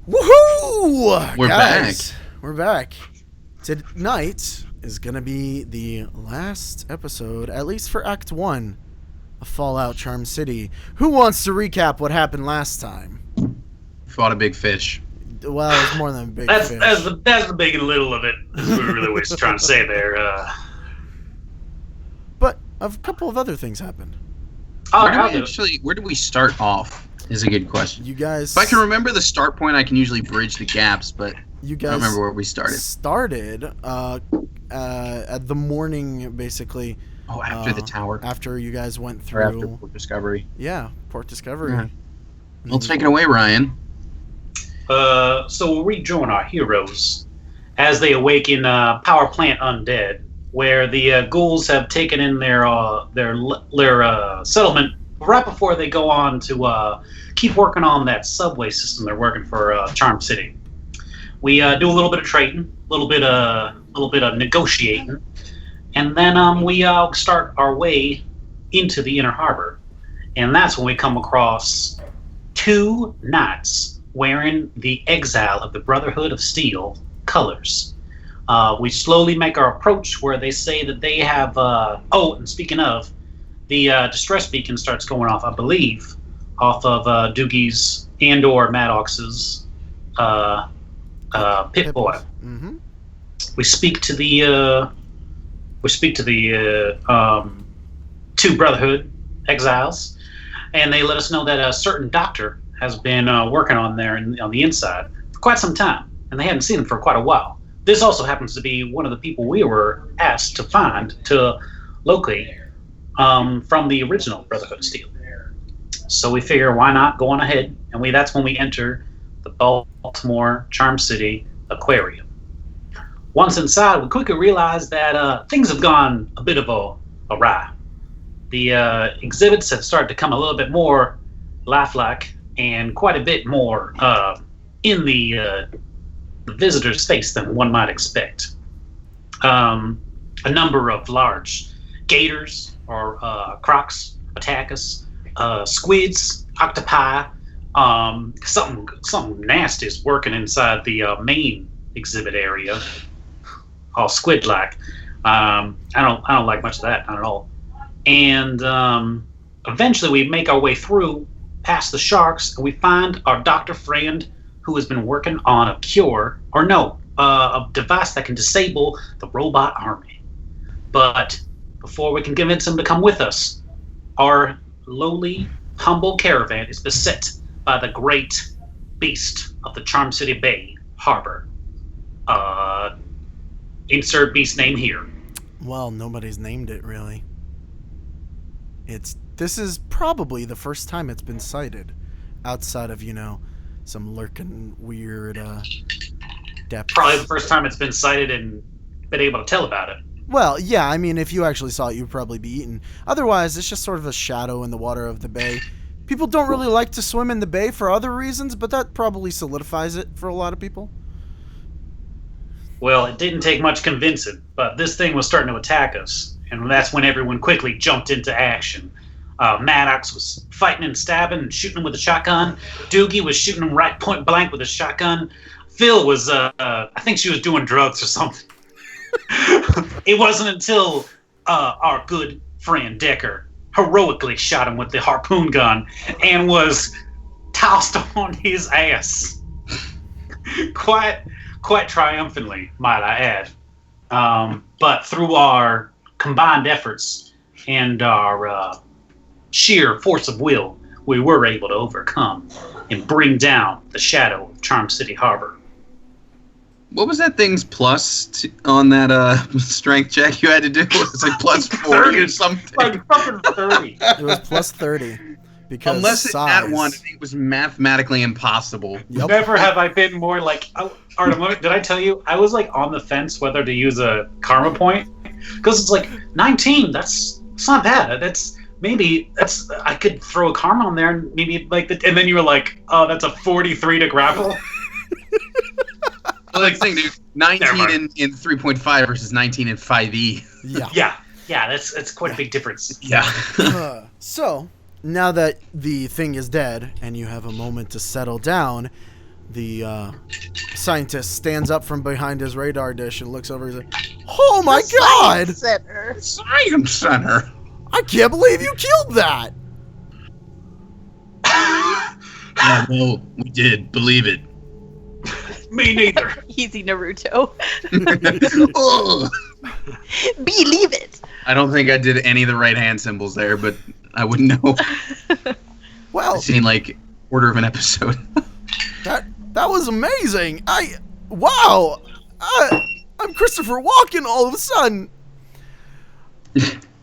Woohoo! We're Guys, we're back. Tonight is going to be the last episode, at least for Act 1 of Fallout Charm City. Who wants to recap what happened last time? Fought a big fish. Well, it's more than a big that's fish. that's the big and little of it. That's what we really was trying to say there. But a couple of other things happened. Where do we start off? Is a good question. You guys... If I can remember the start point, I can usually bridge the gaps, but you guys I don't remember where we started. At the morning, basically. Oh, after the tower. After you guys went through... Or after Port Discovery. Yeah, Port Discovery. Yeah. Well, take it away, Ryan. So we'll rejoin our heroes as they awaken Power Plant Undead, where the ghouls have taken in their settlement right before they go on to keep working on that subway system they're working for Charm City. We do a little bit of trading, a little bit of negotiating, and then we start our way into the Inner Harbor, and that's when we come across two knights wearing the Exile of the Brotherhood of Steel colors. We slowly make our approach where they say that they have... and speaking of, the distress beacon starts going off, I believe, off of Doogie's and/or Maddox's Pip-Boy. Mm-hmm. We speak to the two Brotherhood exiles, and they let us know that a certain doctor has been working on there on the inside for quite some time, and they hadn't seen him for quite a while. This also happens to be one of the people we were asked to locate from the original Brotherhood of Steel. So we figure, why not go on ahead, and that's when we enter the Baltimore Charm City Aquarium. Once inside, we quickly realize that things have gone a bit of awry. The exhibits have started to come a little bit more lifelike and quite a bit more in the visitor's face than one might expect. A number of large gators or crocs attack us. Squids, octopi, something nasty is working inside the main exhibit area, all squid-like. I don't like much of that, not at all. And eventually, we make our way through past the sharks, and we find our doctor friend who has been working on a a device that can disable the robot army. But before we can convince him to come with us, our lowly, humble caravan is beset by the great beast of the Charm City Bay Harbor. Insert beast name here. Well, nobody's named it, really. This is probably the first time it's been cited, outside of, some lurking weird depths. Probably the first time it's been cited and been able to tell about it. Well, yeah, I mean, if you actually saw it, you'd probably be eaten. Otherwise, it's just sort of a shadow in the water of the bay. People don't really like to swim in the bay for other reasons, but that probably solidifies it for a lot of people. Well, it didn't take much convincing, but this thing was starting to attack us, and that's when everyone quickly jumped into action. Maddox was fighting and stabbing and shooting him with a shotgun. Doogie was shooting him right point blank with a shotgun. Phil was, I think she was doing drugs or something. It wasn't until our good friend Decker heroically shot him with the harpoon gun and was tossed on his ass. Quite triumphantly, might I add. But through our combined efforts and our sheer force of will, we were able to overcome and bring down the shadow of Charm City Harbor. What was that thing's plus on that strength check you had to do? It was like plus 40 or something. Like fucking 30. It was plus 30. Because unless it size. had one, it was mathematically impossible. Yep. Never have I been more like... Artem, did I tell you? I was like on the fence whether to use a karma point. Because it's like, 19, it's not bad. I could throw a karma on there and maybe and then you were like, oh, that's a 43 to grapple. Well, like thing, dude, 19 in 3.5 versus 19 in 5e. Yeah, that's quite a big difference. Yeah. So, now that the thing is dead and you have a moment to settle down, The scientist stands up from behind his radar dish and looks over and says, "Oh my God! Science Center. I can't believe you killed that!" Yeah, no, we did. Believe it. Me neither. Easy, Naruto. Ugh. Believe it. I don't think I did any of the right hand symbols there, but I wouldn't know. Well, I've seen like quarter of an episode. that was amazing. Wow. I'm Christopher Walken all of a sudden.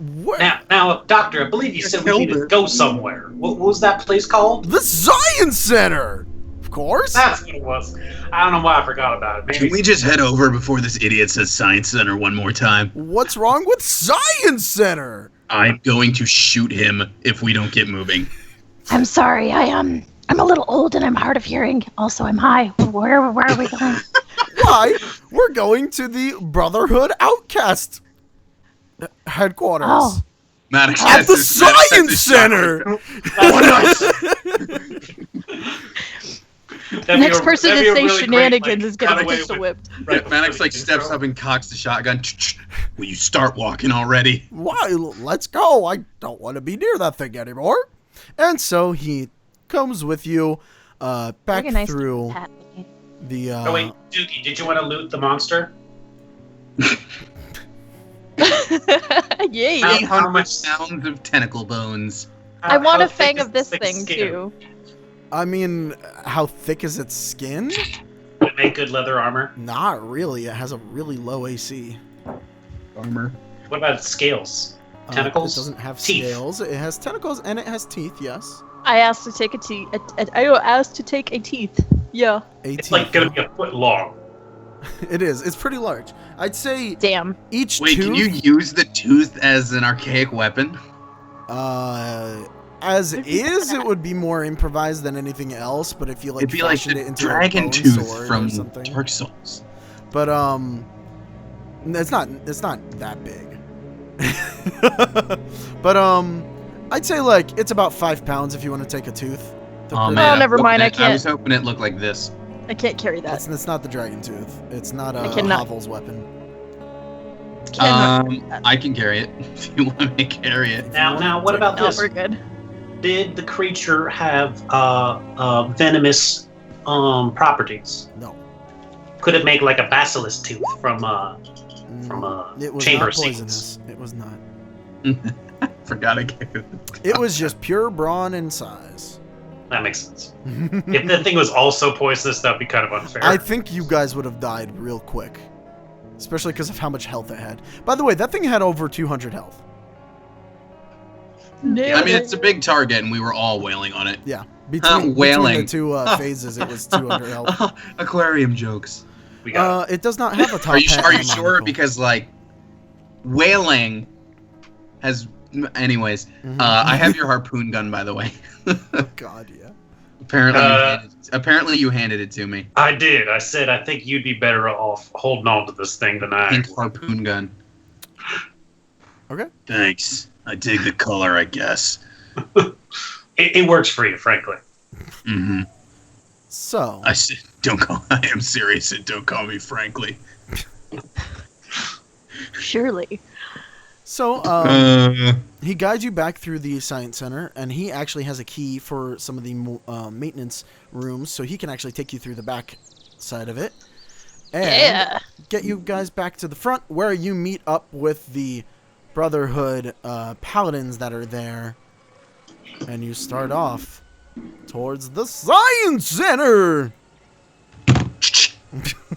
Where? Now, Doctor, I believe you said we needed to go somewhere. What was that place called? The Science Center. Of course. That's what it was. I don't know why I forgot about it. Maybe Can we just head over before this idiot says Science Center one more time? What's wrong with Science Center? I'm going to shoot him if we don't get moving. I'm sorry. I'm a little old and I'm hard of hearing. Also, I'm high. Where are we going? Why? We're going to the Brotherhood Outcast headquarters. Oh. Maddox At has the this- Maddox has Science this Center! Next person to say shenanigans is gonna get pistol whipped. Right, Maddox like steps up and cocks the shotgun. Will you start walking already? Why? Let's go. I don't want to be near that thing anymore. And so he comes with you back Very nice through hat. the... Oh wait, Dookie, did you want to loot the monster? Yay. How 800 much- pounds of tentacle bones. I want How a fang thick of this is the thing skin? too. I mean, how thick is its skin? Would it make good leather armor? Not really. It has a really low AC. Armor. What about its scales? Tentacles? It doesn't have Teeth. scales. It has tentacles and it has teeth, yes. I asked to take a teeth. I asked to take a teeth. Yeah. It's like gonna be a foot long. It is. It's pretty large. I'd say Damn. each Wait, tooth... can you use the tooth as an archaic weapon? As is, it would be more improvised than anything else. But if you like It'd be like fashion the it into a dragon bone tooth sword from or something. Dark Souls. But it's not that big. But I'd say like it's about 5 pounds if you want to take a tooth. Oh, never mind, I I can't. was hoping it looked like this. I can't carry that. It's not the dragon tooth. It's not I cannot. Havel's weapon. I can carry it if you want me to carry it. Now, what about No, this? we're good. Did the creature have venomous properties? No. Could it make like a basilisk tooth from It was chamber not sequence? poisonous. It was not. Forgot I gave it. It was just pure brawn and size. That makes sense. If the thing was also poisonous, that'd be kind of unfair. I think you guys would have died real quick. Especially because of how much health it had. By the way, that thing had over 200 health. I mean, it's a big target, and we were all wailing on it. Yeah. Between wailing. the two phases, it was 200 health. Aquarium jokes. we got It does not have a top Are you hat are you on sure? monocle. Because like, whaling has. I have your harpoon gun, by the way. Oh, God, yeah. Apparently you handed it to me. I did. I said I think you'd be better off holding on to this thing than I. Pink harpoon gun. Okay. Thanks. I dig the color, I guess. It works for you, frankly. Mm-hmm. So, I said, I am serious, and don't call me frankly. Surely. so he guides you back through the science center, and he actually has a key for some of the maintenance rooms, so he can actually take you through the back side of it. And Yeah. get you guys back to the front, where you meet up with the Brotherhood paladins that are there. And you start off towards the Science Center!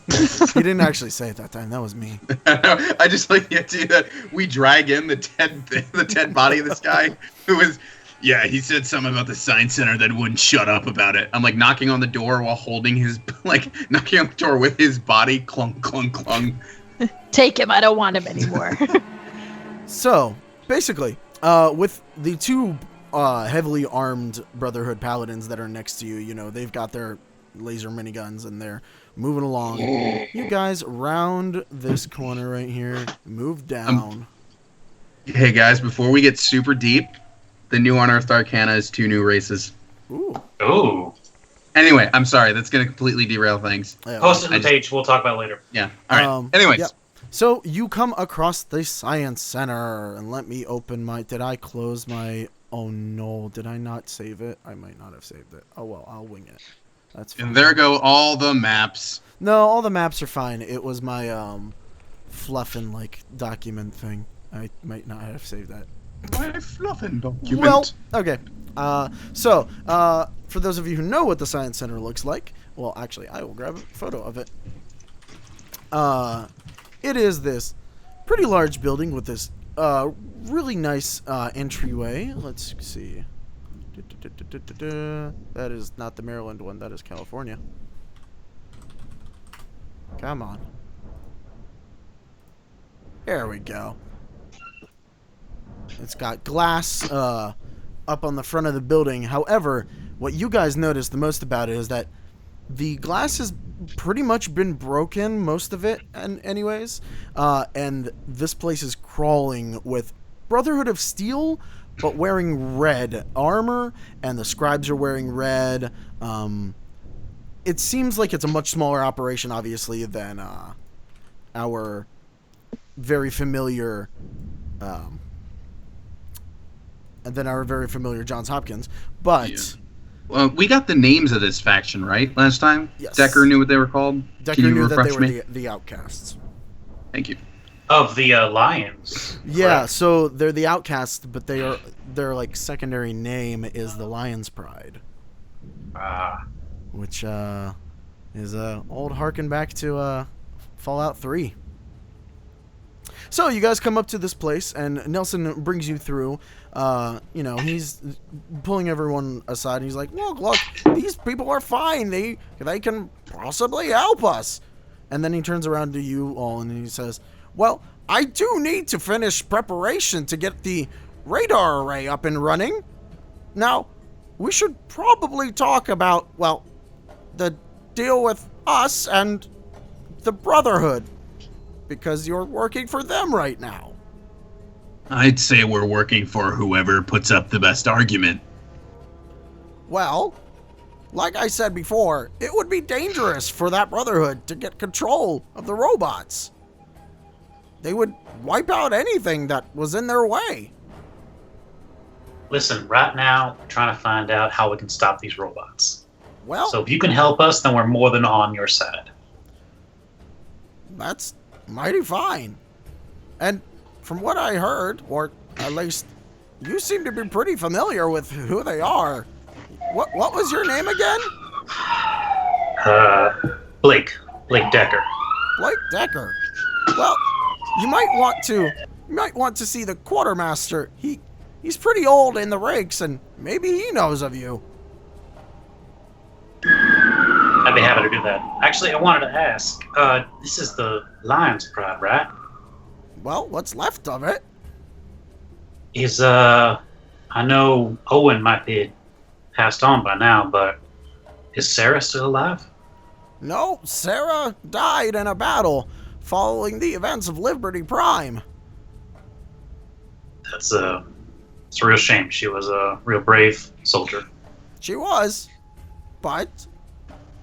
He didn't actually say it that time. That was me. I just like the idea that we drag in the dead body of this guy who was, yeah, he said something about the science center that wouldn't shut up about it. I'm like knocking on the door while holding his, knocking on the door with his body, clunk, clunk, clunk. Take him. I don't want him anymore. So, basically, with the two heavily armed Brotherhood paladins that are next to you, you know, they've got their laser miniguns and they're moving along. You guys round this corner right here, move down. Hey guys, before we get super deep, the new Unearthed Arcana is 2 new races. Ooh. Oh, Anyway, I'm sorry. That's going to completely derail things. Yeah, Post it on I the just- page. We'll talk about it later. Yeah. All right. Anyways. yeah. So you come across the science center, and let me open my. Did I close my? Oh no! Did I not save it? I might not have saved it. Oh well, I'll wing it. That's fine. And there go all the maps. No, all the maps are fine. It was my fluffin' like document thing. I might not have saved that. My fluffing document. Well, okay. So, for those of you who know what the Science Center looks like, well, actually, I will grab a photo of it. It is this pretty large building with this really nice entryway. Let's see. That is not the Maryland one. That is California. Come on. There we go. It's got glass up on the front of the building. However, what you guys notice the most about it is that the glass has pretty much been broken, most of it, and anyways. And this place is crawling with Brotherhood of Steel, but wearing red armor, and the scribes are wearing red. It seems like it's a much smaller operation, obviously, than our very familiar Johns Hopkins, but Yeah. Well, we got the names of this faction right last time. Yes. Decker knew what they were called. Decker Can you knew that they refresh were me? the outcasts. Thank you. Of the Lions. Yeah, Correct. so they're the outcasts, but their like secondary name is the Lion's Pride, which is old harken back to Fallout 3. So you guys come up to this place, and Nelson brings you through. He's pulling everyone aside, and he's like, look, these people are fine. They can possibly help us. And then he turns around to you all, and he says, well, I do need to finish preparation to get the radar array up and running. Now, we should probably talk about, well, the deal with us and the Brotherhood, because you're working for them right now. I'd say we're working for whoever puts up the best argument. Well, like I said before, it would be dangerous for that Brotherhood to get control of the robots. They would wipe out anything that was in their way. Listen, right now, we're trying to find out how we can stop these robots. Well, So if you can help us, then we're more than on your side. that's mighty fine. And from what I heard, or at least you seem to be pretty familiar with who they are. What was your name again? Blake Decker. Blake Decker. Well, you might want to see the quartermaster. He's pretty old in the ranks, and maybe he knows of you. I'd be happy to do that. Actually, I wanted to ask, this is the Lion's Pride, right? Well, what's left of it? Is, I know Owen might be passed on by now, but is Sarah still alive? No, Sarah died in a battle following the events of Liberty Prime. It's a real shame. She was a real brave soldier. She was, but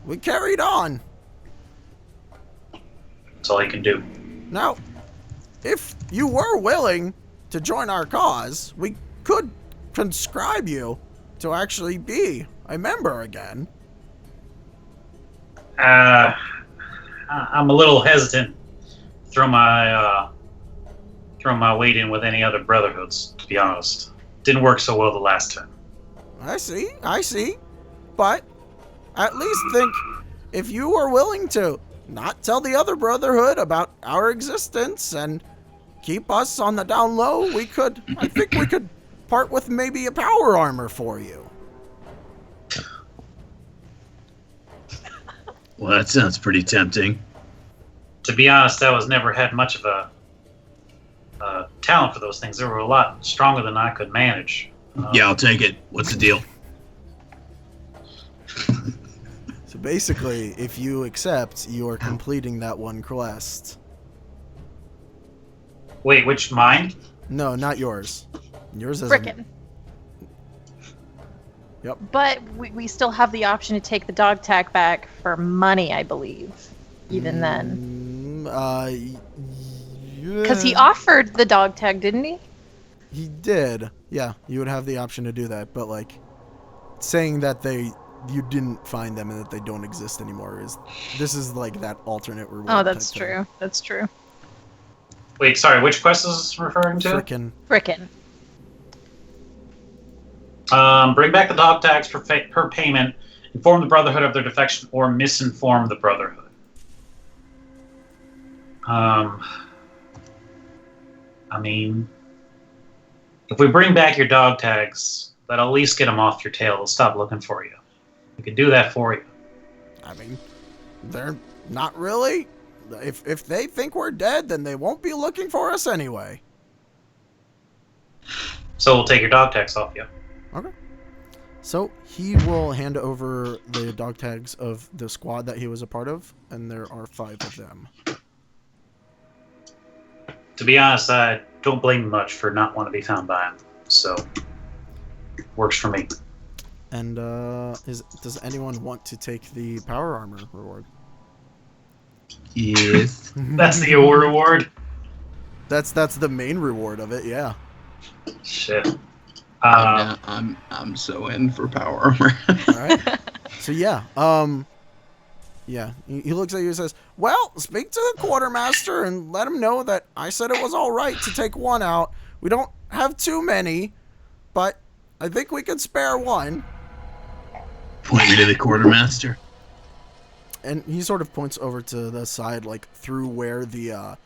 we carried on. That's all you can do. Now, if you were willing to join our cause, we could conscribe you to actually be a member again. I'm a little hesitant to throw my weight in with any other brotherhoods, to be honest. Didn't work so well the last time. I see. But at least think, if you were willing to not tell the other brotherhood about our existence and keep us on the down low, I think we could part with maybe a power armor for you. Well, that sounds pretty tempting. To be honest, I was never had much of a talent for those things. They were a lot stronger than I could manage. Yeah, I'll take it. What's the deal? So basically, if you accept, you are completing that one quest. Wait, which mine? No, not yours. Yours isn't. Frickin'. Yep. But we still have the option to take the dog tag back for money, I believe. Even then. Because he offered the dog tag, didn't he? He did. Yeah, you would have the option to do that, but like saying that you didn't find them and that they don't exist anymore this is like that alternate reward. Oh, that's type thing. true. That's true. Wait, sorry, which quest is this referring to? Frickin'. Bring back the dog tags per payment, inform the Brotherhood of their defection, or misinform the Brotherhood. I mean, if we bring back your dog tags, that'll at least get them off your tail. They'll stop looking for you. We could do that for you. I mean, they're not really. If they think we're dead, then they won't be looking for us anyway. So we'll take your dog tags off you. Okay. So he will hand over the dog tags of the squad that he was a part of, and there are 5 of them. To be honest, I don't blame him much for not wanting to be found by him. So, works for me. And does anyone want to take the power armor reward? Yes. That's the reward. That's the main reward of it. Yeah. Shit. I'm so in for power armor. All right. So yeah. Yeah. He looks at you and says, "Well, speak to the quartermaster and let him know that I said it was all right to take one out. We don't have too many, but I think we could spare one." Point me to the quartermaster. And he sort of points over to the side, like through where the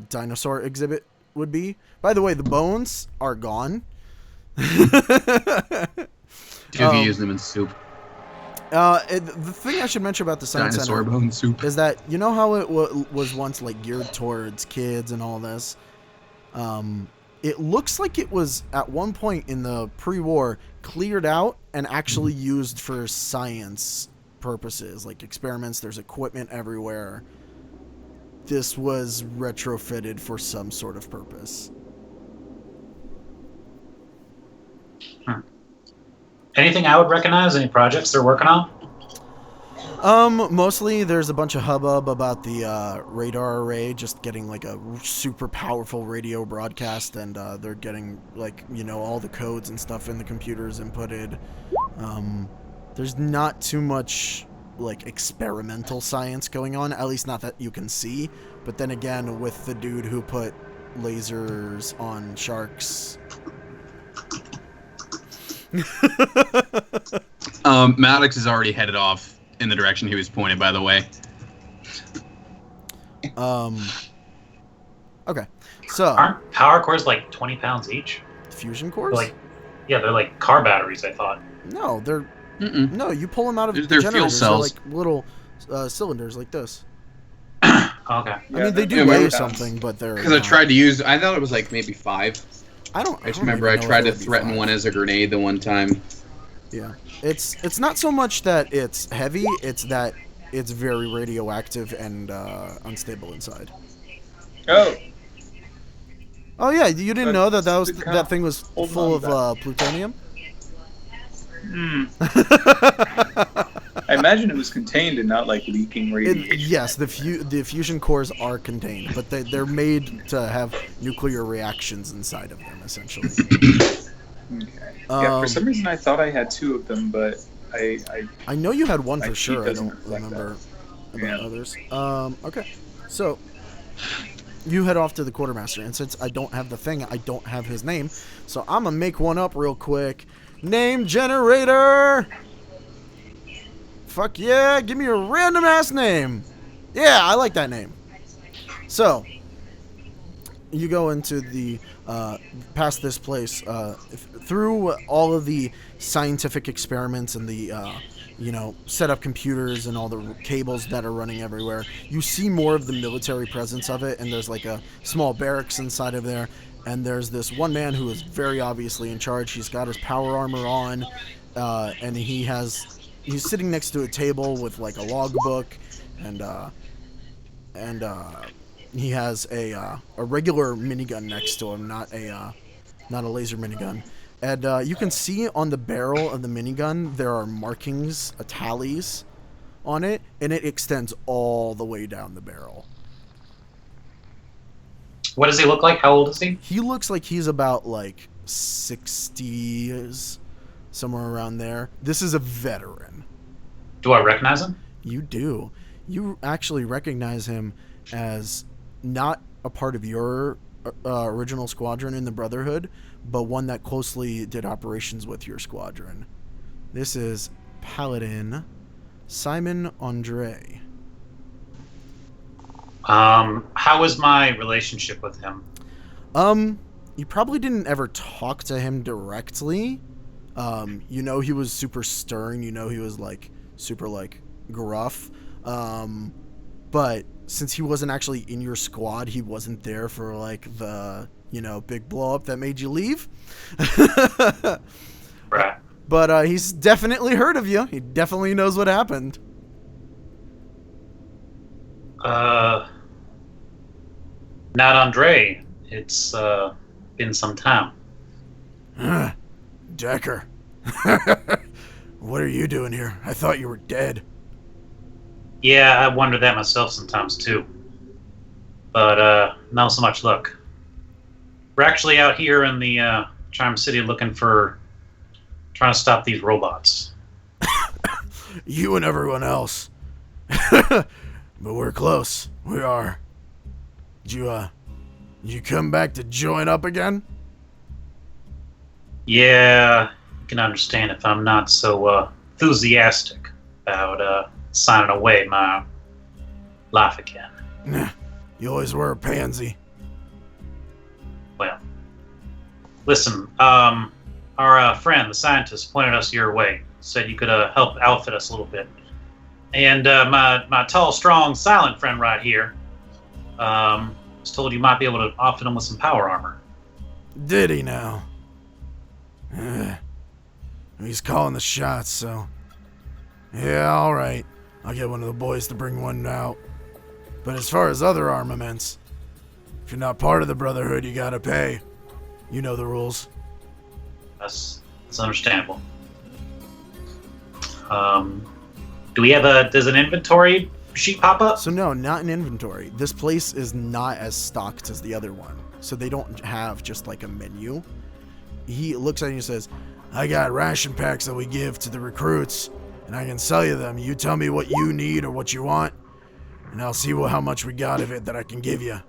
dinosaur exhibit would be. By the way, the bones are gone. You can use them in soup. The thing I should mention about the science Dinosaur center bone soup. is that you know how it was once like geared towards kids and all this. It looks like it was at one point in the pre-war cleared out and actually used for science purposes, like experiments. There's equipment everywhere. This was retrofitted for some sort of purpose. Anything I would recognize? Any projects they're working on? Mostly there's a bunch of hubbub about the radar array just getting like a super powerful radio broadcast, and they're getting like, you know, all the codes and stuff in the computers inputted. There's not too much like experimental science going on, at least not that you can see. But then again, with the dude who put lasers on sharks. Maddox is already headed off in the direction he was pointed, by the way. Okay. So Aren't power cores like 20 pounds each? fusion cores? They're like car batteries, I thought. No, they're Mm-mm. no. You pull them out of They're the fuel generators. cells. They're like little cylinders like this. Okay. I mean, they do Yeah, weigh but- something, but they're Because I not- tried to use, I thought it was like maybe 5. I don't I just remember I even know tried if to it would be threaten 5. one as a grenade the one time. Yeah, it's not so much that it's heavy; it's that it's very radioactive and unstable inside. Oh, Oh yeah, you didn't know that That's that kinda thing was holding full on of to plutonium? I imagine it was contained and not like leaking radiation. Yes, the fusion cores are contained, but they're made to have nuclear reactions inside of them, essentially. Okay. Yeah, for some reason I thought I had 2 of them, but I know you had one My for sheet sure. I doesn't don't reflect remember that. about Yeah. others. Okay, so you head off to the quartermaster, and since I don't have the thing, I don't have his name, so I'm gonna make one up real quick. Name generator. Fuck yeah! Give me a random ass name. Yeah, I like that name. So you go into the past this place through all of the scientific experiments and the set up computers and all the cables that are running everywhere. You see more of the military presence of it, and there's like a small barracks inside of there, and there's this one man who is very obviously in charge. He's got his power armor on, and he's sitting next to a table with like a logbook, and he has a regular minigun next to him, not a laser minigun. And you can see on the barrel of the minigun there are markings, tallies on it, and it extends all the way down the barrel. What does he look like? How old is he? He looks like he's about like 60s, somewhere around there. This is a veteran. Do I recognize him? You do. You actually recognize him as not a part of your original squadron in the Brotherhood, but one that closely did operations with your squadron. This is Paladin Simon Andre. How is my relationship with him? You probably didn't ever talk to him directly. You know he was super stern. You know he was like super like gruff. But since he wasn't actually in your squad, he wasn't there for like the, you know, big blow up that made you leave. Right. But he's definitely heard of you. He definitely knows what happened. Not Andre. It's been some time. Decker. What are you doing here? I thought you were dead. Yeah, I wonder that myself sometimes too. But not so much luck. We're actually out here in the Charm City trying to stop these robots. You and everyone else. But we're close. We are. Did you come back to join up again? Yeah, you can understand if I'm not so enthusiastic about signing away my life again. Nah, you always were a pansy. Well, listen, our friend, the scientist, pointed us your way. Said you could help outfit us a little bit. And my tall, strong, silent friend right here was told you might be able to outfit him with some power armor. Did he now? He's calling the shots, so... Yeah, alright. I'll get one of the boys to bring one out. But as far as other armaments, if you're not part of the Brotherhood, you gotta pay. You know the rules. That's understandable. Do we have does an inventory sheet pop up? So no, not an inventory. This place is not as stocked as the other one. So they don't have just like a menu. He looks at you and says, I got ration packs that we give to the recruits, and I can sell you them. You tell me what you need or what you want, and I'll see how much we got of it that I can give you.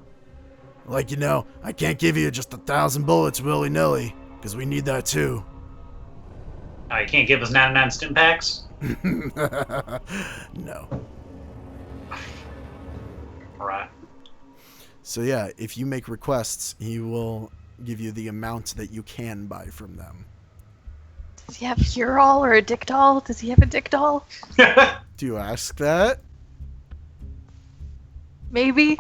Like, you know, I can't give you just 1,000 bullets willy-nilly, because we need that too. You can't give us 99 stim packs? No. Alright. So yeah, if you make requests, he will give you the amount that you can buy from them. Does he have a Ural or a Dick doll? Does he have a Dick doll? Do you ask that? Maybe.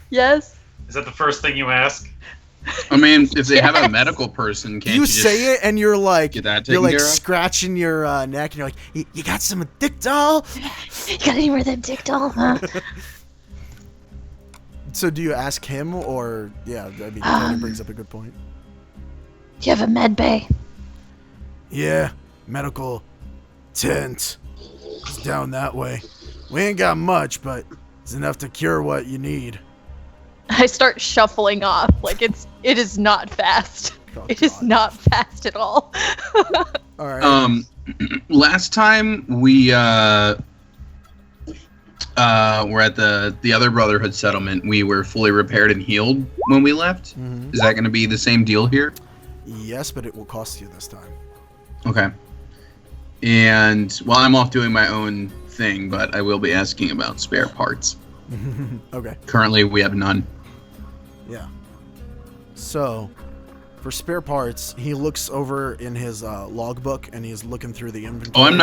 Yes. Is that the first thing you ask? I mean, if they have a Yes. medical person, can't You you just say it and you're like, get that you're taken like care of? scratching your neck and you're like, you got some Dick doll? You got any more of that Dick doll, huh? So do you ask him or, yeah, I mean, Tony brings up a good point. Do you have a med bay? Yeah, medical tent. It's down that way. We ain't got much, but it's enough to cure what you need. I start shuffling off. Like it is not fast. Oh, It is God. not fast at all. All right. Last time we were at the other Brotherhood settlement, we were fully repaired and healed when we left. Mhm. Is that going to be the same deal here? Yes, but it will cost you this time. Okay. And well, I'm off doing my own thing, but I will be asking about spare parts. Okay. Currently, we have none. Yeah. So, for spare parts, he looks over in his logbook and he's looking through the inventory. Oh, I'm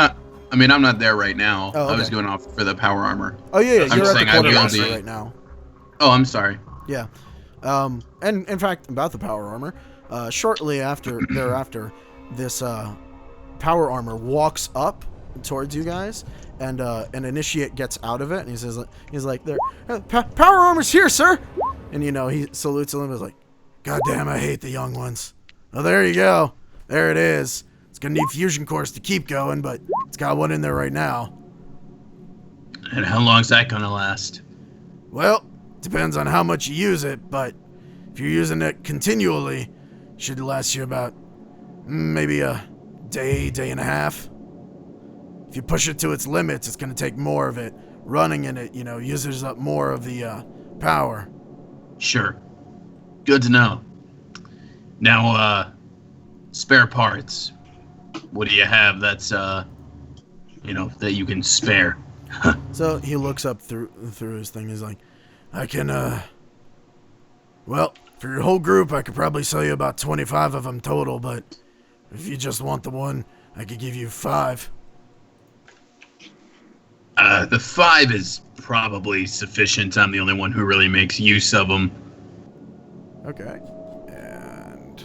not there right now. Oh, I was okay. going off for the power armor. Oh yeah, I'm you're at saying the I will quartermaster be- right now. Oh, I'm sorry. Yeah. And in fact, about the power armor, shortly thereafter, this power armor walks up towards you guys, and an initiate gets out of it, and he's like, "There, power armor's here, sir." And you know he salutes him and is like, "God damn, I hate the young ones." Well, there you go. There it is. It's gonna need fusion cores to keep going, but it's got one in there right now. And how long's that gonna last? Well, depends on how much you use it, but if you're using it continually, it should last you about maybe a day and a half. If you push it to its limits, it's gonna take more of it. Running in it, uses up more of the power. Sure. Good to know. Now, spare parts. What do you have that's, that you can spare? So he looks up through his thing. He's like, I can, well, for your whole group, I could probably sell you about 25 of them total, but if you just want the one, I could give you 5. The 5 is probably sufficient. I'm the only one who really makes use of them. Okay. And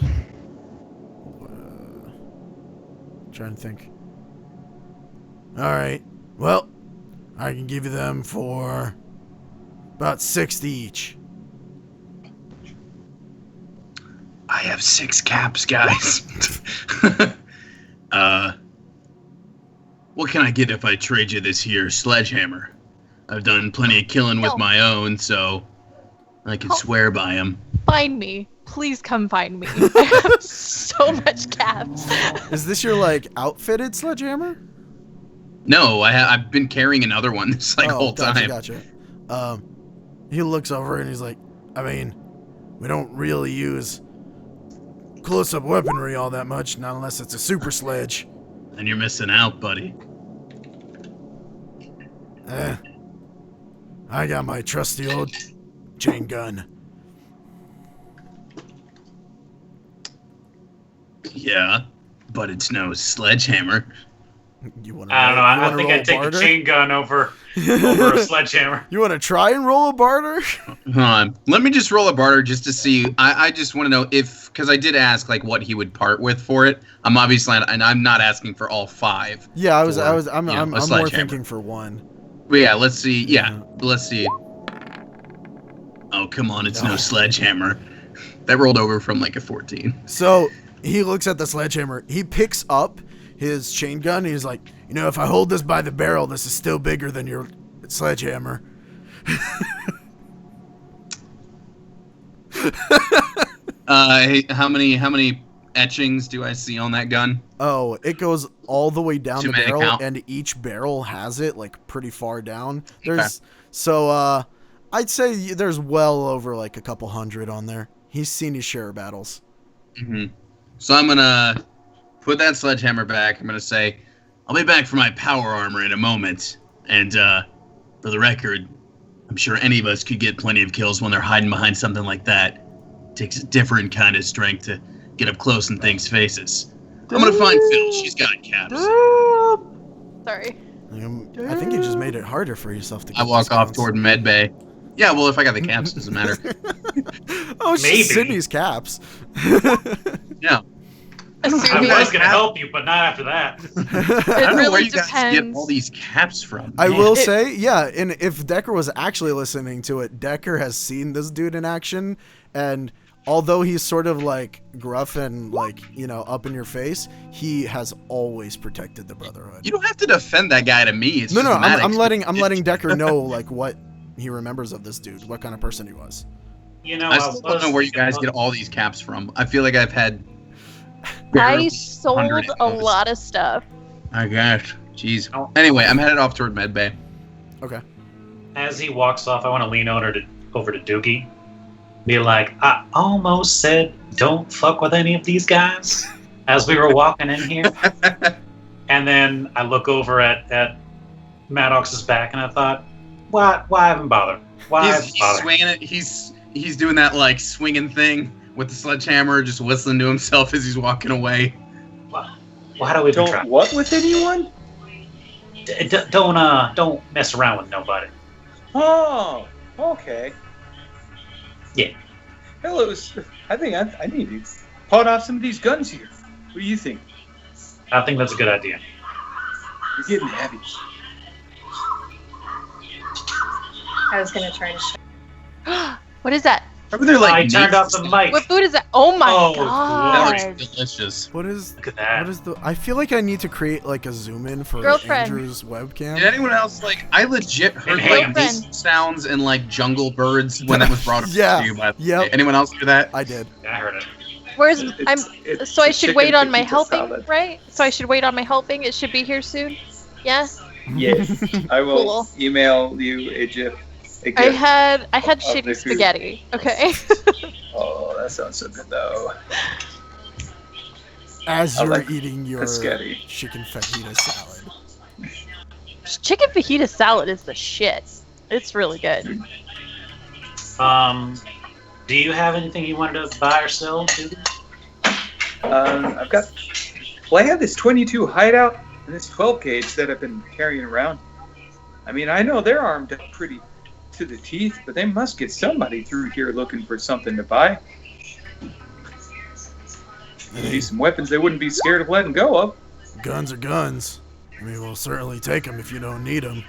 trying to think. All right. Well, I can give you them for about 60 each. I have 6 caps, guys. What can I get if I trade you this here sledgehammer? I've done plenty of killing with my own, so I can swear by them. Find me. Please come find me. I have so much caps. Is this your, outfitted sledgehammer? No, I've been carrying another one this whole time. Gotcha. He looks over and he's like, I mean, we don't really use close-up weaponry all that much, not unless it's a super sledge. And you're missing out, buddy. I got my trusty old chain gun. Yeah, but it's no sledgehammer. You want I don't know. I think I'd take a chain gun over a sledgehammer. You want to try and roll a barter? Hold on. Let me just roll a barter just to see. I just want to know because I did ask what he would part with for it. I'm obviously, and I'm not asking for all 5. Yeah, I'm more thinking for 1. But yeah, let's see. Yeah, let's see. Oh, come on. It's no sledgehammer. That rolled over from a 14. So he looks at the sledgehammer. He picks up his chain gun. And he's like, if I hold this by the barrel, this is still bigger than your sledgehammer. Hey, how many etchings do I see on that gun? Oh, it goes all the way down Too the many barrel, count? and each barrel has it pretty far down. So I'd say there's well over a couple hundred on there. He's seen his share of battles. Mm-hmm. So I'm gonna put that sledgehammer back. I'm gonna say, I'll be back for my power armor in a moment. And for the record, I'm sure any of us could get plenty of kills when they're hiding behind something like that. It takes a different kind of strength to get up close in things' faces. I'm gonna find Phil. She's got caps. Sorry. I think you just made it harder for yourself to get I walk these off guns. toward medbay. Yeah, well, if I got the caps, it doesn't matter. Oh, it's Maybe. just Sydney's caps. Yeah. I Assuming was going to help you, but not after that. I don't know where really you guys get all these caps from. I Man. will say, yeah, and if Decker was actually listening to it, Decker has seen this dude in action, and although he's sort of gruff and up in your face, he has always protected the Brotherhood. You don't have to defend that guy to me. It's No, just Maddox. I'm letting Decker know what he remembers of this dude, what kind of person he was. I still don't know where you guys get all these caps from. I feel like I've had. I sold 100 a of those. lot of stuff. I guess. Jeez. Anyway, I'm headed off toward medbay. Okay. As he walks off, I want to lean over to Doogie. Be like, I almost said don't fuck with any of these guys as we were walking in here. And then I look over at Maddox's back and I thought, why even bother? He's swinging it. He's doing that swinging thing with the sledgehammer, just whistling to himself as he's walking away. Why do we even try? Don't what with anyone? Don't mess around with nobody. Oh, okay. Yeah. Hello, I think I need to pot off some of these guns here. What do you think? I think that's a good idea. You're getting heavy. I was gonna try to. What is that? Remember they're like I turned off the mic. What food is that? Oh my Oh, god. That looks delicious. What is? Look at that. What is the? I feel like I need to create like a zoom in for Girlfriend. Andrew's webcam. Did anyone else like? I legit heard Hey, like girlfriend. these sounds and like jungle birds when that was brought up Yeah, to you. By the yep. way. Anyone else do that? I did. Yeah, I heard it. Where's It's so I the should chicken wait on my fajita helping, salad. right? So I should wait on my helping. It should be here soon. Yeah. Yes, I will Cool. email you a GIF. A I GIF. had Of the shitty food. spaghetti. Okay. Oh, that sounds so good though. As I you're like eating your pescetti. chicken fajita salad. Chicken fajita salad is the shit. It's really good. Do you have anything you wanted to buy or sell, dude? I've got. Well, I have this 22 hideout and this 12 gauge that I've been carrying around. I mean, I know they're armed up pretty to the teeth, but they must get somebody through here looking for something to buy. Maybe some weapons they wouldn't be scared of letting go of. Guns are guns. I mean, we'll certainly take them if you don't need them.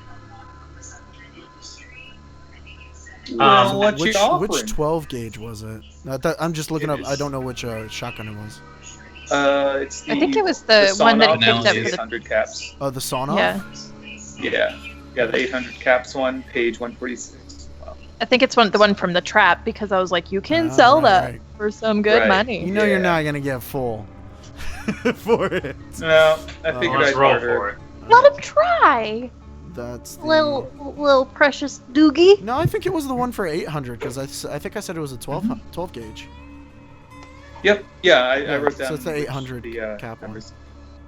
Well, what you Which offering? 12 gauge was it? I'm just looking up. I don't know which shotgun it was. It's the, I think it was the one that I Sonoff picked up is for the 800 caps. Oh, the Sonoff? Yeah. Yeah, the 800 caps one, page 146. Wow. I think it's the one from the trap because I was like, you can sell that Right. for some good Right. money. You know you're Yeah. not gonna get full for it. No, I figured Let's I'd roll barter. for it. Let him try. That's the... Little precious doogie. No, I think it was the one for 800 because I think I said it was a 12 gauge. Yep, yeah, I Yeah, wrote down so it's the which 800 the, cap one. numbers.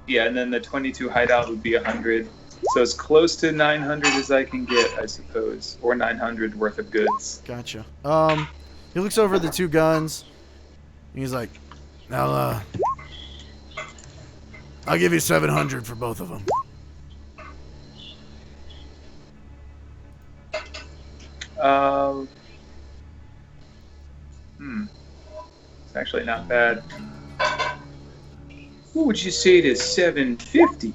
Yeah, and then the 22 hideout would be 100. So as close to 900 as I can get, I suppose, or 900 worth of goods. Gotcha. He looks over the two guns. And he's like, "Now, I'll give you 700 for both of them." It's actually not bad. What would you say to 750?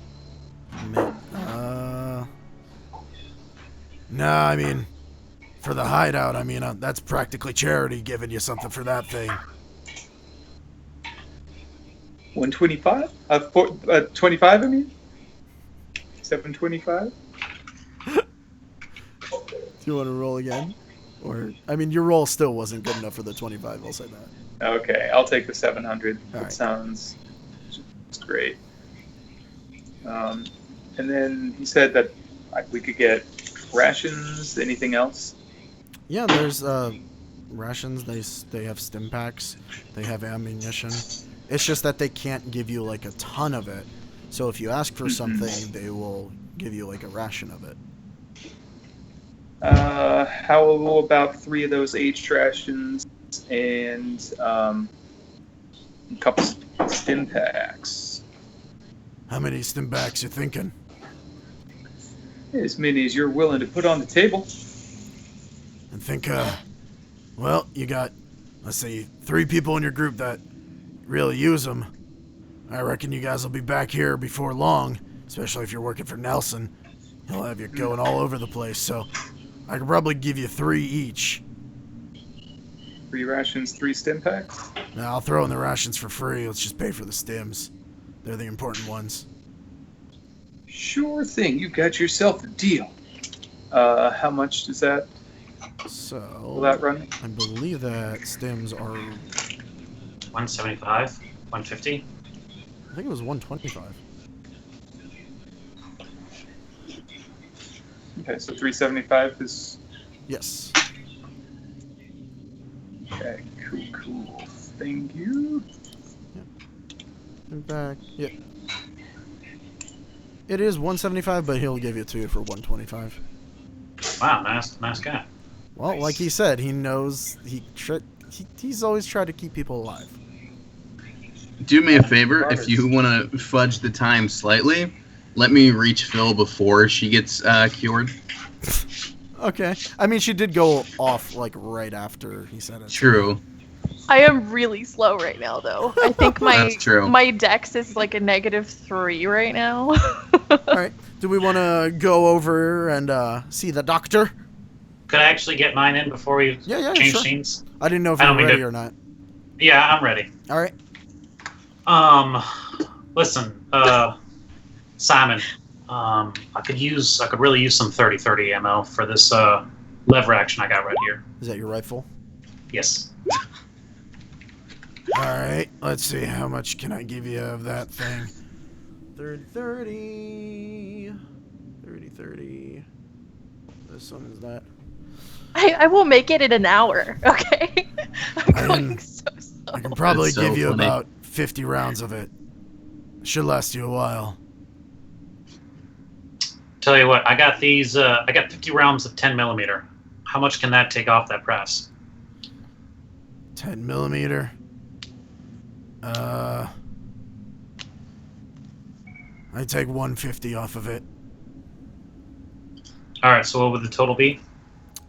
Nah, I mean, for the hideout, I mean, that's practically charity giving you something for that thing. 125? 25, I mean? 725? Do you want to roll again? Or, I mean, your roll still wasn't good enough for the 25, I'll say that. Okay, I'll take the 700. All That right. sounds great. And then he said that we could get rations, anything else? Yeah, there's rations, they have stim packs, they have ammunition. It's just that they can't give you like a ton of it. So if you ask for something, they will give you like a ration of it. How about 3 of those H rations and a couple stim packs? How many stim packs you thinking? As many as you're willing to put on the table. And think, well, you got, let's say, 3 people in your group that really use them. I reckon you guys will be back here before long, especially if you're working for Nelson. He'll have you going all over the place, so I could probably give you 3 each. 3 rations, 3 stim packs. Now, I'll throw in the rations for free. Let's just pay for the stims. They're the important ones. Sure thing. You got yourself a deal. How much does that? Will So, that run? I believe that stims are, 175, 150. I think it was 125. Okay, so 375 is Yes. okay. Cool. Thank you. In fact, yeah. It is 175, but he'll give it to you for 125. Wow, nice guy. Well, like he said, he knows he's always tried to keep people alive. Do me a favor, if you want to fudge the time slightly, let me reach Phil before she gets cured. Okay. I mean, she did go off like right after he said it. True. I am really slow right now, though. I think That's true. my dex is like a -3 right now. All right. Do we want to go over and see the doctor? Could I actually get mine in before we Yeah, change sure. scenes? I didn't know if I you don't were mean ready to- or not. Yeah, I'm ready. All right. Listen, Simon, I could really use some 30-30 ammo for this lever action I got right here. Is that your rifle? Yes. All right. Let's see. How much can I give you of that thing? 30. This one is that. I will make it in an hour. Okay. I'm I going can- so slow. I can probably That's so give you funny. about 50 rounds of it. Should last you a while. Tell you what, I got these. I got 50 rounds of 10mm. How much can that take off that price? 10 millimeter. I take 150 off of it. All right. So what would the total be?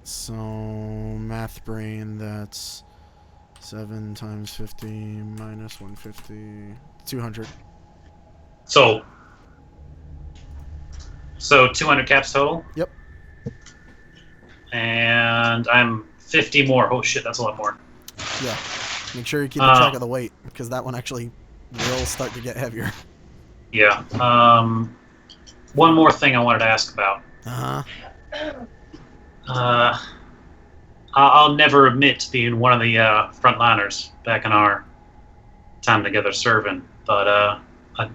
So math brain, that's 7 times 50 minus 150, 200. So 200 caps total. Yep. And I'm 50 more. Oh shit, that's a lot more. Yeah. Make sure you keep a track of the weight because that one actually will start to get heavier. Yeah. One more thing I wanted to ask about. I'll never admit to being one of the frontliners back in our time together serving, but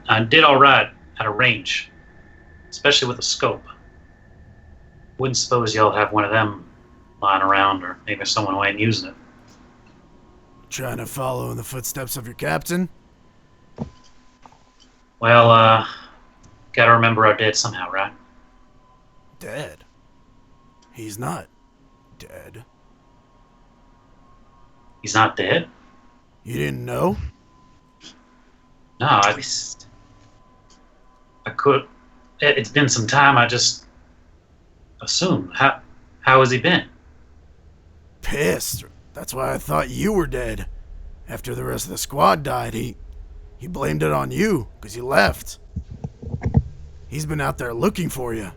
I did all right at a range, especially with a scope. Wouldn't suppose y'all have one of them lying around, or maybe someone who ain't using it. Trying to follow in the footsteps of your captain? Well, gotta remember our dead somehow, right? Dead. He's not dead. He's not dead? You didn't know? No, I could. It's been some time. I just assumed. How has he been? Pissed. That's why I thought you were dead. After the rest of the squad died, he blamed it on you because you left. He's been out there looking for you.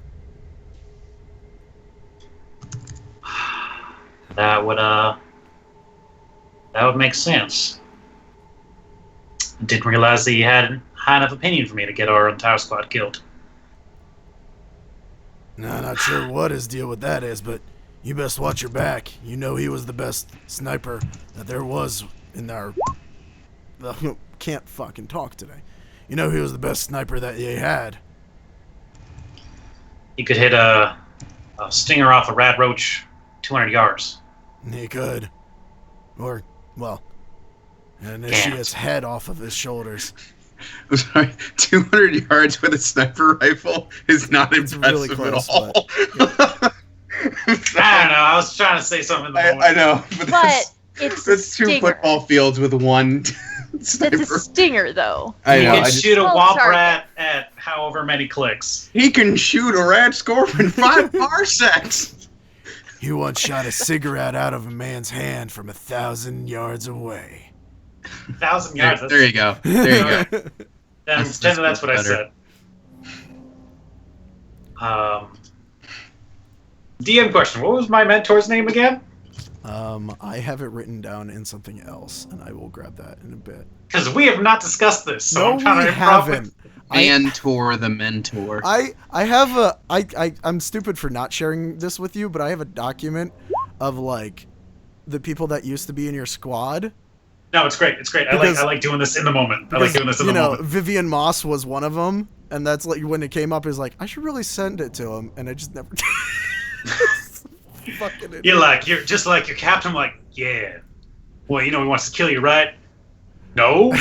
That would make sense. Didn't realize that he had high enough opinion for me to get our entire squad killed. Nah, not sure what his deal with that is, but you best watch your back. You know he was the best sniper that there was in our... Can't fucking talk today. You know he was the best sniper that you had. He could hit a stinger off a rad roach 200 yards. He could. Or, well, an initiate's head off of his shoulders. I'm sorry, 200 yards with a sniper rifle is not It's really impressive close, at all. I don't know. I was trying to say something in the moment. I know, but But that's, it's that's a two stinger. football fields with one sniper. It's a stinger, though. I He know. can shoot a Oh, womp sorry. rat at however many clicks. He can shoot a rat scorpion 5 parsecs. You once shot a cigarette out of a man's hand from 1,000 yards away. 1,000 yards. There you go. There you go. Then That's pretend that's what I better. said. DM question. What was my mentor's name again? I have it written down in something else, and I will grab that in a bit. Because we have not discussed this. So No, I'm trying we to haven't. Mentor the mentor. I have a... I'm stupid for not sharing this with you, but I have a document of, like, the people that used to be in your squad. No, it's great. It's great. I Because- like doing this in the moment. I like doing this in you the know, moment. Vivian Moss was one of them, and that's like when it came up, is like, I should really send it to him, and I just never... Fucking idiot. You're just like your captain. I'm like, yeah. Well, he wants to kill you, right? No.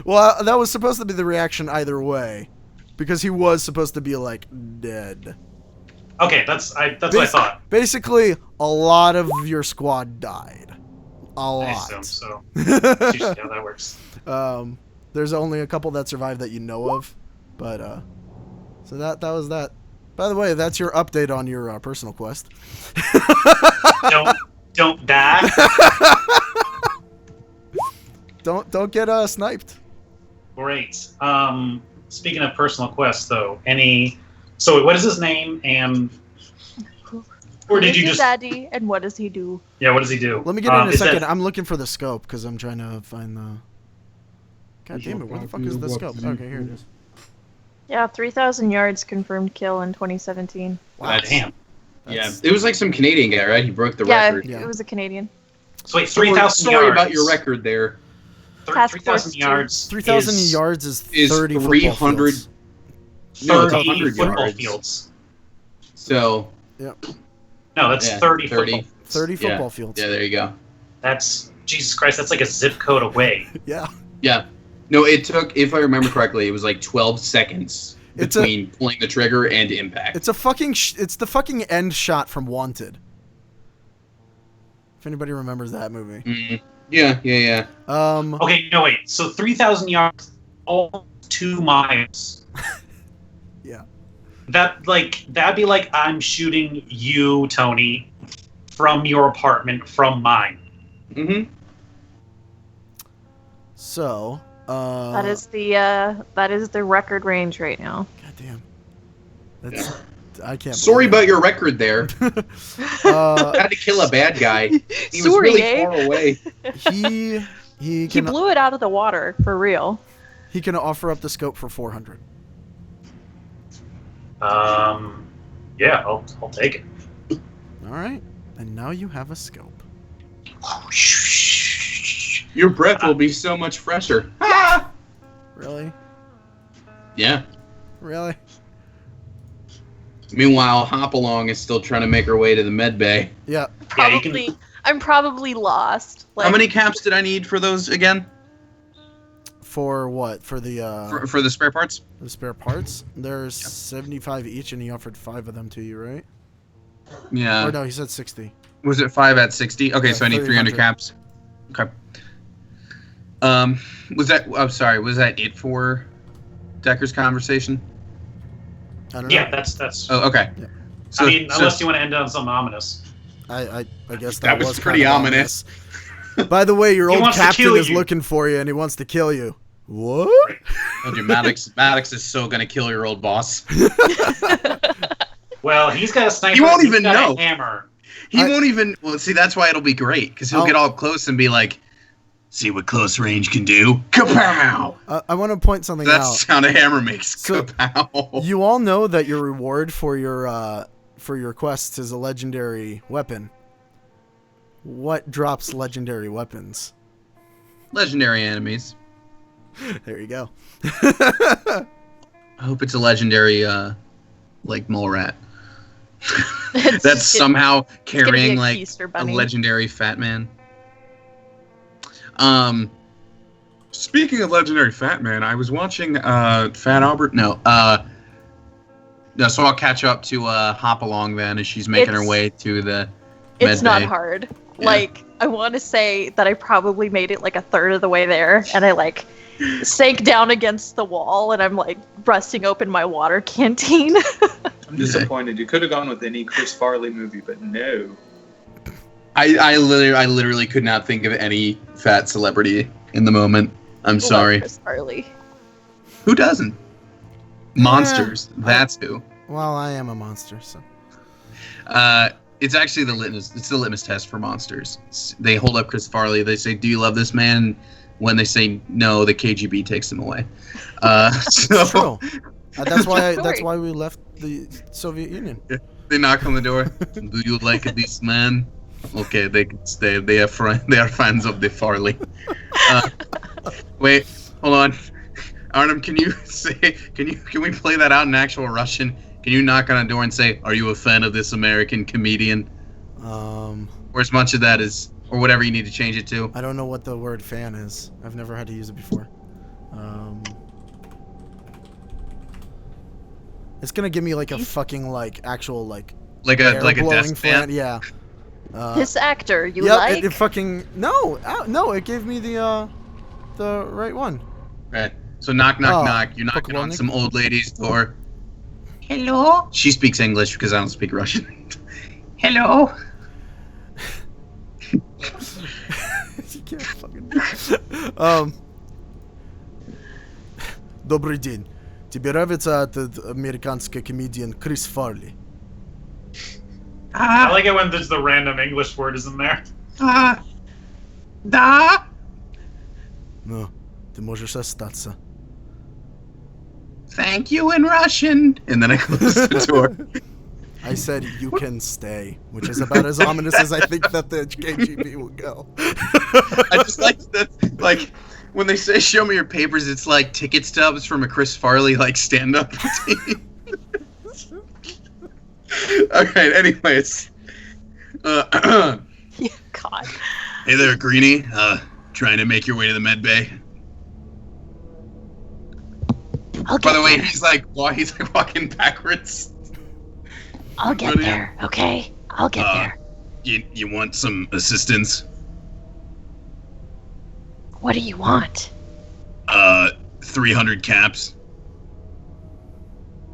Well, that was supposed to be the reaction either way, because he was supposed to be like dead. Okay, that's what I thought. Basically, a lot of your squad died. A I lot. assume so. That's usually how that works. There's only a couple that survived that you know of, but so that was that. By the way, that's your update on your personal quest. Don't die. Don't get sniped. Great. Speaking of personal quests, though, so what is his name? And Or Who did is you your just? daddy, and what does he do? Yeah. What does he do? Let me get in a is second. that- I'm looking for the scope because I'm trying to find the. God damn it! Where the fuck is the scope? Okay, here it is. Yeah, 3,000 yards confirmed kill in 2017. Wow. Damn. Yeah, That's- it was like some Canadian guy, right? He broke the Yeah, record. Yeah. it was a Canadian. So wait, Sorry- 3,000 Sorry yards. about your record there. Task 3,000 Force yards. 3,000 is yards is is 30 football 300 fields. No, it's 30 100 football yards. fields. So Yep. No, that's Yeah, 30 30. football. 30 Yeah. football fields. yeah, there you go. That's Jesus Christ. That's like a zip code away. Yeah. Yeah. No, it took, if I remember correctly, it was like 12 seconds It's between pulling the trigger and impact. It's a fucking. It's the fucking end shot from Wanted. If anybody remembers that movie. Mhm. Yeah. Okay, no wait. So 3,000 yards, all 2 miles. Yeah. That'd be like I'm shooting you, Tony, from your apartment from mine. Mm-hmm. So. That is the record range right now. God damn. That's. I can't. Sorry believe about your record there. it. Uh, Had to kill a bad guy. He was Sorry, really eh? far away. he He can blew it out of the water for real. he can offer up the scope for 400. Yeah, I'll take it. All right. And now you have a scope. Your breath will be so much fresher. Really? Yeah. Really? Meanwhile, Hopalong is still trying to make her way to the med bay. Yeah. Yeah, you can- Probably. I'm probably lost. Like, How many caps did I need for those again? For what? For the For the spare parts? the spare parts? There's 75 each, and he offered 5 of them to you, right? Yeah. Or no, he said 60. Was it 5 at 60? Okay, Yeah, so I need 300 300. caps. Okay. Was that? I'm sorry. Was that it for Decker's conversation? I don't know. Yeah, that's. Oh, okay. Yeah. So, I mean, so- unless you want to end on something ominous. I guess That that, was was pretty kind of ominous. By the way, your He old wants to captain kill is you. looking for you, and he wants to kill you. What? told you, Maddox is so gonna kill your old boss. Well, he's got a sniper. He won't he's even got know. A hammer. He I- won't even. Well, see, that's why it'll be great because he'll I'll- get all close and be like, "See what close range can do." Kapow! I want to point something That's out. the sound a hammer makes. So- Kapow! You all know that your reward for your quests is a legendary weapon. What drops legendary weapons? Legendary enemies. There you go. I hope it's a legendary, like mole rat. It's That's just somehow gonna be carrying a like keister a bunny. legendary fat man. Speaking of legendary fat man, I was watching Fat Albert. No, so I'll catch up to Hopalong then as she's making her It's- way to the. It's med not bay. hard. Yeah. Like, I want to say that I probably made it like a third of the way there, and I like sank down against the wall, and I'm like busting open my water canteen. I'm disappointed. You could have gone with any Chris Farley movie, but no. I literally could not think of any fat celebrity in the moment. I'm Love sorry. Chris Farley. Who doesn't? Monsters. That's who. Well, I am a monster, so. It's actually the litmus test for monsters. They hold up Chris Farley. They say, "Do you love this man?" When they say no, the KGB takes him away. It's So true. That's why. True That's story. why we left the Soviet Union. they knock on the door. Do you like this man? Okay, they can stay. They are They are fans of the Farley. Wait, hold on. Arnhem, can you say? Can we play that out in actual Russian? Can you knock on a door and say, "Are you a fan of this American comedian?" Or as much of that is, or whatever you need to change it to. I don't know what the word fan is. I've never had to use it before. It's gonna give me like a fucking like actual like Like air a blowing desk fan. Yeah. This actor, you Yep, like? it fucking no, no, it gave me the right one. Right. So knock, knock, Oh, knock. You're knocking on Pokelonik? some old lady's door. Hello. She speaks English because I don't speak Russian. Hello. You can't fucking. Добрый день. Тебе нравится этот американский комедиан Крис Фарли? I like it when there's the random English word isn't there. Da. No, ty możesz остаться. Thank you in Russian. And then I close the door. I said you can stay, which is about as ominous as I think that the KGB will go. I just like that, like, when they say "show me your papers," it's like ticket stubs from a Chris Farley like stand-up routine. Alright, anyways. God. Hey there, Greenie. Trying to make your way to the med bay. I'll By get the way, there. he's like walking backwards. I'll get Buddy. there. Okay, I'll get there. You want some assistance? 300 caps,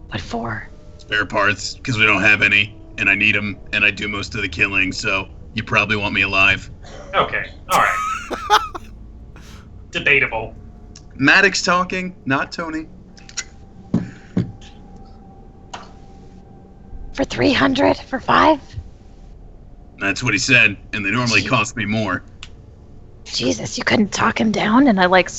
'What for? spare parts, because we don't have any, and I need them, and I do most of the killing, so you probably want me alive. Okay, alright. Debatable. Maddox talking, not Tony. For 300? For 5? That's what he said, and they normally cost me more. Jesus, you couldn't talk him down? And I like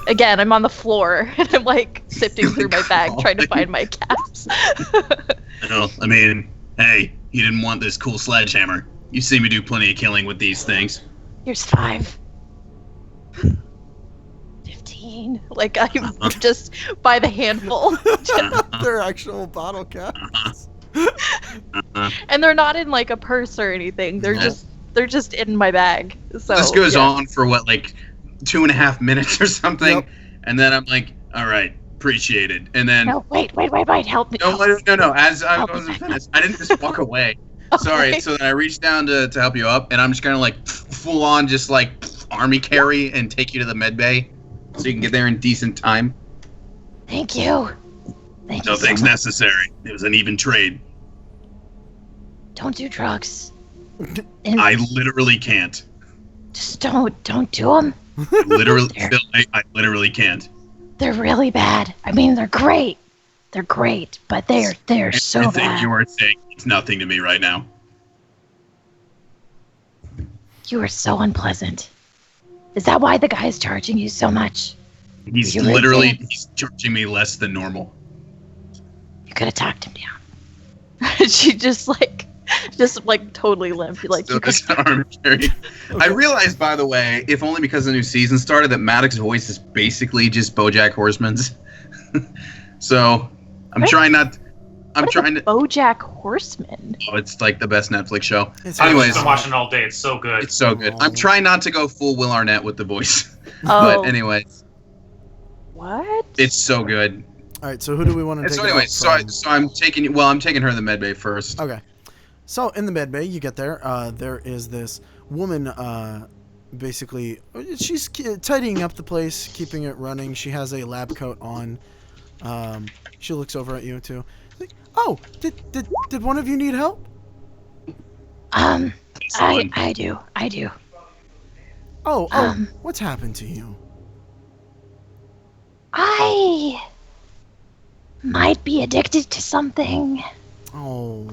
again, I'm on the floor and I'm like sifting through my bag trying to find my caps. Well, I mean, hey, he didn't want this cool sledgehammer. You see me do plenty of killing with these things. Here's 5. 15. Like I'm just by the handful. They're actual bottle caps. And they're not in like a purse or anything. They're just in my bag. So This goes yeah. on for what, like 2.5 minutes or something, Yep. and then I'm like, all right, appreciate it. And then No, wait, help me. no. As I Help me. wasn't finished, I didn't just walk away. Sorry. Okay. So then I reached down to help you up, and I'm just gonna like full on just like army carry and take you to the med bay, so you can get there in decent time. Thank you. Thank you. No so things much. necessary. It was an even trade. Don't do drugs. And I literally can't. just don't do them. Literally, There. Bill, I literally can't. They're really bad. I mean, they're great. They're great, but they're so Everything bad. you are saying means nothing to me right now. You are so unpleasant. Is that why the guy's charging you so much? He's You really literally think- he's charging me less than normal. You could have talked him down. She just like totally limp. Like So you could. this arm carry. I realized, by the way, if only because the new season started, that Maddox's voice is basically just BoJack Horseman's. So I'm What? trying not. I'm What is trying a to. BoJack Horseman? Oh, it's like the best Netflix show. It's I've Anyways. just been watching it all day. It's so good. It's so good. I'm trying not to go full Will Arnett with the voice. Oh, But anyways, what? it's so good. All right, so who do we want to And take so it anyway, out so I'm taking. Well, I'm taking her to the med bay first. Okay. So in the med bay, you get there. There is this woman. Basically, she's tidying up the place, keeping it running. She has a lab coat on. She looks over at you too. Like, oh, did one of you need help? Excellent. I do. Oh, Um. what's happened to you? I might be addicted to something. Oh,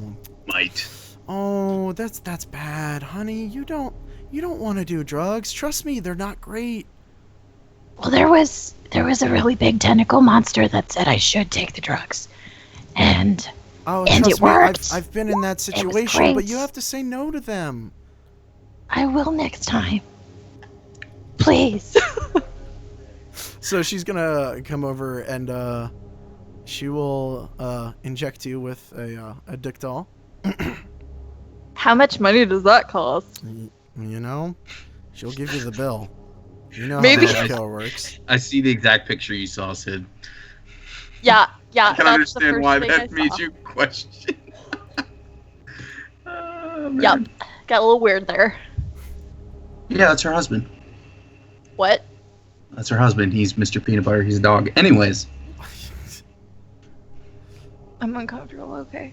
Might. oh, that's bad, honey. You don't want to do drugs. Trust me, they're not great. Well, there was a really big tentacle monster that said I should take the drugs, and Oh, And trust it me, worked. I've been in that was situation, but great. you have to say no to them. I will next time. Please. So she's gonna come over and she will inject you with a Dictol. How much money does that cost? You know, she'll give you the bill. You know Maybe- how healthcare works. I see the exact picture you saw, Sid. Yeah. I can that's the understand first why thing I that made saw. you question. Oh, man. Yep. Got a little weird there. Yeah, that's her husband. What? That's her husband. He's Mr. Peanut Butter. He's a dog. Anyways, I'm uncomfortable. Okay.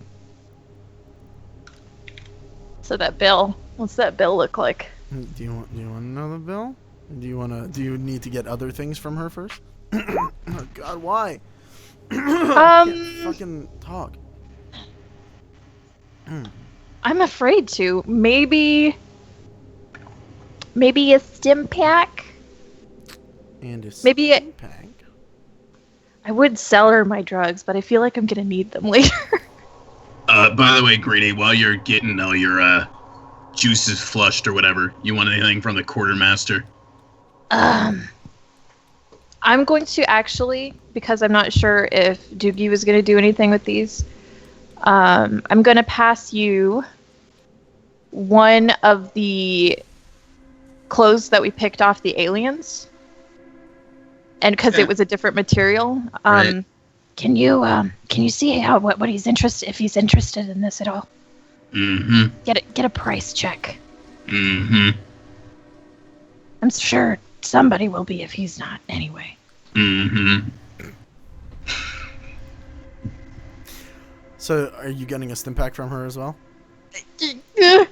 So that bill. What's that bill look like? Do you want another bill? Do you need to get other things from her first? Oh God, why? I can't fucking talk. I'm afraid to. Maybe a stim pack? And a Maybe stim pack. I would sell her my drugs, but I feel like I'm gonna need them later. By the way, Greedy, while you're getting all your juices flushed or whatever, you want anything from the quartermaster? I'm going to actually, because I'm not sure if Doogie was gonna do anything with these, I'm gonna pass you one of the clothes that we picked off the aliens. And because Yeah. it was a different material, Right. Can you see how what he's interested if he's interested in this at all? Mm-hmm. Get a price check. Mm-hmm. I'm sure somebody will be if he's not anyway. Mm-hmm. So, are you getting a stim pack from her as well?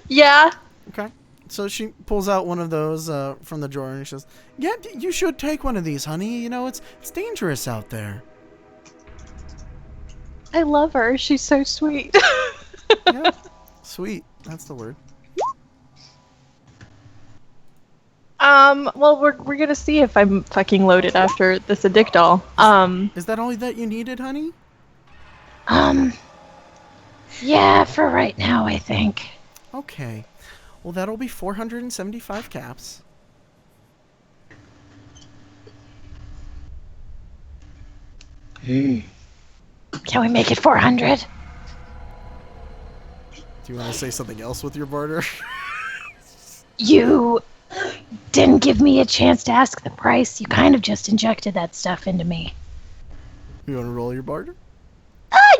yeah. Okay. So she pulls out one of those from the drawer and she says, "Yeah, you should take one of these, honey. You know, it's dangerous out there." I love her. She's so sweet. Yeah. Sweet. That's the word. Well, we're gonna see if I'm fucking loaded after this addictol. Is that all that you needed, honey? Yeah, for right now, I think. Okay. Well, that'll be 475 caps. Can we make it 400? Do you want to say something else with your barter? You didn't give me a chance to ask the price. You kind of just injected that stuff into me. You want to roll your barter?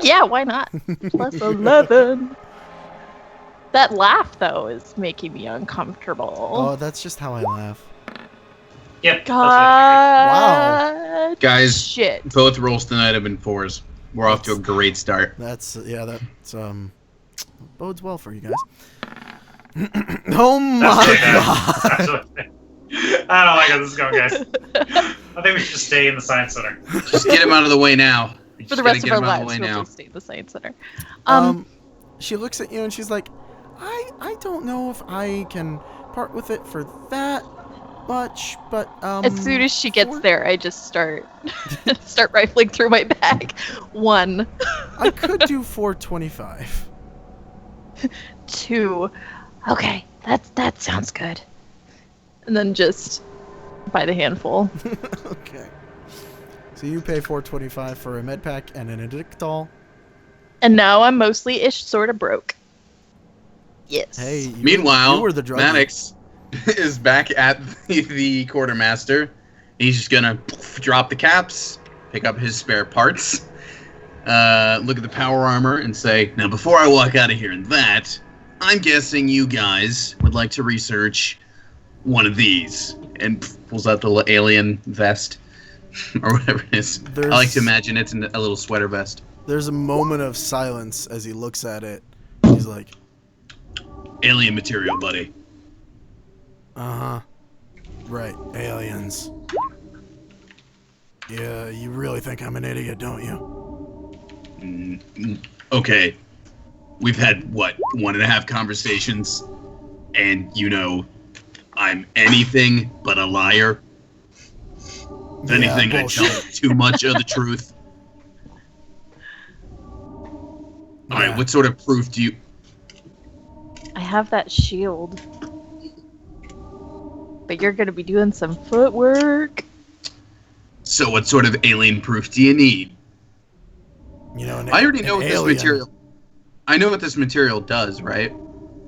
Yeah, why not? Plus 11. That laugh, though, is making me uncomfortable. Oh, that's just how I laugh. Yep. God. Guys, Shit. both rolls tonight have been 4s. We're off to a great start. That's that's bodes well for you guys. Oh my god! I don't like how this is going, guys. I think we should just stay in the science center. Just get him out of the way now. We For just the gotta rest of get our him out lives, the way we'll now. just stay at the science center. She looks at you and she's like, I don't know if I can part with it for that much, but As soon as she gets four- there, I just start rifling through my bag. 1, I could do 425. 2, Okay, that sounds good. and then just by the handful. Okay. So you pay 425 for a med pack and an addictol. And now I'm mostly ish sort of broke. Yes. Hey. You Meanwhile, were the drug. Maddox is back at the quartermaster. He's just gonna drop the caps, pick up his spare parts, look at the power armor, and say, "Now, before I walk out of here, I'm guessing you guys would like to research one of these." And pulls out the alien vest, or whatever it is. I like to imagine it's a little sweater vest. There's a moment of silence as he looks at it. He's like, Alien material, buddy. uh-huh. Right, aliens. Yeah, you really think I'm an idiot, don't you? Okay. We've had, 1.5 conversations, and I'm anything but a liar. If anything, I tell bullshit. too much of the truth. Alright, Yeah. what sort of proof do you... I have that shield. But you're gonna be doing some footwork. So what sort of alien proof do you need? You know, I already know what this alien. material... I know what this material does, right?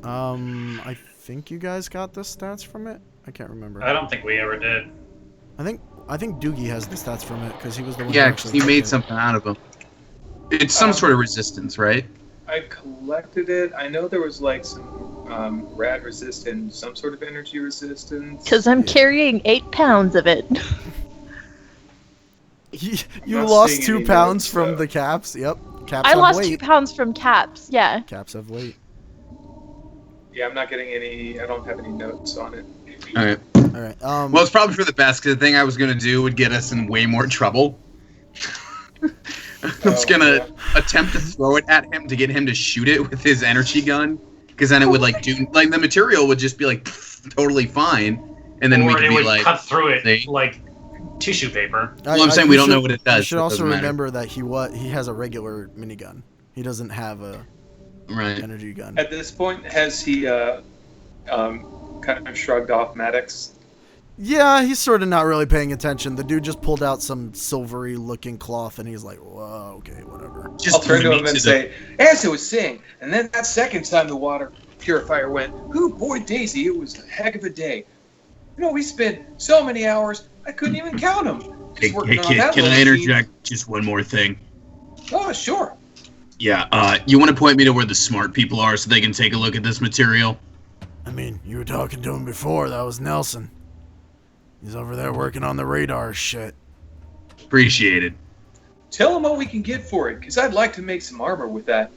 I think you guys got the stats from it. I can't remember. I don't think we ever did. I think Doogie has the stats from it because he was the one. Yeah, who 'cause actually he made took it. something out of them. It's some sort of resistance, right? I collected it. I know there was like some rad resistance, some sort of energy resistance. Because I'm carrying 8 pounds of it. You Not lost seeing 2 any pounds notes, from so- the caps. Yep, caps I have lost weight. 2 pounds from caps. Yeah. Caps have weight. Yeah, I'm not getting any. I don't have any notes on it. Alright. All right. Well, it's probably for the best, because the thing I was going to do would get us in way more trouble. I was going to attempt to throw it at him to get him to shoot it with his energy gun, because then it would like do like the material would just be like totally fine, and then or we could it be would like, cut through it see? like tissue paper. Well, I'm saying we don't know what it does. You should so it also doesn't matter. remember that he has a regular minigun. He doesn't have a Right. energy gun. At this point, has he kind of shrugged off Maddox? Yeah, he's sort of not really paying attention. The dude just pulled out some silvery looking cloth and he's like, whoa, okay, whatever. I'll turn to him and say, as I was saying, and then that second time the water purifier went, ooh, boy, Daisy, it was a heck of a day. You know, we spent so many hours, I couldn't even count them. Hey, kid, can I interject just one more thing? Oh, sure. Yeah, you want to point me to where the smart people are so they can take a look at this material? I mean, you were talking to him before. That was Nelson. He's over there working on the radar shit. Appreciate it. Tell him what we can get for it, because I'd like to make some armor with that.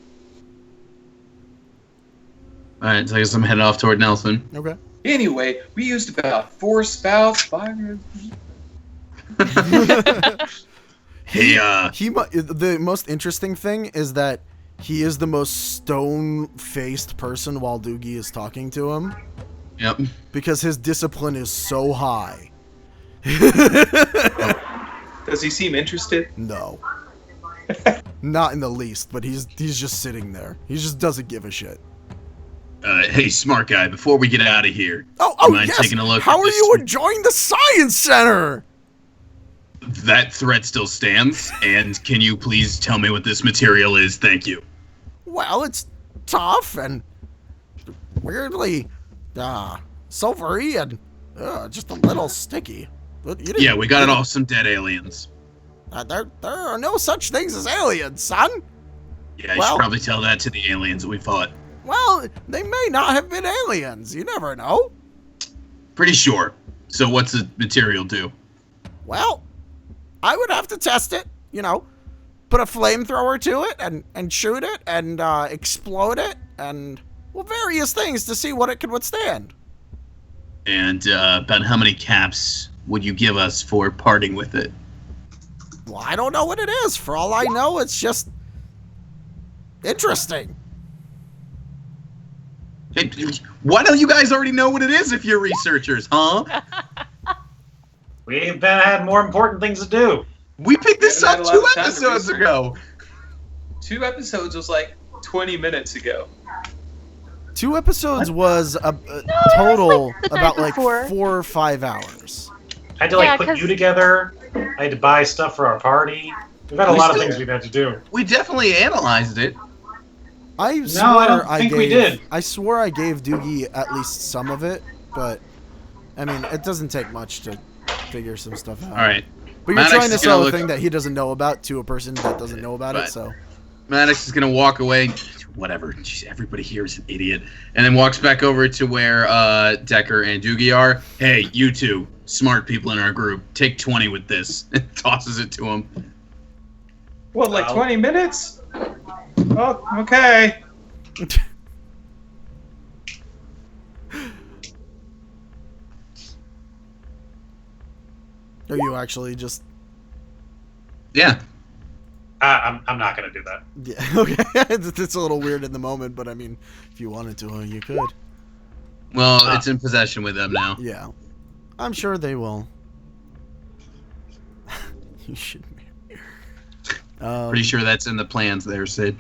Alright, so I guess I'm heading off toward Nelson. Okay. Anyway, we used about 4 spouts, 5... Hey, The most interesting thing is that he is the most stone-faced person while Doogie is talking to him. Yep. Because his discipline is so high. Does he seem interested? No. Not in the least, but he's just sitting there. He just doesn't give a shit. Hey, smart guy, before we get out of here, Oh, you mind yes! taking a look How at are this? you enjoying the Science Center? That threat still stands, and can you please tell me what this material is? Thank you. Well, it's tough and weirdly silvery and just a little sticky. But you didn't- Yeah, we got it off some dead aliens. There are no such things as aliens, son. Yeah, you Well- should probably tell that to the aliens that we fought. Well, they may not have been aliens. You never know. Pretty sure. So what's the material do? Well, I would have to test it, put a flamethrower to it and shoot it and explode it and, well, various things to see what it can withstand. And about how many caps would you give us for parting with it? Well, I don't know what it is. For all I know, it's just interesting. Hey, why don't you guys already know what it is if you're researchers, huh? We've had more important things to do. We picked this haven't up had a lot 2 of time to episodes research. ago. 2 episodes was like 20 minutes ago. 2 episodes was a was total like the night about like before. 4 or 5 hours. I had to Yeah, put 'cause- you together. I had to buy stuff for our party. We've had a We lot of still- things we've had to do. We definitely analyzed it. I don't think we did. I swore I gave Doogie at least some of it, but I mean, it doesn't take much to figure some stuff out. All right. But you're Maddox trying to is sell gonna a look- thing that he doesn't know about to a person that doesn't know about it, Right. so. Maddox is going to walk away. Whatever. Jeez, everybody here is an idiot. And then walks back over to where Decker and Doogie are. Hey, you two, smart people in our group, take 20 with this. And tosses it to him. What, like Wow. 20 minutes? Oh, okay. Are you actually just. Yeah. I'm not going to do that. Yeah, okay. It's a little weird in the moment, but I mean, if you wanted to, you could. Well, it's in possession with them now. Yeah. I'm sure they will. You should. Pretty sure that's in the plans there, Sid.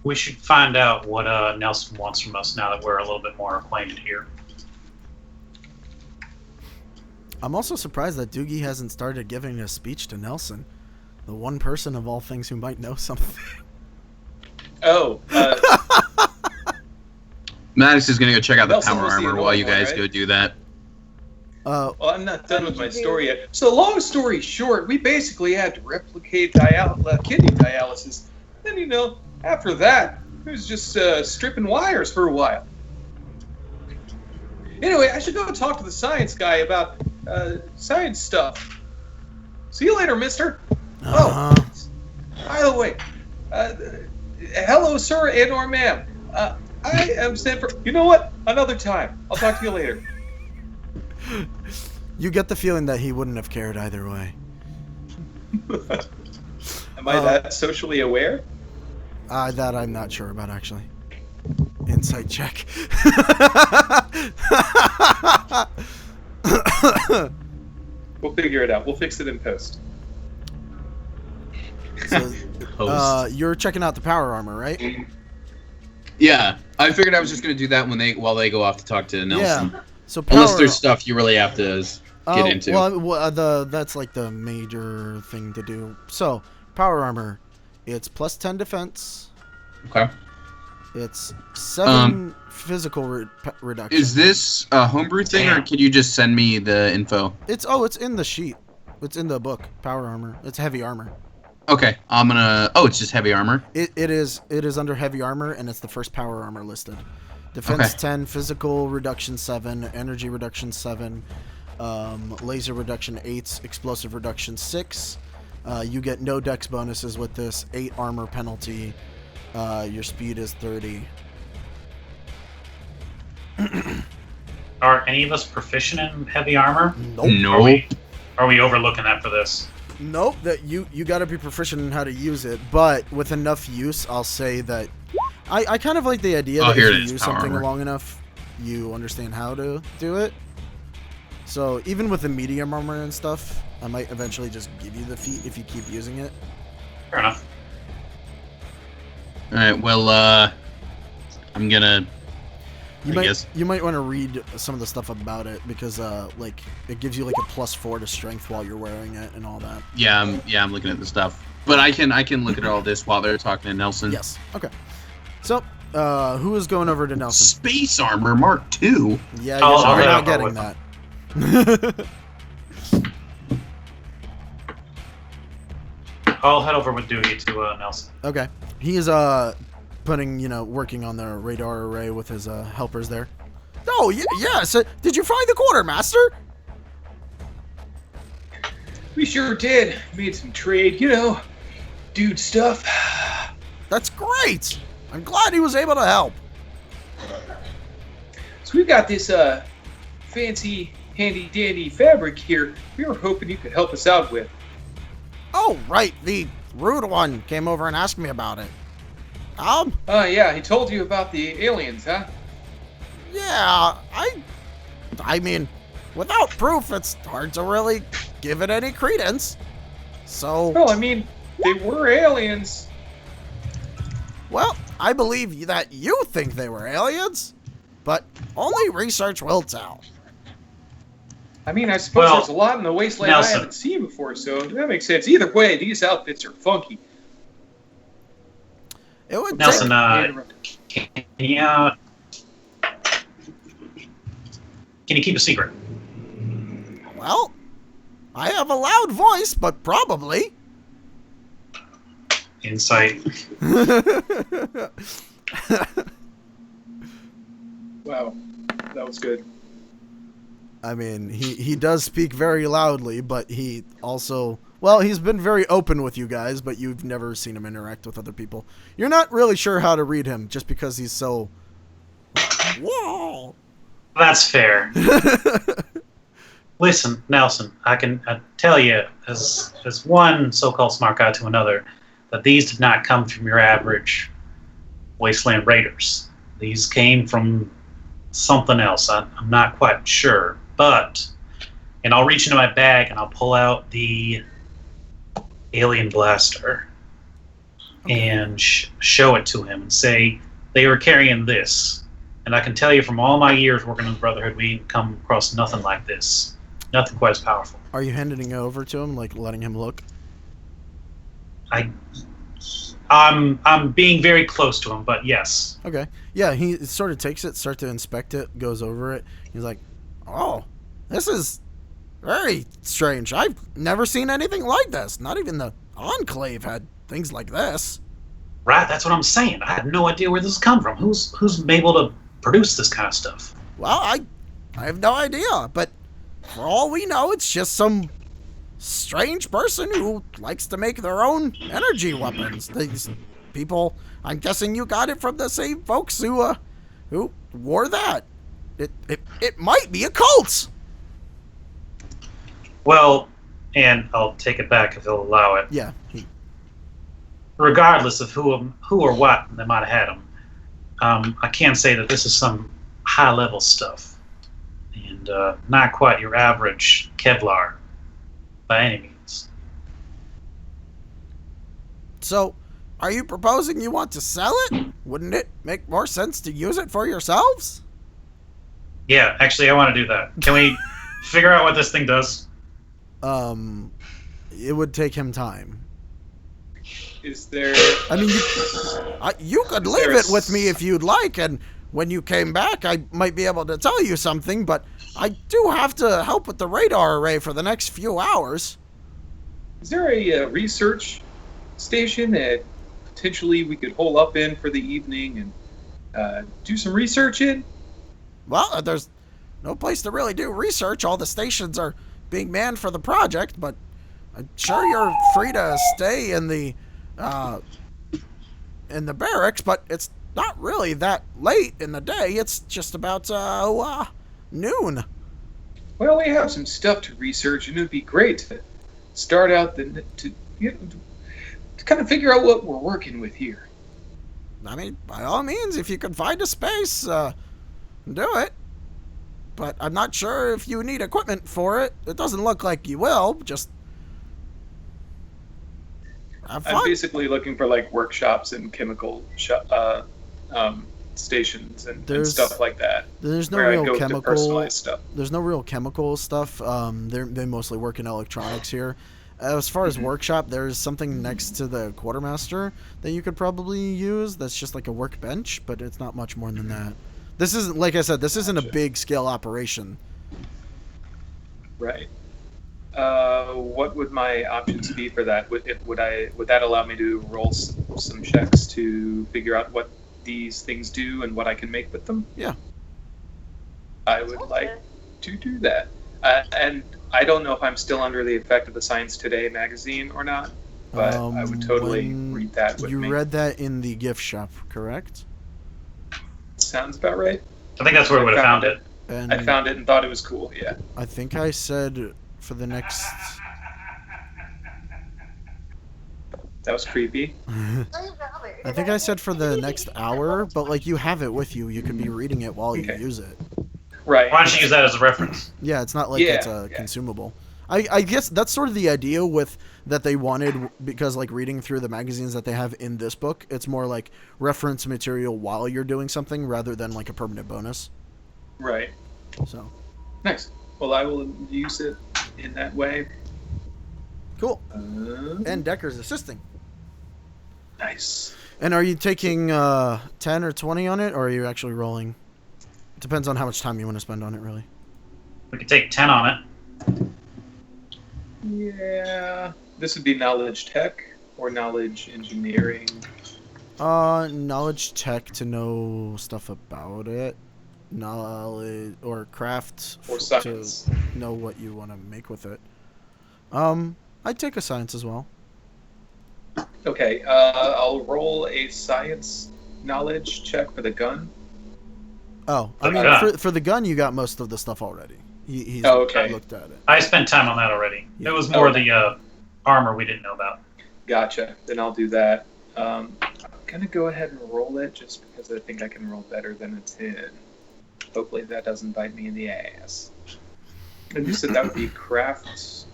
We should find out what Nelson wants from us now that we're a little bit more acquainted here. I'm also surprised that Doogie hasn't started giving a speech to Nelson, the one person of all things who might know something. Oh, Maddox is going to go check out the Nelson power was the armor while you annoying one, guys right? go do that. well, I'm not done with my story yet. So, long story short, we basically had to replicate kidney dialysis. Then, after that, it was just stripping wires for a while. Anyway, I should go talk to the science guy about science stuff. See you later, mister. Uh-huh. By the way, hello, sir and or ma'am. I am Stanford. You know what? Another time. I'll talk to you later. You get the feeling that he wouldn't have cared either way. Am I that socially aware? That I'm not sure about, actually. In insight check. We'll figure it out. We'll fix it in post. So, you're checking out the power armor, right? Yeah, I figured I was just gonna do that while they go off to talk to Nelson. Yeah. So power, Unless there's stuff you really have to get into. Well, that's like the major thing to do. So power armor, it's plus 10 defense. Okay. It's 7 physical reduction. Is this a homebrew thing, or could you just send me the info? It's in the sheet. It's in the book. Power armor. It's heavy armor. Okay, I'm gonna. Oh, it's just heavy armor. It is under heavy armor, and it's the first power armor listed. Defense 10, physical reduction 7, energy reduction 7, laser reduction 8, explosive reduction 6. You get no dex bonuses with this. 8 armor penalty. Your speed is 30. Are any of us proficient in heavy armor? Nope. No. Are we overlooking that for this? Nope. That you got to be proficient in how to use it, but with enough use, I'll say that I kind of like the idea that if you use something long enough, you understand how to do it. So even with the medium armor and stuff, I might eventually just give you the feat if you keep using it. Fair enough. All right. Well, I'm gonna. You might want to read some of the stuff about it because like it gives you like a +4 to strength while you're wearing it and all that. Yeah, I'm looking at the stuff, but I can look at all this while they're talking to Nelson. Yes. Okay. So, who is going over to Nelson? Space armor Mark II. Yeah, I'll you're head not over getting with that. I'll head over with Doogie to Nelson. Okay. He is working on the radar array with his helpers there. Oh, yes. Did you find the quartermaster? We sure did. Made some trade, dude stuff. That's great. I'm glad he was able to help. So we've got this fancy, handy-dandy fabric here. We were hoping you could help us out with. Oh, right. The rude one came over and asked me about it. Yeah, he told you about the aliens, huh? Yeah, I mean, without proof, it's hard to really give it any credence. So... Well, I mean, they were aliens. Well, I believe that you think they were aliens, but only research will tell. I mean, I suppose there's a lot in the wasteland Nelson. I haven't seen before, so that makes sense. Either way, these outfits are funky. It would Nelson, take... can you keep a secret? Well, I have a loud voice, but probably. Insight. Wow, that was good. I mean, he does speak very loudly, but he also... Well, he's been very open with you guys, but you've never seen him interact with other people. You're not really sure how to read him, just because he's so... Whoa! That's fair. Listen, Nelson, I tell you, as one so-called smart guy to another, that these did not come from your average wasteland raiders. These came from something else. I'm not quite sure, but... And I'll reach into my bag and I'll pull out the alien blaster and show it to him and say, they were carrying this. And I can tell you from all my years working in the Brotherhood, we ain't come across nothing like this. Nothing quite as powerful. Are you handing it over to him, like letting him look? I'm being very close to him, but yes. Okay. Yeah, he sort of takes it, starts to inspect it, goes over it. He's like, oh, this is very strange. I've never seen anything like this. Not even the Enclave had things like this. Right, that's what I'm saying. I have no idea where this has come from. Who's able to produce this kind of stuff? Well, I have no idea, but for all we know, it's just some strange person who likes to make their own energy weapons. These people, I'm guessing you got it from the same folks who wore that. It might be a cult. Well, and I'll take it back if he'll allow it. Yeah. Regardless of who or what they might have had them, I can say that this is some high-level stuff, and not quite your average Kevlar by any means. So, are you proposing you want to sell it? Wouldn't it make more sense to use it for yourselves? Yeah, actually, I want to do that. Can we figure out what this thing does? It would take him time. Is there? I mean, you could Is leave there a it with me if you'd like, and when you came back, I might be able to tell you something, but I do have to help with the radar array for the next few hours. Is there a research station that potentially we could hole up in for the evening and do some research in? Well, there's no place to really do research. All the stations are being manned for the project, but I'm sure you're free to stay in the barracks, but it's not really that late in the day. It's just about noon. Well, we have some stuff to research, and it would be great to start out to kind of figure out what we're working with here. I mean, by all means, if you can find a space, do it. But I'm not sure if you need equipment for it. It doesn't look like you will. Just have fun. I'm basically looking for like workshops and chemical stations and stuff like that. There's no where I real go to chemical personalize stuff. There's no real chemical stuff. They mostly work in electronics here. As far as workshop, there's something next to the quartermaster that you could probably use. That's just like a workbench, but it's not much more than that. This isn't, like I said, this isn't a big scale operation. Right. What would my options be for that? Would that allow me to roll some checks to figure out what these things do and what I can make with them? Yeah. I would like to do that. And I don't know if I'm still under the effect of the Science Today magazine or not, but I would totally read that with me. You read that in the gift shop, correct? Sounds about right. I think that's where we would have found it. And I found it and thought it was cool, yeah. I think I said for the next... That was creepy. I think I said for the next hour, but like you have it with you. You could be reading it while you use it. Right. Why don't you use that as a reference? Yeah, it's not like it's a consumable. I guess that's sort of the idea with that they wanted, because like reading through the magazines that they have in this book, it's more like reference material while you're doing something rather than like a permanent bonus. Right. So. Nice. Well, I will use it in that way. Cool. And Decker's assisting. Nice. And are you taking 10 or 20 on it, or are you actually rolling? It depends on how much time you want to spend on it, really. We could take 10 on it. Yeah. This would be knowledge tech or knowledge engineering. Knowledge tech to know stuff about it. Knowledge or craft or science to know what you want to make with it. I'd take a science as well. Okay, I'll roll a science knowledge check for the gun. Oh, I mean, for the gun, you got most of the stuff already. He's looked at it. I spent time on that already. Yeah. It was more the armor we didn't know about. Gotcha. Then I'll do that. I'm going to go ahead and roll it just because I think I can roll better than a 10. Hopefully that doesn't bite me in the ass. And you said that would be craft...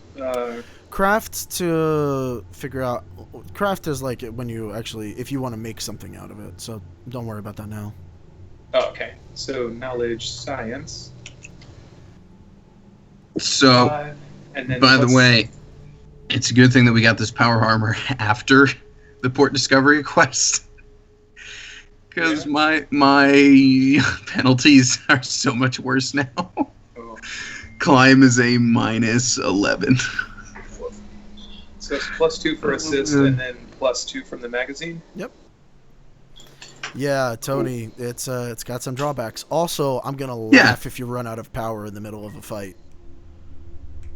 Craft to figure out... Craft is like when you actually... If you want to make something out of it. So don't worry about that now. Oh, okay. So knowledge science. So, by the way, it's a good thing that we got this power armor after the port discovery quest. Because my penalties are so much worse now. Oh. Climb is a minus 11. So it's +2 for assist and then +2 from the magazine? Yep. Yeah, Tony, it's got some drawbacks. Also, I'm going to laugh if you run out of power in the middle of a fight.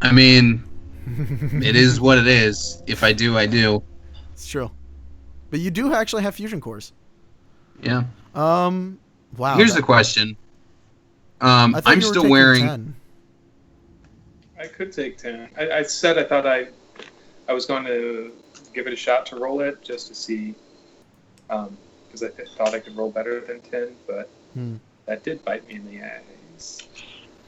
I mean, it is what it is. If I do, I do. It's true. But you do actually have fusion cores. Yeah. Wow. Here's the question. I'm still wearing... 10. I could take 10. I said I thought I was going to give it a shot to roll it just to see because I thought I could roll better than 10, but Hmm. that did bite me in the ass.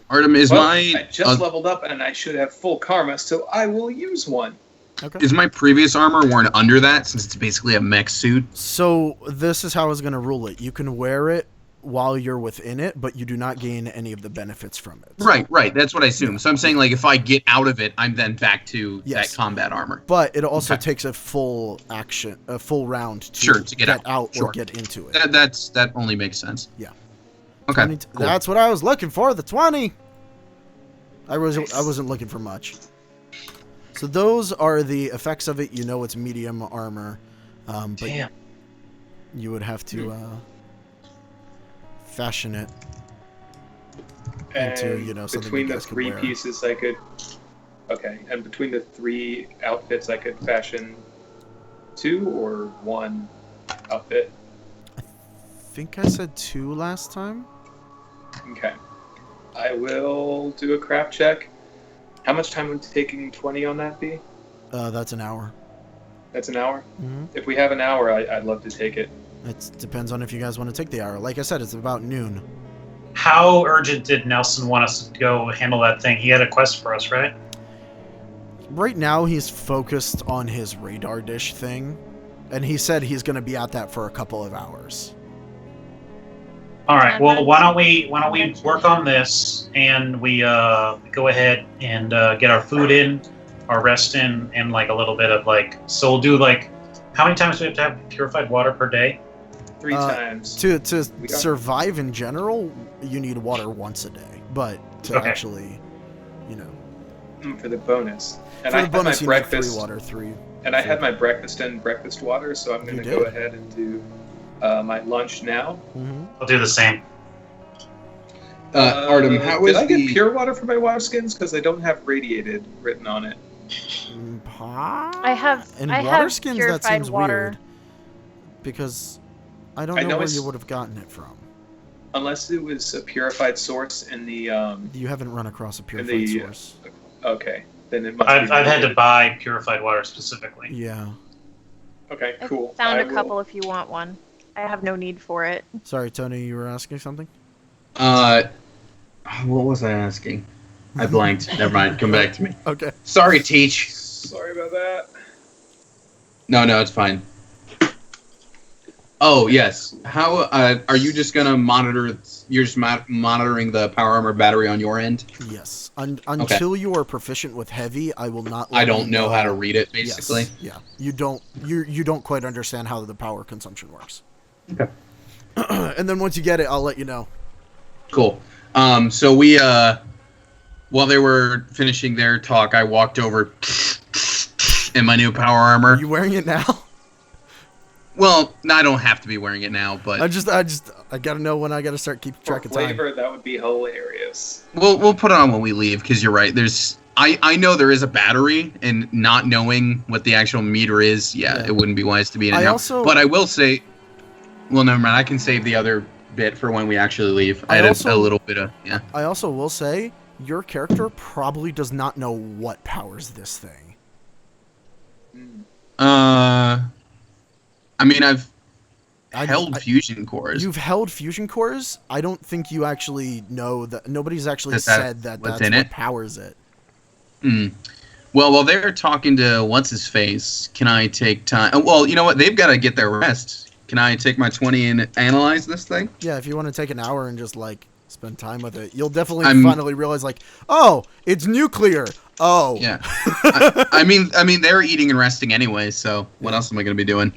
Artem, is Well, my I just leveled up and I should have full karma, so I will use one. Okay. is my previous armor worn under that since it's basically a mech suit? So this is how I was going to rule it. You can wear it while you're within it, but you do not gain any of the benefits from it. Right. That's what I assume. So I'm saying, like, if I get out of it, I'm then back to Yes. that combat armor. But it also Okay. takes a full round to, Sure, to get out. or Sure. get into it. That only makes sense. Yeah. Okay. 20 Cool. That's what I was looking for. The 20. I wasn't looking for much. So those are the effects of it. You know, it's medium armor, but Damn. you would have to fashion it. Into, And you know, something between you the guys could 3 wear. pieces I could... Okay, and between the 3 outfits I could fashion 2 or 1 outfit. I think I said 2 last time. Okay. I will do a craft check. How much time would taking 20 on that be? That's an hour. That's an hour? Mm-hmm. If we have an hour, I'd love to take it. It depends on if you guys want to take the hour. Like I said, it's about noon. How urgent did Nelson want us to go handle that thing? He had a quest for us, right? Right now, he's focused on his radar dish thing, and he said he's going to be at that for a couple of hours. All right. Well, why don't we work on this and we go ahead and get our food in, our rest in, and like a little bit of like. So we'll do like, how many times do we have to have purified water per day? 3 times. To We got- survive in general, you need water once a day, but to Okay. actually, you know, For the bonus. And for I the had bonus, my you need 3 breakfast. water, 3. And I had my breakfast and breakfast water, so I'm going You to go did? ahead and do my lunch now. Mm-hmm. We'll do the same. Artem, how did is I get the pure water for my water skins? Because I don't have radiated written on it. I have In I water have skins, purified that seems water. weird. Because I don't I know know where it's- you would have gotten it from. Unless it was a purified source in the... You haven't run across a purified the- source. Okay. Then it must I've be had to rated. buy purified water specifically. Yeah. Okay, I cool. found I a will- couple if you want one. I have no need for it. Sorry, Tony, you were asking something? what was I asking? I blanked. Never mind. Come back to me. Okay. Sorry, Teach. Sorry about that. No, it's fine. Oh yes. How are you just gonna monitor? You're just monitoring the power armor battery on your end. Yes. Until you are proficient with heavy, I will not. I let don't you know how to read it, basically. Yes. Yeah. You don't quite understand how the power consumption works. Okay. And then once you get it, I'll let you know. Cool. So we while they were finishing their talk, I walked over in my new power Are armor. you wearing it now? Well, no, I don't have to be wearing it now, but I gotta know when I gotta start keeping For track of time. flavor, that would be hilarious. we'll put it on when we leave because you're right. I know there is a battery, and not knowing what the actual meter is, Yeah. it wouldn't be wise to be in it now. But I will say, well, never mind. I can save the other bit for when we actually leave. I had a little bit of I also will say your character probably does not know what powers this thing. I mean, I've I- held I- fusion cores. You've held fusion cores. I don't think you actually know that. Nobody's actually Is that said that what's that's in what it? powers it. Well, while they're talking to what's his face, can I take time? Oh, well, you know what? They've got to get their rest. Can I take my 20 and analyze this thing? Yeah, if you want to take an hour and just like spend time with it, you'll definitely I'm- finally realize like, oh, it's nuclear. Oh, Yeah. I mean, they're eating and resting anyway. So what else am I going to be doing?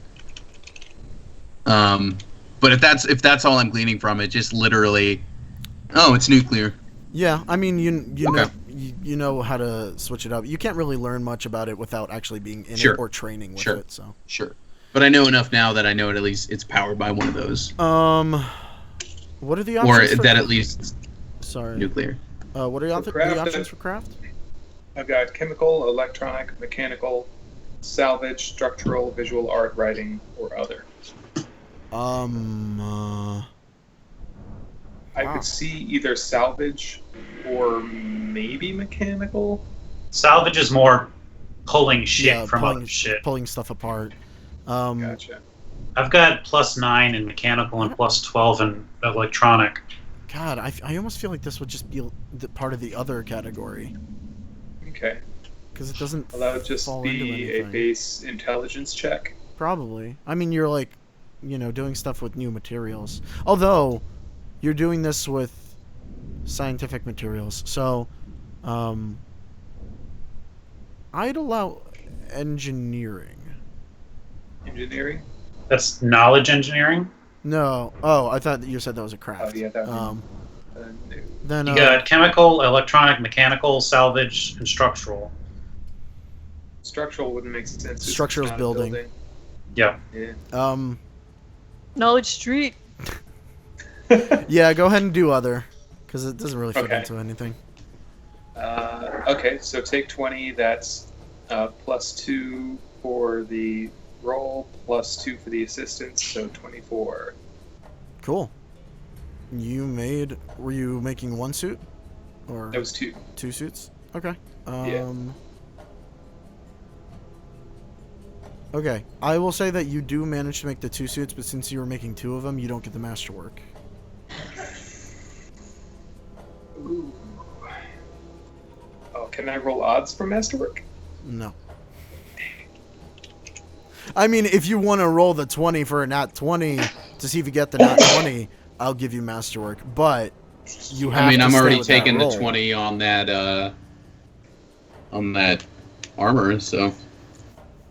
But if that's all I'm gleaning from it, just literally, oh, it's nuclear. Yeah, I mean, you know Okay. you know how to switch it up. You can't really learn much about it without actually being in Sure. it or training with Sure. it. So, Sure. But I know enough now that I know at least it's powered by one of those, what are the or options? that at least Sorry. nuclear. What are For craft, the options for craft? I've got chemical, electronic, mechanical, salvage, structural, visual art, writing, or other. Ah. I could see either salvage or maybe mechanical. Salvage is more pulling shit Yeah, from other shit. pulling stuff apart. Gotcha. I've got +9 in mechanical and +12 in electronic. God, I almost feel like this would just be part of the other category Okay. because it doesn't Well, that would just fall into be a anything. base intelligence check. Probably. I mean, you're like, doing stuff with new materials. Although, you're doing this with scientific materials, so I'd allow engineering. Engineering? That's knowledge engineering. No. Oh, I thought that you said that was a craft. Oh, yeah, that would Um, no. then You got chemical, electronic, mechanical, salvage, and structural. Structural wouldn't make sense. It's Structural's not a building. Yeah. Yeah. Knowledge Street. Yeah, go ahead and do other, because it doesn't really fit Okay. into anything. Okay, so take 20. That's +2 for the roll, +2 for the assistance, so 24. Cool. Were you making one suit? Or That was 2. two suits? Okay. Yeah. Okay. I will say that you do manage to make the 2 suits, but since you were making 2 of them, you don't get the masterwork. Ooh. Oh, can I roll odds for masterwork? No. I mean, if you want to roll the 20 for a nat 20 to see if you get the nat 20, I'll give you masterwork. But you have I mean, to I'm stay already with that taking the roll. 20 on that armor, so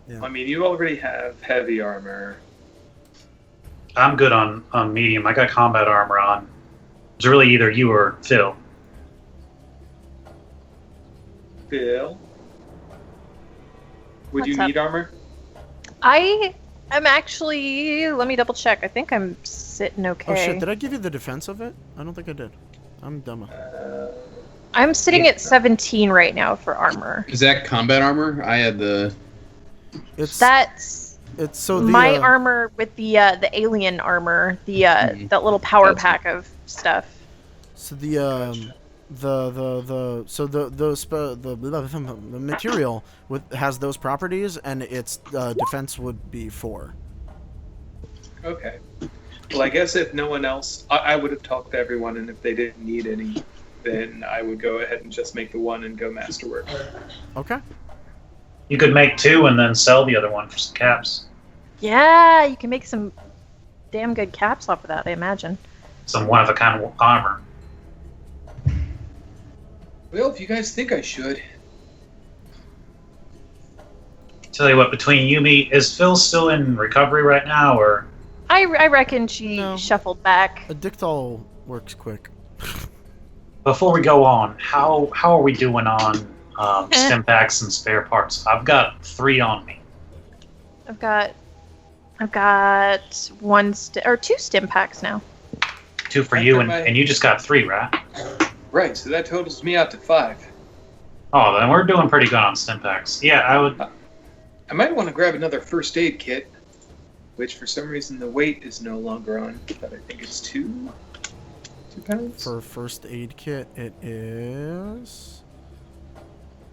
Yeah. I mean, you already have heavy armor. I'm good on medium. I got combat armor on. It's really either you or Phil. Bill, would What's you up? need armor? I am actually. Let me double check. I think I'm sitting okay. Oh shit, did I give you the defense of it? I don't think I did. I'm dumb. I'm sitting at 17 right now for armor. is that combat armor? I had the That's It's so the my armor with the alien armor, Mhm. that little power Gotcha. pack of stuff. So the material has those properties, and its defense would be 4. Okay. Well, I guess if no one else, I would have talked to everyone, and if they didn't need any, then I would go ahead and just make the 1 and go masterwork. Okay. You could make 2 and then sell the other one for some caps. Yeah, you can make some damn good caps off of that, I imagine. Some one-of-a-kind armor. Well, if you guys think I should. Tell you what, between you, me, is Phil still in recovery right now, or I reckon she No. shuffled back. A dictol works quick. before we go on, how are we doing on stim packs and spare parts? I've got 3 on me. I've got 2 stim packs now. 2 for I you, think and you just got 3, right? Right, so that totals me out to 5. Oh, then we're doing pretty good on stim packs. Yeah, I would. I might want to grab another first aid kit, which for some reason the weight is no longer on, but I think it's 2 pounds. For first aid kit, it is.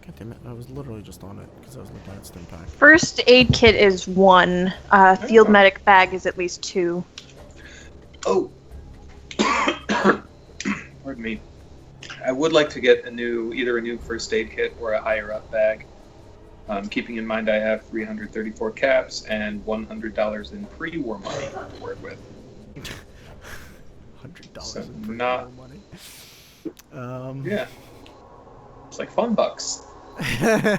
God damn it! I was literally just on it because I was looking at stim pack. First aid kit is 1. Field medic bag is at least 2. Oh, pardon me. I would like to get either a new first aid kit or a higher up bag. Keeping in mind I have 334 caps and $100 in pre-war money to work with. $100 So in not- money. Yeah, it's like fun bucks. Yeah.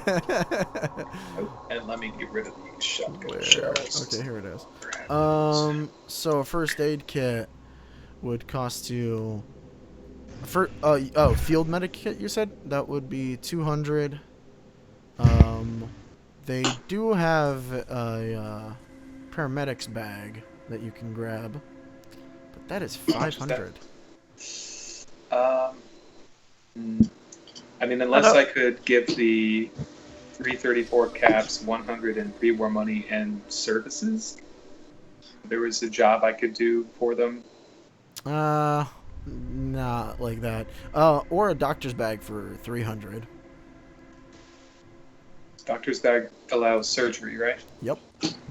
Oh, and let me get rid of these shotgun Where? shells. Okay, here it is. Grab So a first aid kit would cost you. Field medic kit. You said that would be 200. They do have a paramedics bag that you can grab, but that is 500. I mean, unless I could give the 334 caps 100 in pre-war money and services, there was a job I could do for them. Not like that. Or a doctor's bag for 300. Doctor's bag allows surgery, right? Yep.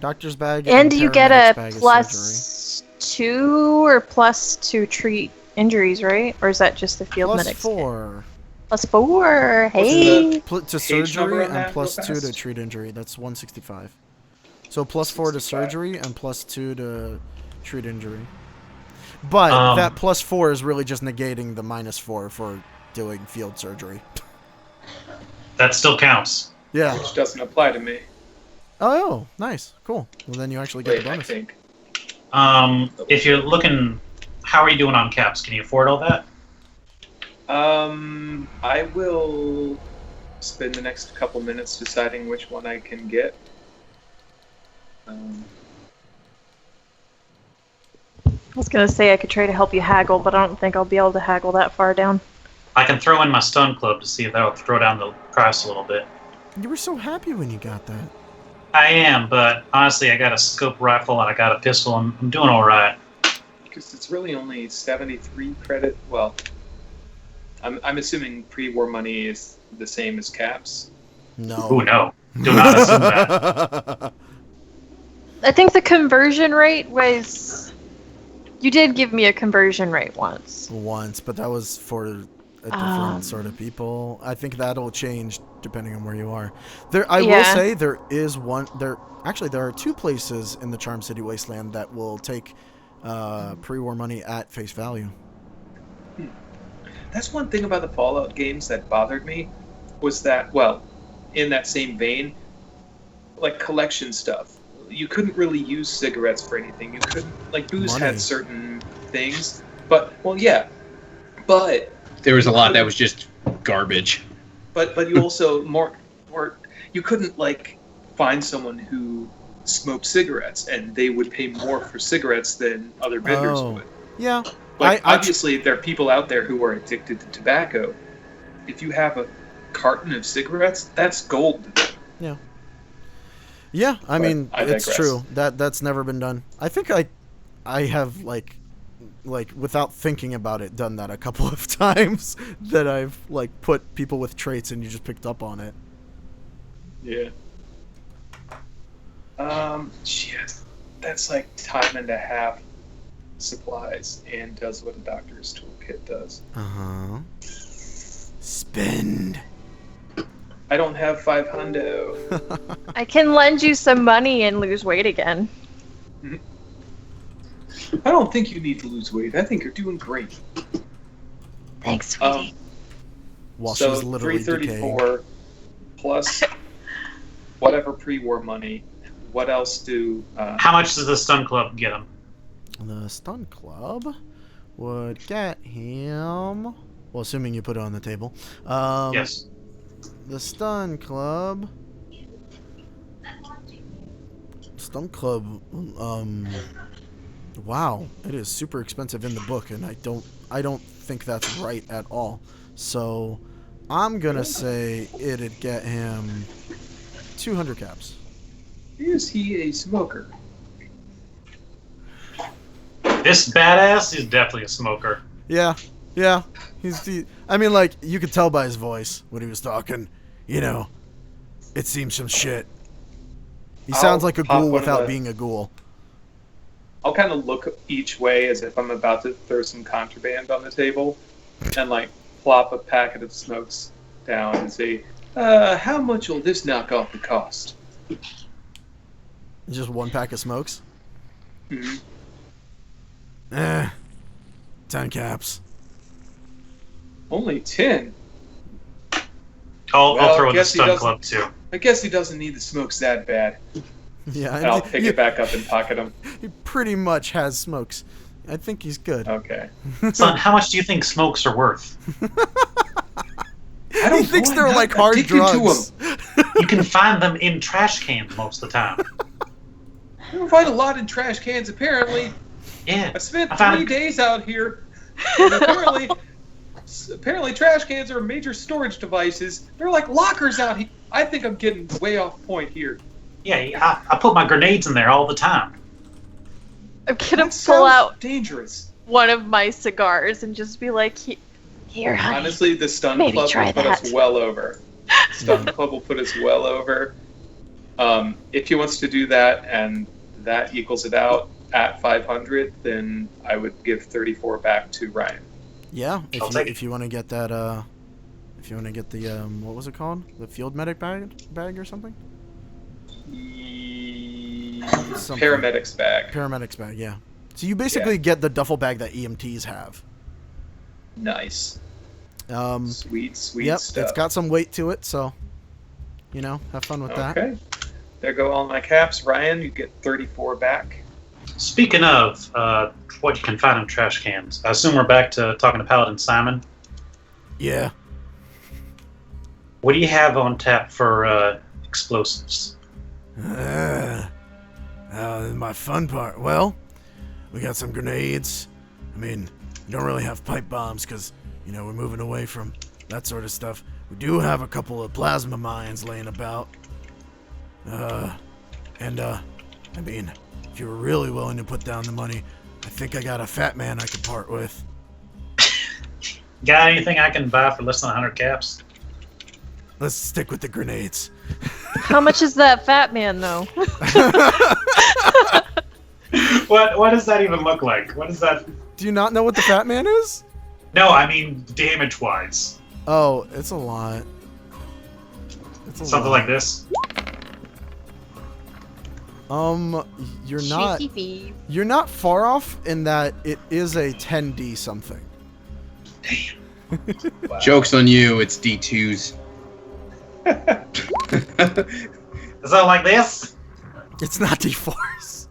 Doctor's bag. And you get paramedic's a bag is +2 or +2 treat injuries, right? Or is that just the field surgery. medics? +4. +4. What's Hey. To Page number surgery on and that real +2 to fast? treat injury. That's 165. So +4 to 65. surgery and +2 to treat injury. But that +4 is really just negating the -4 for doing field surgery. That still counts. Yeah. Which doesn't apply to me. Oh, nice. Cool. Well, then you actually get Wait, the I bonus. think. If you're looking, how are you doing on caps? Can you afford all that? I will spend the next couple minutes deciding which one I can get. I was gonna say I could try to help you haggle, but I don't think I'll be able to haggle that far down. I can throw in my stun club to see if that'll throw down the price a little bit. You were so happy when you got that. I am, but honestly, I got a scope rifle and I got a pistol. I'm doing all right. Because it's really only 73 credit. Well, I'm assuming pre-war money is the same as caps. No. Ooh, no. Do not assume that. I think the conversion rate was. You did give me a conversion rate once. Once, but that was for a different sort of people. I think that'll change depending on where you are. I will say there is one. There are 2 places in the Charm City Wasteland that will take pre-war money at face value. That's one thing about the Fallout games that bothered me, was that, well, in that same vein, like collection stuff. You couldn't really use cigarettes for anything. You couldn't, like, booze Money. had certain things, but, well, yeah, but There was a lot that was just garbage. but you also you couldn't, like, find someone who smoked cigarettes, and they would pay more for cigarettes than other vendors Oh. would. Yeah. Like, I obviously, there are people out there who are addicted to tobacco. If you have a carton of cigarettes, that's gold. Yeah, I mean, I it's digress. true. That's never been done. I think I have like without thinking about it done that a couple of times that I've like put people with traits and you just picked up on it. Yeah. Shit. That's like time and a half supplies and does what a doctor's toolkit does. Uh-huh. Spend. I don't have 5 hundo. I can lend you some money and lose weight again. I don't think you need to lose weight. I think you're doing great. Thanks, sweetie. While So she's literally decaying. 334 plus whatever pre-war money. What else do... How much does the stun club get him? The stun club would get him. Well, assuming you put it on the table. Yes. The stun club. Stun club. Wow, it is super expensive in the book, and I don't think that's right at all. So, I'm gonna say it'd get him 200 caps. Is he a smoker? This badass is definitely a smoker. Yeah. I mean, like, you could tell by his voice when he was talking. You know, it seems some shit. He sounds like a pop ghoul one of without the- being a ghoul. I'll kind of look each way as if I'm about to throw some contraband on the table and, like, plop a packet of smokes down and say, how much will this knock off the cost? Just 1 pack of smokes. Mhm. 10 caps. Only 10? I'll Well, throw in the guess he stun doesn't- club too. I guess he doesn't need the smokes that bad. Yeah, And I'll pick it back up and pocket them. He pretty much has smokes. I think he's good. Okay. Son, how much do you think smokes are worth? I don't He thinks know, they're I'm like not hard addicted to drugs. You can find them in trash cans most of the time. You don't find a lot in trash cans, apparently. Yeah. I spent I found 3 days out here, and apparently trash cans are major storage devices. They're like lockers out here. I think I'm getting way off point here. Yeah, I put my grenades in there all the time. I'm gonna That pull sounds out dangerous. one of my cigars and just be like, Here, honey. Honestly, the stun Maybe club try will put us that. well over. Stun Club will put us well over. If he wants to do that and that equals it out at 500, then I would give 34 back to Ryan. Yeah, I'll take it. if you want to get that, if you want to get the what was it called? The field medic bag or something? Something. Paramedics bag. Paramedics bag, yeah. So you basically get the duffel bag that EMTs have. Nice. Sweet Yep, stuff. it's got some weight to it, so have fun with that. Okay. There go all my caps. Ryan, you get 34 back. Speaking of what you can find in trash cans, I assume we're back to talking to Paladin Simon. Yeah. What do you have on tap for explosives? My fun part. Well, we got some grenades. I mean, we don't really have pipe bombs because, we're moving away from that sort of stuff. We do have a couple of plasma mines laying about. I mean, if you were really willing to put down the money, I think I got a fat man I could part with. Got anything I can buy for less than 100 caps? Let's stick with the grenades. How much is that fat man, though? What does that even look like? What is that? Do you not know what the fat man is? No, I mean damage-wise. Oh, it's a lot. It's a Something lot. like this. You're not far off in that it is a 10D something. Wow. Joke's on you, it's D2s. Is that like this? It's not D4s.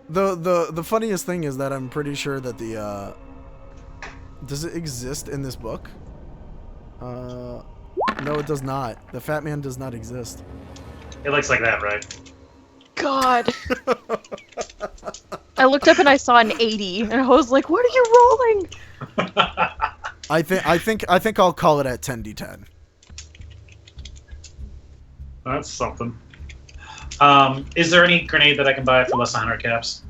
The funniest thing is that I'm pretty sure that the does it exist in this book? No, it does not. The fat man does not exist. It looks like that, right? God. I looked up and I saw an 80, and I was like, "What are you rolling?" I think I'll call it at 10D10. That's something. Is there any grenade that I can buy for less than 100 caps?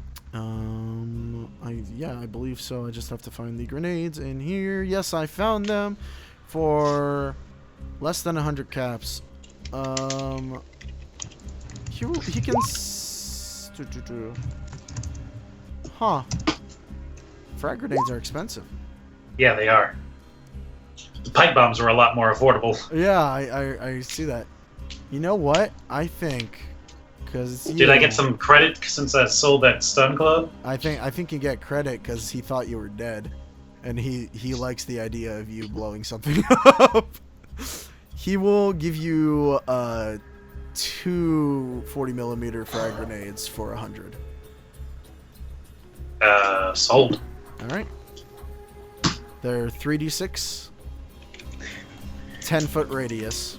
I believe so. I just have to find the grenades in here. Yes, I found them for less than 100 caps. He can. Huh. Frag grenades are expensive. Yeah, they are. The pipe bombs were a lot more affordable. Yeah, I see that. You know what? I think, because Did I get some credit since I sold that stun club? I think you get credit because he thought you were dead, and he likes the idea of you blowing something up. He will give you 2 40mm frag grenades for 100. Sold. All right. They're 3d6, 10-foot radius.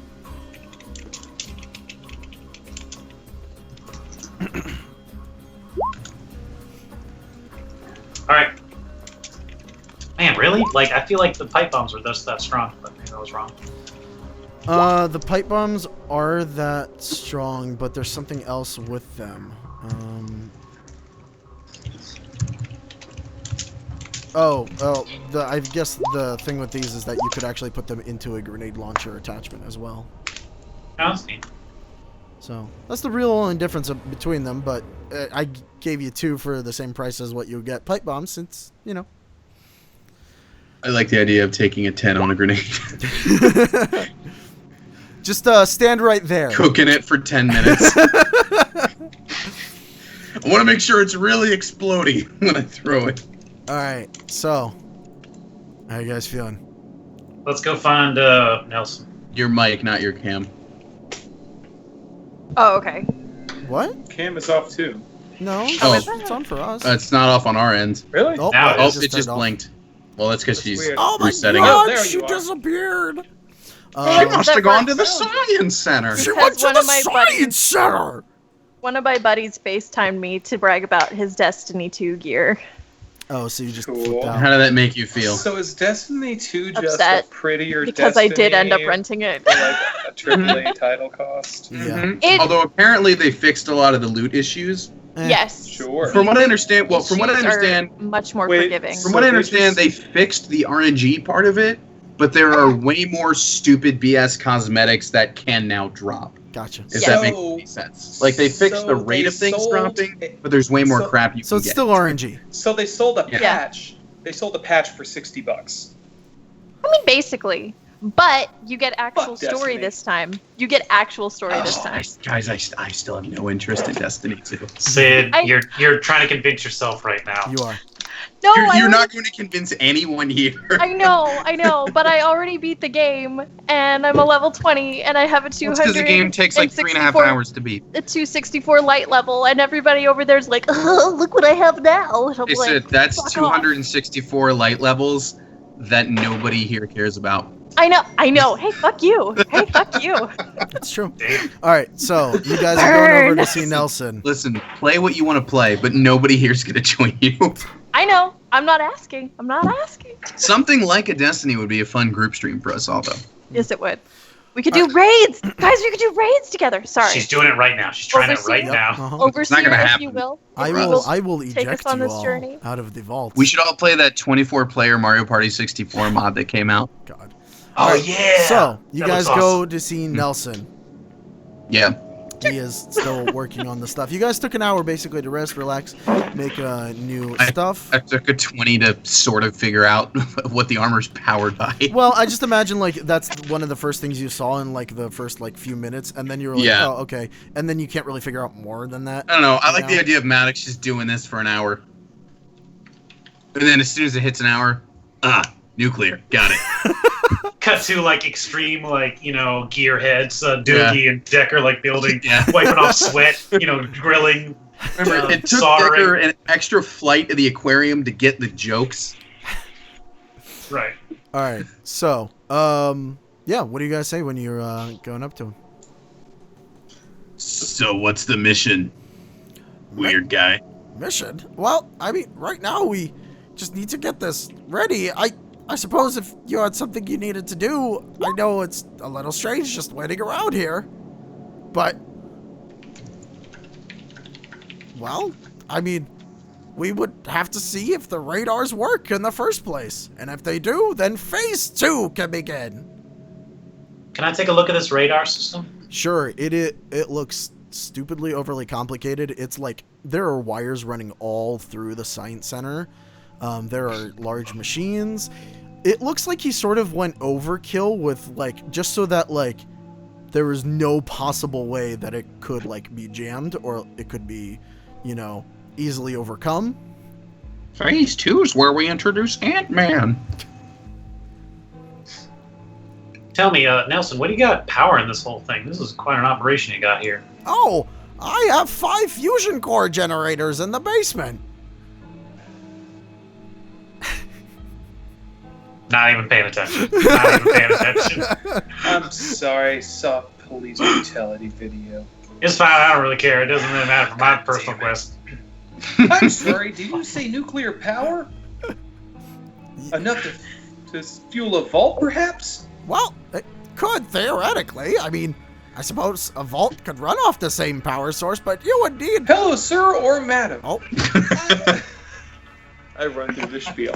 Alright. Man, really? Like, I feel like the pipe bombs were just that strong, but maybe I was wrong. The pipe bombs are that strong, but there's something else with them. I guess the thing with these is that you could actually put them into a grenade launcher attachment as well. Oh, that's neat. So that's the real only difference between them. But I gave you 2 for the same price as what you would get pipe bombs, since I like the idea of taking a 10 on a grenade. Just stand right there. Cooking it for 10 minutes. I want to make sure it's really exploding when I throw it. All right. So, how you guys feeling? Let's go find Nelson. Your mic, not your cam. Oh, okay. What? Cam is off too. No, Oh. it's on for us. It's not off on our end. Really? Oh, Now it Oh, is. it just turned off. blinked. Well, that's because That's she's weird. Oh my resetting God! There She you are. disappeared. it. Hey, She must have gone to the Found science center. She Because went to one the of my science buddies- center. One of my buddies FaceTimed me to brag about his Destiny 2 gear. Oh, so you just Cool. flipped How out. did that make you feel? So is Destiny 2 just Upset, a prettier Because I did end up Destiny renting it. for like a AAA title cost? Yeah. Mhm. It- Although apparently they fixed a lot of the loot issues. Eh. Yes. Sure. From what I understand, Issues are much more Wait, forgiving. So From what I they understand, just- they fixed the RNG part of it, but there are way more stupid BS cosmetics that can now drop. Gotcha. If that makes any sense. Like they fixed the rate of things dropping, but there's way more crap you So can it's get. still RNG. So they sold a Yeah. patch. They sold a patch for $60. I mean, basically. But you get actual Fuck story Destiny. this time. You get actual story this time. Guys, I still have no interest in Destiny 2. Sid, I- you're trying to convince yourself right now. You are. No, You're I not going to convince anyone here. I know, but I already beat the game, and I'm a level 20, and I have a 200. Because the game takes like 3.5 hours to beat. A 264 light level, and everybody over there's like, oh, look what I have now. And I'm They like, said that's fuck off. 264 light levels that nobody here cares about. I know. Hey, fuck you. Hey, fuck you. It's true. Damn. All right, so you guys are going over Burn. to see Nelson. Listen, play what you want to play, but nobody here's going to join you. I know. I'm not asking. Something like a Destiny would be a fun group stream for us all, though. Yes, it would. We could do raids. Guys, we could do raids together. Sorry. She's doing it right now. She's trying it right Overseer? now. Uh-huh. Overseer, gonna if happen. you will. I If you will take us eject on you this all journey. out of the vault. We should all play that 24-player Mario Party 64 mod that came out. God. Oh, Alright, yeah. So you That guys looks go awesome. to see Nelson. Yeah. He is still working on the stuff. You guys took an hour basically to rest, relax, make new stuff. I took a 20 to sort of figure out what the armor's powered by. Well, I just imagine like that's one of the first things you saw in like the first like few minutes, and then you were like, Yeah. oh, okay, and then you can't really figure out more than that. I don't know. I like Yeah. the idea of Maddox just doing this for an hour. And then as soon as it hits an hour, nuclear. Got it. Cut to like extreme, like, gearheads, Doogie and Decker like building, Yeah. wiping off sweat, grilling. Remember, it took soldering. Decker an extra flight to the aquarium to get the jokes. Right. All right, so yeah, what do you guys say when you're going up to him? So what's the mission, weird guy? Mission? Well, I mean, right now we just need to get this ready. I suppose if you had something you needed to do, I know it's a little strange just waiting around here, but well, I mean, we would have to see if the radars work in the first place, and if they do, then phase 2 can begin. Can I take a look at this radar system? Sure, it looks stupidly overly complicated. It's like there are wires running all through the science center. There are large machines. It looks like he sort of went overkill with like just so that like there was no possible way that it could like be jammed or it could be, easily overcome. Phase 2 is where we introduce Ant-Man. Tell me, Nelson, what do you got powering this whole thing? This is quite an operation you got here. Oh, I have 5 fusion core generators in the basement. Not even paying attention. Not even paying attention. I'm sorry, saw police brutality video. It's fine. I don't really care. It doesn't really matter for my personal quest. I'm sorry, did you say nuclear power? Enough to fuel a vault, perhaps? Well, it could theoretically. I mean, I suppose a vault could run off the same power source, but you would need. Hello, sir or madam. Oh, I run through the spiel.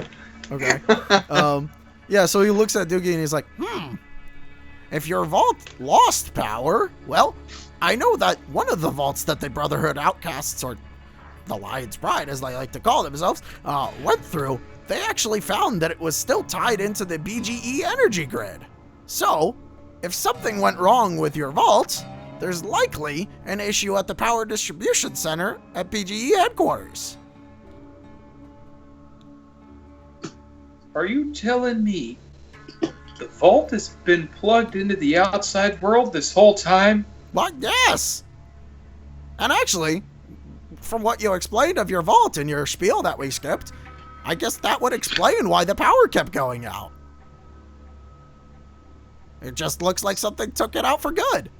okay. Yeah, so he looks at Doogie and he's like, if your vault lost power, well, I know that one of the vaults that the Brotherhood Outcasts, or the Lion's Pride, as they like to call themselves, went through, they actually found that it was still tied into the BGE energy grid. So, if something went wrong with your vault, there's likely an issue at the power distribution center at BGE headquarters. Are you telling me the vault has been plugged into the outside world this whole time? Well, yes. And actually, from what you explained of your vault in your spiel that we skipped, I guess that would explain why the power kept going out. It just looks like something took it out for good.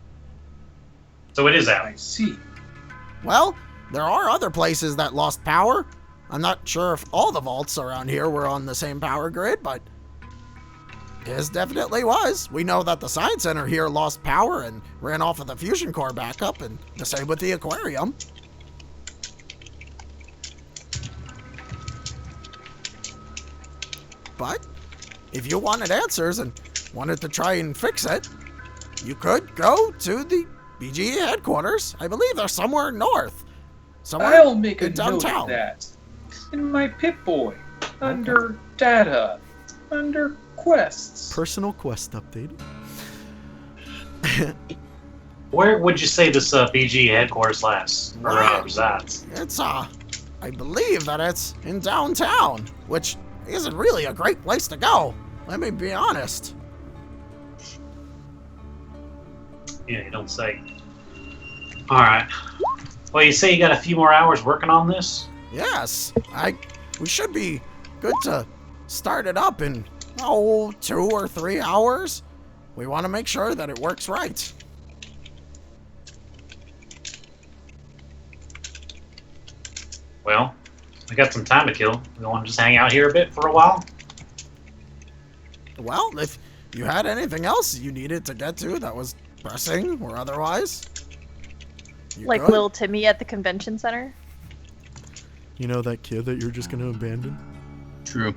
So it is out. I see. Well, there are other places that lost power. I'm not sure if all the vaults around here were on the same power grid, but his definitely was. We know that the Science Center here lost power and ran off of the fusion core backup, and the same with the aquarium. But if you wanted answers and wanted to try and fix it, you could go to the BGE headquarters. I believe they're somewhere north. Somewhere I'll make a in note downtown. of that. In my Pip-Boy. Under data. Under quests. Personal quest update. Where would you say this BG headquarters lasts or resides? It's, I believe that it's in downtown, which isn't really a great place to go. Let me be honest. Yeah, you don't say. All right. Well, you say you got a few more hours working on this? Yes, we should be good to start it up in, 2 or 3 hours. We want to make sure that it works right. Well, we got some time to kill. We want to just hang out here a bit for a while? Well, if you had anything else you needed to get to that was pressing or otherwise, you Like could. little Timmy at the convention center. You know that kid that you're just going to abandon? True.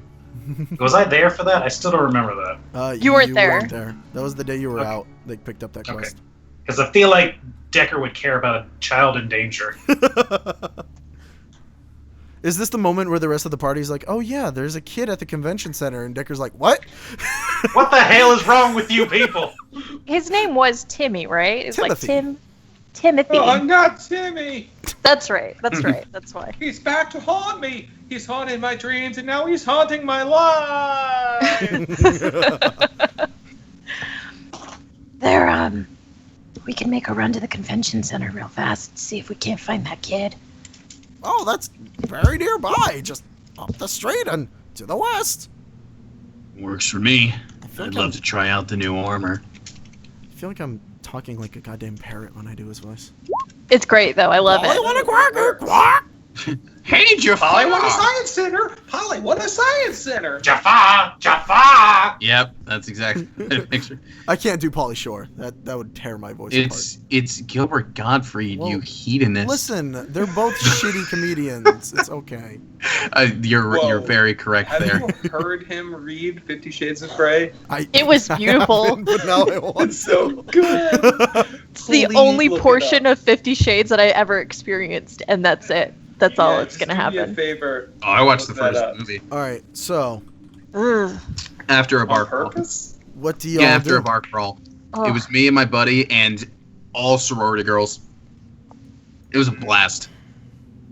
Was I there for that? I still don't remember that. You weren't there. That was the day you were Okay. out. They picked up that Okay. quest. Because I feel like Decker would care about a child in danger. Is this the moment where the rest of the party's like, oh yeah, there's a kid at the convention center, and Decker's like, what? What the hell is wrong with you people? His name was Timmy, right? It's like Timothy. Timothy. Oh, not Timmy! That's right. That's right. That's why. He's back to haunt me! He's haunted my dreams and now he's haunting my life! There, we can make a run to the convention center real fast, see if we can't find that kid. Oh, that's very nearby, just up the street and to the west. Works for me. I feel I'd like, love to try out the new armor. I feel like I'm talking like a goddamn parrot when I do his voice. It's great though. I love Polly it. want a quacker, quack! Hey, Jafar! Hollywood Science Center! Hollywood Science Center! Jafar! Jafar! Yep, that's exactly the picture. I can't do Polly Shore. That would tear my voice apart. It's Gilbert Gottfried, Well, you hedonist. Listen, they're both shitty comedians. It's okay. You're Whoa. very correct Have there. you heard him read 50 Shades of Grey? It was beautiful. haven't, but now I want It's so good! It's the Please only look it portion up. of 50 Shades that I ever experienced, and that's it. That's all that's just gonna do me a happen. favor. Oh, I watched the Look that first up. movie All right, so Ugh. after a On bar crawl. purpose? what do y'all Yeah, after do? a bar crawl. Oh, It was me and my buddy and all sorority girls. It was a blast.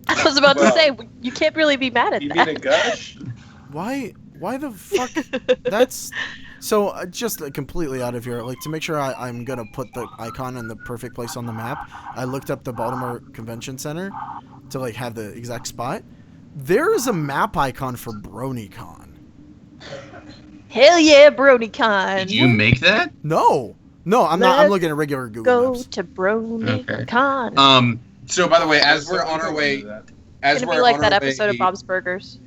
I was about to Well, say, you can't really be mad at You mean a that. gush? Why the fuck? That's so just completely out of here. Like to make sure I'm gonna put the icon in the perfect place on the map. I looked up the Baltimore Convention Center to like have the exact spot. There is a map icon for BronyCon. Hell yeah, BronyCon. Did you make that? No, I'm not. I'm Let's looking at regular Google Go Maps. to BronyCon. So by the way, as we're on our way, It's gonna be like that episode of Bob's Burgers.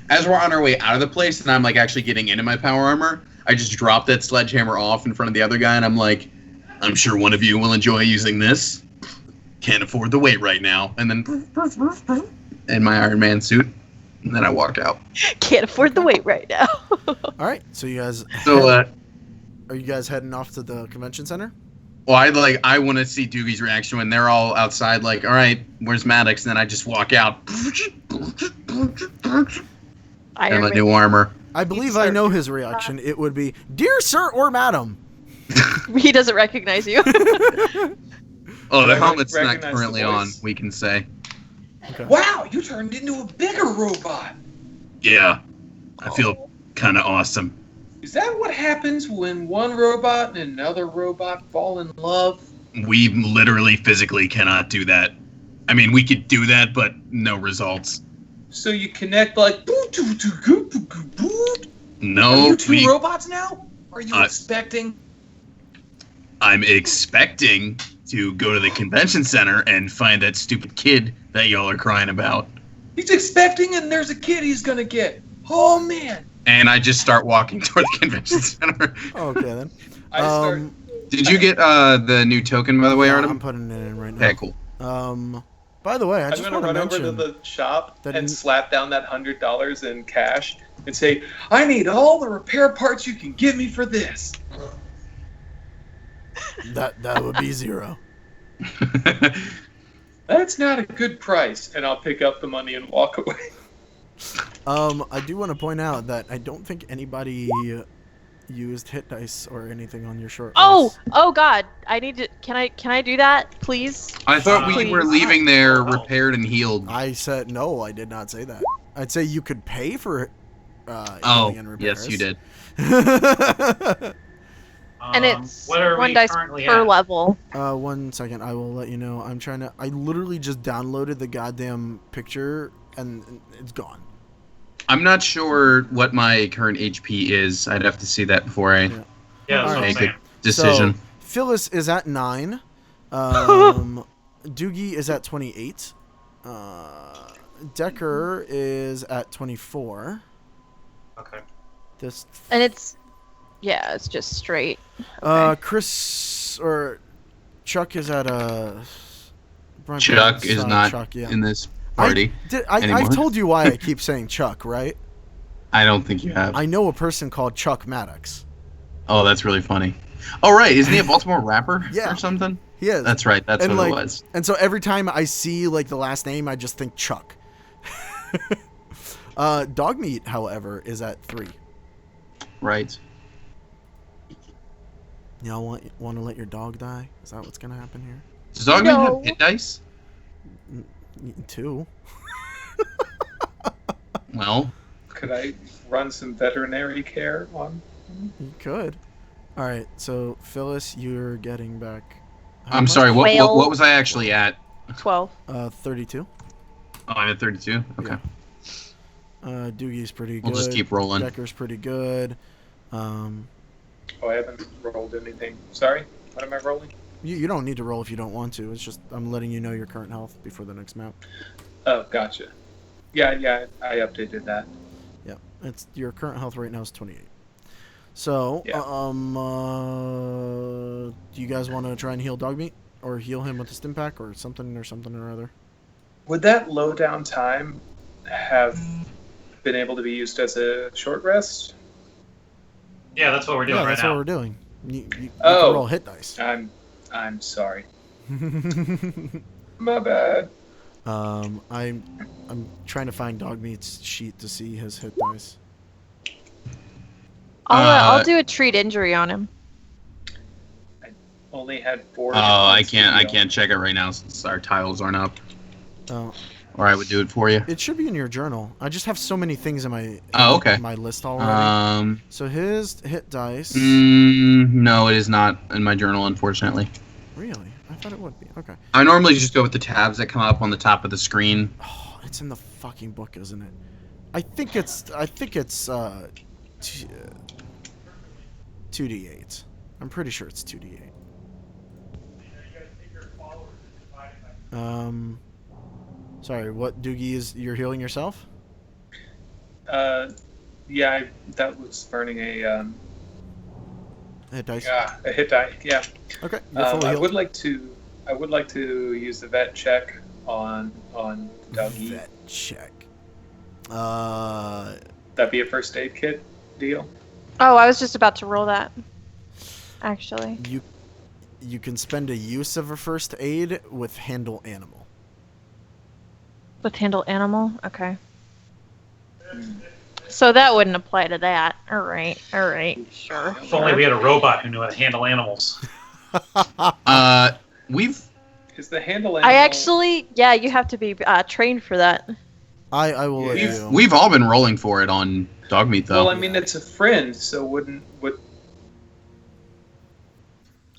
As we're on our way out of the place, and I'm like actually getting into my power armor, I just drop that sledgehammer off in front of the other guy, and I'm like, I'm sure one of you will enjoy using this. Can't afford the weight right now, and then in my Iron Man suit, and then I walked out. Can't afford the wait right now. All right, so you guys, So, are you guys heading off to the convention center? well, I want to see Doogie's reaction when they're all outside, like, all right, where's Maddox? And then I just walk out. And Iron my Man. new armor. I believe I know his reaction. It would be, "Dear sir or madam." He doesn't recognize you. Oh, the I helmet's not recognize the currently on, voice. we can say. Wow, you turned into a bigger robot! Yeah, I feel kind of awesome. Is that what happens when one robot and another robot fall in love? We literally physically cannot do that. I mean, we could do that, but no results. So you connect like boot, boot, boot, boot, boot, boot. Are No, you two we, robots now? Are you Uh, expecting? I'm expecting to go to the convention center and find that stupid kid that y'all are crying about. He's expecting, and there's a kid he's gonna get. Oh man! And I just start walking toward the convention center. Okay then. I start. Did you get the new token, by the way, yeah, Artem? I'm putting it in right now. Okay, cool. By the way, I I'm just gonna want to run over mention to the shop that and slap down that $100 in cash and say, I need all the repair parts you can give me for this. That would be 0. That's not a good price. And I'll pick up the money and walk away. I do want to point out that I don't think anybody used hit dice or anything on your short rest. Oh God! I need to. Can I do that, please? I thought we Please. were leaving there repaired and healed. I said no. I did not say that. I'd say you could pay for Oh, healing and repairs. yes, you did. And it's what are 1 we dice currently per at? level. 1 second. I will let you know. I literally just downloaded the goddamn picture and it's gone. I'm not sure what my current HP is. I'd have to see that before I Yeah, that's what I'm make saying. a decision. So, Phyllis is at 9. Doogie is at 28. Decker is at 24. Okay. This And it's just straight. Chris or Chuck is at Chuck is not Chuck, yeah. in this party. anymore. I've told you why I keep saying Chuck, right? I don't think you have. I know a person called Chuck Maddox. Oh, that's really funny. Oh, right. Isn't he a Baltimore rapper Yeah. or something? He is. That's right. That's And, what like, it was. And so every time I see like the last name, I just think Chuck. Dogmeat, however, is at 3. Right. Y'all want to let your dog die? Is that what's gonna happen here? Does Dogman No. have hit dice? 2. Well, Could I run some veterinary care on? You could. All right. So Phyllis, you're getting back. how I'm much? sorry. What Whale. was I actually at? 12. 32. Oh, I'm at 32. Okay. Doogie's pretty good. We'll just keep rolling. Decker's pretty good. Oh, I haven't rolled anything. Sorry, what am I rolling? You don't need to roll if you don't want to. It's just I'm letting you know your current health before the next map. Oh, gotcha. Yeah, I updated that. Yeah, it's your current health right now is 28. So, Yeah. do you guys want to try and heal Dogmeat or heal him with the stim pack or something or other? Would that low down time have been able to be used as a short rest? Yeah, that's what we're doing Yeah, right that's now. what we're doing. You can Oh. roll hit dice. I'm sorry. My bad. I'm trying to find Dogmeat's sheet to see his hit dice. I'll do a treat injury on him. Only had 4. Oh, I can't check it right now since our tiles aren't up. Oh, Or I would do it for you. it should be in your journal. I just have so many things in my Okay. my list already. Um, So his hit dice. no, it is not in my journal, unfortunately. Really? I thought it would be. Okay. I normally just go with the tabs that come up on the top of the screen. Oh, it's in the fucking book, isn't it? I think it's 2d8. I'm pretty sure it's 2d8. Sorry, what Doogie is you're healing yourself? Yeah, that was burning a Hit dice. a hit die. Yeah. Okay, you're fully I healed. would like to use the vet check on Dougie. Vet check. That'd be a first aid kit deal. Oh, I was just about to roll that. Actually. You can spend a use of a first aid with handle animal. With handle animal? Okay. So that wouldn't apply to that. Alright, sure. If only we had a robot who knew how to handle animals. We've Is the handle animal? I actually, yeah, you have to be trained for that. I will let you. we've all been rolling for it on Dogmeat though. Well, I mean, it's a friend, so would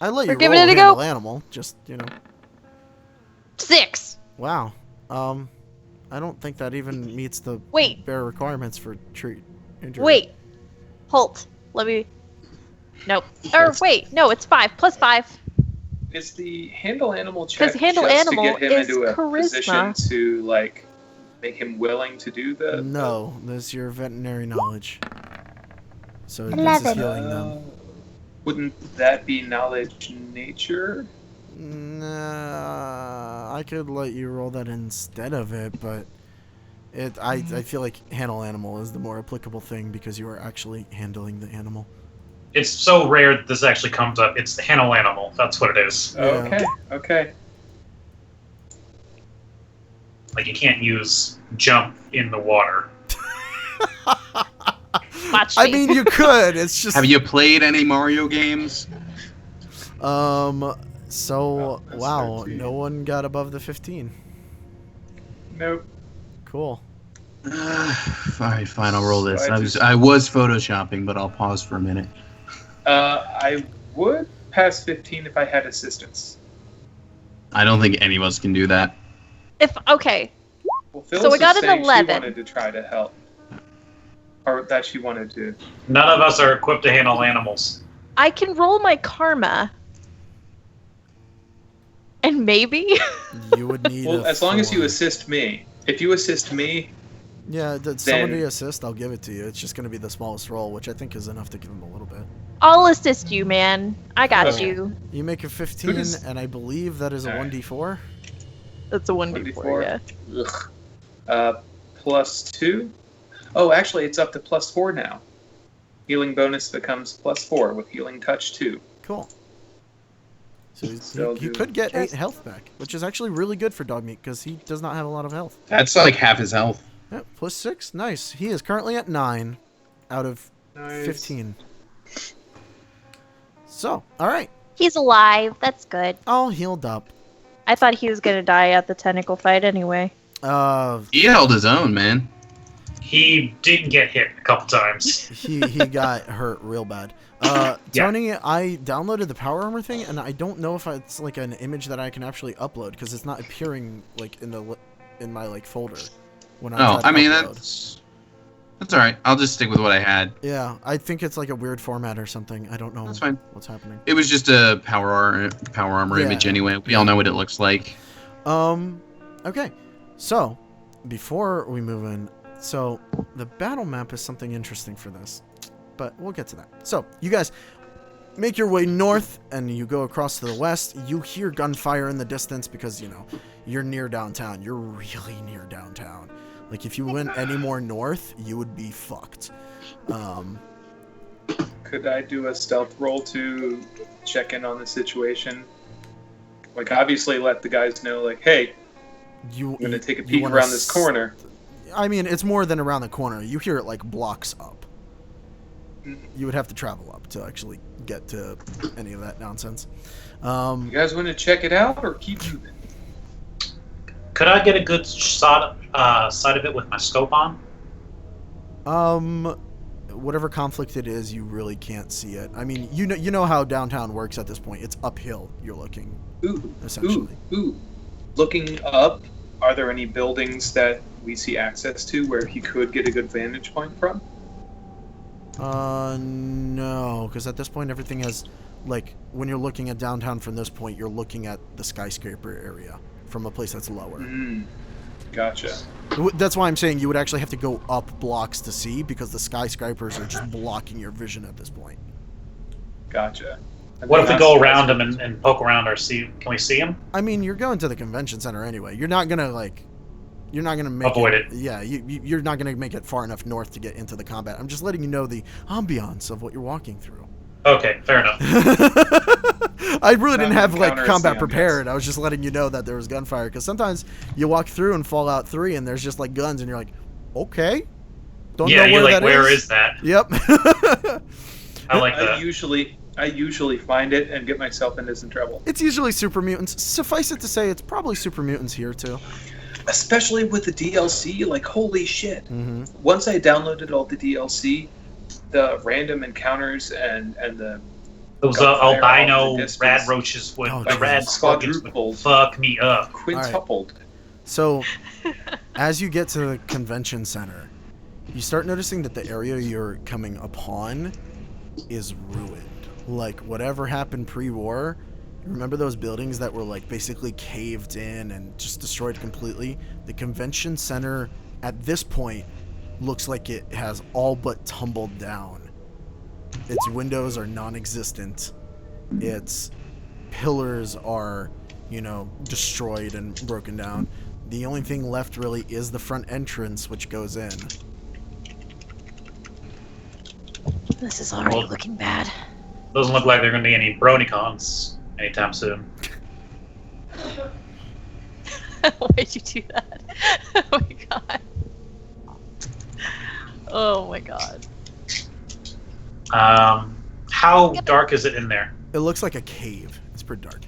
I let We're you giving roll it a handle go. animal. Just 6! wow. I don't think that even meets the Wait. bare requirements for treat injury. Wait. Halt. Let me... Nope. Or wait, no, it's 5. Plus 5. is the handle animal check 'Cause handle just animal to get him is into a charisma. position to like make him willing to do the? No, that's your veterinary knowledge. So this is 11. healing them. Wouldn't that be knowledge nature? Nah, I could let you roll that instead of it, but I feel like handle animal is the more applicable thing because you are actually handling the animal. It's so rare that this actually comes up. It's the handle animal. That's what it is. Yeah. Okay. Like you can't use jump in the water. Watch I me. mean, you could. It's just. Have you played any Mario games? So that's wow, 13. no one got above the 15. Nope. Cool. Alright, fine, I'll roll this. So I was photoshopping, but I'll pause for a minute. I would pass 15 if I had assistance. I don't think any of us can do that. Okay, Well, Phyllis So we got was an saying 11. She wanted to try to help, or that she wanted to. None of us are equipped to handle animals. I can roll my karma, and maybe. You would need. Well, a as long as you 4. assist me. If you assist me, Yeah, did somebody then- assist? I'll give it to you. It's just going to be the smallest roll, which I think is enough to give him a little bit. I'll assist you, man. I got Okay. you. You make a 15, does- and I believe that is a Alright. 1d4. That's a 1d4, yeah. +2. Oh, actually, it's up to +4 now. Healing bonus becomes +4 with healing touch 2. Cool. So Still he do could get 8 test. health back, which is actually really good for dog meat because he does not have a lot of health. That's like half his health. Yeah, +6. Nice. He is currently at 9 out of Nice. 15. So, all right. He's alive. That's good. All healed up. I thought he was gonna die at the tentacle fight anyway. He held his own, man. He didn't get hit a couple times. he got hurt real bad. Tony, I downloaded the power armor thing, and I don't know if it's like an image that I can actually upload because it's not appearing like in my like folder. When Oh, try to I mean upload. that's all right. I'll just stick with what I had. Yeah, I think it's like a weird format or something. I don't know That's fine. what's happening. It was just a power armor Yeah. image anyway. We all know what it looks like. Okay. So, before we move in, so the battle map is something interesting for this, but we'll get to that. So, you guys make your way north and you go across to the west. You hear gunfire in the distance because, you know, you're near downtown. You're really near downtown. Like, if you went any more north, you would be fucked. Could I do a stealth roll to check in on the situation? Like, obviously let the guys know, like, hey, I'm I'm going to take a peek around this corner. I mean, it's more than around the corner. You hear it like blocks up. Mhm. You would have to travel up to actually get to any of that nonsense. You guys want to check it out or keep moving? Could I get a good sight of it with my scope on? Whatever conflict it is, you really can't see it. I mean, you know how downtown works at this point. It's uphill. You're looking Ooh, essentially. ooh. Looking up, are there any buildings that we see access to where he could get a good vantage point from? No, because at this point everything has, like, when you're looking at downtown from this point, you're looking at the skyscraper area from a place that's lower. Gotcha. That's why I'm saying you would actually have to go up blocks to see because the skyscrapers are just blocking your vision at this point. Gotcha. And What then if we last go guys- around him and poke around or see? Can we see him? I mean, you're going to the convention center anyway. You're not gonna make Avoid it. Yeah, you're not gonna make it far enough north to get into the combat. I'm just letting you know the ambiance of what you're walking through. Okay, fair enough. I really didn't have like Counter is combat the ambiance. prepared. I was just letting you know that there was gunfire because sometimes you walk through in Fallout 3 and there's just like guns and you're like, okay, don't Yeah, know you're where like, that where is that? Yep. I like I that. usually find it and get myself into some trouble. It's usually super mutants. Suffice it to say, it's probably super mutants here too. Especially with the DLC, like, holy shit. Mm-hmm. Once I downloaded all the DLC, the random encounters and the Those gunfire off albino the distance. rad roaches would, Oh, rad Jesus. scorpions would Quadrupled. fuck me up. quintupled. So, as you get to the convention center, you start noticing that the area you're coming upon is ruined. Like, whatever happened pre-war, remember those buildings that were, like, basically caved in and just destroyed completely? The convention center, at this point, looks like it has all but tumbled down. Its windows are non-existent. Its pillars are, destroyed and broken down. the only thing left really is the front entrance, which goes in. This is already looking bad. Doesn't look like there are going to be any BronyCons anytime soon. Why'd you do that? Oh my god. Oh my god. How dark is it in there? It looks like a cave. It's pretty dark.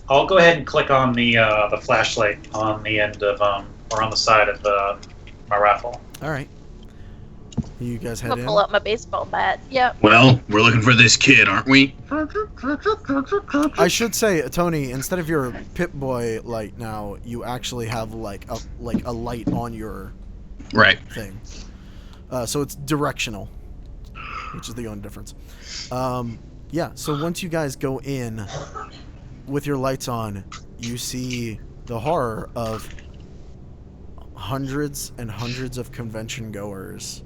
I'll go ahead and click on the flashlight on the end of or on the side of my rifle. All right. You guys I'm head gonna in. pull out my baseball bat. Yep. Well, we're looking for this kid, aren't we? I should say, Tony, instead of your Pip-Boy light now, you actually have like a light on your Right. thing. So it's directional, which is the only difference. Yeah, so once you guys go in with your lights on, you see the horror of hundreds and hundreds of convention goers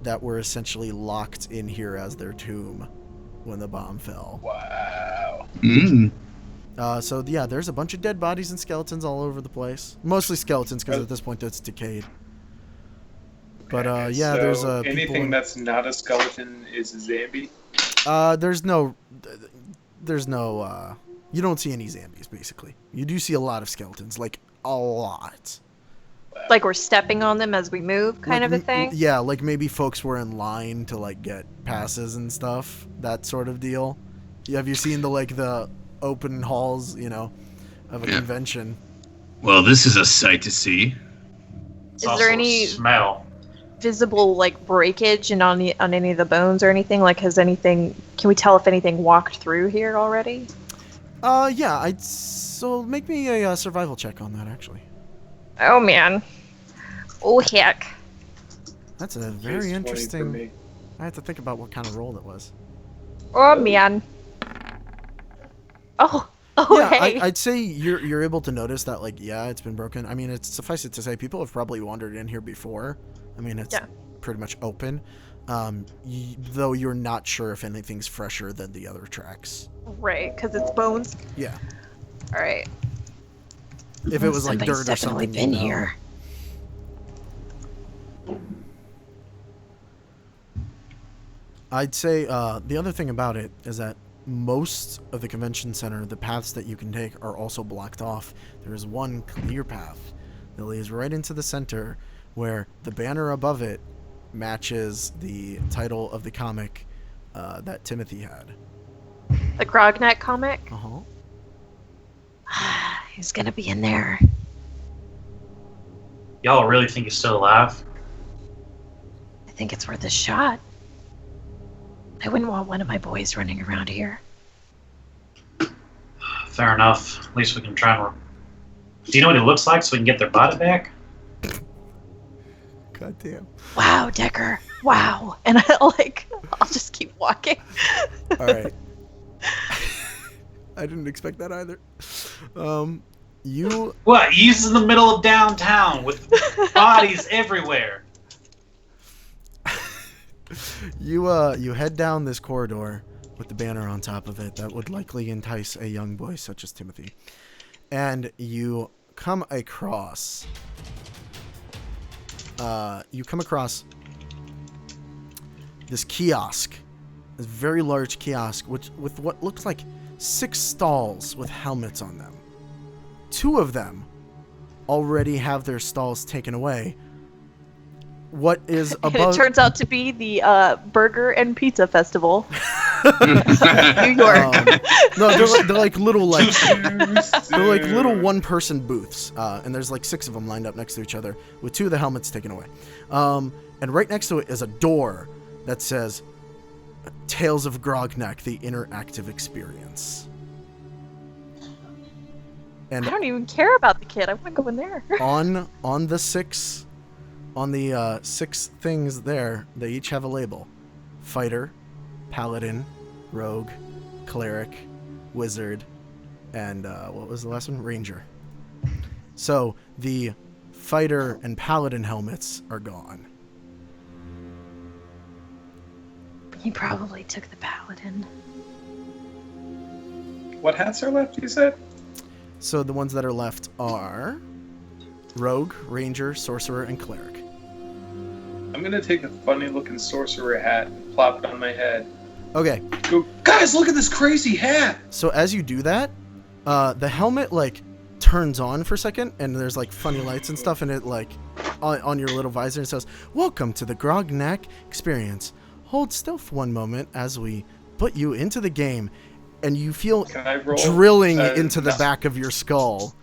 that were essentially locked in here as their tomb when the bomb fell. Wow. Mm. So yeah, there's a bunch of dead bodies and skeletons all over the place. Mostly skeletons because at this point it's decayed. But yeah, So there's anything that's not a skeleton is a zombie. there's no you don't see any zombies basically. You do see a lot of skeletons, like a lot. Like we're stepping on them as we move, kind of a thing. Yeah, like maybe folks were in line to like get passes and stuff, that sort of deal. Have you seen the open halls, of a convention? Well, this is a sight to see. It's Is also there a any smell? Visible like breakage and on any of the bones or anything? Like can we tell if anything walked through here already? Yeah, so make me a survival check on that actually. Oh man. Oh heck. That's a Jeez, very 20 for interesting. me. I have to think about what kind of roll it was. Oh man. Oh Yeah, hey. I'd say you're able to notice that, like, yeah, it's been broken. I mean, it's suffice it to say, people have probably wandered in here before. I mean, it's pretty much open. Though you're not sure if anything's fresher than the other tracks. Right, because it's bones. Yeah. All right. If it was like Somebody's dirt or definitely something. been here. I'd say the other thing about it is that most of the convention center, the paths that you can take are also blocked off. There is one clear path that leads right into the center where the banner above it matches the title of the comic that Timothy had. The Grognak comic. Uh-huh. He's gonna be in there. Y'all really think he's still alive? I think it's worth a shot. I wouldn't want one of my boys running around here. Fair enough. At least we can try and. Do you know what he looks like so we can get their body back? God damn. Wow, Decker. Wow. And I'll just keep walking. All right. I didn't expect that either. You What? He's in the middle of downtown with bodies everywhere. you head down this corridor with the banner on top of it that would likely entice a young boy such as Timothy. And you come across this kiosk, this very large kiosk with what looks like 6 stalls with helmets on them. 2 of them already have their stalls taken away. What is And above? it turns out to be the Burger and Pizza Festival. New York. No, they're like little they're like little 1-person booths, and there's like 6 of them lined up next to each other with 2 of the helmets taken away. And right next to it is a door that says Tales of Grognak, the interactive experience. And I don't even care about the kid. I want to go in there. on the 6 things there, they each have a label: fighter, paladin, rogue, cleric, wizard, and what was the last one? Ranger. So the fighter and paladin helmets are gone. He probably took the paladin. What hats are left, you said? So the ones that are left are rogue, ranger, sorcerer, and cleric. I'm gonna take the funny-looking sorcerer hat and plop it on my head. Okay, Go, guys! Look at this crazy hat. so as you do that, the helmet like turns on for a second, and there's like funny lights and stuff, and it like on your little visor it says, "Welcome to the Grognak experience. Hold still for one moment as we put you into the game," and you feel Can I roll? drilling into the back of your skull.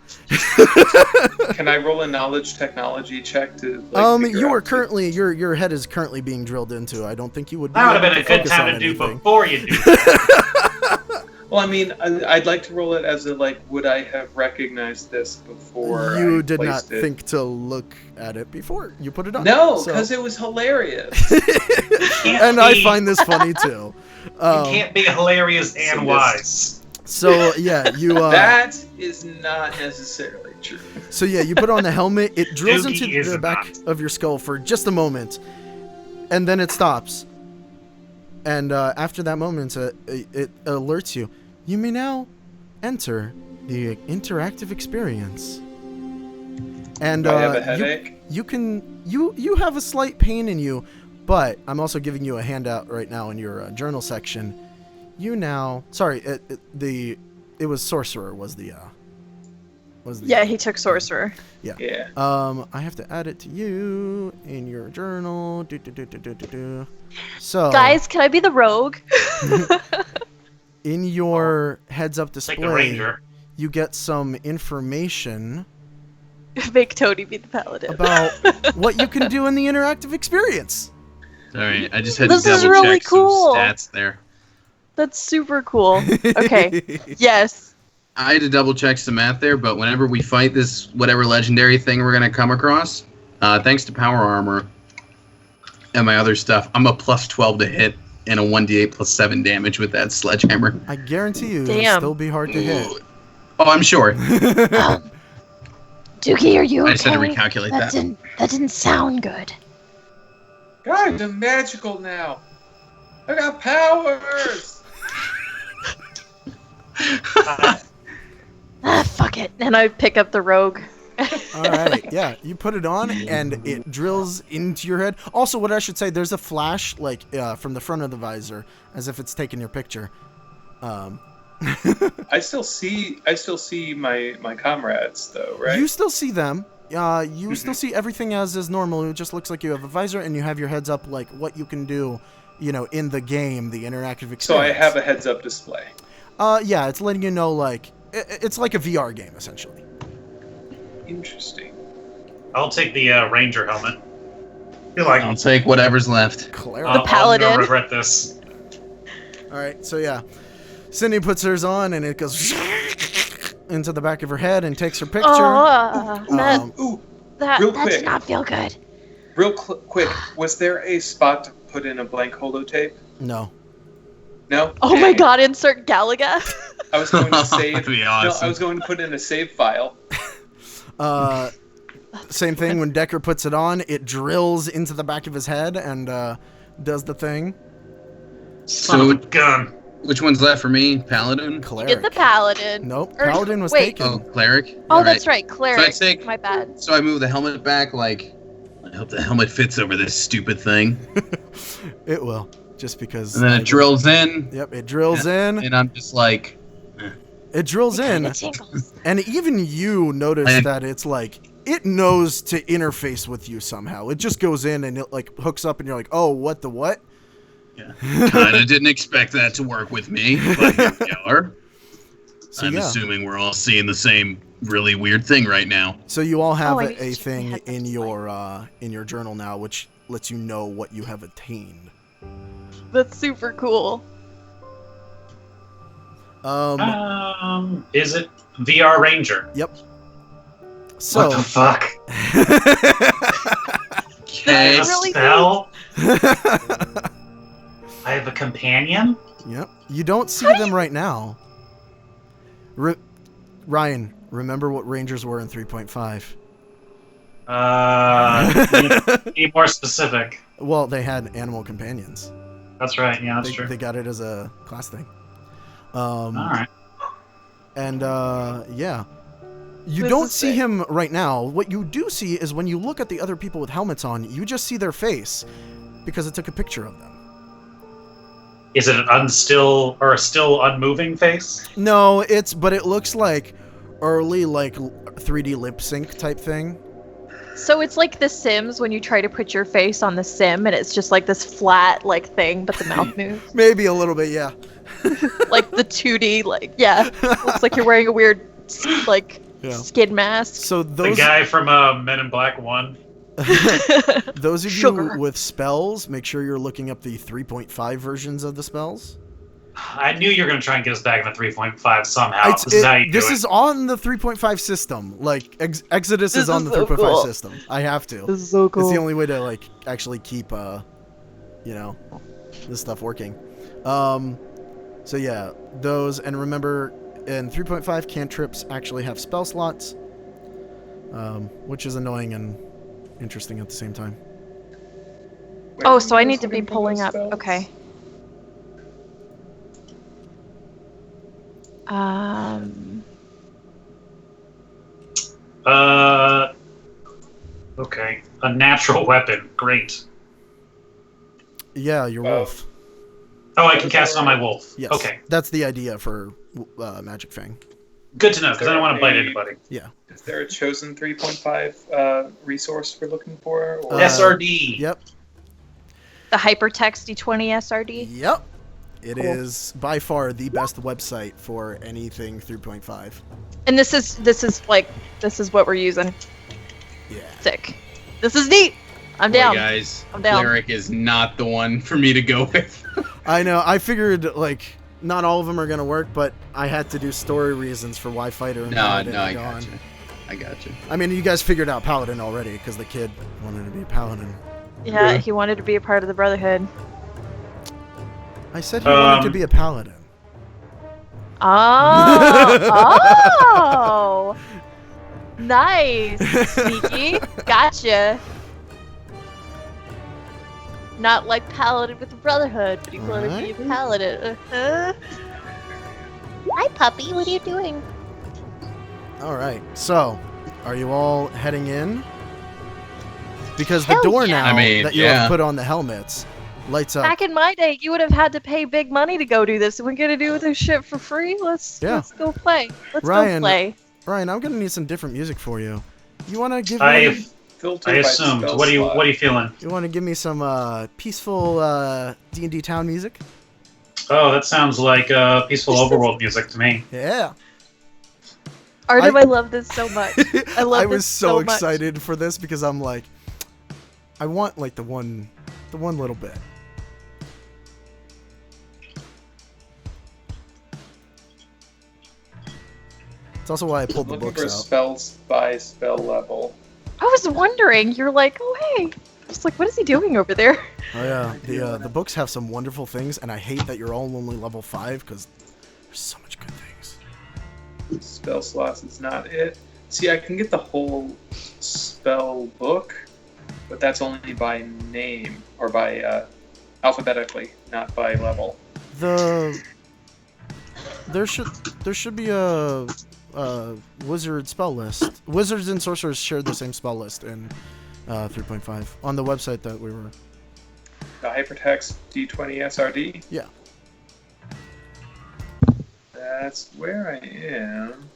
Can I roll a knowledge technology check to? Like, figure You out are currently your head is currently being drilled into. I don't think you would. That would have able been a good focus time on to do anything. before you do that. Well, I mean, I'd like to roll it as a like. Would I have recognized this before? You I did not placed it? think to look at it before you put it on. No, so- because it was hilarious. Can't and I be- find this funny too. You can't be hilarious and so wise. So yeah, you that is not necessarily true. so yeah, you put on the helmet. It drills Doogie into is the back not. of your skull for just a moment, and then it stops. And after that moment, it alerts you. You may now enter the interactive experience. And Do I have a headache? you have a slight pain in you, but I'm also giving you a handout right now in your journal section. You now, sorry, it was sorcerer was the Yeah, he took sorcerer. Yeah. I have to add it to you in your journal. So Guys, can I be the rogue? in your heads up Like display, the ranger. you get some information Make Tony be the paladin. about what you can do in the interactive experience. Sorry, I just had This to is double really check cool. some stats there. That's super cool. Okay. Yes. I had to double check some math there, but whenever we fight this whatever legendary thing we're gonna come across, thanks to power armor and my other stuff, I'm a plus 12 to hit and a 1d8 plus 7 damage with that sledgehammer. I guarantee you it'll Damn. still be hard to hit. Oh, I'm sure. Doogie, are you okay? I just had to recalculate that. That didn't sound good. Guys, I'm magical now. I got powers. Fuck it. And I pick up the rogue. All right, yeah, you put it on and it drills into your head. Also, what I should say, there's a flash like from the front of the visor, as if it's taking your picture. I still see my comrades though, right? You still see them. You still see everything as is normal. It just looks like you have a visor and you have your heads up, like what you can do, in the game, the interactive experience. So I have a heads-up display. Yeah, it's letting you know, like it's like a VR game essentially. Interesting. I'll take the ranger helmet. Feel like I'll take whatever's left. Cleric. I'll paladin. never regret this. All right, so yeah, Cindy puts hers on and it goes into the back of her head and takes her picture. Oh, that, Ooh, that, real That quick. did not feel good. real quick. Was there a spot to put in a blank holotape? No. No. oh my god, insert Galaga. I was going to save. That'd be No, I awesome. was going to put in a save file. Same thing when Decker puts it on, it drills into the back of his head and does the thing. Son of a gun. Which one's left for me? Paladin? Cleric. Get the paladin. Nope, Or- Paladin was wait. taken. Oh, cleric? Oh, Alright. that's right, cleric. take- My bad. So I move the helmet back, like, I hope the helmet fits over this stupid thing. It will, just because. And then it drills in, Yep, it drills in. and I'm just like, It drills in, It tingles. and even you notice I- that it's like it knows to interface with you somehow. It just goes in and it like hooks up, and you're like, oh, what the what? kinda didn't expect that to work with me, but here we are. So I'm yeah, assuming we're all seeing the same really weird thing right now. so you all have Oh, I a need to check my thing headsets in your journal now, which lets you know what you have attained. That's super cool. Is it VR Ranger? So What the fuck? Okay. A really spell? I have a companion? Yep. You don't see them right now. Ryan, remember what Rangers were in 3.5? Be more specific. Well, they had animal companions. That's right, yeah, that's true. They got it as a class thing. Alright. And yeah. You Who's don't this see thing? him right now. What you do see is when you look at the other people with helmets on, you just see their face because it took a picture of them. Is it a still unmoving face? No, but it looks like early 3D lip sync type thing. So it's like The Sims when you try to put your face on the sim and it's just like this flat thing, but the mouth moves. Maybe a little bit, yeah. Like the 2D, looks like you're wearing a weird Yeah. skin mask. So The those guy from Men in Black 1. those of Sugar. you with spells, make sure you're looking up the 3.5 versions of the spells. I knew you were going to try and get us back in the 3.5 somehow. This is how you do This it. is on the 3.5 system. Exodus This is on is the so 3.5 cool. system. I have to. This is so cool. It's the only way to actually keep this stuff working. So yeah, those, and remember in 3.5 cantrips actually have spell slots, which is annoying and interesting at the same time. Oh, so I need to be pulling up. Okay. Okay. A natural weapon. Great. Yeah, your wolf. Oh, I can cast it on my wolf. Yes. Okay. That's the idea for Magic Fang. Good to know, because I don't want to bite anybody. Yeah. Is there a chosen 3.5 resource we're looking for? Or... SRD. Yep. The Hypertext D20 SRD. Yep. It Cool. is by far the best website for anything 3.5. And this is what we're using. Yeah. Sick. This is neat. I'm Boy, down. guys, I'm down. Cleric is not the one for me to go with. I know. I figured not all of them are gonna work, but I had to do story reasons for why Fighter and Paladin I are gone. gotcha. I gotcha. I mean, you guys figured out Paladin already because the kid wanted to be a Paladin. Yeah, he wanted to be a part of the Brotherhood. I said he wanted to Um, be a Paladin. Oh! Nice! Sneaky. Gotcha. Not like Paladin with the Brotherhood, but he wanted to be a Paladin. Uh-huh. Hi, puppy. What are you doing? All right. So, are you all heading in? Because Hell the door yeah. now I mean, that you yeah. have put on the helmets lights up. Back in my day, you would have had to pay big money to go do this. We're gonna do this shit for free. Let's go play. Let's Ryan, go play. Ryan, I'm gonna need some different music for you. You wanna give I me? Filtered I by assumed. spell What are slot. you feeling? You wanna give me some peaceful D&D town music? Oh, that sounds like peaceful overworld music to me. Yeah. Artem, I love this so much. I love I this was so much. excited for this because I'm like, I want the one little bit. It's also why I pulled the Looking books for out. spells by spell level. I was wondering. You're like, oh hey. I was like, what is he doing over there? Oh yeah, the books have some wonderful things, and I hate that you're all only level 5 because there's so much good things. Spell slots is not it. See, I can get the whole spell book, but that's only by name or by alphabetically, not by level. There should be a wizard spell list. Wizards and sorcerers share the same spell list in 3.5 on the website that we were. The hypertext D20 SRD. Yeah. That's where I am.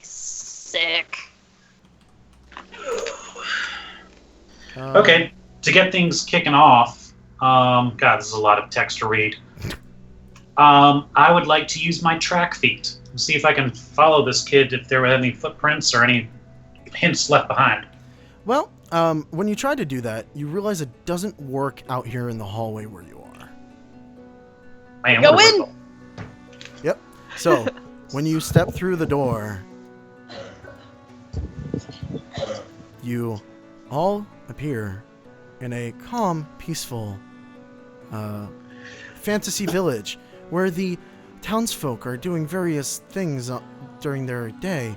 Sick. Okay, to get things kicking off, God, this is a lot of text to read. I would like to use my track feet and see if I can follow this kid if there were any footprints or any hints left behind. Well, when you try to do that, you realize it doesn't work out here in the hallway where you are. Man, Go what a in! riddle. Yep. So, when you step through the door, you all appear in a calm, peaceful fantasy village where the townsfolk are doing various things during their day.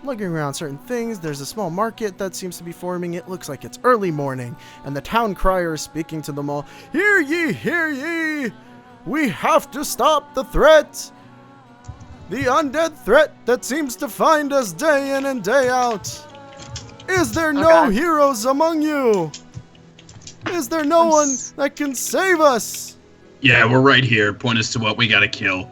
Looking around certain things. There's a small market that seems to be forming. It looks like it's early morning, and the town crier is speaking to them all. Hear ye, hear ye! We have to stop the threat! the undead threat that seems to find us day in and day out. Is there no God. heroes among you? Is there no one that can save us? Yeah, we're right here. Point us to what we gotta kill.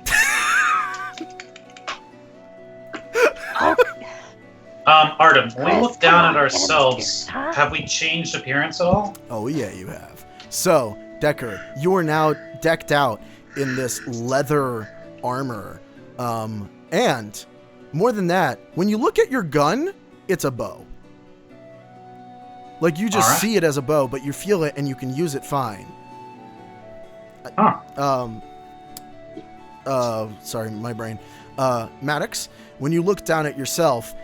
Artem, when we Chris, look down come at on, get him ourselves, scared, huh? have we changed appearance at all? Oh yeah, you have. So, Decker, you are now decked out in this leather armor. And more than that, when you look at your gun, it's a bow. Like you just Alright. see it as a bow, but you feel it and you can use it fine. Huh. Sorry, my brain. Maddox, when you look down at yourself,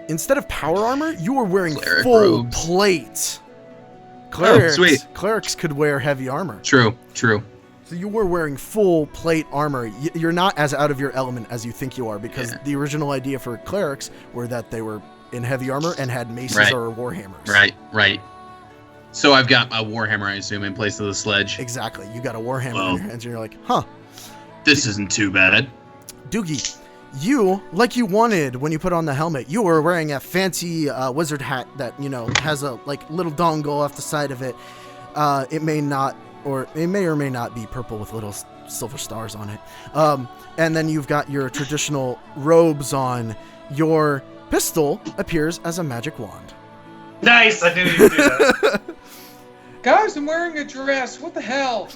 instead of power armor, you are wearing Cleric full robes. plate. Clerics, sweet. Clerics could wear heavy armor. True. So you were wearing full plate armor. You're not as out of your element as you think you are, because the original idea for clerics were that they were in heavy armor and had maces Right. or warhammers. Right. So I've got a warhammer, I assume, in place of the sledge. Exactly. You got a warhammer Well. in your hands, and you're like, huh. This isn't too bad. Doogie, you, like you wanted when you put on the helmet, you were wearing a fancy wizard hat that, has a little dongle off the side of it. It may or may not be purple with little silver stars on it. And then you've got your traditional robes on. Your pistol appears as a magic wand. Nice, I knew you'd do that. Guys, I'm wearing a dress. What the hell?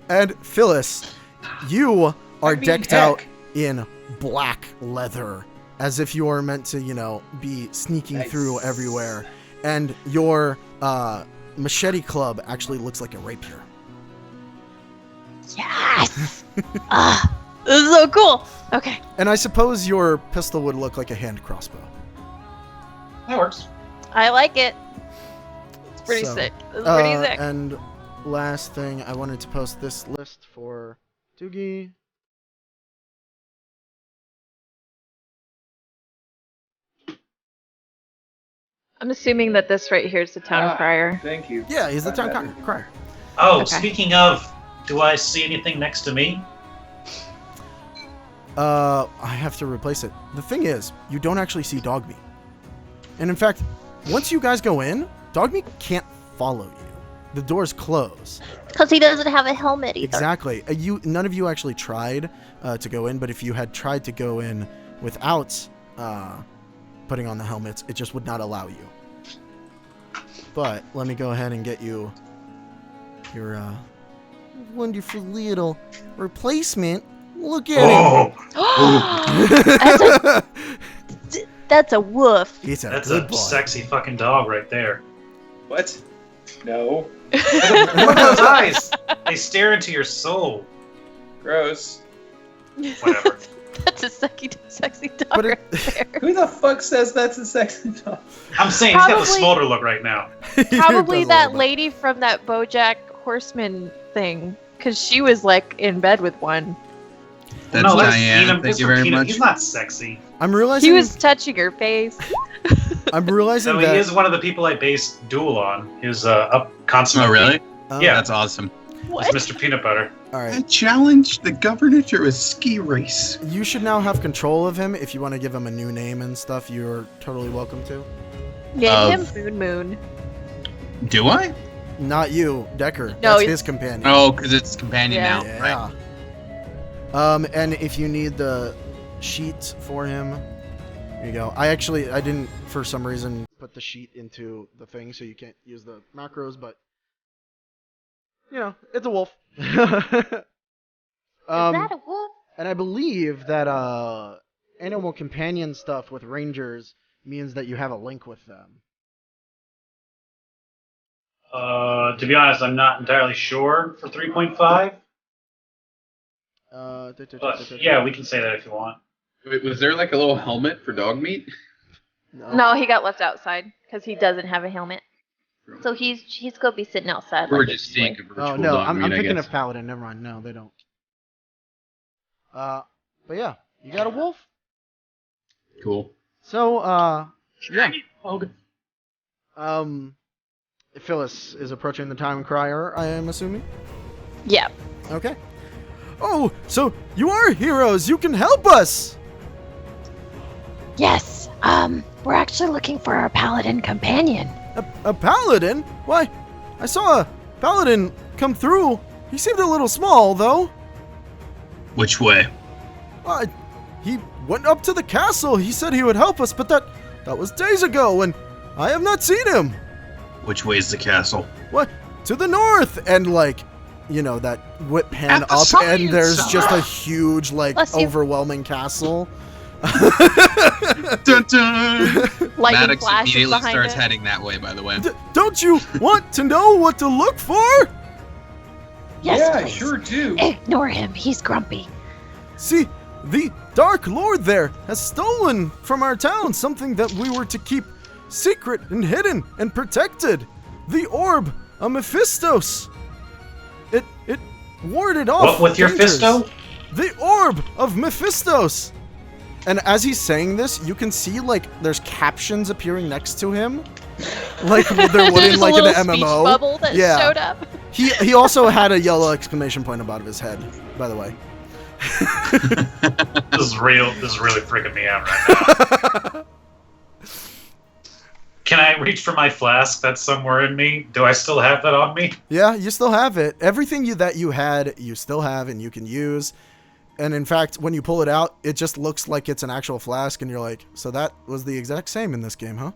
And Phyllis, you are I mean, decked heck. out in black leather, as if you are meant to, be sneaking Nice. through everywhere. And your machete club actually looks like a rapier. Yes! This is so cool. Okay. And I suppose your pistol would look like a hand crossbow. That works. I like it. It's pretty So, sick. It's pretty sick. And last thing, I wanted to post this list for Doogie. I'm assuming that this right here is the town crier. Thank you. Yeah, he's the town crier. Oh, Okay. speaking of, do I see anything next to me? I have to replace it. The thing is, you don't actually see Dogmeat. And in fact, once you guys go in, Dogmeat can't follow you. The doors close. Because he doesn't have a helmet either. Exactly. None of you actually tried to go in, but if you had tried to go in without putting on the helmets, it just would not allow you. But let me go ahead and get you your wonderful little replacement. Look at him. That's a woof. He's a That's good a boy. sexy fucking dog right there. What? No. Look at those eyes. They stare into your soul. Gross. Whatever. That's a sexy dog But right it- there. Who the fuck says that's a sexy dog? I'm saying he's got the Probably- smolder look right now. Probably Does a that little bit. lady from that BoJack Horseman thing, because she was like in bed with one. That's no, that's Diana. Peanut. Thank you very Peanut. much. He's not sexy. I'm realizing. He was touching her face. I'm realizing No, he that. is one of the people I based Duel on. His up constant. Oh, really? Yeah. That's awesome. What? It's Mr. Peanut Butter. All I right. challenged the governor to a ski race. You should now have control of him. If you want to give him a new name and stuff, you're totally welcome to. Name him Moon. Do I? Not you, Decker. No, That's it's- his companion. Oh, because it's companion Yeah. now. Right. Yeah. And if you need the sheet for him, here you go. I didn't, for some reason, put the sheet into the thing, so you can't use the macros, but, it's a wolf. Is that a wolf? And I believe that animal companion stuff with rangers means that you have a link with them. To be honest, I'm not entirely sure for 3.5. But yeah, we can say that if you want. Wait, was there like a little helmet for dog meat? No, he got left outside because he doesn't have a helmet. So he's gonna be sitting outside. We're like just a seeing boy. a virtual Oh no, dog I'm meat, I thinking guess. of Paladin. Never mind. No, they don't. But yeah, you got a wolf. Cool. So yeah. Okay. Phyllis is approaching the town crier, I am assuming. Yeah. Okay. Oh, so you are heroes. You can help us. Yes, we're actually looking for our paladin companion. A paladin? Why, I saw a paladin come through. He seemed a little small, though. Which way? He went up to the castle. He said he would help us, but that was days ago, and I have not seen him. Which way is the castle? What? To the north, and like, you know, that whip pan At the up, Science and there's Center. just a huge, like, Bless you. overwhelming castle. Dun, dun. Lightning Maddox flashes immediately behind starts it. heading that way, by the way. Don't you want to know what to look for? Yes, yeah, I please. sure do. Ignore him. He's grumpy. See, the Dark Lord there has stolen from our town something that we were to keep secret and hidden and protected. The orb of Mephistos. It warded off What with your dangers. fisto? The orb of Mephistos. And as he's saying this, you can see like there's captions appearing next to him, like there would There's in like a an little speech MMO. bubble that Yeah. showed up. He also had a yellow exclamation point above his head, by the way. This is real. This is really freaking me out right now. Can I reach for my flask that's somewhere in me? Do I still have that on me? Yeah, you still have it. Everything that you had, you still have, and you can use. And in fact, when you pull it out, it just looks like it's an actual flask, and you're like, so that was the exact same in this game, huh?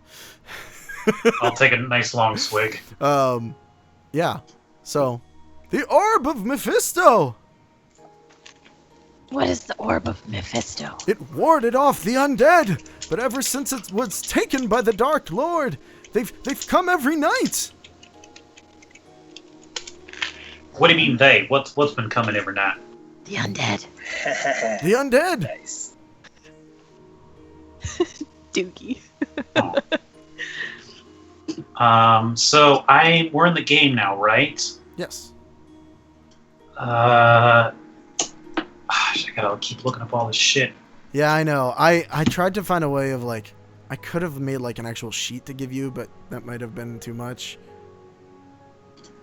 I'll take a nice long swig. Yeah. So, the Orb of Mephisto! What is the orb of Mephisto? It warded off the undead, but ever since it was taken by the Dark Lord, they've come every night. What do you mean they? What's been coming every night? The undead. The undead. Nice. Dookie. So we're in the game now, right? Yes. Gosh, I gotta keep looking up all this shit. Yeah, I know. I tried to find a way of like, I could have made like an actual sheet to give you, but that might have been too much.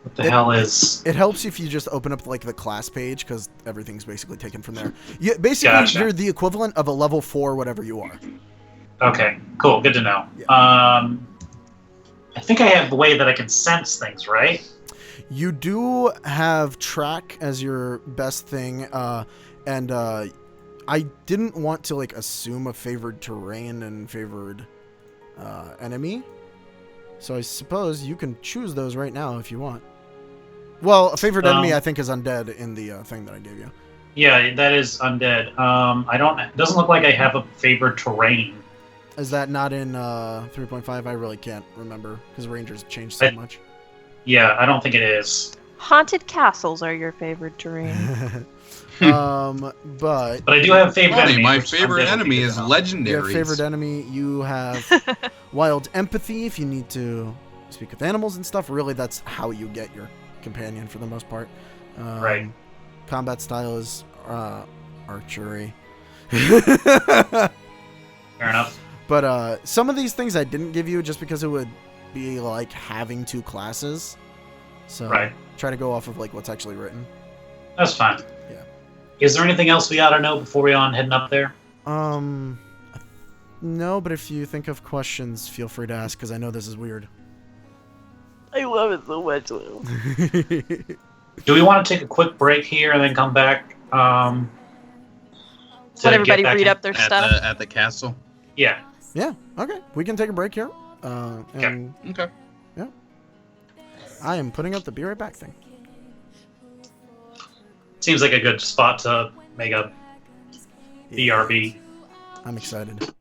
What the hell is? It helps if you just open up like the class page because everything's basically taken from there. Basically, Gotcha. you're the equivalent of a level 4 whatever you are. Okay, cool. Good to know. Yeah. I think I have the way that I can sense things, right? You do have track as your best thing, and I didn't want to like assume a favored terrain and favored enemy, so I suppose you can choose those right now if you want. Well, a favored enemy I think is undead in the thing that I gave you. Yeah, that is undead. It doesn't look like I have a favored terrain. Is that not in 3.5? I really can't remember because Rangers changed so much. Yeah, I don't think it is. Haunted castles are your favorite terrain. But But I do have favorite Funny, enemy. my which favorite undead would be enemy good is to know. legendary. your favorite enemy, you have wild empathy if you need to speak with animals and stuff. Really, that's how you get your companion for the most part. Right. Combat style is archery. Fair enough. But some of these things I didn't give you just because it would be like having 2 classes. So Right. try to go off of like what's actually written. That's fine. Yeah. Is there anything else we ought to know before we on heading up there? No, but if you think of questions, feel free to ask because I know this is weird. I love it so much, Lou. Do we want to take a quick break here and then come back? Let everybody read up their stuff. At the castle. Yeah. Yeah, okay. We can take a break here. And Okay. I am putting up the be right back thing. Seems like a good spot to make a BRB. I'm excited.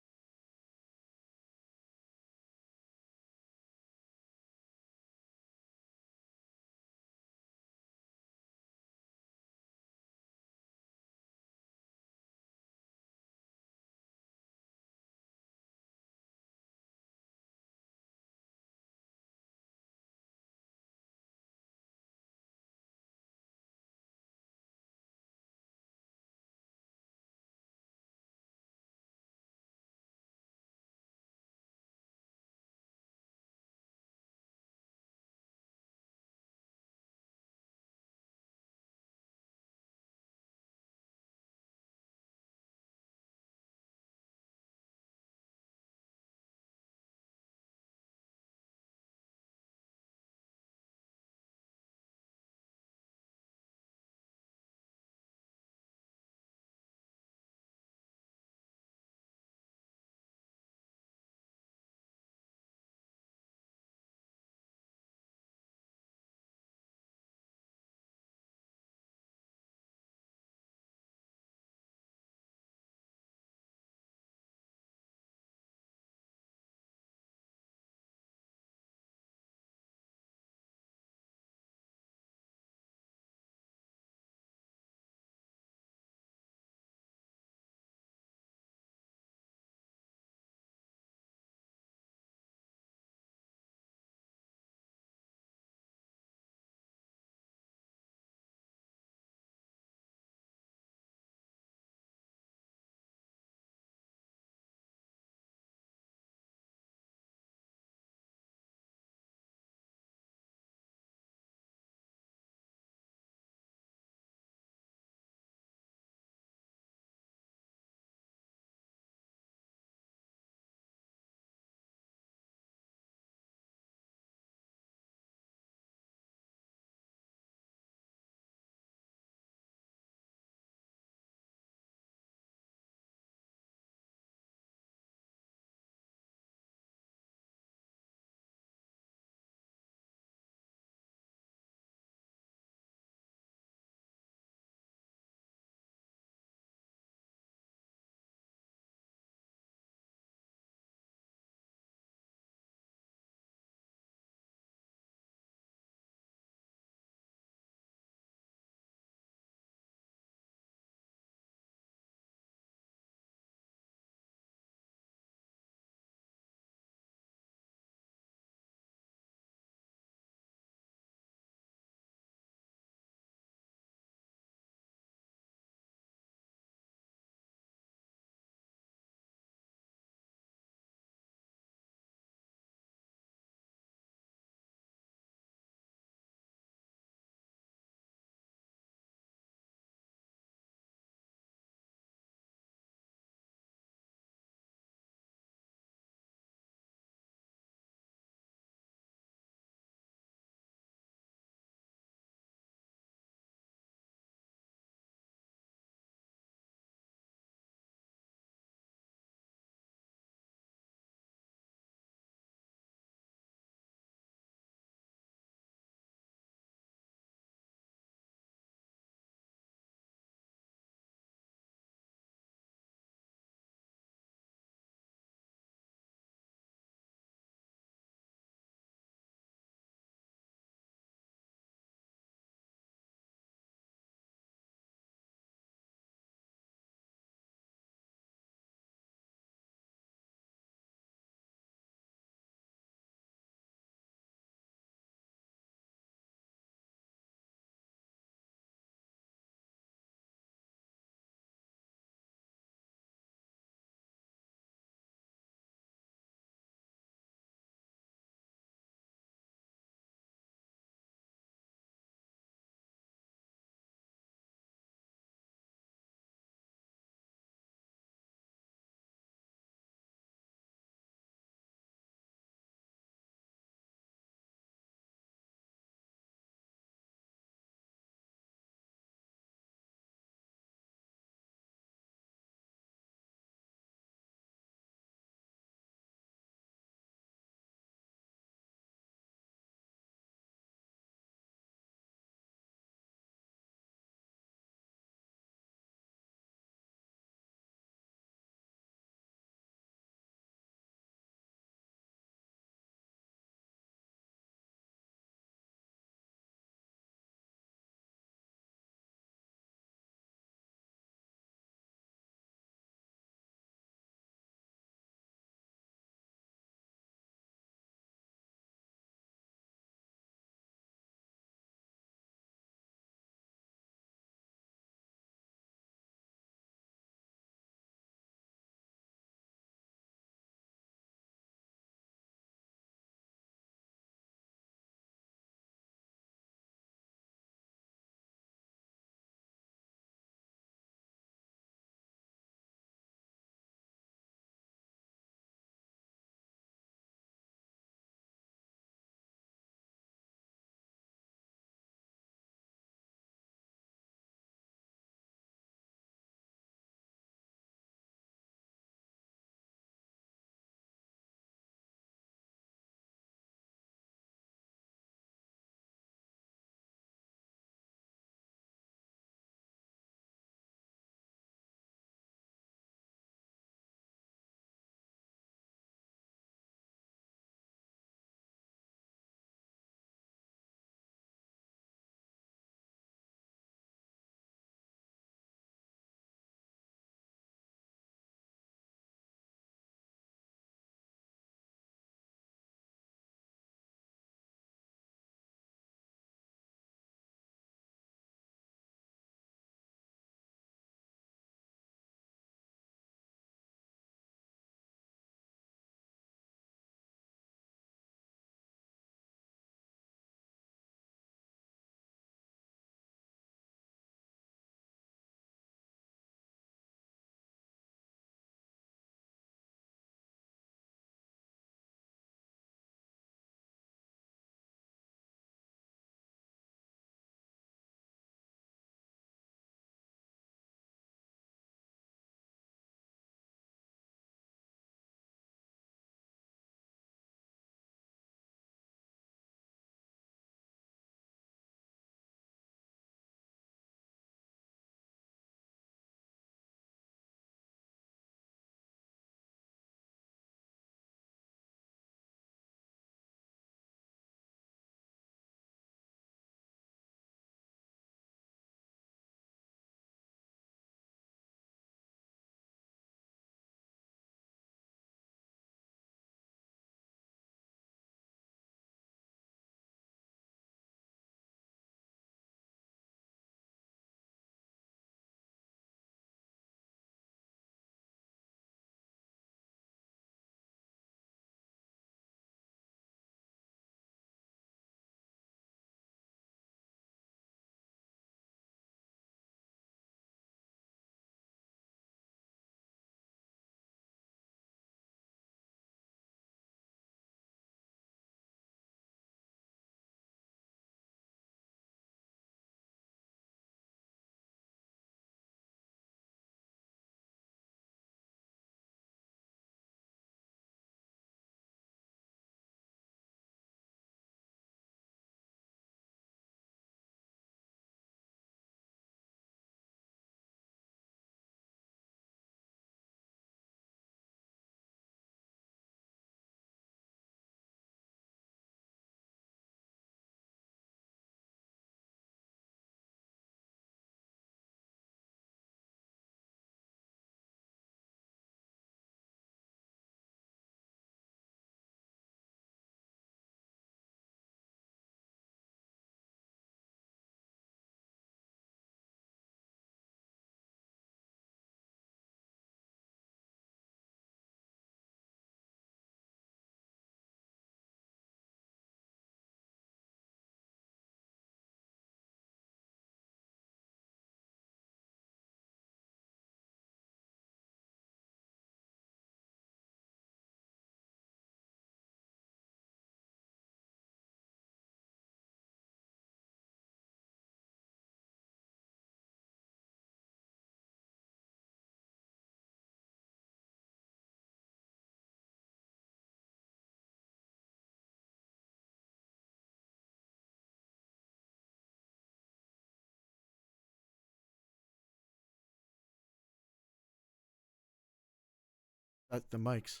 At the mics.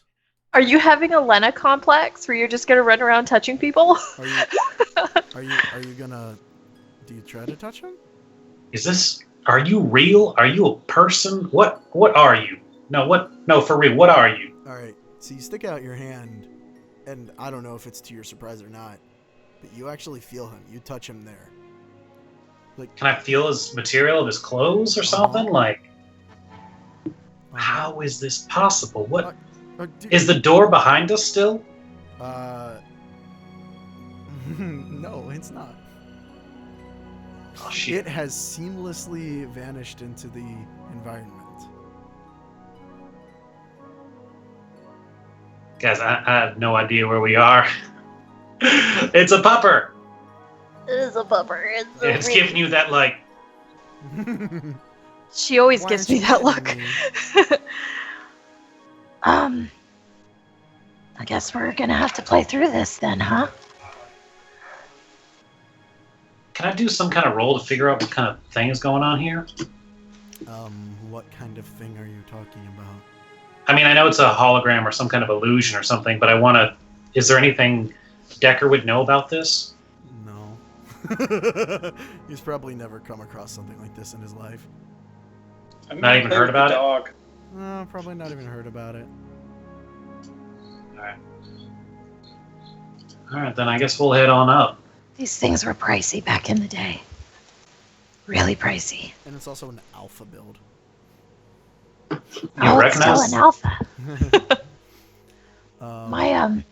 Are you having a Lena complex where you're just gonna run around touching people? Are you gonna? Do you try to touch him? Are you real? Are you a person? What are you? No, for real, what are you? All right. So you stick out your hand, and I don't know if it's to your surprise or not, but you actually feel him. You touch him there. Like, Can I feel his material of his clothes or something? Like, how is this possible? What is the door behind us still? No, it's not. Oh shit! It has seamlessly vanished into the environment. Guys, I have no idea where we are. It's a pupper. It is a bumper. It's giving you that like. She always Why gives aren't me you that kidding look. me? I guess we're gonna have to play through this then, huh? Can I do some kind of roll to figure out what kind of thing is going on here? What kind of thing are you talking about? I mean, I know it's a hologram or some kind of illusion or something, but I want to. Is there anything Decker would know about this? No. He's probably never come across something like this in his life. I'm Not gonna even play heard with the about it? dog. No, probably not even heard about it. All right, then I guess we'll head on up. These things were pricey back in the day. Really pricey. And it's also an alpha build. You Oh, it's still recognize? an alpha. Um,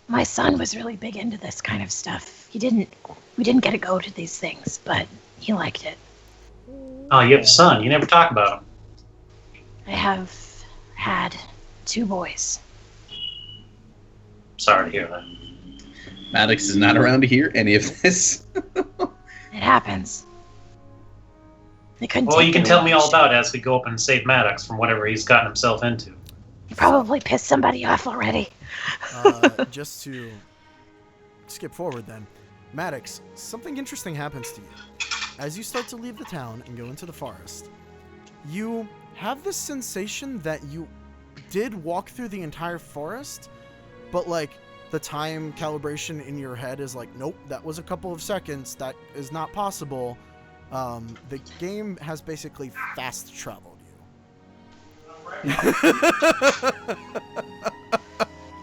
My son was really big into this kind of stuff. We didn't get to go to these things, but he liked it. Oh, you have a son. You never talk about him. I have had 2 boys. Sorry to hear that. Maddox is not around to hear any of this. It happens. They couldn't Well, take you can the tell me all relationship. about it as we go up and save Maddox from whatever he's gotten himself into. You probably pissed somebody off already. just to skip forward then. Maddox, something interesting happens to you. As you start to leave the town and go into the forest, you have this sensation that you did walk through the entire forest, but like the time calibration in your head is like, nope, that was a couple of seconds. That is not possible. The game has basically fast traveled you.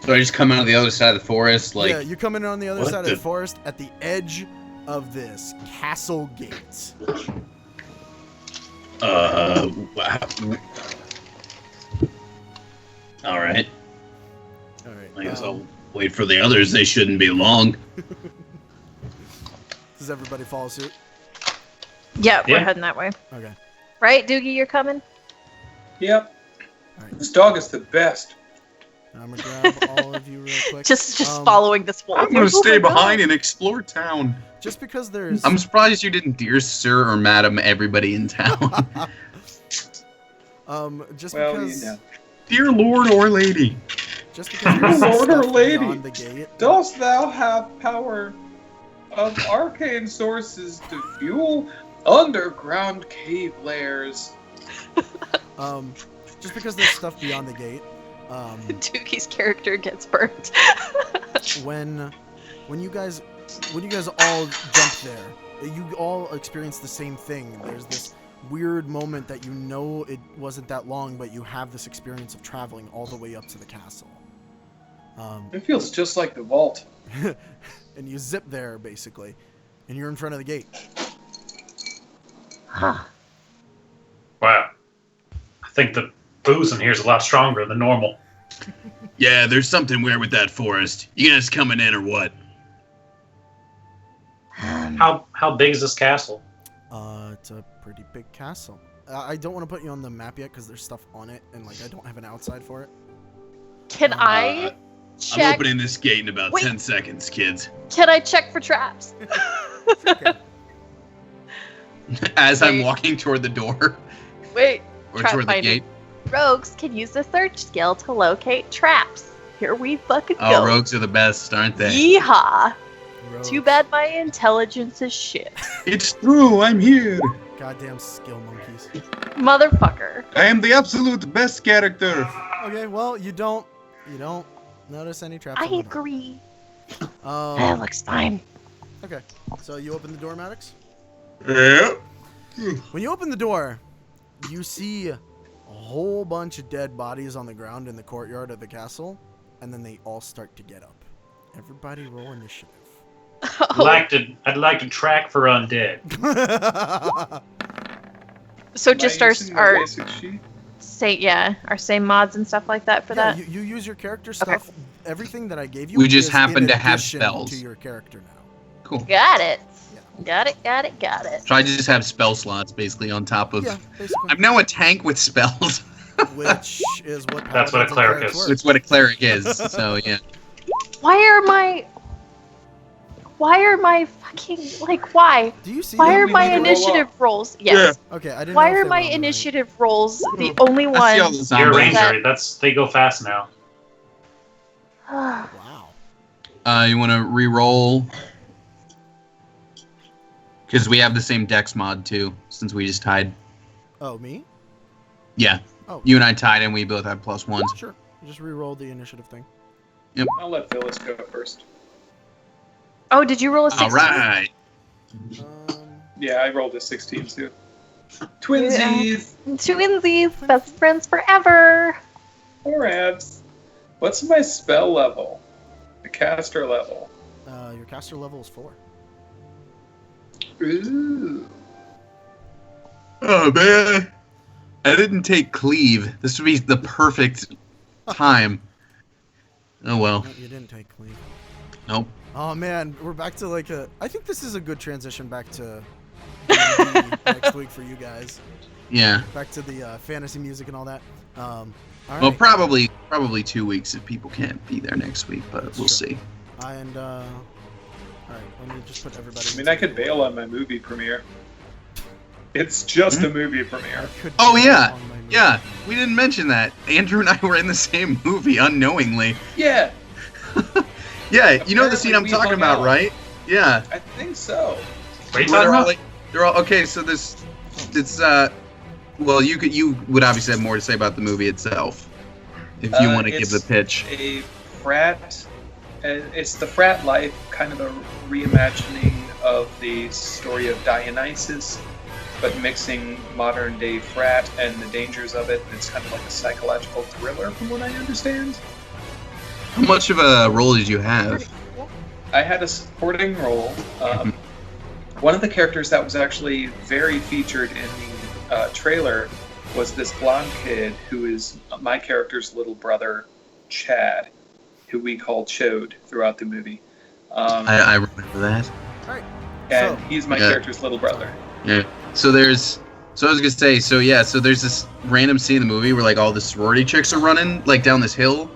So I just come out of the other side of the forest, like, yeah, you come in on the other what side of the- the forest at the edge of this castle gate. wow. All right. All right. I guess I'll wait for the others. They shouldn't be long. Does everybody follow suit? Yeah, we're Yeah. heading that way. Okay. Right, Doogie, you're coming? Yep. All right. This dog is the best. I'm gonna grab all of you real quick. Just Um, following this wolf. I'm gonna Oh stay my God. behind and explore town. Just because there's. I'm surprised you didn't dear sir or madam everybody in town. Just Well, because. you know. Dear lord or lady. Just because Dear there's lord or stuff lady, beyond the gate. Dost thou have power of arcane sources to fuel underground cave lairs? Just because there's stuff beyond the gate. Doogie's character gets burnt. when you guys all jump there, you all experience the same thing. There's this weird moment that you know it wasn't that long, but you have this experience of traveling all the way up to the castle. It feels just like the vault. And you zip there basically, and you're in front of the gate. Huh. Wow. I think the booze in here is a lot stronger than normal. Yeah, there's something weird with that forest. You guys coming in or what? How big is this castle? It's a pretty big castle. I don't want to put you on the map yet because there's stuff on it, and like I don't have an outside for it. Can I I'm check? opening this gate in about Wait. 10 seconds, kids. Can I check for traps? Okay. As I'm Wait. walking toward the door Wait. or Trap toward the finding. gate. Rogues can use the search skill to locate traps. Here we fucking Oh, go. rogues are the best, aren't they? Yeehaw. Rogue. Too bad my intelligence is shit. It's true, I'm here. Goddamn skill monkeys. Motherfucker. I am the absolute best character. Okay, well, you don't notice any traps. I on the door. agree. Um, That looks fine. okay, so you open the door, Maddox? Yeah. When you open the door, you see a whole bunch of dead bodies on the ground in the courtyard of the castle, and then they all start to get up. Everybody roll initiative. I'd like to track for undead. So Am I just using my our basic sheet? our same mods and stuff like that for Yeah, that. you use your character Okay. stuff. Everything that I gave you. We just is happen in to have addition spells. to your character now. Cool. Got it. Yeah. Got it. So I just have spell slots basically on top of. Yeah, basically. I'm now a tank with spells. Which is what. That's what a paladins and cleric clerics is. work. It's what a cleric is. So yeah. Why are my fucking like why? Do you see? Why them? are we my need to roll initiative up. rolls? Yes. Okay, I didn't. Why know if are they my were on the initiative rolls the only I see all ones? the You're a zombies. ranger. They go fast now. Right. Wow. You want to re-roll? Because we have the same dex mod too, since we just tied. Oh, me? Yeah. Oh. You and I tied, and we both have +1s. Sure. Just re-roll the initiative thing. I'll let Phyllis go first. Oh, did you roll a 16? All right. Yeah, I rolled a 16 too. Twinsies! Twinsies, best friends forever. Or abs. What's my spell level? The caster level. Your caster level is 4. Ooh. Oh man, I didn't take cleave. This would be the perfect time. Oh well. No, you didn't take clean. Nope. Oh man, we're back to like a. I think this is a good transition back to D&D next week for you guys. Yeah. Back to the fantasy music and all that. All right. Well, probably 2 weeks if people can't be there next week, but That's we'll true. see. And all right, let me just put everybody. I mean, I could bail on my movie premiere. It's just a movie premiere. Oh yeah, yeah. We didn't mention that. Andrew and I were in the same movie unknowingly. Yeah, Yeah, you know the scene I'm Apparently we talking hung about, out. right? Yeah. I think so. What are you Where talking about? they're all okay. So it's well, you would obviously have more to say about the movie itself, if you want to give the it's pitch. A frat. It's the frat life, kind of a reimagining of the story of Dionysus, but mixing modern day frat and the dangers of it. It's kind of like a psychological thriller, from what I understand. How much of a role did you have? I had a supporting role. One of the characters that was actually very featured in the trailer was this blonde kid who is my character's little brother, Chad, who we call Chode throughout the movie. I remember that. All right. And So- he's my Yeah. character's little brother. Yeah. So I was gonna say, so there's this random scene in the movie where like all the sorority chicks are running like down this hill,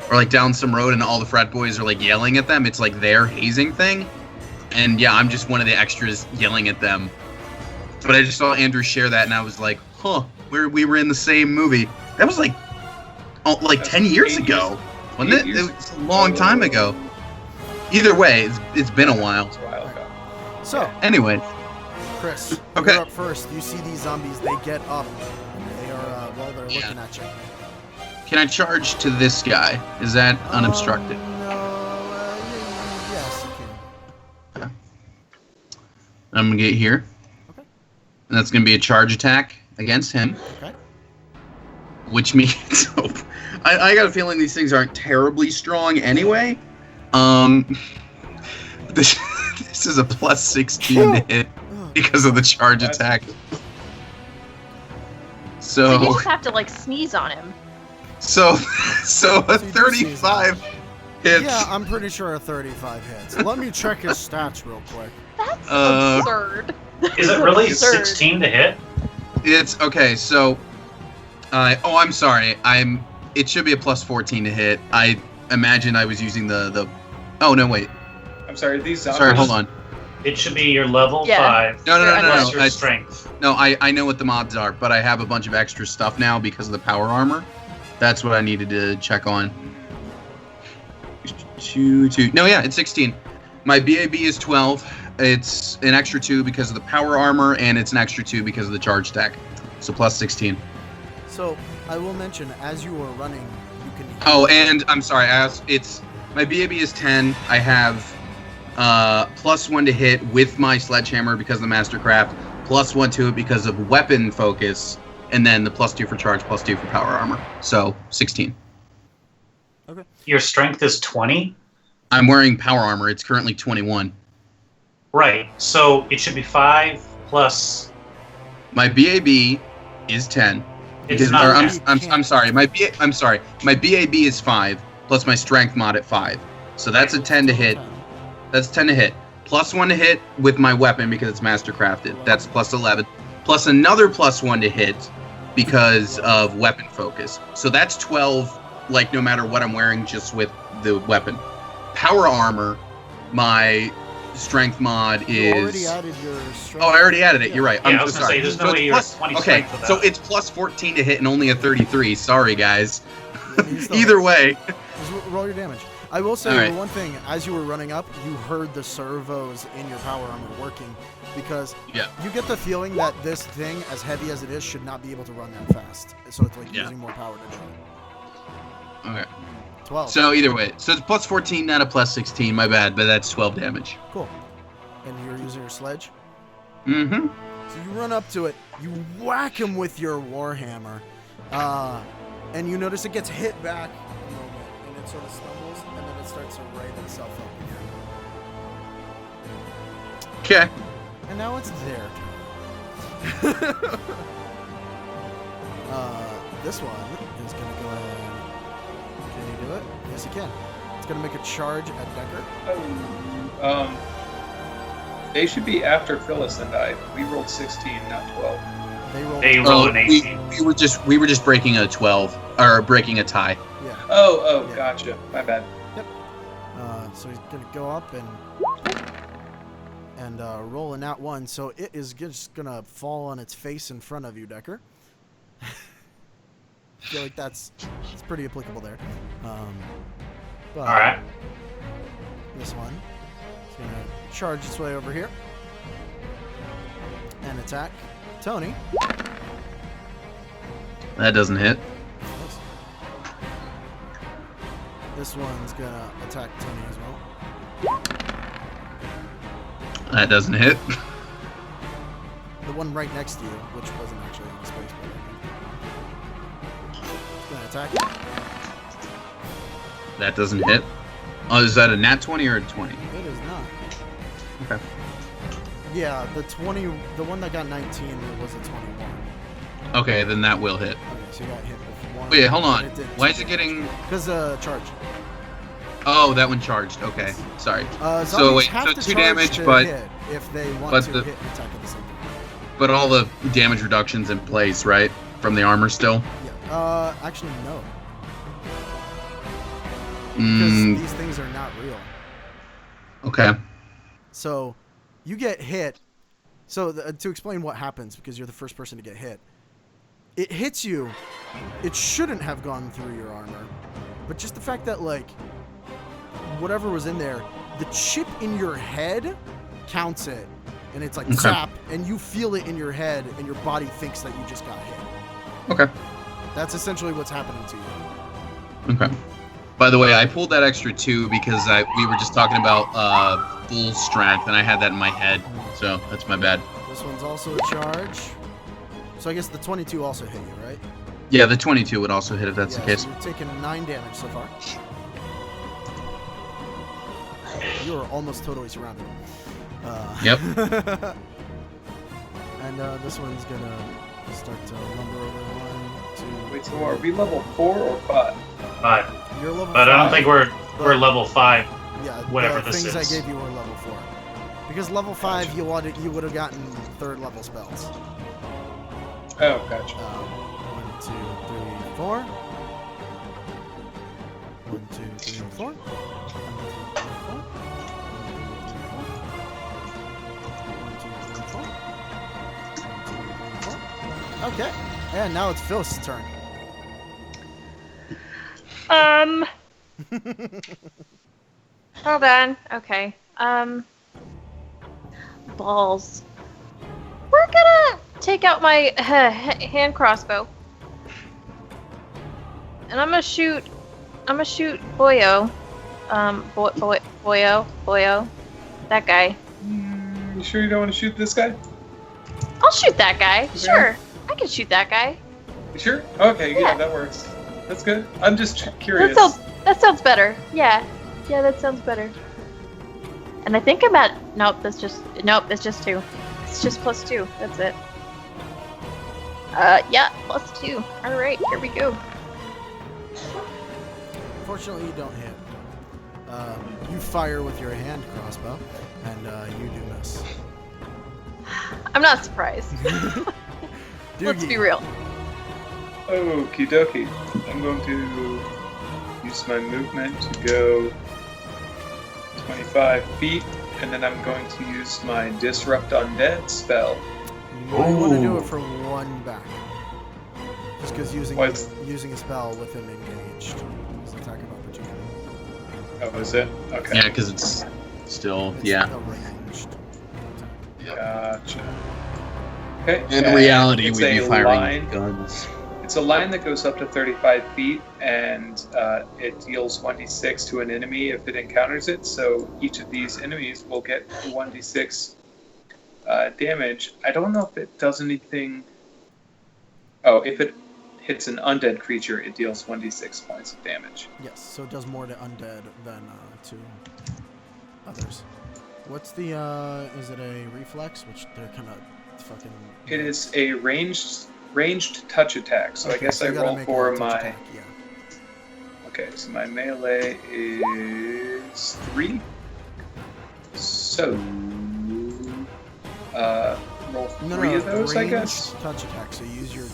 or like down some road, and all the frat boys are like yelling at them. It's like their hazing thing, and yeah, I'm just one of the extras yelling at them. But I just saw Andrew share that, and I was like, huh, we were in the same movie. That was like 10 years 8 ago, wasn't it? 8 years. It was a long time ago. Either way, it's been a while. It's a while ago. So, Anyway, Chris, Okay. you're up first. You see these zombies. They get up. They are they're Yeah. looking at you. can I charge to this guy? Is that unobstructed? No, yes, you can. I'm gonna get here. Okay. And that's gonna be a charge attack against him. Okay. Which means I got a feeling these things aren't terribly strong anyway. This is a plus 16 to hit Ugh. because of the charge attack. So you So just have to like sneeze on him. so a So you do 35 hits. Yeah, I'm pretty sure a 35 hits. Let me check his stats real quick. That's Uh, absurd. Is it really Absurd. 16 to hit? It's okay. So, I'm sorry. It should be a plus 14 to hit. I imagine I was using the. Oh no, wait. I'm sorry, these zombies. Sorry, hold on. It should be your level Yeah. 5 No, plus no. your strength. No, I know what the mods are, but I have a bunch of extra stuff now because of the power armor. That's what I needed to check on. Two. No, yeah, it's 16. My BAB is 12. It's an extra 2 because of the power armor, and it's an extra 2 because of the charge attack. So plus 16. So I will mention, as you are running, you can. Oh, and I'm sorry, it's my BAB is 10. I have plus 1 to hit with my sledgehammer because of the Mastercraft, plus 1 to it because of weapon focus, and then the plus 2 for charge, plus 2 for power armor. So 16. Okay. Your strength is 20? I'm wearing power armor. It's currently 21. Right. So it should be 5 plus. My BAB is 10. It's Because, not. or that. I'm sorry. I'm sorry. My BAB is 5 plus my strength mod at 5. So that's a 10 to hit. That's 10 to hit. Plus 1 to hit with my weapon because it's mastercrafted. That's plus 11. Plus another plus 1 to hit because of weapon focus. So that's 12, like no matter what I'm wearing, just with the weapon. Power armor, my strength mod You already is. added your strength. Oh, I already added it. You're right. Yeah, I'm I was so gonna sorry. say, there's no So way it's you're plus- 20 Okay, strength for that. so it's plus 14 to hit and only a 33. Sorry, guys. Yeah, you still Either hit. way. Just roll your damage. I will say Alright. the one thing, as you were running up, you heard the servos in your power armor working, because Yeah. you get the feeling that this thing, as heavy as it is, should not be able to run that fast. So it's like Yeah. using more power to do it. Okay. 12. So either way, so it's plus 14, not a plus 16. My bad, but that's 12 damage. Cool. And you're using your sledge. Mm-hmm. So you run up to it, you whack him with your warhammer, and you notice it gets hit back a moment, and it sort of stumbles, and then it starts to right itself up again. Okay. And now it's their turn. This one is going to go ahead. Can you do it? Yes, you can. It's going to make a charge at Decker. Oh, they should be after Phyllis and I. We rolled 16, not 12. They roll. They Oh, roll an 18. we were just breaking a 12 or breaking a tie. Yeah. Oh, Yeah. gotcha. My bad. So he's going to go up and roll a nat 1. So it is just going to fall on its face in front of you, Decker. I feel like it's pretty applicable there. But All right. this one is going to charge its way over here and attack Tony. That doesn't hit. This one's going to attack Tony as well. That doesn't hit. The one right next to you, which wasn't actually in the space, but it's going to attack. That doesn't hit. Oh, is that a nat 20 or a 20? It is not. Okay. Yeah, the one that got 19 was a 21. Okay, then that will hit. Okay, so you got hit with one. Wait, hold on. and it did Why two. is it getting? Because charge. Oh, that one charged. Okay, sorry. Zombies So wait, have so to 2 charge damage, to but hit if they want but to the- hit and attack at the same time. but all the damage reductions in place, right? From the armor still. Yeah. Actually, no. Because Mm, these things are not real. okay. So, you get hit. So, to explain what happens, because you're the first person to get hit, it hits you. It shouldn't have gone through your armor, but just the fact that, like, whatever was in there, the chip in your head counts it, and it's like Okay. zap, and you feel it in your head, and your body thinks that you just got hit. Okay. That's essentially what's happening to you. Okay. By the way, I pulled that extra 2 because we were just talking about full strength, and I had that in my head. So that's my bad. This one's also a charge. So I guess the 22 also hit you, right? Yeah, the 22 would also hit if that's Yeah, the case. So you're taking 9 damage so far. You are almost totally surrounded. Yep. And this one's gonna start to lumber over 1, 2. Wait, so are we level 4 or 5? 5. You're level But 5. I don't think we're but- level 5. Yeah, whatever the this things is. I gave you were level 4. Because level 5, you would have gotten 3rd level spells. Oh, gotcha. 1, 2, 3, 4. 1, 2, 3, 4. 1, 2, 3, 4. 1, 2, 3, 4. Okay, and now it's Phil's turn. Hold on. Okay. balls. We're gonna take out my hand crossbow. And I'm gonna shoot Boyo. Boyo. That guy. You sure you don't want to shoot this guy? I'll shoot that guy. Okay. Sure. I can shoot that guy. You sure? Okay, yeah, Yeah. that works. That's good. I'm just curious. That sounds better. Yeah. Yeah, that sounds better. And I think I'm at that's just 2. It's just +2. That's it. Yeah, +2. Alright, here we go. Unfortunately, you don't hit. You fire with your hand crossbow, and you do miss. I'm not surprised. Let's Doogie. be real. Okie dokie. I'm going to use my movement to go 25 feet, and then I'm going to use my Disrupt Undead spell. You might want to do Ooh. it for 1 back. Just because using a spell with him engaged is an attack of opportunity. Oh, is it? Okay. Yeah, because it's still, It's yeah. a ranged. Gotcha. Okay. In and reality, it's we'd be a firing line. guns. It's a line that goes up to 35 feet, and it deals 1d6 to an enemy if it encounters it. So each of these enemies will get 1d6 damage. I don't know if it does anything. Oh, if it hits an undead creature, it deals 1d6 points of damage. Yes, so it does more to undead than to others. What's the, is it a reflex? Which they're kind of fucking... It is a ranged touch attack, so I Okay, guess so I you gotta roll make a for touch my... attack, yeah. Okay, so my melee is 3. So, roll 3 of those, I guess. ranged touch attack, so you use your,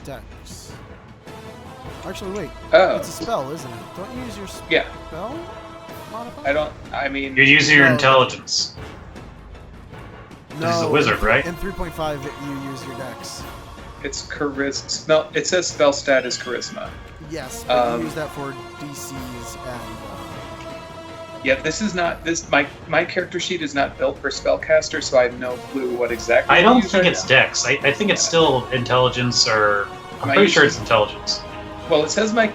dex. Actually, wait. Oh, It's a spell, isn't it? Don't you use your spell yeah. modifier? I mean, You're using your No. intelligence. No. He's a wizard, right? In 3.5, you use your dex. it's charisma. It says spell stat is charisma. Yes, but you Um, use that for DCs and... Yeah, this is not this. My character sheet is not built for spellcaster, so I have no clue what exactly. I I'm don't using think right it's now. Dex. I think it's still intelligence, or I'm Am I pretty sure using- it's intelligence. Well, it says my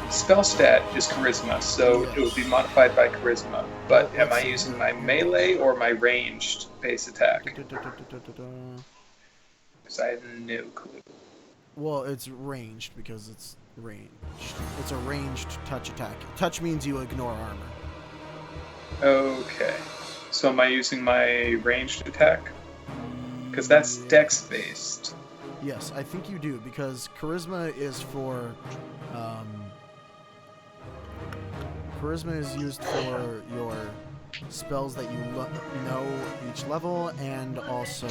spell stat is charisma, so it would be modified by charisma. But am I using my melee or my ranged base attack? Because I have no clue. Well, it's ranged because it's ranged. It's a ranged touch attack. Touch means you ignore armor. Okay, so am I using my ranged attack? Because that's dex based. Yes, I think you do because charisma is for. Charisma is used for your spells that you know each level and also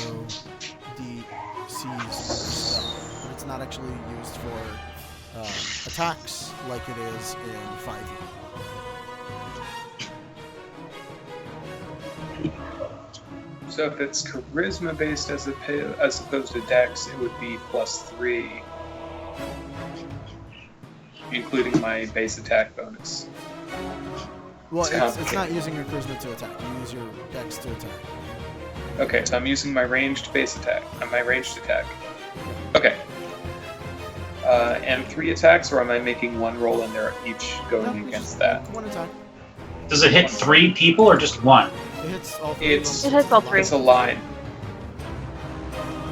the C's of the spell. But it's not actually used for attacks like it is in 5e. So if it's charisma based as opposed to dex, it would be +3, including my base attack bonus. Well, It's it's not complicated. using your charisma to attack. You use your dex to attack. Okay, so I'm using my ranged base attack. My ranged attack. Okay. And 3 attacks, or am I making one roll and they're each going No, against just that? one attack. Does it hit 3 people or just 1? It hits all 3 It's- of them. It hits all 3. It's a line.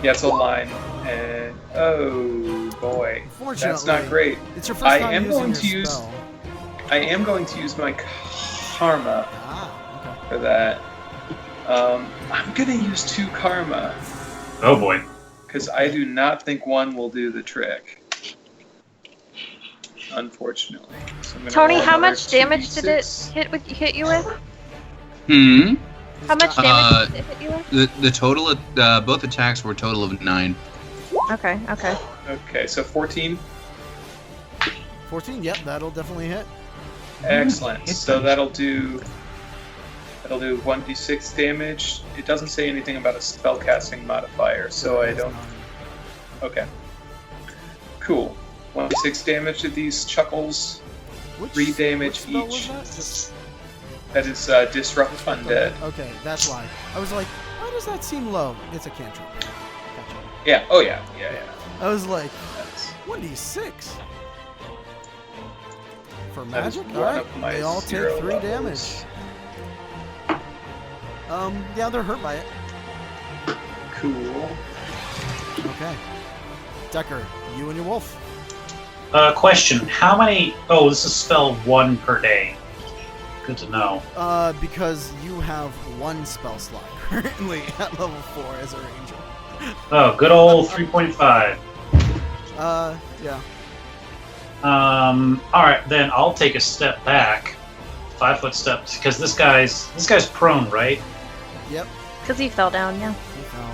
Yeah, it's a line. And oh boy, Unfortunately, that's not great. It's your first I time am using going your to use- spell. I am going to use my karma Ah, for that. I'm gonna use 2 karma Oh boy. because I do not think 1 will do the trick. Unfortunately. So I'm gonna Tony, roll how another much damage did it 2d6. hit you with? Hmm. How much damage did it hit you with? The total, both attacks were a total of 9. Okay, okay. Okay, so 14. 14, yep, that'll definitely hit. Excellent. So that'll do 1d6 damage. It doesn't say anything about a spellcasting modifier, so I It's don't. 9. Okay. Cool. 1d6 damage to these chuckles. Which, 3 damage which spell each. Was that? Just That is disrupt undead. Okay, that's why. I was like, why does that seem low? It's a cantrip. Gotcha. Yeah. Oh yeah. I was like, That's 1d6 for That is magic. one All right, of my they all take 0 3 levels. damage. Yeah, they're hurt by it. cool. Okay, Decker, you and your wolf. Question: how many? Oh, this is spell 1 per day. Good to know. Because you have 1 spell slot currently at level 4 as a ranger. Oh, good old 3.5. Yeah. All right, then I'll take a step back, 5-foot steps, because this guy's prone, right? Yep. Because he fell down, yeah. He fell.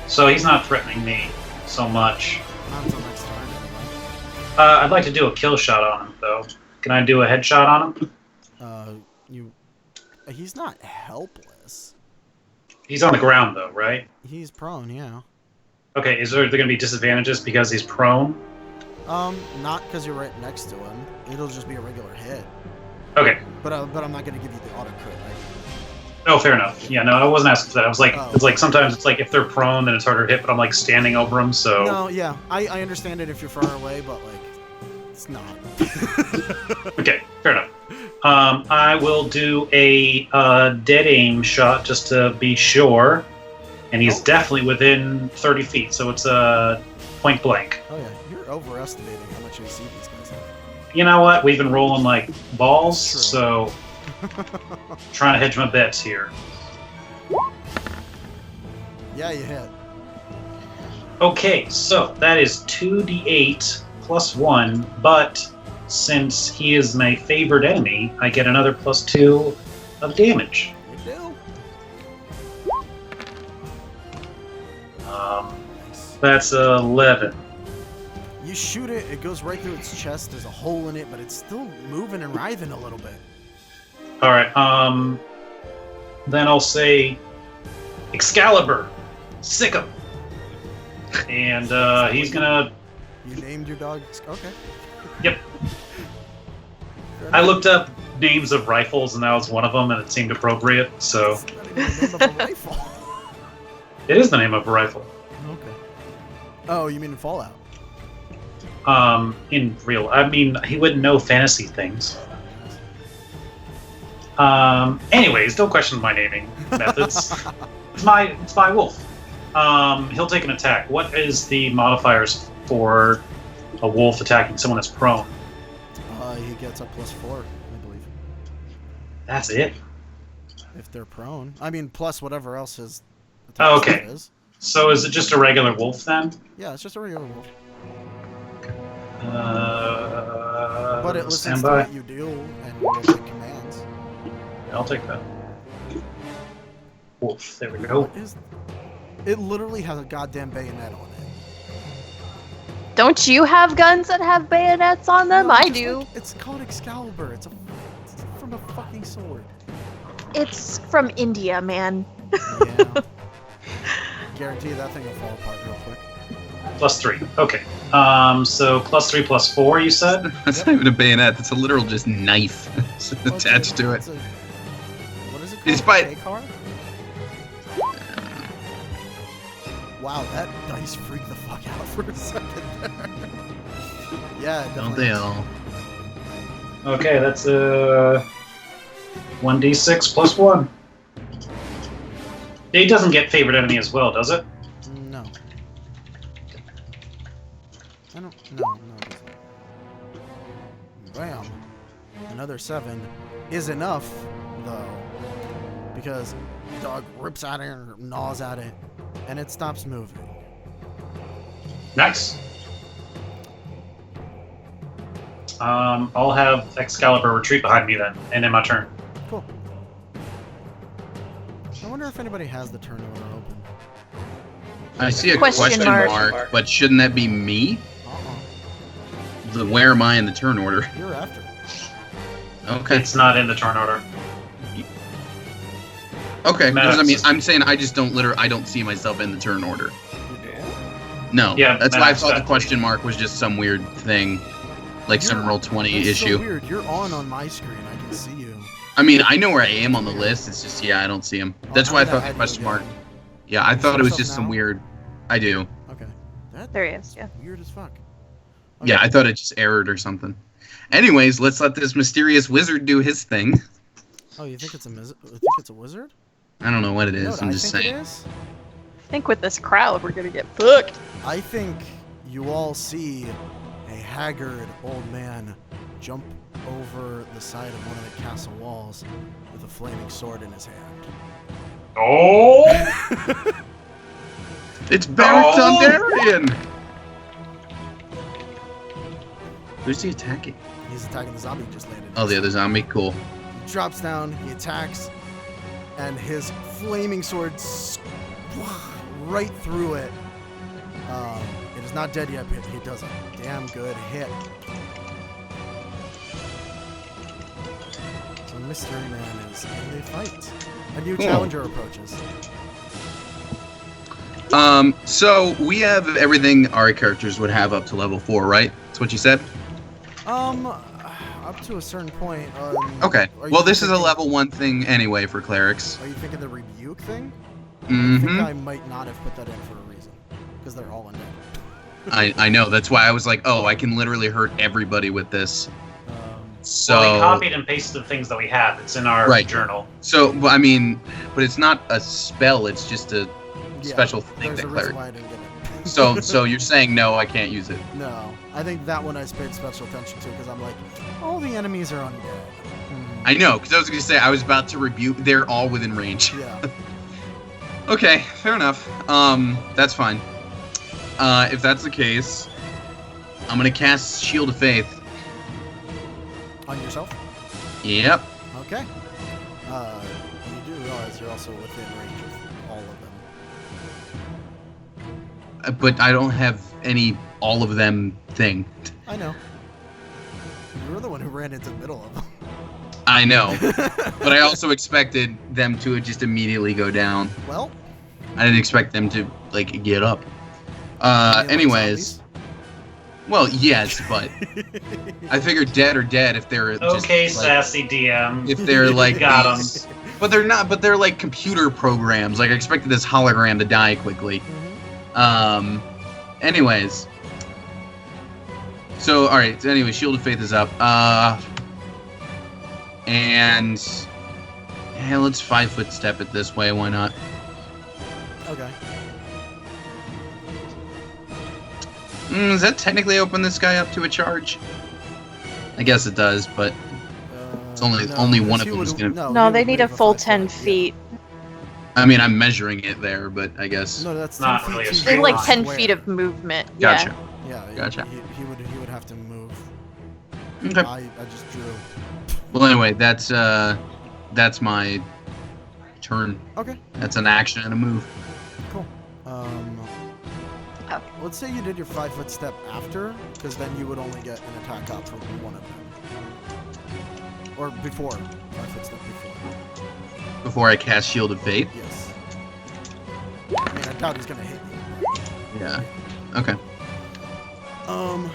So he's not threatening me so much. Not until next turn. Anyway. I'd like to do a kill shot on him, though. Can I do a headshot on him? He's not helpless. He's on the ground, though, right? He's prone, yeah. Okay, is there going to be disadvantages because he's prone? Not because you're right next to him. It'll just be a regular hit. Okay. But I'm not gonna give you the auto crit. Right? Oh, fair enough. Yeah, no, I wasn't asking for that. I was like, Oh. it's like sometimes it's like if they're prone, then it's harder to hit, but I'm like standing over them, so. No, yeah, I understand it if you're far away, but like, it's not. Okay, fair enough. I will do a dead aim shot just to be sure, and he's Oh. definitely within 30 feet, so it's point blank. Oh yeah, you're overestimating how much AC these guys have. You know what? We've been rolling like balls, True. so trying to hedge my bets here. Yeah, you hit. Okay, so that is 2d8 plus 1, but since he is my favored enemy, I get another plus 2 of damage. You do. Nice. That's 11. You shoot it, it goes right through its chest. There's a hole in it, but it's still moving and writhing a little bit. Alright, then I'll say Excalibur, sick him. And he's gonna. You named your dog. Okay. Yep. Fair I enough. looked up names of rifles, and that was one of them, and it seemed appropriate, so. It's not even the name of a rifle. It is the name of a rifle. Okay. Oh, you mean Fallout? In real. I mean, he wouldn't know fantasy things. Anyways, don't question my naming methods. It's my wolf. He'll take an attack. What is the modifiers for a wolf attacking someone that's prone? He gets a +4, I believe. That's it. If they're prone. I mean, plus whatever else his Oh, attack okay. stat is. So is it just a regular wolf then? Yeah, it's just a regular wolf. But But it listens stand to by. what you do and will take commands. I'll take that. Wolf. There we go. What is... It literally has a goddamn bayonet on it. Don't you have guns that have bayonets on them? No, I it's do. like- it's called Excalibur. It's from a fucking sword. It's from India, man. Yeah. Guarantee that thing will fall apart real quick. +3. Okay. So +3 +4, you said? That's not even a bayonet. That's a literal just knife Well, it's attached to it. it's what is it called? It's by- K-car? Wow, that dice freaked the fuck out for a second there. Yeah, it Don't definitely. they all? Okay, that's 1d6 +1. It doesn't get favorite enemy as well, does it? No. I don't. No, it doesn't. Bam. Another 7 is enough, though, because the dog rips at it or gnaws at it, and it stops moving. Nice. I'll have Excalibur retreat behind me then, and in my turn. Cool. I wonder if anybody has the turn order open. I see a Question question mark. mark, but shouldn't that be me? Where am I in the turn order? You're after. Okay. It's not in the turn order. Okay, because I mean, Max. I'm saying I just don't I don't see myself in the turn order. You do? No. Yeah, That's why I Max, thought the that- question mark was just some weird thing, like some You're- roll 20 That's issue. so weird. You're on my screen. I can see you. I mean, I know where I am on the list. It's just, I don't see him. That's why I thought the question mark. Yeah, I thought it was just some weird. I do. Okay. That's There he is. Yeah. weird as fuck. Yeah, I thought it just errored or something. Anyways, let's let this mysterious wizard do his thing. Oh, you think it's a wizard? I don't know what it You know is. what I'm I just think saying. it is? I think with this crowd, we're gonna get booked. I think you all see a haggard old man jump over the side of one of the castle walls with a flaming sword in his hand. Oh! It's Beric Oh! Dondarrion! Who's he attacking? He's attacking the zombie he just landed. Oh, the other zombie? Cool. He drops down, he attacks, and his flaming sword right through it. It is not dead yet, but he does a damn good hit. So Mystery Man is in a fight. A new Cool. challenger approaches. So we have everything our characters would have up to level 4, right? That's what you said? Up to a certain point. Okay. are you Well, this is a thinking- level 1 thing anyway for clerics. Are you thinking the rebuke thing? I think Mm-hmm. I might not have put that in for a reason. Because they're all undead. I know. That's why I was like, oh, I can literally hurt everybody with this. So, Well, we copied and pasted the things that we have. It's in our Right. journal. I mean, but it's not a spell. It's just a yeah, special thing there's that a reason cleric. why I didn't get it. So you're saying no, I can't use it. No, I think that one I paid special attention to because I'm like, all the enemies are undead. I know, because I was going to say I was about to rebuke. They're all within range. Yeah. Okay, fair enough. That's fine. If that's the case, I'm gonna cast Shield of Faith. On yourself? Yep. Okay. You do realize you're also within range of all of them. But I don't have any all of them thing. I know. You're the one who ran into the middle of them. I know, but I also expected them to just immediately go down. Well. I didn't expect them to like get up. you like Anyways. Well, yes, but I figured dead are dead if they're just, Okay, like, sassy DM. if they're like Got 'em. these- But they're not. But they're like computer programs. Like I expected this hologram to die quickly. Mhm. Anyways. So all right. So anyway, Shield of Faith is up. And yeah, let's 5-foot step it this way. Why not? Okay. Does that technically open this guy up to a charge? I guess it does, but It's only one because of he them is would- gonna- No, he they would need a move full 5 10 foot, yeah. feet. I mean I'm measuring it there, but I guess. No, that's Not 10 feet really a to straight your Like line. 10 square. feet of movement. Gotcha. Yeah, Gotcha. He would have to move. Okay. I just drew. Well, anyway, that's my turn. Okay, That's an action and a move. cool. Oh. Let's say you did your 5-foot step after, because then you would only get an attack up from one of them. Or before 5-foot step before. Before I cast Shield of Faith. Yes. I mean, I doubt he's gonna hit you. Yeah. Okay. You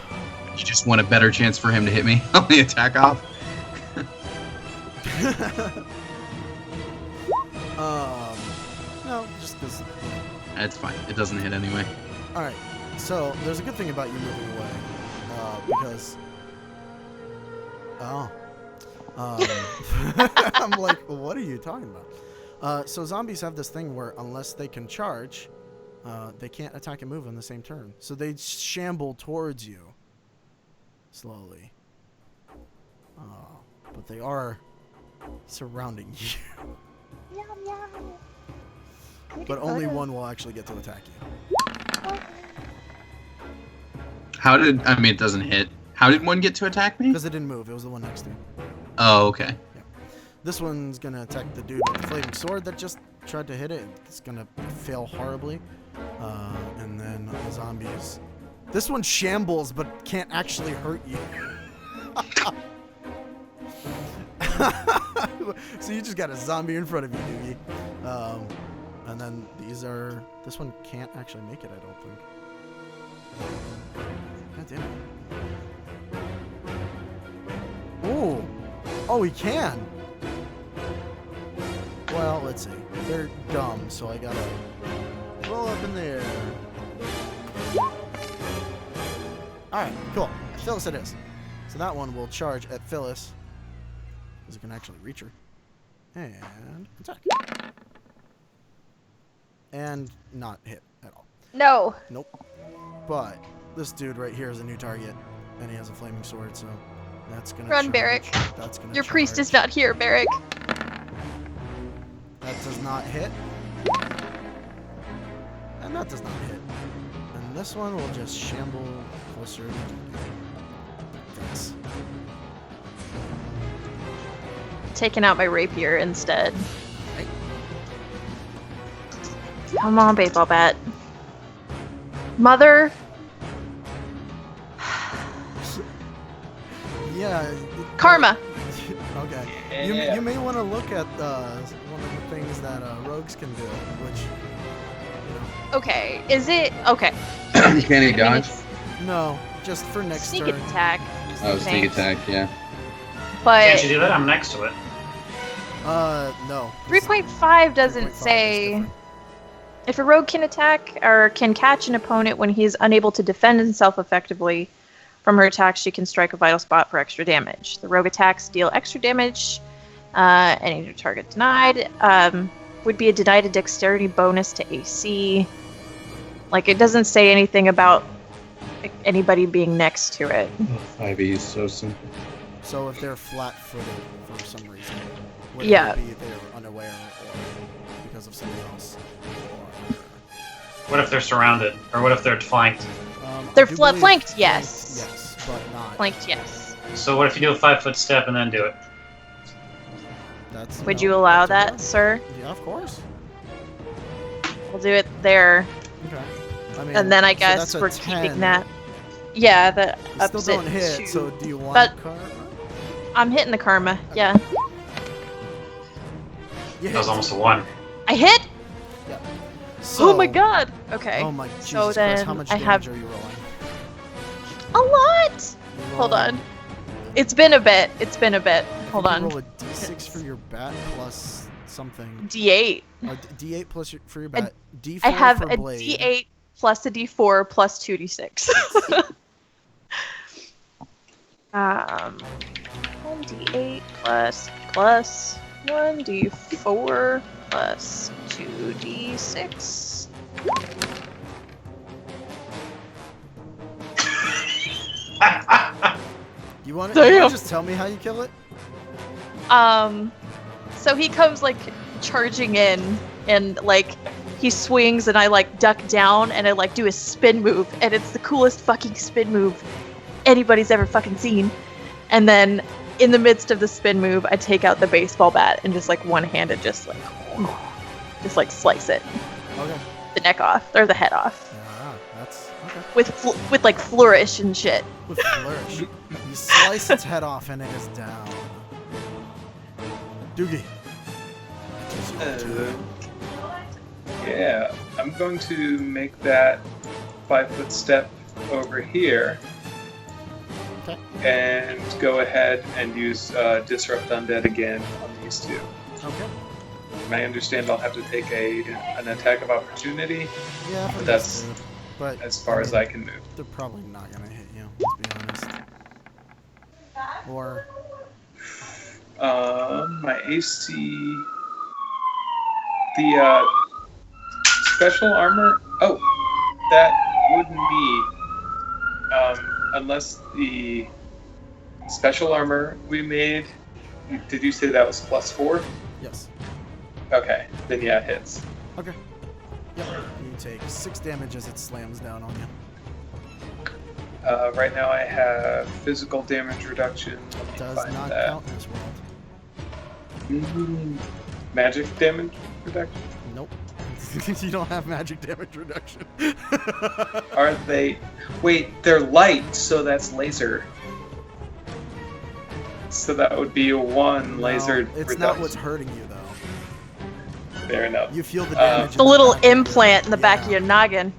You just want a better chance for him to hit me on the attack off. No, just because. That's fine. It doesn't hit anyway. All right. So there's a good thing about you moving away, because. Oh. I'm like, what are you talking about? So zombies have this thing where unless they can charge, they can't attack and move on the same turn. So they shamble towards you. Slowly. But they are surrounding you. But only one will actually get to attack you. How did... I mean, it doesn't hit. How did one get to attack me? Because it didn't move. It was the one next to you. Oh, okay. This one's gonna attack the dude with the flaming sword that just tried to hit it. It's gonna fail horribly. And then the zombies. This one shambles but can't actually hurt you. So you just got a zombie in front of you, Doogie. And then these are... This one can't actually make it, I don't think. God damn it. Ooh. Oh, he can. Well, let's see. They're dumb, so I gotta roll up in there. Alright, cool. Phyllis it is. So that one will charge at Phyllis. Because it can actually reach her. And attack. And not hit at all. No. Nope. But this dude right here is a new target. And he has a flaming sword, so that's gonna Run, charge. Barrick. That's gonna Your priest is charge. not here, Barrick. That does not hit. And that does not hit. And this one will just shamble closer to this. Taking out my rapier instead. Right. Come on, baseball bat. Mother. Yeah. Karma. Okay. Yeah. You may want to look at one of the things that rogues can do, which, you know, Okay. Is it okay? Can he I mean, dodge? it's no, just for next sneak turn. attack. Oh, sneak Thanks. attack, yeah. Can't you But do that? I'm next to it. No. 3.5 doesn't 3.5 is say different. if a rogue can attack or can catch an opponent when he is unable to defend himself effectively from her attack, she can strike a vital spot for extra damage. The rogue attacks deal extra damage. Any target denied would be a denied a dexterity bonus to AC. Like, it doesn't say anything about anybody being next to it. 5e is so simple. So if they're flat-footed for some reason, whether Yeah. it be they're unaware or because of something else, What if they're surrounded? Or what if they're flanked? I They're do believe flanked, yes. Yes, but not. Flanked, yes. So what if you do a 5-foot step and then do it? That's, Would no, you allow that's that, sir? Yeah, of course. We'll do it there. Okay. I mean, And then I so guess that's a we're 10. keeping that. Yeah, that You ups still don't it hit, to- so do you want but- karma? I'm hitting the karma. Yeah. You That was hit. almost a 1. I hit? So, Oh my god. Okay. Oh my Jesus So Christ, then how much I damage have- are you rolling? A lot. You're Hold rolling- on. It's been a bit. It's been a bit. I Hold think on. you roll a d6 for your bat plus something. D8. Or d8 plus for your bat. D4 I have for a blade. D8 plus a D4 plus 2D6. 1D8 plus 1D4 plus 2D6. You want Damn. to just tell me how you kill it? So he comes like charging in and like he swings and I like duck down and I like do a spin move and it's the coolest fucking spin move anybody's ever fucking seen. And then in the midst of the spin move, I take out the baseball bat and just like one-handed just like slice it, Okay. the neck off or the head off Ah, that's okay. with like flourish and shit. With flourish. You slice its head off and it is down. Doogie. Yeah, I'm going to make that 5-foot step over here. Okay. And go ahead and use Disrupt Undead again on these two. Okay. I understand I'll have to take an attack of opportunity Yeah, But but that's good. But as far as I can move. they're probably not gonna hit you. Let's be honest. Or My AC, the special armor. Oh, that wouldn't be unless the special armor we made. Did you say that was +4? yes. Okay, then yeah, it hits. Okay. Yep. You take 6 damage as it slams down on you. Right now I have physical damage reduction. Let me Does find not that. count in this world. Magic damage reduction. Nope. You don't have magic damage reduction. Are they? Wait, they're light, so that's laser. So that would be a 1 laser No, it's reduction. not what's hurting you though. Fair enough. You feel the damage. in The little back of your- implant in the back of Yeah. your noggin.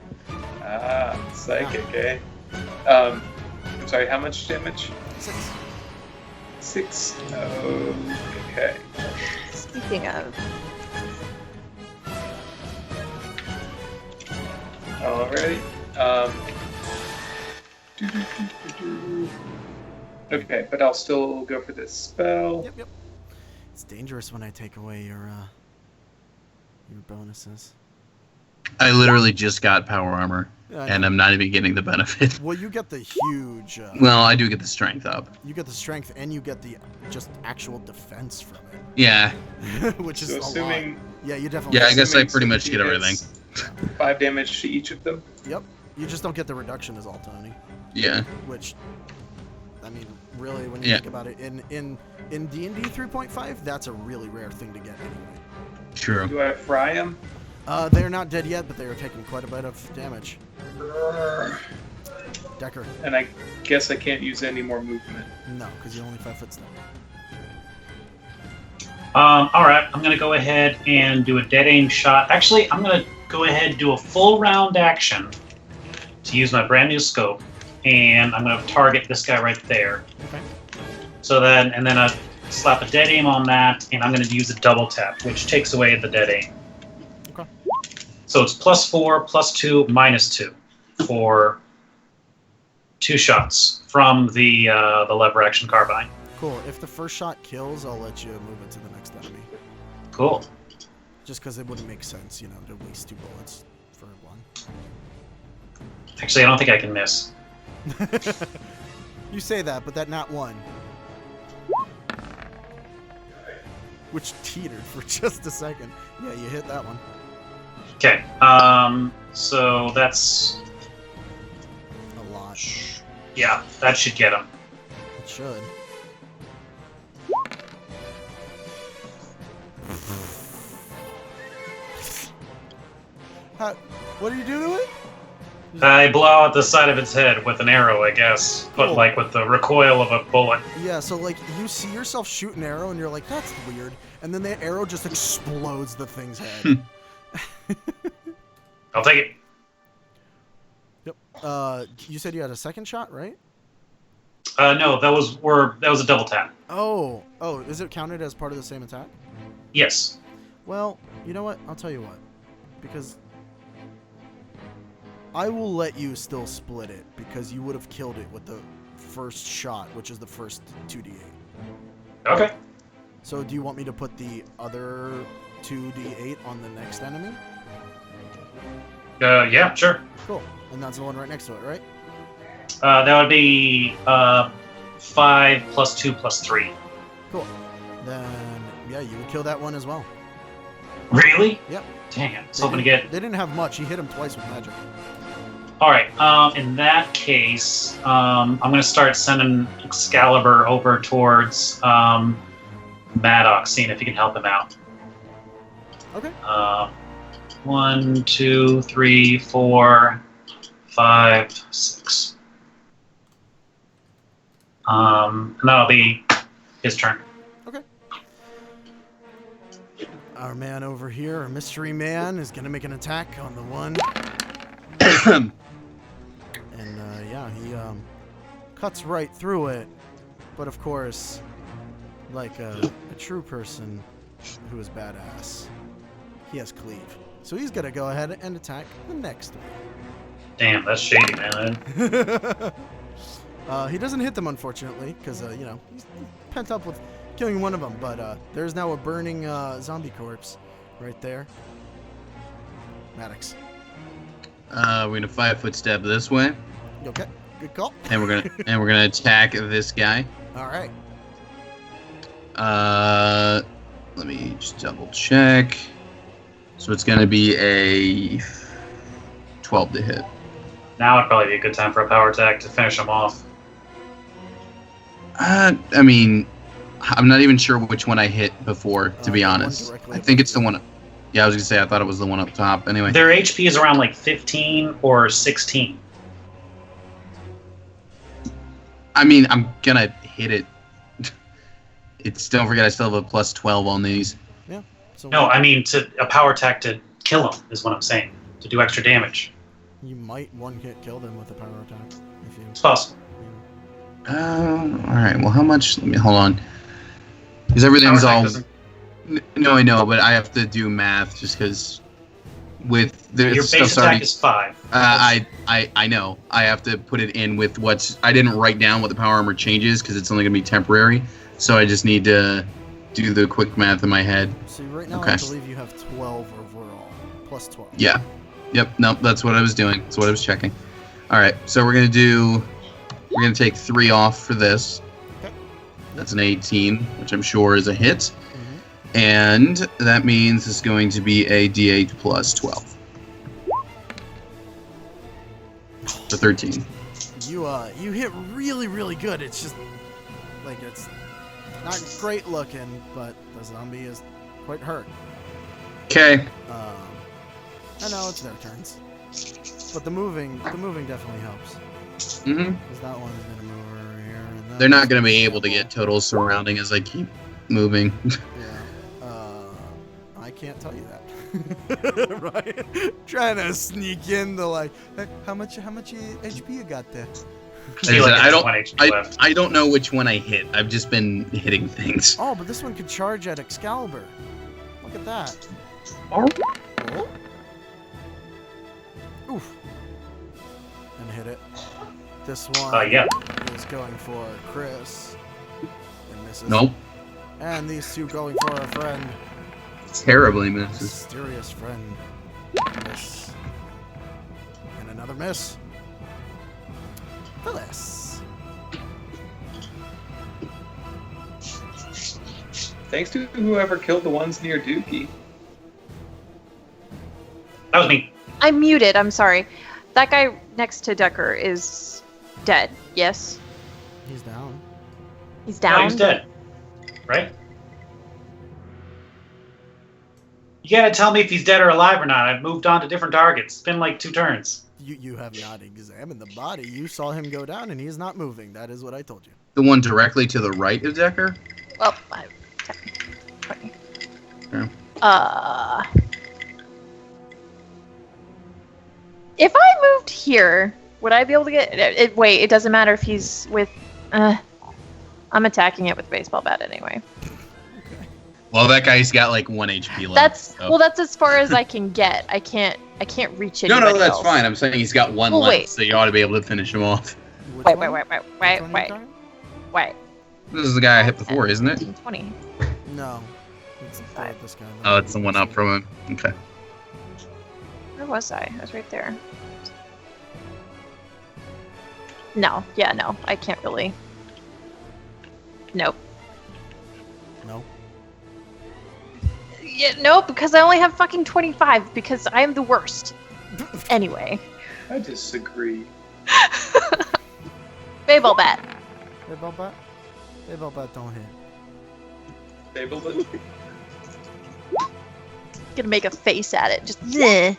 Ah, psychic, eh? I'm sorry, how much damage? 6. 6. Okay. Speaking of, Alrighty. Okay, but I'll still go for this spell. Yep. It's dangerous when I take away your bonuses. I literally just got power armor, Yeah, I and know. I'm not even getting the benefit. Well, you get the huge. Well, I do get the strength up. You get the strength, and you get the just actual defense from Yeah. it, which is So a assuming lot. Yeah, you definitely. Yeah, I guess I assuming pretty much 60 get everything. hits, 5 damage to each of them. Yep. You just don't get the reduction as all, Tony. Yeah. Which, I mean, really, when you Yeah. think about it, in D&D 3.5, that's a really rare thing to get anyway. True. Do I fry them? They're not dead yet, but they are taking quite a bit of damage. Decker, And I guess I can't use any more movement. no, because you're only 5 foot step. All right, I'm gonna go ahead and do a dead aim shot. Actually, I'm gonna go ahead and do a full round action to use my brand new scope, and I'm gonna target this guy right there. Okay. So then, and then I slap a dead aim on that, and I'm gonna use a double tap, which takes away the dead aim. Okay. So it's +4, +2, -2 for 2 shots from the lever action carbine. Cool. If the first shot kills, I'll let you move it to the next enemy. Cool. Just because it wouldn't make sense, you know, to waste 2 bullets for one. Actually, I don't think I can miss. You say that, but that not one. Which teetered for just a second. Yeah, you hit that one. Okay. So that's A lot. yeah, that should get him. It should. What do you do to it? I blow out the side of its head with an arrow, I guess, but Cool. like with the recoil of a bullet. Yeah, so like you see yourself shoot an arrow and you're like, that's weird. And then the arrow just explodes the thing's head. I'll take it. Yep. You said you had a second shot, right? No, that was a double tap. Oh, is it counted as part of the same attack? Yes. Well, you know what? I'll tell you what. Because I will let you still split it because you would have killed it with the first shot, which is the first 2d8. Okay. So do you want me to put the other 2d8 on the next enemy? Yeah, sure. Cool. And that's the one right next to it, right? That would be 5 + 2 + 3. Cool. Then, yeah, you would kill that one as well. Really? Yep. Dang it. I was They hoping to didn't- get. They didn't have much. He hit him twice with magic. All right. In that case, I'm gonna start sending Excalibur over towards Maddox, seeing if he can help him out. Okay. 1, 2, 3, 4, 5, 6. And that'll be his turn. Our man over here, our mystery man, is going to make an attack on the one. And, yeah, he cuts right through it. But, of course, like a true person who is badass, he has cleave. So he's going to go ahead and attack the next one. Damn, that's shady, man. He doesn't hit them, unfortunately, because, you know, he's pent up with killing one of them. But there's now a burning zombie corpse right there. Maddox. We're gonna 5 foot step this way, You okay? Good call. and we're gonna attack this guy. All right. Let me just double check. So it's gonna be a 12 to hit. Now would probably be a good time for a power attack to finish him off. I mean, I'm not even sure which one I hit before, to be The one honest. directly I think above it's the one. Yeah, I was gonna say I thought it was the one up top. Anyway, Their HP is around like 15 or 16. I mean, I'm gonna hit it. It's don't forget I still have a plus 12 on these. So No, I mean to a power attack to kill him is what I'm saying. To do extra damage. you might one hit kill them with a power attack if you. It's possible. All right. Well, how much? Let me hold on. Because everything's Power attack all. doesn't- No, I know, but I have to do math just because with the Your stuff base starting. attack is 5. I know. I have to put it in with what's. I didn't write down what the power armor changes because it's only gonna be temporary. So I just need to do the quick math in my head. So right now Okay. I believe you have 12 overall, plus 12. Yeah. Yep. Nope. That's what I was doing. That's what I was checking. All right. So we're gonna take 3 off for this. Okay. That's an 18, which I'm sure is a hit. Mhm. And that means it's going to be a D8 plus 12. For 13. You hit really, really good. It's just like it's not great looking, but the zombie is quite hurt. Okay. I know it's their turns, but the moving definitely helps. Mm-hmm. Because that one's gonna move over here. And that They're not one's going to be gonna able to go. get total surrounding as I keep moving. Yeah. I can't tell you that. Right? Trying to sneak in the like, hey, how much HP you got there? Feel like I it's don't- 1 HP left. I don't know which one I hit. I've just been hitting things. Oh, but this one could charge at Excalibur. Look at that. Oh. Oh. Oof. And hit it. This one Yeah. is going for Chris. And misses. Nope. And these two going for a friend. Terribly misses. Mysterious friend. Miss. And another miss. Phyllis. Thanks to whoever killed the ones near Dookie. That was me. I'm muted. I'm sorry. That guy next to Decker is dead. Yes, He's down. he's No, down. he's dead. Right? You gotta tell me if he's dead or alive or not. I've moved on to different targets. It's been like 2 turns. You have not examined the body. You saw him go down, and he is not moving. That is what I told you. The one directly to the right of Decker? Well, 10, 20. Yeah. If I moved here, would I be able to get? Wait, it doesn't matter if he's with. I'm attacking it with a baseball bat anyway. Well, that guy's got like 1 HP left. That's so. well, that's as far as I can get. I can't reach No, anybody that's else. fine. I'm saying he's got 1 Well, left, wait. so you ought to be able to finish him off. Which Wait, one? wait. Which one you talking? Wait. This is the guy I hit before, isn't it? 20. No. It's this guy. Oh, it's the one up from him. Okay. Where was I? I was right there. No. Yeah, no. I can't really. Nope. No. Yeah, no, because I only have fucking 25 because I am the worst. Anyway. I disagree. Baseball bat. Baseball bat? Baseball bat don't hit. Able to. Gonna make a face at it. Just bleh.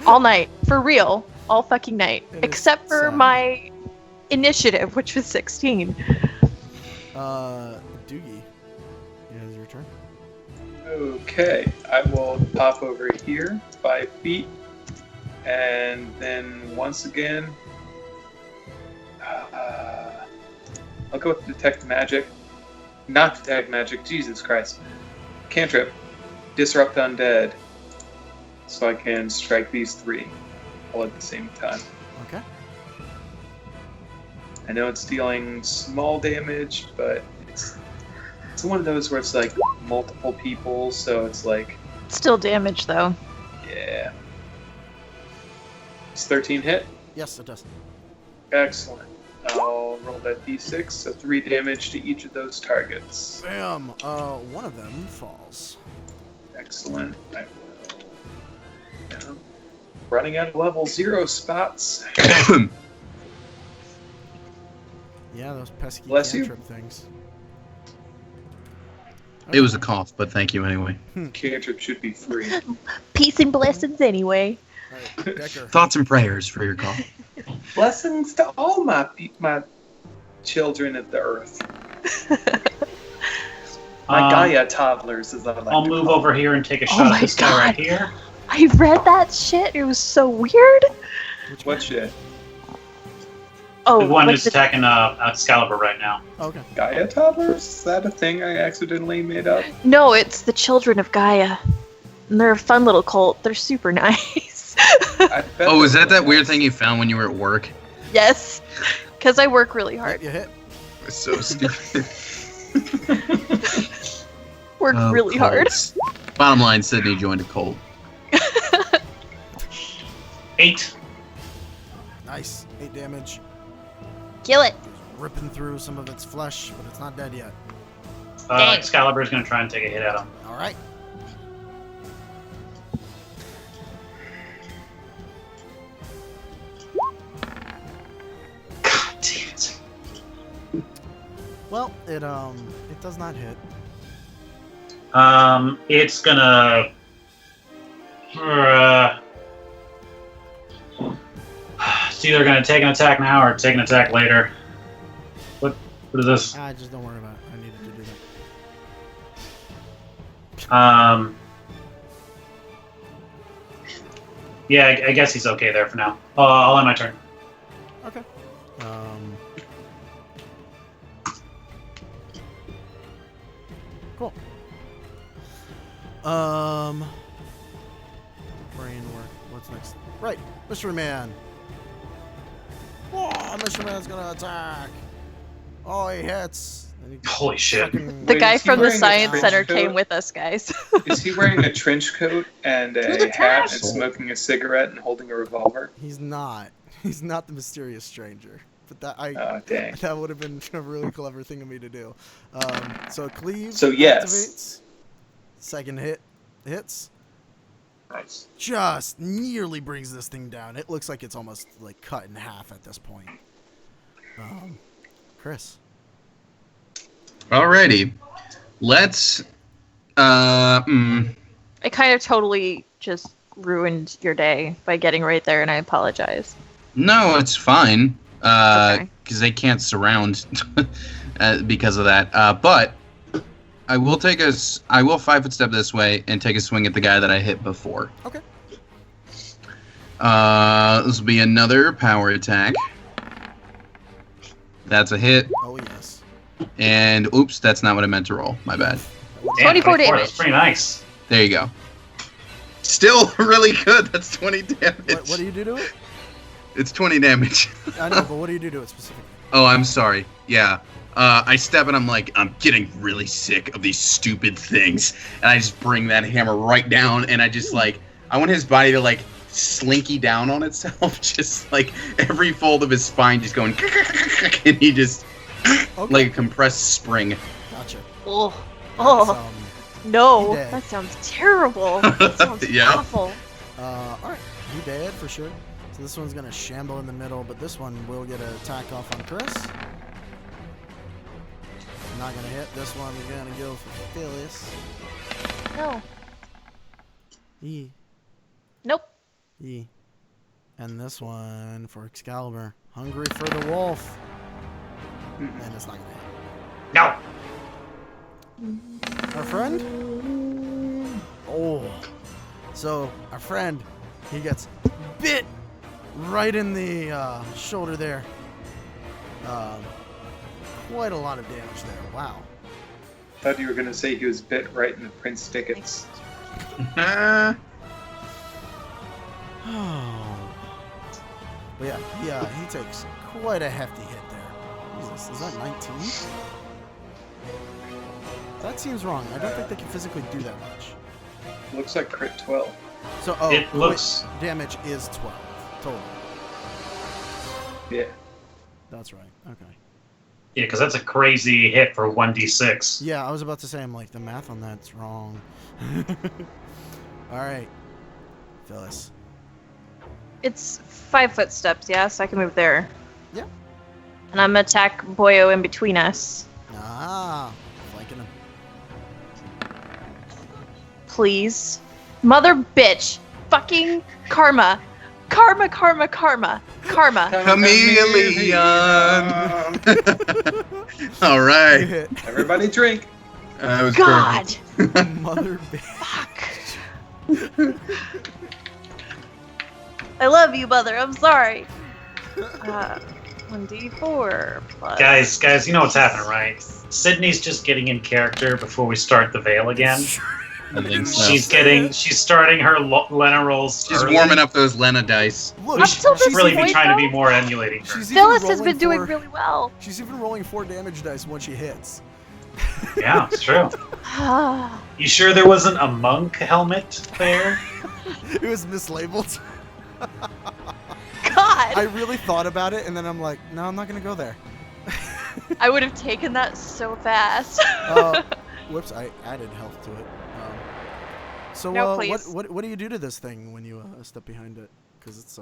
All night. For real. All fucking night. It is Except for sad. my initiative, which was 16. Doogie. It is your turn. Okay, I will pop over here 5 feet, and then once again, I'll go with detect magic. Not detect magic. Jesus Christ! Cantrip, disrupt undead, so I can strike these 3 all at the same time. Okay. I know it's dealing small damage, but it's one of those where it's like multiple people, so it's like, Still damage though. yeah. It's 13 hit. Yes, it does. Excellent. I'll roll that d6, so 3 damage to each of those targets. Bam. One of them falls. Excellent. I will. Yeah. Running out of level 0 spots. Yeah, those pesky Bless you. cantrip things. It was a cough, but thank you anyway. Cantrip should be free. Peace and blessings anyway. Alright, Decker. Thoughts and prayers for your cough. Blessings to all my children of the earth. My Gaia toddlers, as I like I'll to move call over here and take a Oh shot my at this guy right God. here. I read that shit. It was so weird. Which What shit? Oh, The one like who's attacking Excalibur right now. Okay. Gaia toddlers? Is that a thing I accidentally made up? No, it's the children of Gaia. And they're a fun little cult. They're super nice. I bet Oh, is they're that really weird nice. thing you found when you were at work? Yes, because I work really hard. You hit. It's so stupid. Work Oh, really hard. cults. Bottom line, Sydney joined a cult. 8. Nice. 8 damage. Kill it. Ripping through some of its flesh, but it's not dead yet. Dang. Excalibur's gonna try and take a hit at him. All right. God damn it. Well, it does not hit. It's gonna. It's either gonna take an attack now or take an attack later. What is this? Just don't worry about it. I needed to do that. Yeah, I guess he's okay there for now. I'll end my turn. Okay. Cool. Brain work. What's next? Right, Mystery Man. Oh, Mystery Man's gonna attack. Oh, he hits. And he Holy shit. fucking- The Wait, guy is he from the wearing a science trench center coat? came with us, guys. Is he wearing a trench coat and To a the hat and castle. smoking a cigarette and holding a revolver? He's not. He's not the mysterious stranger. But that Oh, dang. that would have been a really clever thing of me to do. So cleave. So, yes. Activates. Second hit hits. Nice. Just nearly brings this thing down. It looks like it's almost like cut in half at this point. Chris. Alrighty. Let's. I kind of totally just ruined your day by getting right there, and I apologize. No, it's fine. Okay. Because they can't surround because of that. But I will take I will 5-foot step this way and take a swing at the guy that I hit before. Okay. This will be another power attack. That's a hit. Oh yes. And oops, that's not what I meant to roll. My bad. Damn, 24 That's damage. pretty nice. There you go. Still really good. That's 20 damage. What do you do to it? It's 20 damage. I know, but what do you do to it specifically? Oh, I'm sorry. Yeah. I step and I'm like, I'm getting really sick of these stupid things. And I just bring that hammer right down and I just like, I want his body to like slinky down on itself. Just like every fold of his spine just going, and he just, Okay. like a compressed spring. Gotcha. Oh, That's, oh no, he dead. that sounds terrible. That sounds Yeah. awful. Alright. He dead for sure. So this one's gonna shamble in the middle, but this one will get an attack off on Chris. Not gonna hit. This one's gonna go for Phyllis. No, E. nope. E. And this one for Excalibur. Hungry for the wolf. And it's not gonna hit. No. Our friend? Oh. So, our friend, he gets bit right in the shoulder there. Quite a lot of damage there. Wow. Thought you were gonna say he was bit right in the Prince Tickets. Oh. But yeah, he takes quite a hefty hit there. Jesus, is that 19? That seems wrong. I don't think they can physically do that much. Looks like crit 12. So, It looks. damage is 12 total. Yeah. That's right. Okay. Yeah, because that's a crazy hit for 1d6. Yeah, I was about to say, I'm like, the math on that's wrong. All right, Phyllis. It's 5 footsteps, yeah, so I can move there. Yeah. And I'm gonna attack Boyo in between us. Ah, flanking him. Please. Mother bitch. Fucking karma. Karma, karma, karma. Karma. Chameleon. All You right. hit. Everybody drink. That was God. perfect. Mother bitch. Fuck. I love you, mother. I'm sorry. 1d4 plus. Guys, you know what's happening, right? Sydney's just getting in character before we start the veil again. I think so. She's starting her Lena rolls. She's early. warming up those Lena dice. Look, Up till Should this really be point, trying to be though, more emulating her. She's even Phyllis has rolling been doing for- really well. She's even rolling 4 damage dice when she hits. Yeah, it's true. God. You sure there wasn't a monk helmet there? It was mislabeled. I really thought about it, and then I'm like, no, I'm not gonna go there. I would have taken that so fast. Whoops, I added health to it. So, No, what please. do you do to this thing when you step behind it? Because it's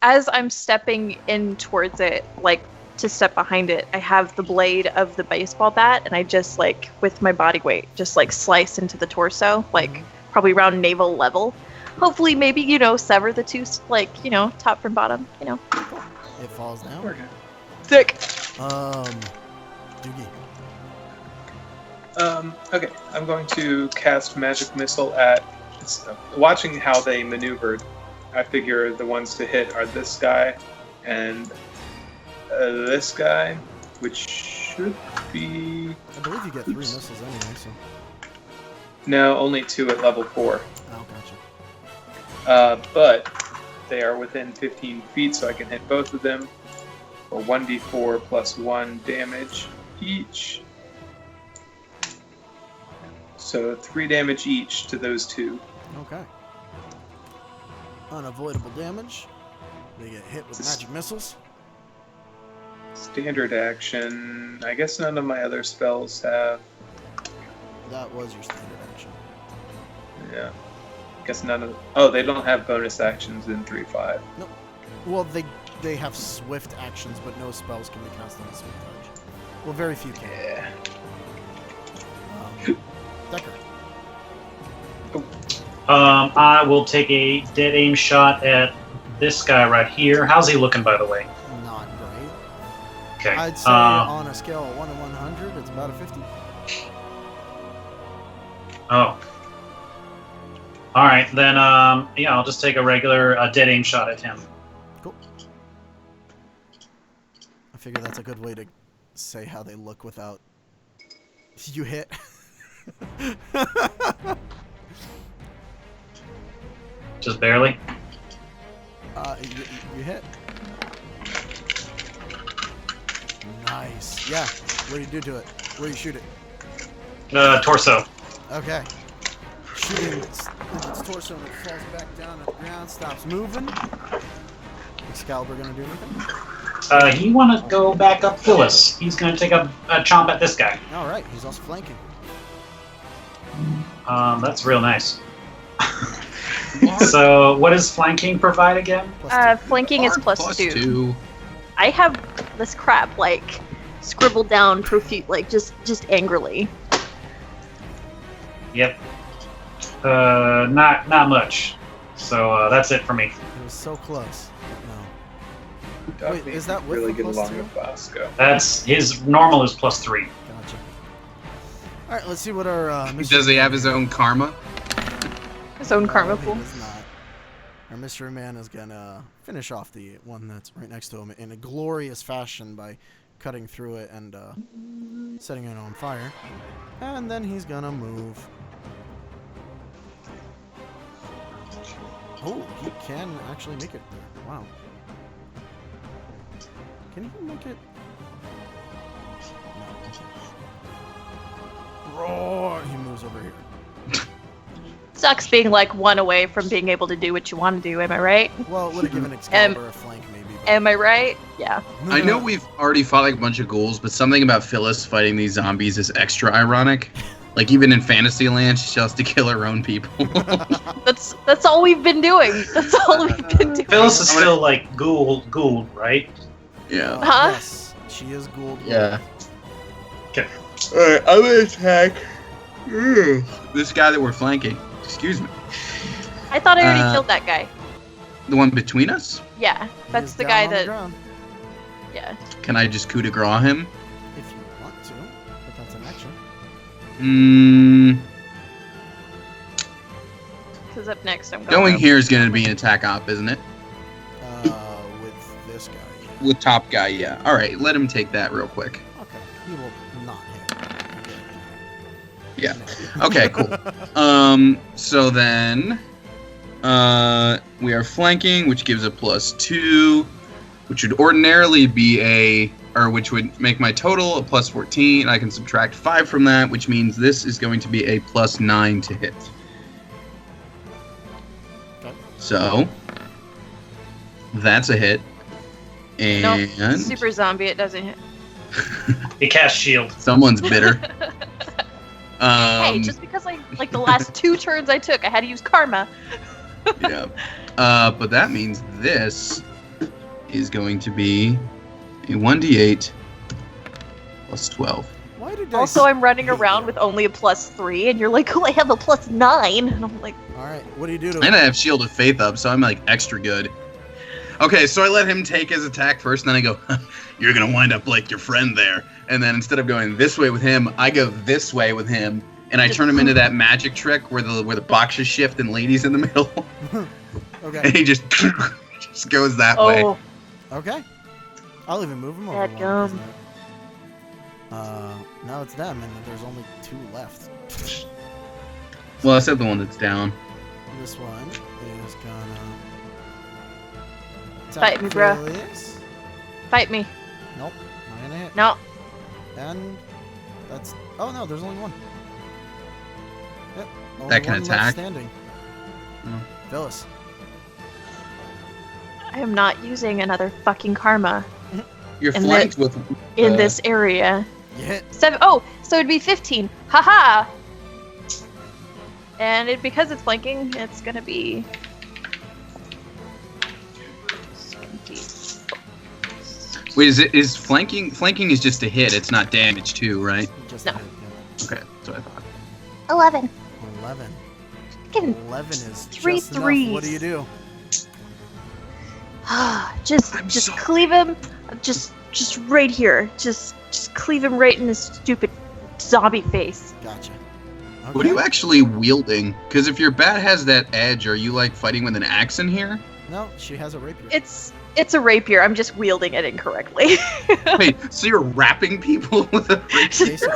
As I'm stepping in towards it, like to step behind it, I have the blade of the baseball bat, and I just like with my body weight, just like slice into the torso, like probably around navel level. Hopefully, maybe sever the two, like top from bottom. it falls down. Okay. Thick. Doogie. Okay, I'm going to cast Magic Missile at. Watching how they maneuvered, I figure the ones to hit are this guy and this guy, which should be. I believe you get 3 missiles anyway. So. No, only 2 at level 4. Oh, gotcha. But they are within 15 feet, so I can hit both of them for 1d4 plus 1 damage each. So 3 damage each to those 2. Okay. Unavoidable damage. They get hit with magic missiles. Standard action. I guess none of my other spells have. That was your standard action. Yeah. I guess none of. Oh, they don't have bonus actions in 3.5. Well, they have swift actions, but no spells can be cast on a swift action. Well, very few can. Yeah. Decker. I will take a dead aim shot at this guy right here. How's he looking, by the way? Not great. Okay. I'd say on a scale of 1 to 100, it's about a 50. Oh. All right, then. Yeah, I'll just take a regular dead aim shot at him. Cool. I figure that's a good way to say how they look without you hit. Just barely. You hit. Nice. Yeah. What do you do to it? Where do you shoot it? Torso. Okay. Shooting its torso and it falls back down at the ground, stops moving. Excalibur gonna do anything? You want to go back up Phyllis. He's going to take a chomp at this guy. Alright, he's also flanking. That's real nice. So, what does flanking provide again? Plus 2. Flanking is plus 2. I have this crap like scribbled down just angrily. Yep. Not much. So that's it for me. It was so close. No. Wait, Wait, is that with really the get plus along 2? with Bosco? That's his normal is plus 3. Gotcha. Alright, let's see what our Does he have his own karma? His own karma He pool. does not. Our mystery man is gonna finish off the one that's right next to him in a glorious fashion by cutting through it and setting it on fire. And then he's gonna move. Oh, he can actually make it there. Wow. Can he make it? No. Roar! He moves over here. Sucks being like 1 away from being able to do what you want to do. Am I right? Well, it would have given Excalibur a flank, maybe. But... Am I right? Yeah. I know we've already fought like a bunch of ghouls, but something about Phyllis fighting these zombies is extra ironic. Like even in Fantasyland, she still has to kill her own people. That's all we've been doing. That's all we've been doing. Phyllis is still like ghoul, right? Yeah. Huh? Yes, she is Gould. Yeah. Okay. Alright, I'm gonna attack this guy that we're flanking. Excuse me. I thought I already killed that guy. The one between us? Yeah, He that's is the down guy on the that. ground. Yeah. Can I just coup de grace him? If you want to, but that's an action. Because up next I'm Going here is gonna be an attack op, isn't it? With this guy. Yeah. With top guy, yeah. Alright, let him take that real quick. Okay, he will not hit. Yeah. Okay, cool. So then, we are flanking, which gives a +2, which would ordinarily be which would make my total a +14. I can subtract 5 from that, which means this is going to be a +9 to hit. Okay. So, that's a hit. And No, super zombie, it doesn't hit. He cast shield. someone's bitter. Hey, just because the last 2 turns I took, I had to use karma. Yeah. But that means this is going to be a 1d8 +12. Why did I... Also, I'm running around with only a +3, and you're like, oh, I have a +9. And I'm like, Alright, what do you do to And I have Shield of Faith up, so I'm like extra good. Okay, so I let him take his attack first, and then I go, you're gonna wind up like your friend there. And then instead of going this way with him, I go this way with him, and I turn him into that magic trick where the boxes shift and ladies in the middle. Okay. And he just goes that way. oh, Okay. I'll even move him over one. Dadgum. isn't it? Now it's them, and there's only 2 left. Well, I said the one that's down. This one is gonna... Fight me, bro. Achilles. fight me. Nope, not gonna hit. No. And that's... Oh no, there's only 1. Yep, only That can 1 left attack? standing. Oh. Phyllis. I am not using another fucking karma You're And flanked with... in this area. You hit. 7. Oh, so it'd be 15. Haha. And because it's flanking, it's gonna be. Wait, is flanking... Flanking is just a hit, it's not damage too, right? Just No. a hit, yeah. Okay, that's what I thought. 11. 11. Give him 11 is 3 just enough. threes. What do you do? just I'm just so- cleave him. Just right here. Just cleave him right in his stupid zombie face. Gotcha. Okay. What are you actually wielding? Because if your bat has that edge, are you like fighting with an axe in here? No, she has a rapier. It's a rapier. I'm just wielding it incorrectly. Wait, so you're wrapping people with a Basically.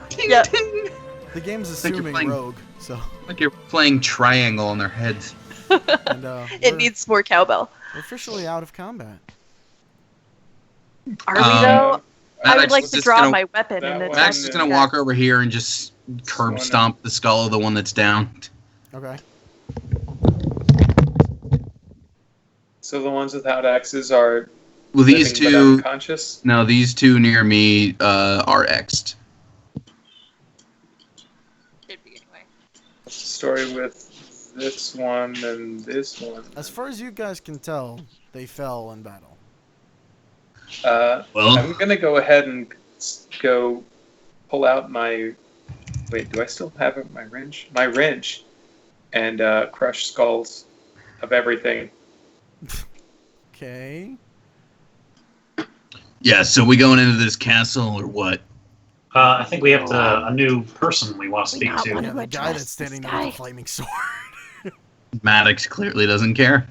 ting, Yep. ting. The game's Like you're assuming playing- rogue, so... Like you're playing triangle on their heads. And, It needs more cowbell. we're officially out of combat. Are we though? I would Maddox like is to just draw gonna- my weapon that and one- attack Max is this gonna guy. walk over here and just curb stomp the skull of the one that's down. Okay. So the ones without axes are Well, these living but two, unconscious. no, these two near me are X'd. Should be anyway. What's the story with this one and this one? As far as you guys can tell, they fell in battle. Well, I'm gonna go ahead and go pull out my. Wait, do I still have it? My wrench? My wrench, and crush skulls of everything. Okay. yeah. So we going into this castle or what? I think we have a new person we want to We speak not to. wanna Yeah, the guy address that's standing this there with a guy. flaming sword. Maddox clearly doesn't care.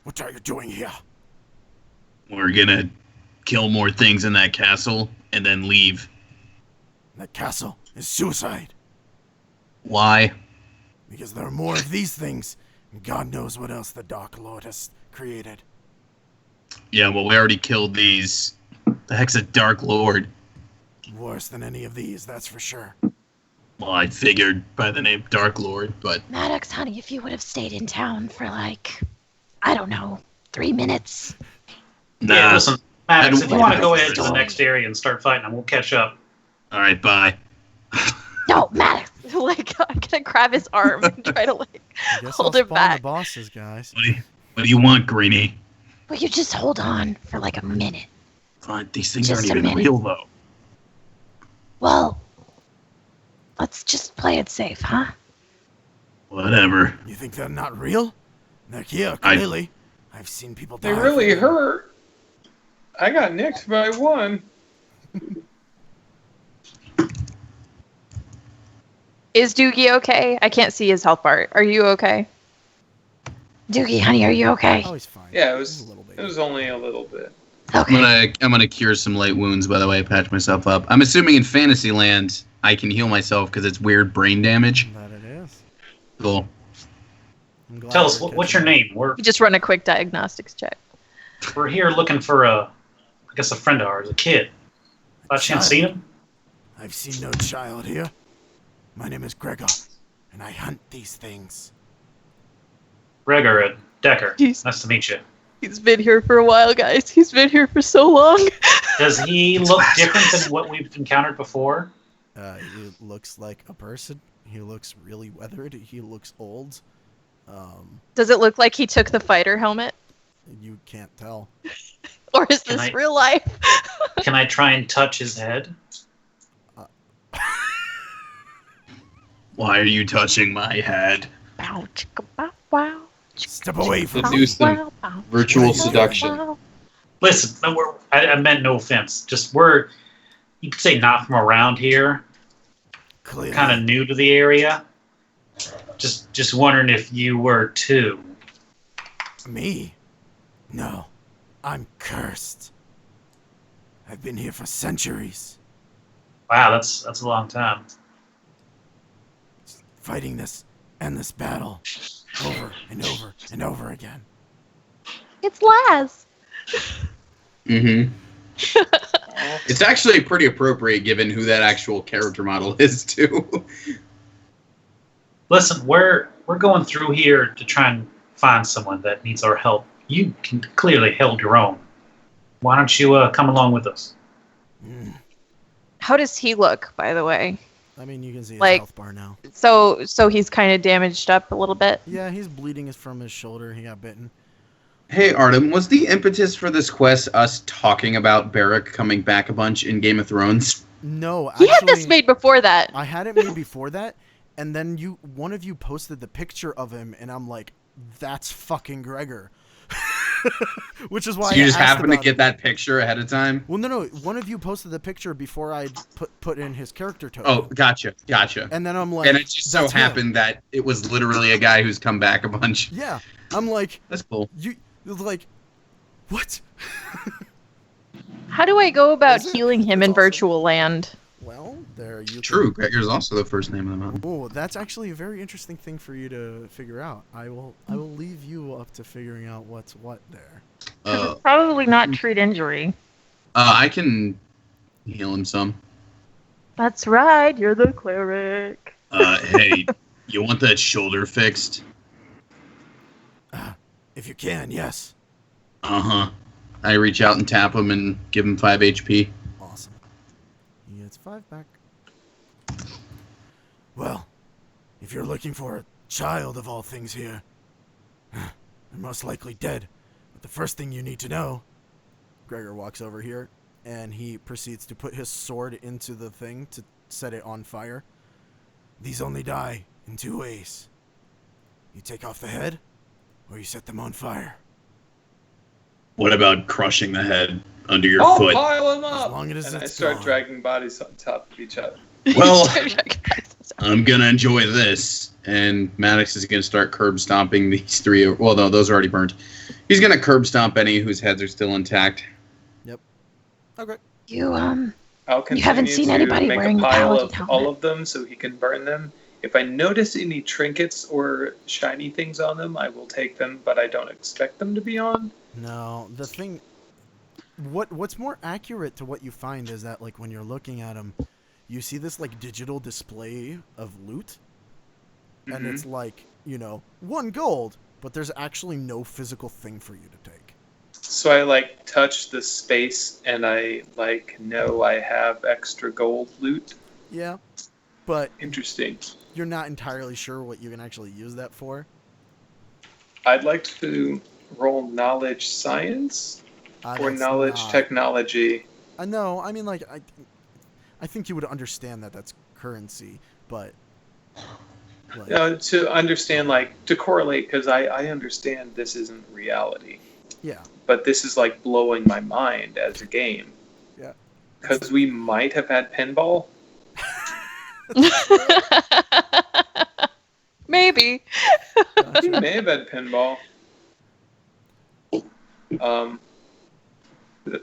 What are you doing here? We're gonna kill more things in that castle and then leave. That castle is suicide. Why? Because there are more of these things. And God knows what else the Dark Lord has created. Yeah, well, we already killed these. The heck's a Dark Lord? Worse than any of these, that's for sure. Well, I figured by the name Dark Lord, but Maddox, honey, if you would have stayed in town for like, I don't know, 3 minutes. nah. Yeah, listen, Maddox, I if don't you want to like go this ahead to the story. next area and start fighting them, we'll catch up. All right, bye. No, Maddox. Like I'm gonna grab his arm and try to like I guess hold I'll him spawn back. the bosses, guys. What do you want, Greenie? Will you just hold on for like a minute? Fine, these things Just aren't a even minute. real, though. Well, let's just play it safe, huh? Whatever. You think they're not real? They're here, I- clearly. I've seen people die. They really from them. hurt. I got nicked by one. Is Doogie okay? I can't see his health bar. Are you okay? Doogie, honey, are you okay? Oh, he's fine. Yeah, it He's was. a little bit. It was only a little bit. Okay. I'm gonna cure some light wounds. By the way, patch myself up. I'm assuming in Fantasyland I can heal myself because it's weird brain damage. That it is. Cool. I'm glad Tell us you're what's your catching name. We're You just run a quick diagnostics check. here looking for I guess a friend of ours, a kid. By chance seen him? up. I've seen no child here. My name is Gregor, and I hunt these things. Gregor Decker. Jeez. Nice to meet you. He's been here for a while, guys. He's been here for so long. Does he look different than what we've encountered before? He looks like a person. He looks really weathered. He looks old. Does it look like he took the fighter helmet? You can't tell. Or is Can this I- real life? Can I try and touch his head? Why are you touching my head? Bow, chicka, bow, wow. Step away from me. Seduce them. Virtual seduction. Listen, no, I meant no offense. Just you could say not from around here, Clearly. kind of new to the area. Just wondering if you were too. Me? No. I'm cursed. I've been here for centuries, Wow, that's a long time. fighting this endless battle over and over and over again. It's Laz. Mm-hmm. It's actually pretty appropriate given who that actual character model is too. Listen, we're going through here to try and find someone that needs our help. You can clearly hold your own. Why don't you come along with us? How does he look, by the way? I mean, you can see his Like- health bar now. So he's kind of damaged up a little bit. Yeah, he's bleeding from his shoulder. He got bitten. Hey Artem, was the impetus for this quest us talking about Beric coming back a bunch in Game of Thrones? No, He had this actually, made before that. I had it made before that, and then one of you posted the picture of him, and I'm like, that's fucking Gregor. Which is why So you I just asked happened to about get it. that picture ahead of time? Well, no. One of you posted the picture before I put in his character token. Oh, gotcha. And then I'm like, And it just so that's him. happened that it was literally a guy who's come back a bunch. Yeah, I'm like, That's cool. what? How do I go about Is it? healing him That's in awesome. virtual land? Well, there you True, Gregor's also the first name of the mountain. Oh, that's actually a very interesting thing for you to figure out. I will leave you up to figuring out what's what there. Probably not treat injury. I can heal him some. That's right. You're the cleric. Hey, you want that shoulder fixed? If you can, yes. Uh-huh. I reach out and tap him and give him 5 HP. Awesome. He gets 5 back. Well, if you're looking for a child of all things here, they're most likely dead. But the first thing you need to know, Gregor walks over here, and he proceeds to put his sword into the thing to set it on fire. These only die in 2 ways. You take off the head, or you set them on fire. What about crushing the head under your I'll foot? pile them As up. long as And I it's start gone. dragging bodies on top of each other. Well, I'm gonna enjoy this. And Maddox is gonna start curb stomping these 3. Well, no, those are already burnt. He's gonna curb stomp any whose heads are still intact. Okay. You, I'll continue haven't seen to anybody make wearing a the pile paladin of helmet. all of them so he can burn them. If I notice any trinkets or shiny things on them, I will take them, but I don't expect them to be on. No, the thing. What's more accurate to what you find is that, like, when you're looking at them, you see this, like, digital display of loot, and it's like, 1 gold, but there's actually no physical thing for you to take. So I touch the space and I know I have extra gold loot. Yeah, but Interesting. you're not entirely sure what you can actually use that for. I'd like to roll knowledge science or That's knowledge not- technology. No, I mean, I think you would understand that that's currency, but To understand, to correlate, because I understand this isn't reality. yeah. But this is blowing my mind as a game. Yeah. Because we might have had pinball. Maybe. We may have had pinball.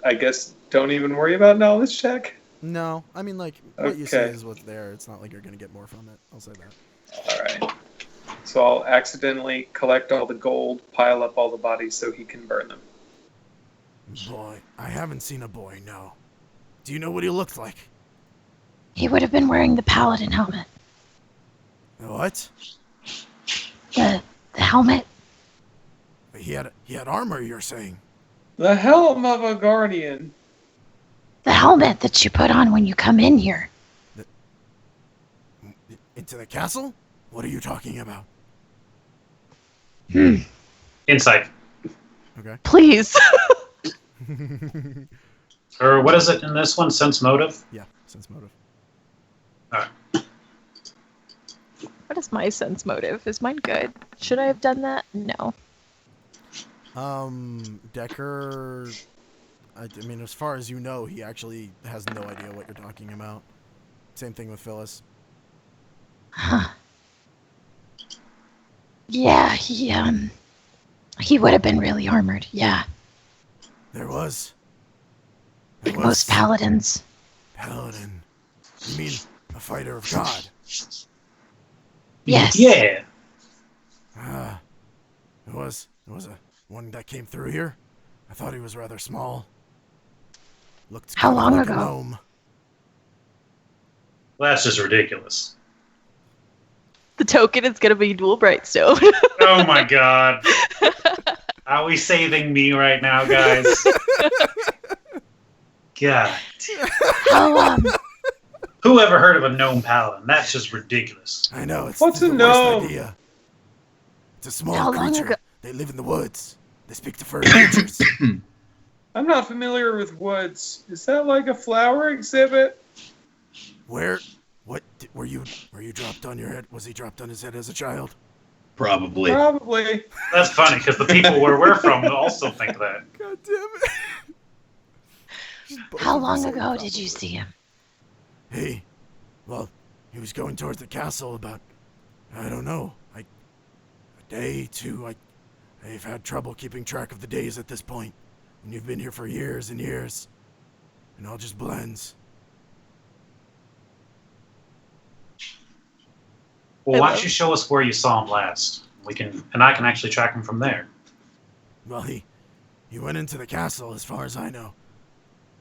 I guess don't even worry about knowledge check. No, I mean, like, what you see Okay. is what's there. It's not like you're going to get more from it. I'll say that. All right. So I'll accidentally collect all the gold, pile up all the bodies so he can burn them. Boy, I haven't seen a boy, no. Do you know what he looked like? He would have been wearing the paladin helmet. What? The helmet. He had armor, you're saying? The helm of a guardian. The helmet that you put on when you come in here. Into the castle? What are you talking about? Insight. Okay. Please. Or what is it in this one? Sense motive? Yeah, sense motive. What is my sense motive? Is mine good? Should I have done that? No. Decker, I mean, as far as you know, he actually has no idea what you're talking about. Same thing with Phyllis. Huh. Yeah, he would have been really armored. Yeah, There was like most paladins. Paladin. You mean a fighter of God? Yes. Yeah. It was a one that came through here. I thought he was rather small. Looked How kind of long like a ago? gnome. Well, that's just ridiculous. The token is gonna be dual brightstone. Oh my god. Are we saving me right now, guys? God. How Who ever heard of a gnome paladin? That's just ridiculous. I know, it's What's the a worst gnome? idea. It's a small How long creature. ago- They live in the woods. They speak to furry creatures. I'm not familiar with woods. Is that like a flower exhibit? Were you dropped on your head? Was he dropped on his head as a child? Probably. Probably. That's funny because the people where we're from also think that. God damn it. how long ago did you see him? Hey, well, he was going towards the castle about, I don't know, like a day, two. I've had trouble keeping track of the days at this point. When you've been here for years and years, it all just blends. Well, why Hello? don't you show us where you saw him last? And I can actually track him from there. Well, he went into the castle as far as I know.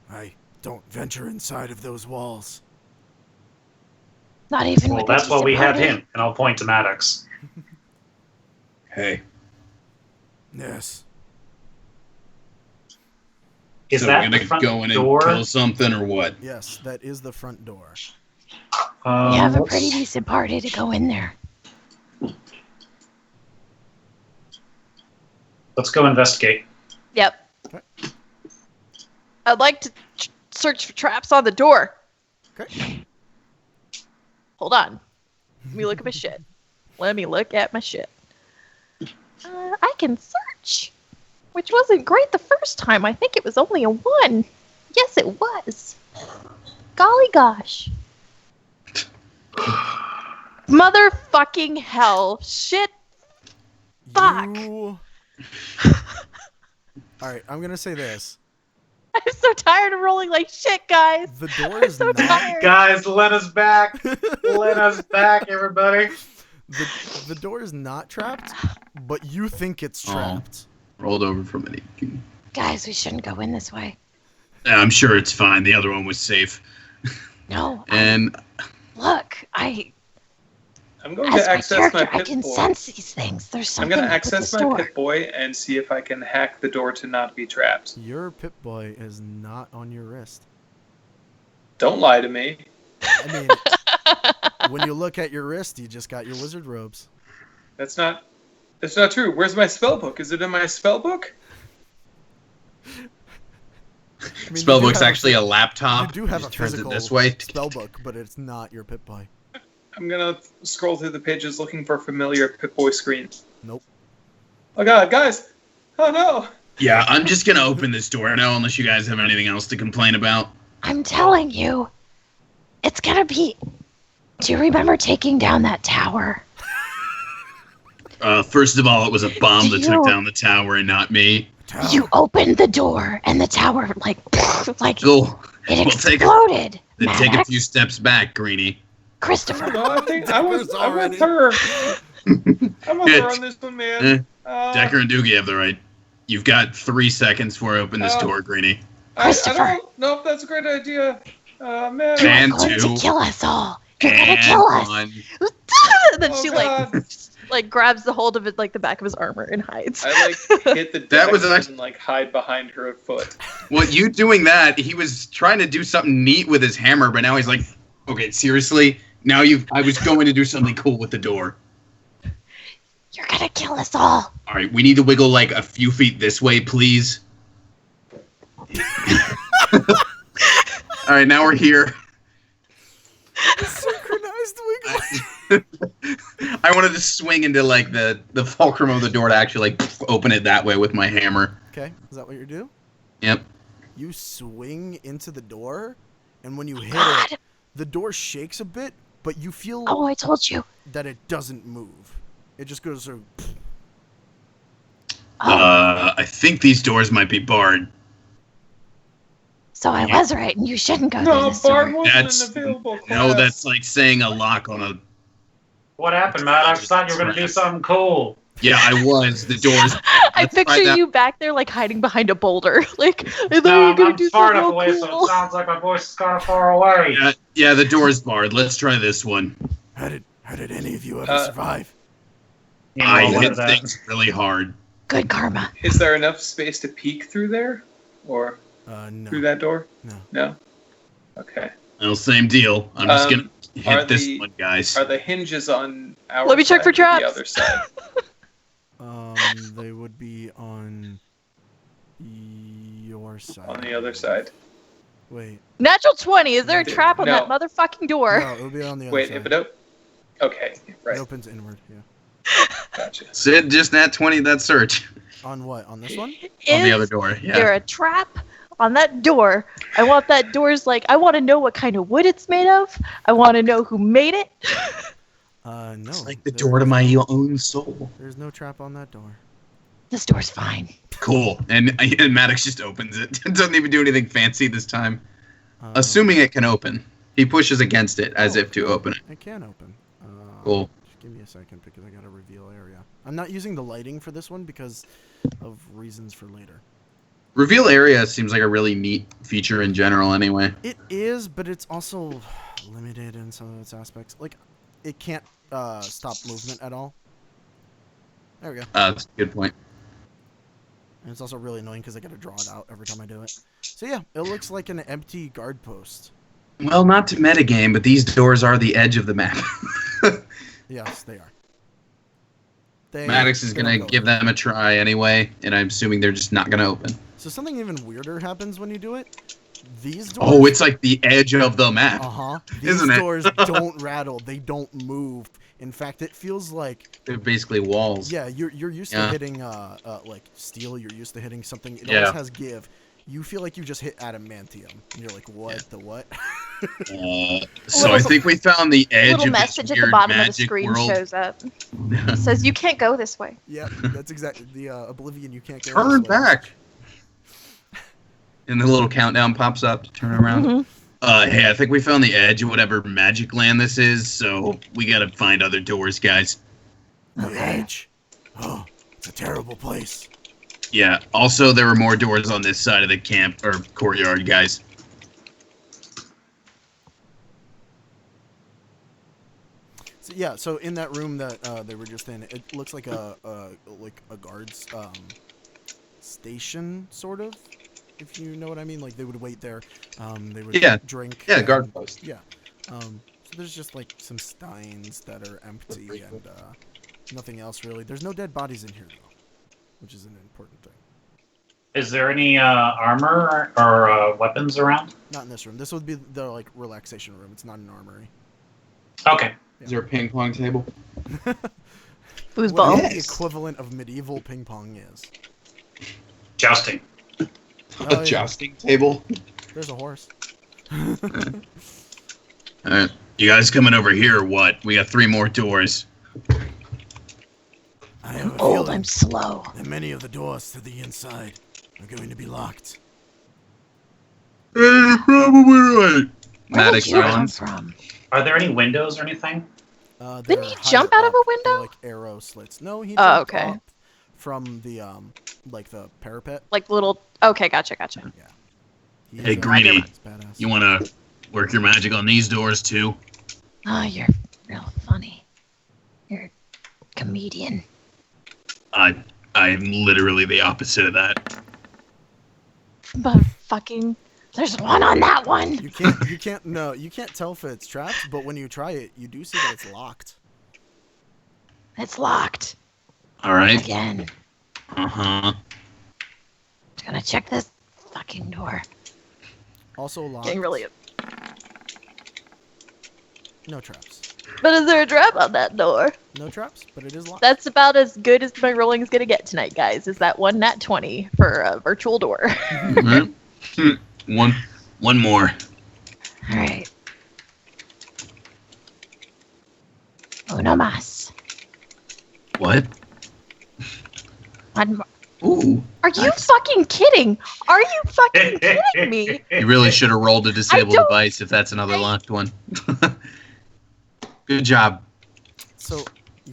I don't venture inside of those walls. Not even. Well, with the that's why we decent have party? him, and I'll point to Maddox. Hey. Yes. Is So that we're the gonna front go in door? and kill something or what? Yes, that is the front door. We have a let's- pretty decent party to go in there. Let's go investigate. Yep. Okay. I'd like to search for traps on the door. Okay. Hold on. Let me look at my shit. Let me look at my shit. I can search, which wasn't great the first time. I think it was only a 1. Yes, it was. Golly gosh. Motherfucking hell. Shit. Fuck. Alright, I'm gonna say this. I'm so tired of rolling like shit, guys. The door I'm is so not... tired. Guys, let us back. Let us back, everybody. The door is not trapped, but you think it's Oh. trapped. Rolled over from it. Guys, we shouldn't go in this way. I'm sure it's fine. The other one was safe. No. And Look, I'm going as to my access character, my I Pip can Boy. sense these things. There's I'm something going to up with access this my door. Pip Boy and see if I can hack the door to not be trapped. Your Pip-Boy is not on your wrist. Don't lie to me. I mean, when you look at your wrist, you just got your wizard robes. That's not true. Where's my spell book? Is it in my spell book? I mean, you do Spellbook's have actually a you laptop. do have Just a turns it physical this way. spellbook, but it's not your Pip-Boy. I'm gonna scroll through the pages looking for familiar Pip-Boy screens. Nope. Oh god, guys! Oh no! Yeah, I'm just gonna open this door now, unless you guys have anything else to complain about. I'm telling you, it's gonna be. Do you remember taking down that tower? First of all, it was a bomb that Do took you- down the tower and not me. You opened the door, and the tower, like Cool. it We'll take it. exploded. Then take a Maddox, few steps back, Greenie. Christopher. No, I think I Decker's was already- with her. I'm with Yeah, her on this one, eh, man. Decker and Doogie have the right. You've got 3 seconds before I open this door, Greenie. I Christopher. don't know if that's a great idea. Man. You're And going two. to kill us all. You're gonna And kill us. 1. And then Oh, she God. like grabs the hold of it like the back of his armor and hides. I hit the deck That was and actually- hide behind her foot. Well, you doing that, he was trying to do something neat with his hammer, but now he's like, okay, seriously? Now I was going to do something cool with the door. You're gonna kill us all. All right, we need to wiggle like a few feet this way, please. All right, now we're here. Synchronized wiggle. I wanted to swing into like the fulcrum of the door to actually like open it that way with my hammer. Okay, is that what you do? Yep. You swing into the door, and when you hit God. it, the door shakes a bit, but you feel Oh, I told you. that it doesn't move. It just goes sort of. Oh, I think these doors might be barred. so I yeah. was right, and you shouldn't go through No, this Bard door. wasn't That's an available class. no, that's like saying a lock on a. What happened, Matt? I thought you were gonna do something cool. Yeah, I was. The doors. I Let's find picture out. you back there like hiding behind a boulder. Like, I thought No, you were gonna I'm do far something enough real away, so cool. it sounds like my voice is kind of far away. Yeah, the door's barred. Let's try this one. How did any of you ever Uh, survive? You I know, what hit is that? things really hard. Good karma. Is there enough space to peek through there? Or No. through that door? No. No? Okay. Well, same deal. I'm just gonna are hit this the- one, guys. Are the hinges on our Let me check side for or traps. the other side? They would be on your side. On the other side. Wait. Natural 20. Is there a No. trap on that motherfucking door? No, it would be on the other Wait, side. if it okay, right. It opens inward. Yeah. Gotcha. Sid, just nat 20 that search On what? On this one? on the Is other door. there Yeah. a trap on that door? I want that door's like, I want to know what kind of wood it's made of. I want to know who made it. No. It's like the door to my own soul. There's no trap on that door. This door's fine. Cool. And Maddox just opens it. It doesn't even do anything fancy this time. Um, Assuming it can open. He pushes against it as if to open it. It can open. Cool. Just give me a second because I gotta reveal area. I'm not using the lighting for this one because of reasons for later. Reveal area seems like a really neat feature in general anyway. It is, but it's also limited in some of its aspects. Like, it can't stop movement at all. There we go. That's a good point. And it's also really annoying because I gotta draw it out every time I do it. So yeah, it looks like an empty guard post. Well, not to metagame, but these doors are the edge of the map. Yes, they are. Maddox is they going don't to go give there. them a try anyway, and I'm assuming they're just not going to open. So something even weirder happens when you do it. These doors. Oh, it's like the edge of the map. Uh-huh. These Isn't it? doors don't rattle. They don't move. In fact, it feels like They're basically walls. yeah, you're used to Yeah. hitting like steel. You're used to hitting something. It Yeah. always has give. You feel like you just hit adamantium. And you're like, what? Yeah. The what? So I think we found the edge Little of this message at the weird bottom of the magic screen world. shows up. It says you can't go this way. Yeah, that's exactly the Oblivion. You can't go. Turn this way. back. And the little countdown pops up to turn around. Mhm. Hey, I think we found the edge of whatever magic land this is, so we gotta find other doors, guys. The Okay. edge. Oh, it's a terrible place. Yeah, also there were more doors on this side of the camp, or courtyard, guys. So, yeah, so in that room that they were just in, it looks like a guard's station, sort of, if you know what I mean. Like, they would wait there, they would Yeah. drink. Yeah, and- guard post. Yeah. So there's just, like, some steins that are empty and nothing else, really. There's no dead bodies in here, though, which is an important thing. Is there any armor or weapons around? Not in this room. This would be the, like, relaxation room. It's not an armory. Okay. Is there a ping pong table? Foosball. What the Yes. equivalent of medieval ping pong is. Jousting. Oh, A yeah. jousting table? There's a horse. Alright. You guys coming over here or what? We got 3 more doors. I have a old. feeling I'm slow. that many of the doors to the inside are going to be locked. You're probably right. Where did Maddox you come yawns. from? Are there any windows or anything? Didn't They're he higher jump out of up. a They're window? like arrow slits. No, he Oh, jumped okay. up from the like the parapet. Like little. Okay, gotcha. He's, Hey, Greenie, he's badass. You want to work your magic on these doors too? Oh, you're real funny. You're a comedian. I'm literally the opposite of that. But fucking. There's one on that one. You can't tell if it's trapped, but when you try it, you do see that it's locked. It's locked All right. again. Uh-huh. Just gonna check this fucking door. Also locked. Getting really. No traps. But is there a trap on that door? No traps, but it is locked. That's about as good as my rolling is gonna get tonight, guys. Is that one nat 20 for a virtual door? Mhm. One more. All right. Uno más. What? One more. Ooh. Are you fucking kidding? Are you fucking kidding me? You really should have rolled a disable don't- device if that's another locked one. Good job. So,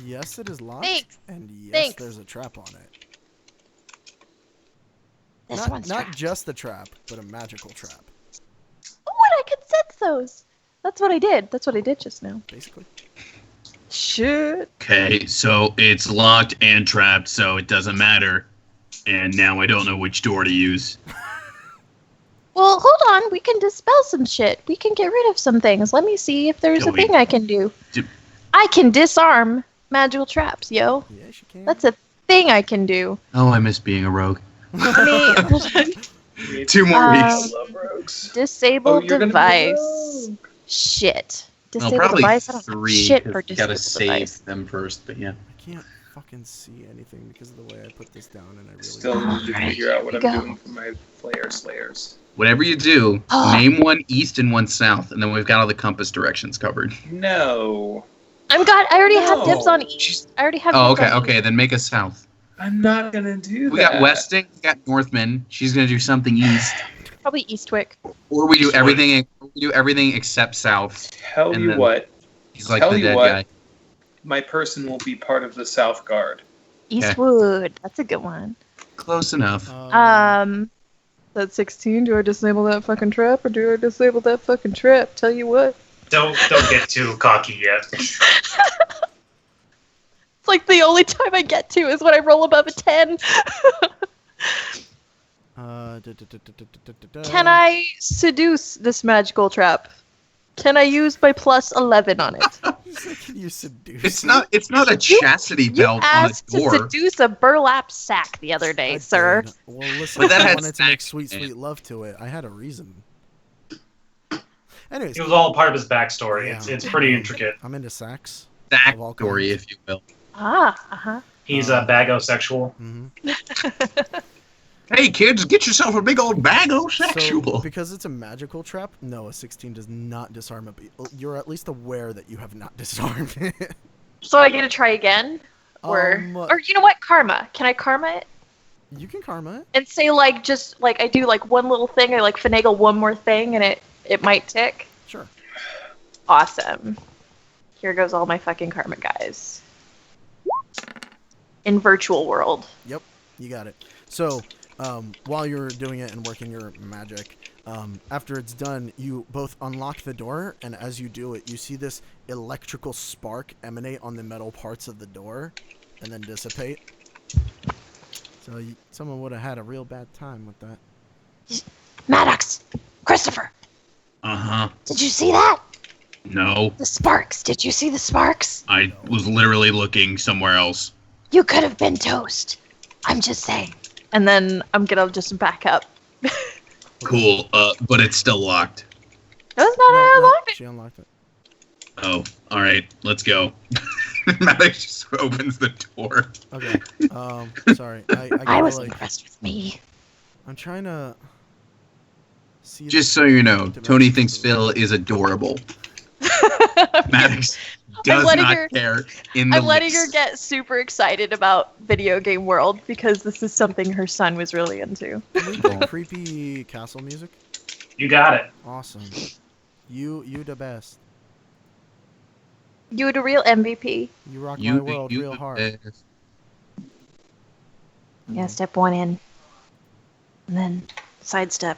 yes, it is locked, Thanks. and yes, Thanks. there's a trap on it. This Not, one's not trapped. just the trap, but a magical trap, What? I could sense those. That's what I did. That's what I did just now. basically. Shit. Okay, so it's locked and trapped, so it doesn't matter. And now I don't know which door to use. Well, hold on. We can dispel some shit. We can get rid of some things. Let me see if there's Yeah, a thing I can do. Do- I can disarm magical traps, yo. Yes, you can. That's a thing I can do. Oh, I miss being a rogue. I mean, 2 more Um, I weeks. love rogues. disable Oh, you're gonna be a device. rogue. Shit. Well, Disable probably device. I don't know 3. shit 'cause for you disable gotta save device. them first, but yeah. I can't fucking see anything because of the way I put this down, and I really Still need to Alright, figure out what I'm here we go. doing for my Flayer Slayers. Whatever you do, Oh. name one east and one south, and then we've got all the compass directions covered. No, I already have No. dibs on east. I already have Oh, dibs okay, on okay, then make a south. I'm not gonna do We that. got Westing, we got Northman. She's gonna do something east, east. Probably Eastwick. or we do everything except south. Tell and you then- what, He's like Tell the you dead what. guy. my person will be part of the South Guard. Eastwood. That's a good one. Close enough. That's 16. Do I disable that fucking trap or do I disable that fucking trap? Tell you what. Don't get too cocky yet. It's like the only time I get to is when I roll above a 10. Can I seduce this magical trap? Can I use my plus 11 on it? You seduce. It's not a chastity You belt on a asked to door. seduce a burlap sack the other day, I sir. did. Well, listen, But that I had wanted to make snacks sweet, in it. sweet love to it. I had a reason. Anyways, It was all part of his backstory. Yeah. It's pretty intricate. I'm into sex. Back of all story, kinds. if you will. Ah, uh-huh. He's a bagosexual. hmm Hey kids, get yourself a big old So, bagosexual. because it's a magical trap, no, a 16 does not disarm it. But you're at least aware that you have not disarmed it. So I get to try again? Or you know what? Karma. Can I karma it? You can karma it. And say like just like I do like one little thing, I like finagle one more thing and it might tick. Sure. Awesome. Here goes all my fucking karma, guys. In virtual world. Yep, you got it. So, while you're doing it and working your magic, after it's done, you both unlock the door, and as you do it, you see this electrical spark emanate on the metal parts of the door, and then dissipate. So, someone would have had a real bad time with that. Maddox, Christopher, Uh-huh. did you see that? No, The sparks. Did you see the sparks? I was literally looking somewhere else. You could have been toast. I'm just saying. And then I'm gonna just back up. Cool, but it's still locked. No, it's not how I unlocked it. She unlocked it. Oh, alright, let's go. Maddox just opens the door. Okay. Sorry. I I gotta, was like, impressed with me. I'm trying to see. Just so you know, Tony thinks Phil is adorable. Maddox does letting not her- care in the I'm letting her least. get super excited about video game world because this is something her son was really into. Can we get creepy castle music? You got it. Awesome. You the best. You the real MVP. You rock my You, world you real the hard. best. Yeah, step 1 in. And then sidestep.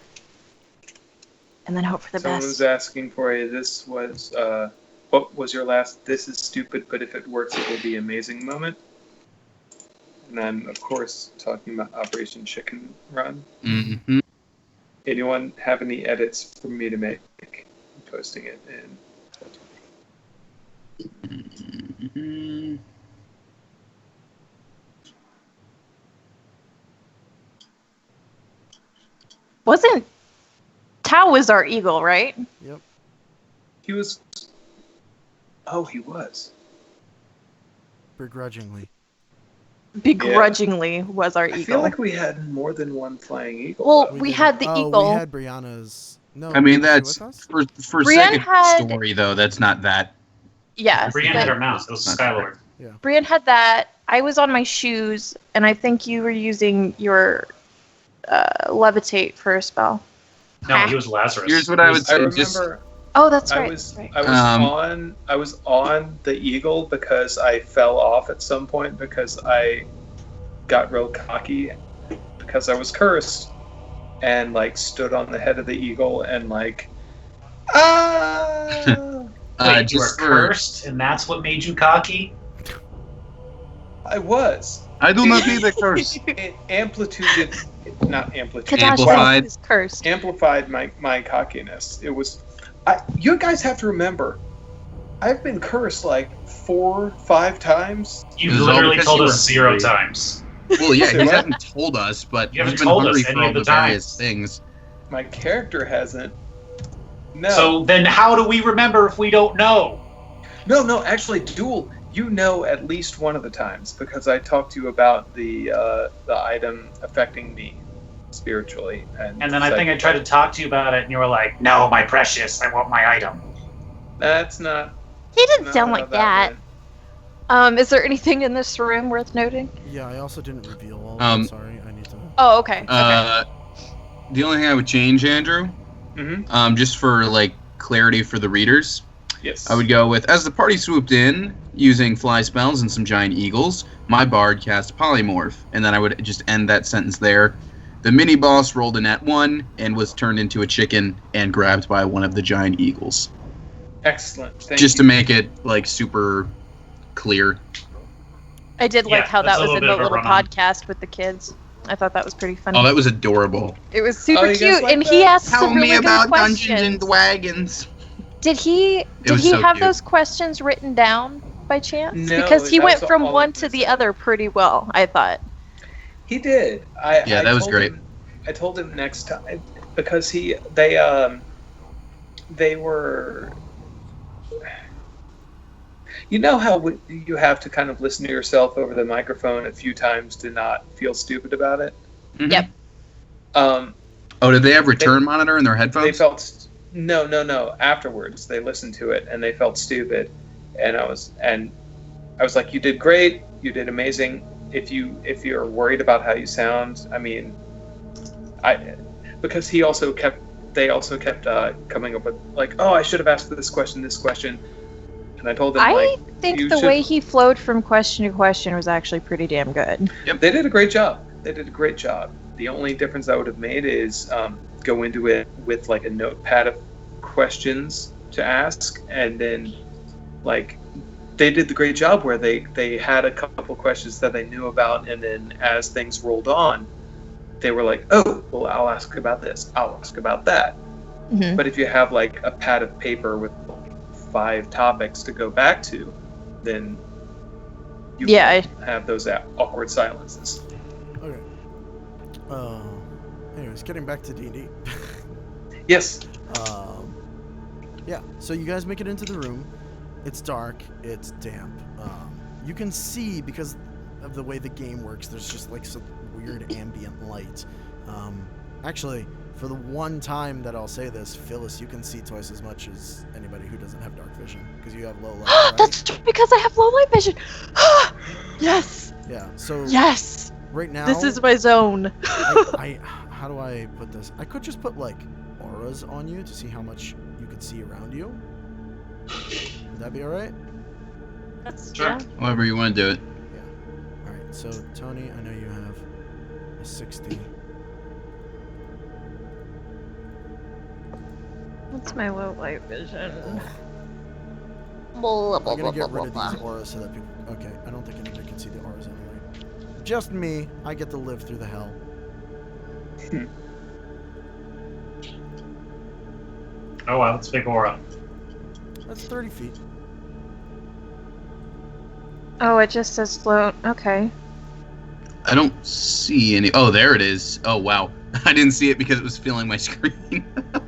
And then hope for the Someone best. was asking for a. This was what was your last? This is stupid, but if it works, it will be amazing moment. And I'm of course talking about Operation Chicken Run. Mm-hmm. Anyone have any edits for me to make? I'm posting it in. Mm-hmm. Wasn't Tao was our eagle, right? Yep. He was. Oh, he was. Begrudgingly. Begrudgingly was our I feel eagle. like we had more than one flying eagle. Well, though. we did- had the oh, eagle. We had Brianna's. No. I mean, was she that's with us? for Brienne second had- story though. That's not that. Yeah. Brienne had her mouse. It was Skylord. Brienne had that. I was on my shoes, and I think you were using your levitate for a spell. No, he was Lazarus. Here's what I would I say. Just remember Oh, that's I right. was that's right. I was on the eagle because I fell off at some point because I got real cocky because I was cursed and like stood on the head of the eagle and like ah Wait, you were just for, cursed, and that's what made you cocky? I was. I do not need a curse. It amplitude not amplitude Kadash Amplified. was cursed. amplified my cockiness. It was you guys have to remember I've been cursed like 4-5 times. It You've was all literally because told you us were 0 hungry. times. Well, yeah, Say he what? hasn't told us, but You haven't he's been told us hungry any for all of the the times. various things. My character hasn't. No. So then how do we remember if we don't know? No, actually, Duel, you know at least one of the times because I talked to you about the item affecting me spiritually. And And then I think I tried to talk to you about it, and you were like, no, my precious, I want my item. That's not. He didn't not sound how like that. went. Is there anything in this room worth noting? Yeah, I also didn't reveal all of it. Sorry, I need to. Oh, okay. The only thing I would change, Andrew, Mhm. just for like clarity for the readers, Yes. I would go with, as the party swooped in, using fly spells and some giant eagles, my bard cast polymorph, and then I would just end that sentence there. The mini-boss rolled a nat 1 and was turned into a chicken and grabbed by one of the giant eagles. Excellent. Thank Just to you. make it, like, super clear. I did like Yeah, how that's that a was little in bit the of a little run-on. podcast with the kids. I thought that was pretty funny. Oh, that was adorable. It was super you guys cute, like and that? he asked Tell some really me about good questions. Dungeons and Dragons. Did he was so have cute. those questions written down by chance? No, Because he that went was from all one of to this. the other pretty well, I thought. He did. Yeah, that was told great. I told him next time because they were. You know how you have to kind of listen to yourself over the microphone a few times to not feel stupid about it. Mhm. Yep. Oh, did they have return monitor in their headphones? They felt no. Afterwards, they listened to it and they felt stupid, and I was like, "You did great. You did amazing. If you're worried about how you sound, I mean, because they also kept coming up with like, oh, I should have asked this question, and I told them I like, think you the should- way he flowed from question to question was actually pretty damn good. they did a great job. The only difference I would have made is go into it with like a notepad of questions to ask, and then like they did the great job where they had a couple questions that they knew about, and then as things rolled on, they were like, oh, well, I'll ask about this, I'll ask about that. Mhm. But if you have like a pad of paper with 5 topics to go back to, then you Yeah, won't have those awkward silences. Okay. Anyways, getting back to D&D. Yes. Yeah, so you guys make it into the room. It's dark. It's damp. You can see, because of the way the game works, there's just like some weird ambient light. Actually, For the one time that I'll say this, Phyllis, you can see twice as much as anybody who doesn't have dark vision because you have low light. Right? That's because I have low light vision. Yes. Yeah. So Yes. right now, This is my zone. I how do I put this? I could just put like auras on you to see how much you could see around you. Would that be all right? That's Sure. yeah. However you want to do it. All right. So Tony, I know you have a 60. What's my low light vision? I'm gonna get rid of these auras so that people. Okay, I don't think anybody can see the auras anyway. Just me. I get to live through the hell. Oh wow, that's a big aura. That's 30 feet. Oh, it just says float. Okay. I don't see any. Oh, there it is. Oh, wow. I didn't see it because it was filling my screen.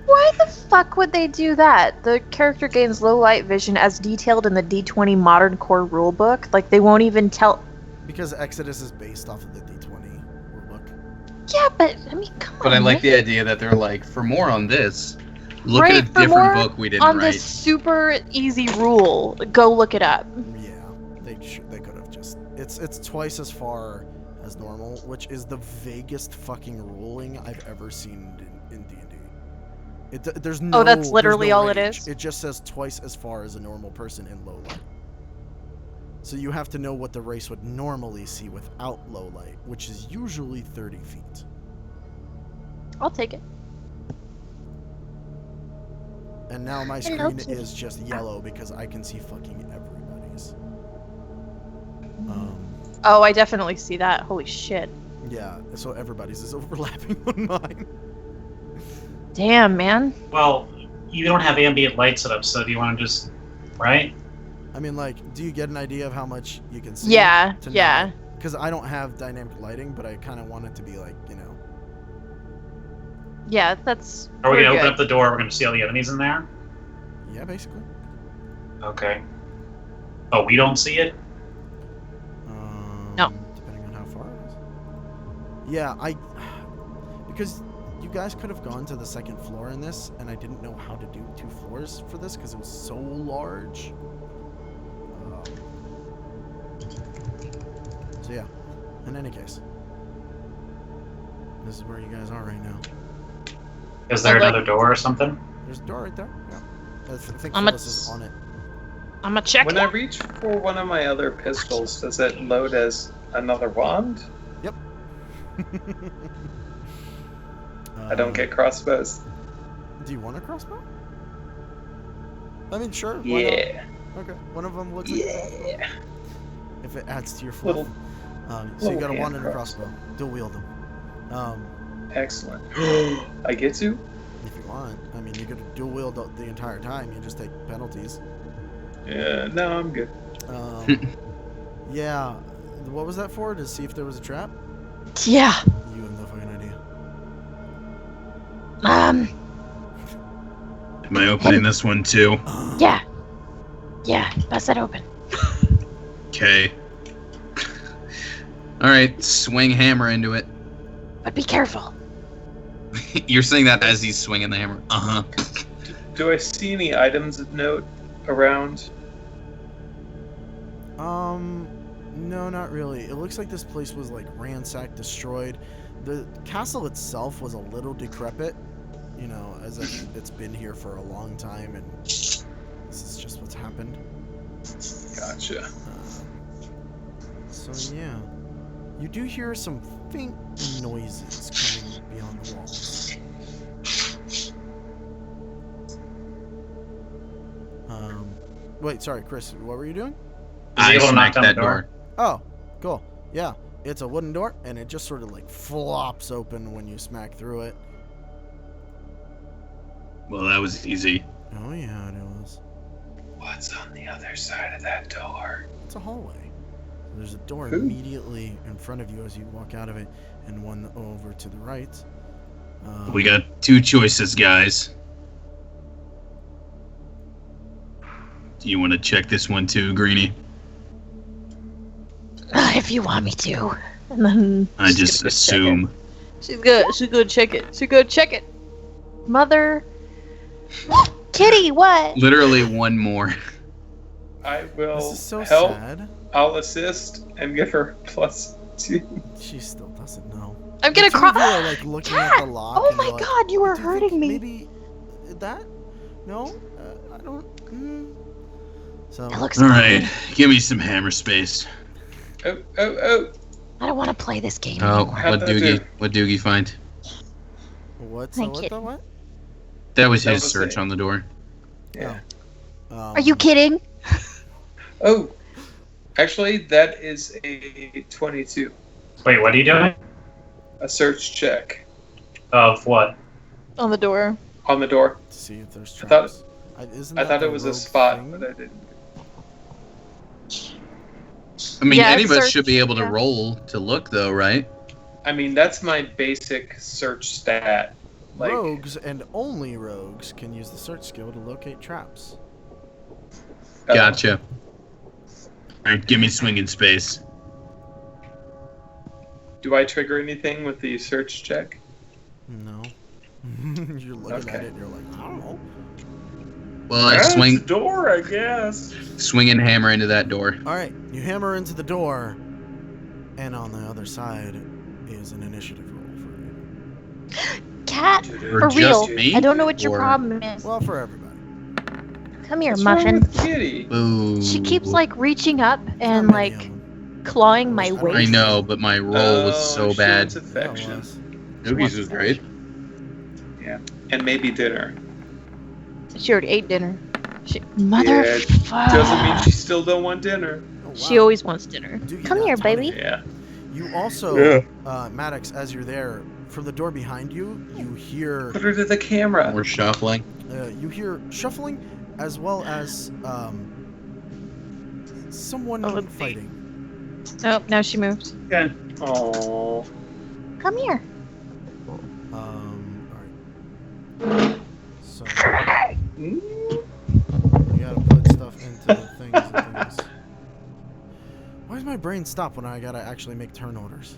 Why the fuck would they do that? The character gains low light vision as detailed in the D20 Modern Core rulebook. Like, they won't even tell. Because Exodus is based off of the D20 rulebook. Yeah, but, I mean, come on. But I like man. the idea that they're like, for more on this, look Right, at a for different more book we didn't On write. this super easy rule, go look it up. Yeah, they could have just. It's twice as far as normal, which is the vaguest fucking ruling I've ever seen in D&D. There's no. Oh, that's there's literally no all it range. is? It just says twice as far as a normal person in low light. So you have to know what the race would normally see without low light, which is usually 30 feet. I'll take it. And now my Hello, screen kitty. is just yellow because I can see fucking everybody's. Oh, I definitely see that. Holy shit. Yeah, so everybody's is overlapping on mine. Damn, man. Well, you don't have ambient light set up, so do you want to just, right? I mean, like, do you get an idea of how much you can see? Yeah, yeah. Because I don't have dynamic lighting, but I kind of want it to be like, you know. Yeah, that's. Are we we're gonna open good. up the door? We're gonna see all the enemies in there. Yeah, basically. Okay. Oh, we don't see it. No. Depending on how far it is. Yeah, because you guys could have gone to the second floor in this, and I didn't know how to do 2 floors for this because it was so large. So yeah, in any case, this is where you guys are right now. Is there I'd like- another door or something? There's a door right there. Yeah, I think I'm a- Phyllis is on it. I'm gonna check When it. I reach for one of my other pistols, does it load as another wand? I don't get crossbows. Do you want a crossbow? I mean, sure. Why Yeah. not? Okay. One of them looks like a crossbow. Yeah. If it adds to your fluff. Little- So you little got a hand wand and a crossbow. crossbow. Dual wield them. Excellent. I get to? If you want. I mean, you could dual wield the entire time. You just take penalties. Yeah, no, I'm good. Yeah. What was that for? To see if there was a trap? Yeah. You have no fucking idea. Am I opening this one too? Yeah. Yeah, bust that open. Okay. Alright, swing hammer into it. But be careful. You're saying that as he's swinging the hammer. Uh-huh. Do I see any items of note around? No, not really. It looks like this place was like ransacked, destroyed. The castle itself was a little decrepit, you know, as if it's been here for a long time and this is just what's happened. Gotcha. So yeah, you do hear some faint noises coming beyond the walls. Wait, sorry, Chris, what were you doing? Is he I able to knock smacked down the that door? door. Oh, cool. Yeah, it's a wooden door, and it just sort of like flops open when you smack through it. Well, that was easy. Oh yeah, it was. What's on the other side of that door? It's a hallway. There's a door Ooh. immediately in front of you as you walk out of it, and one over to the right. We got 2 choices, guys. Do you want to check this one too, Greenie? If you want me to. And then I she's just gonna go check it. assume. She's gonna check it. She's gonna check it. Mother. Kitty, what? Literally one more. I will This is so help. sad. I'll assist and give her +2. She still doesn't know. I'm gonna The two of you cry. are, like, looking Cat! at the lock. Oh and my you're like, god, you were "Do you think hurting me. Maybe that? No, I don't. So. It looks All right, fun. give me some hammer space. Oh. I don't want to play this game Oh, anymore. How'd what that Doogie? do? What Doogie find? What's My what kid. the what? That was That his was search it. on the door. Yeah. Are you kidding? Oh. Actually, that is a 22. Wait, what are you doing? A search check Of what? On the door. on the door. To see if there's I thought- traps. Isn't I that thought the it was a rogue spot, thing? but I didn't. I mean, Yeah, any of us search, should be able to yeah. roll to look, though, right? I mean, that's my basic search stat. Like, Rogues and only rogues can use the search skill to locate traps. Gotcha. All right, give me swinging space. Do I trigger anything with the search check? No. You're looking at Okay. it and you're like, I don't know. Well, I swing, door, I guess. swing and hammer into that door. All right, you hammer into the door, and on the other side is an initiative roll for you. Cat, Or for just real. me? I don't know what your Or- problem is. Well, for everybody. Come here, What's wrong Muffin. with Kitty? Ooh. She keeps like reaching up and Not many like of them. clawing my I waist. I know, but my roll was so she bad. wants Yeah, it affection. was. Doogie's was great. And maybe dinner. She already ate dinner. Mother. Doesn't mean she still don't want dinner. Oh, wow. She always wants dinner. Doogie Come got here, tiny. baby. Yeah. You also, Maddox, as you're there, from the door behind you, you hear Put her to the camera. We're shuffling. shuffling, as well as someone Oh, let's see. fighting. Oh, now she moved. Oh. Come here. All right. So you gotta put stuff into the things and things. Why does my brain stop when I gotta actually make turn orders?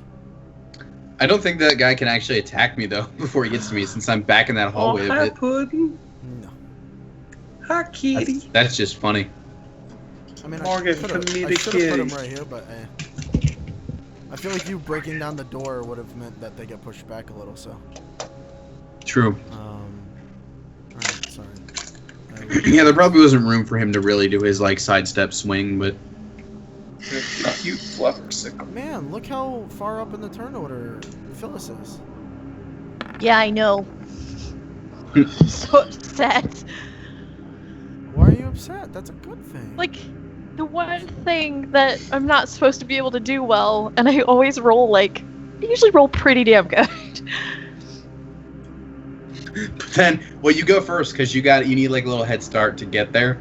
I don't think that guy can actually attack me, though, before he gets to me, since I'm back in that hallway a hi, bit. Puddin'. No. Hi, kitty. That's just funny. I mean, Morgan, I come meet I a should have put him kitty. right here, but I feel like you breaking down the door would have meant that they get pushed back a little. So, True. alright, sorry. Yeah, there probably wasn't room for him to really do his, like, sidestep swing, but... Cute fluffersicle. Man, look how far up in the turn order Phyllis is. Yeah, I know. So upset. Why are you upset? That's a good thing. Like, the one thing that I'm not supposed to be able to do well, and I always roll like, I usually roll pretty damn good. But then, well, you go first, because you need, like, a little head start to get there.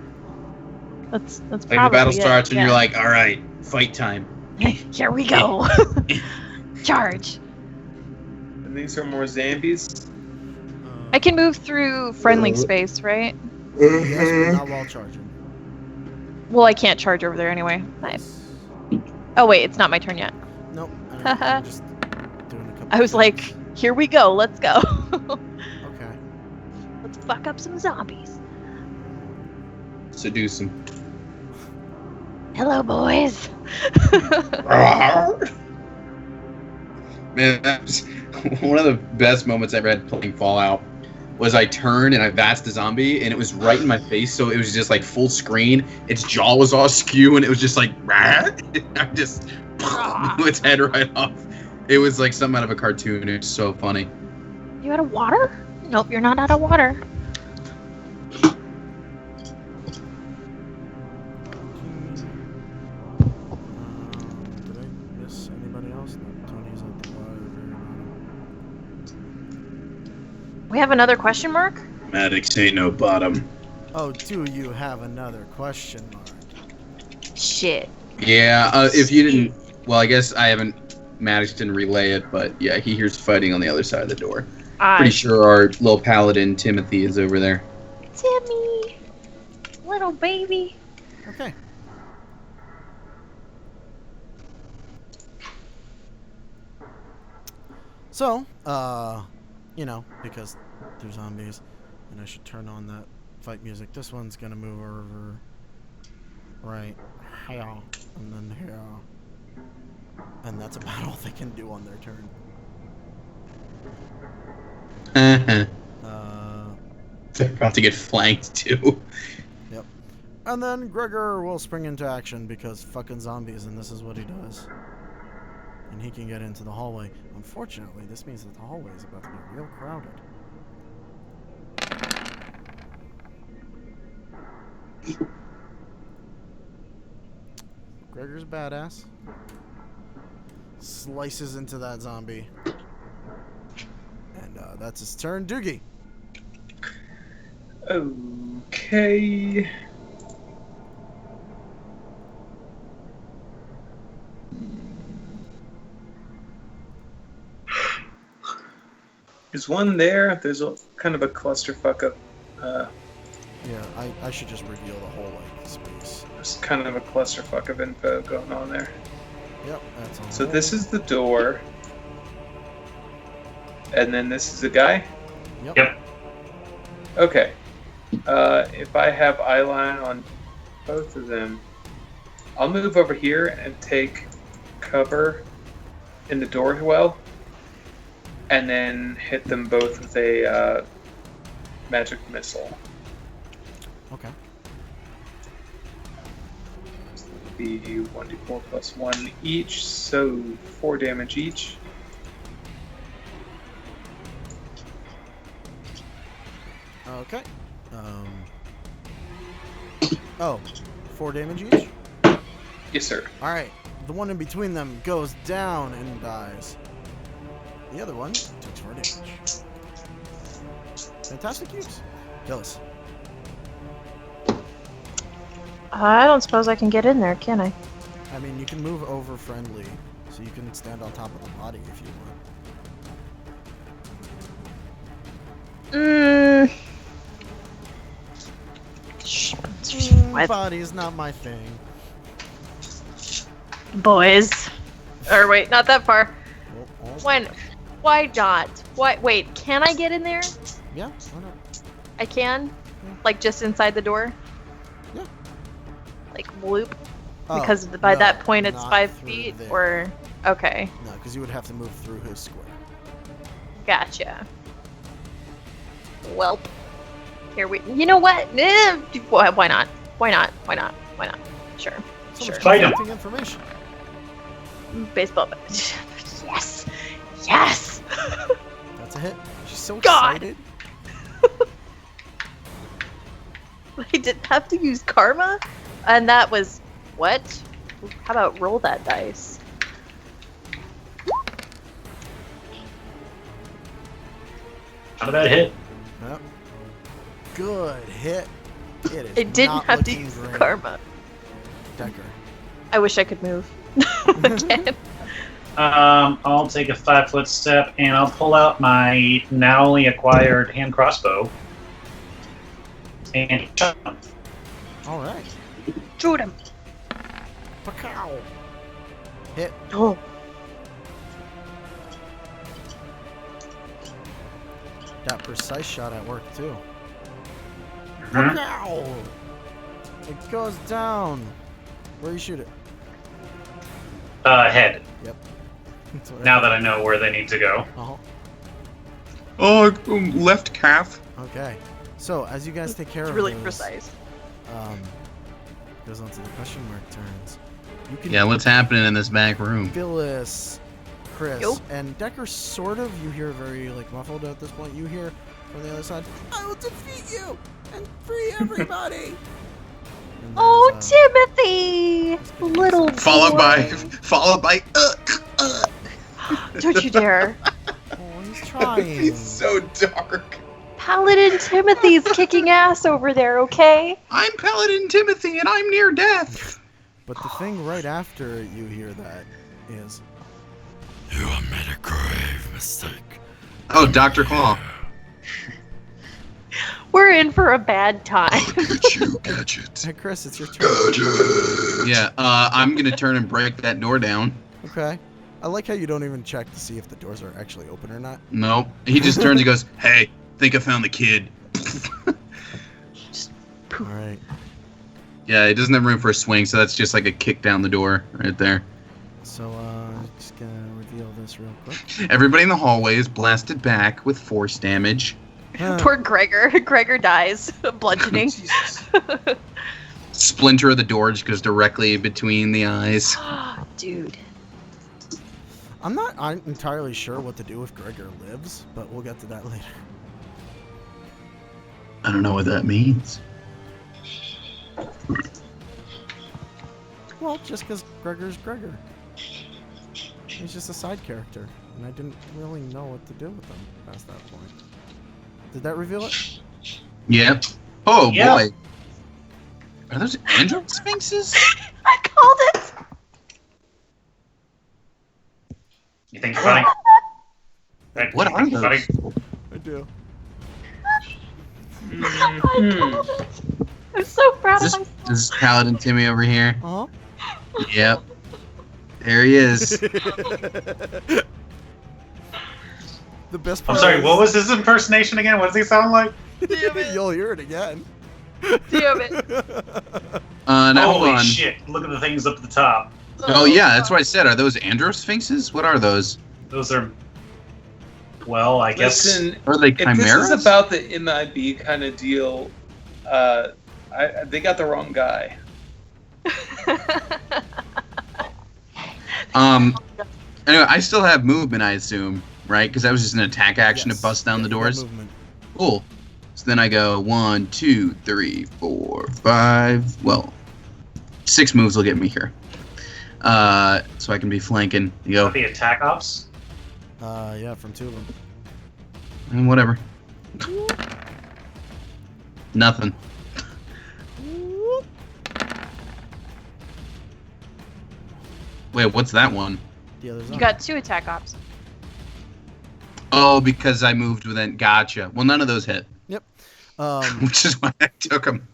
That's Like, the probably battle it, starts, and yeah. you're like, all right, fight time. Here we go. Charge. And these are more zombies. I can move through friendly space, right? Yes, but not while charging. Well, I can't charge over there anyway. Oh wait, it's not my turn yet. Nope. I'm just doing a couple I was like, things. here we go, let's go. Okay. Let's fuck up some zombies. Seduce him. Hello, boys. Man, that was one of the best moments I ever had playing Fallout. Was I turned and I vaxed the zombie and it was right in my face, so it was just like full screen. Its jaw was all askew and it was just like, I just blew its head right off. It was like something out of a cartoon. It was so funny. You out of water? Nope, you're not out of water. Did I miss anybody else? No, Tony's at the very bottom. We have another question mark? Maddox ain't no bottom. Oh, do you have another question mark? Shit. Yeah, if you didn't, well, I guess I haven't. Maddox didn't relay it, but yeah, he hears fighting on the other side of the door. Pretty sure our little paladin Timothy is over there. Timmy. Little baby. Okay. So, you know, because they're zombies. And I should turn on that fight music. This one's gonna move over right here, and then here. And that's about all they can do on their turn. They're about to get flanked too. Yep. And then Gregor will spring into action because fucking zombies, and this is what he does. And he can get into the hallway. Unfortunately, this means that the hallway is about to get real crowded. Gregor's badass. Slices into that zombie. And that's his turn. Doogie. Okay. There's one there. There's a kind of a clusterfuck of. Yeah, I should just reveal the whole space. There's kind of a clusterfuck of info going on there. Yep, that's all. So this is the door. And then this is the guy? Yep. Okay. If I have eyeline on both of them, I'll move over here and take cover in the doorwell, and then hit them both with a magic missile. Okay. So it'll be 1d4 plus 1 each, so 4 damage each. Okay. Oh, 4 damage each? Yes, sir. Alright. The one in between them goes down and dies. The other one takes 4 damage. Fantastic use. Gillis. I don't suppose I can get in there, can I? I mean, you can move over friendly, so you can stand on top of the body if you want. Body is not my thing. Boys. Or wait, not that far. Oh. When? Why not? Why? Wait, can I get in there? Yeah, why not? I can? Yeah. Like just inside the door? Yeah. Like whoop? Oh, Because by no, that point it's not 5 through feet? there. Or. Okay. No, because you would have to move through his square. Gotcha. Welp. Here we. You know what? Why not? Why not? Why not? Why not? Sure. So Sure. much Fight him. conflicting information. Baseball bat. Yes! Yes! That's a hit. She's so God. excited. I didn't have to use karma? And that was. What? How about roll that dice? Not a bad hit. Yep. Good hit. It is It didn't not have to looking use the great. karma. Decker. I wish I could move. Again. I'll take a 5-foot step and I'll pull out my newly acquired hand crossbow and shot him. All right. Shoot him. Pacow. Hit. Oh. That precise shot at work too. Mhm. Pacow. It goes down. Where you shoot it? Head. Yep. That's what Now that I know where they need to go. Uh-huh. Oh, left calf. Okay. So as you guys take care It's of really those, precise. goes on to the question mark turns. You can Yeah, what's happening in this back room? Phyllis, Chris, Yo. and Decker sort of, you hear very like muffled at this point. You hear from the other side, I will defeat you and free everybody. And Oh, there's, Timothy! Little Followed boy. by. Don't you dare. oh, he's trying. He's so dark. Paladin Timothy's kicking ass over there, okay? I'm Paladin Timothy, and I'm near death. But the thing right after you hear that is, you have made a grave mistake. Oh, Dr. Claw. We're in for a bad time. Get you, Gadget. Hey, Chris, it's your turn. Yeah, I'm gonna turn and break that door down. Okay. I like how you don't even check to see if the doors are actually open or not. Nope. He just turns and goes, "Hey, think I found the kid." All right. Yeah, he doesn't have room for a swing, so that's just like a kick down the door right there. So, just gonna reveal this real quick. Everybody in the hallway is blasted back with force damage. Poor Gregor. Gregor dies. Bludgeoning. Jesus. Splinter of the door just goes directly between the eyes. Dude. I'm not entirely sure what to do if Gregor lives, but we'll get to that later. I don't know what that means. Well, just because Gregor's Gregor. He's just a side character, and I didn't really know what to do with him past that point. Did that reveal it? Yep. Oh Yeah. boy. Are those angel sphinxes? I called it! You think you're funny? What You are think you're those? funny? I do. I called it! I'm so proud Is of this, myself. this is Paladin Timmy over here. Uh-huh. Yep. There he is. The best I'm part sorry, is- what was his impersonation again? What does he sound like? Damn it. You'll hear it again. Damn it. Now hold Holy on. shit, look at the things up at the top. Oh yeah, that's what I said. Are those andro sphinxes? What are those? Those are, well, I guess. Listen, Are they if chimeras? this is about the MIB kind of deal, they got the wrong guy. Anyway, I still have movement, I assume, right? Because that was just an attack action Yes. to bust down Yeah, the you got doors. movement. Cool. So then I go 1, 2, 3, 4, 5. Well, 6 moves will get me here. So I can be flanking. You go. The attack ops? Yeah, from 2 of them. Whatever. Nothing. Wait, what's that one? The other's You on. got 2 attack ops. Oh, because I moved within. Gotcha. Well, none of those hit, which is why I took them.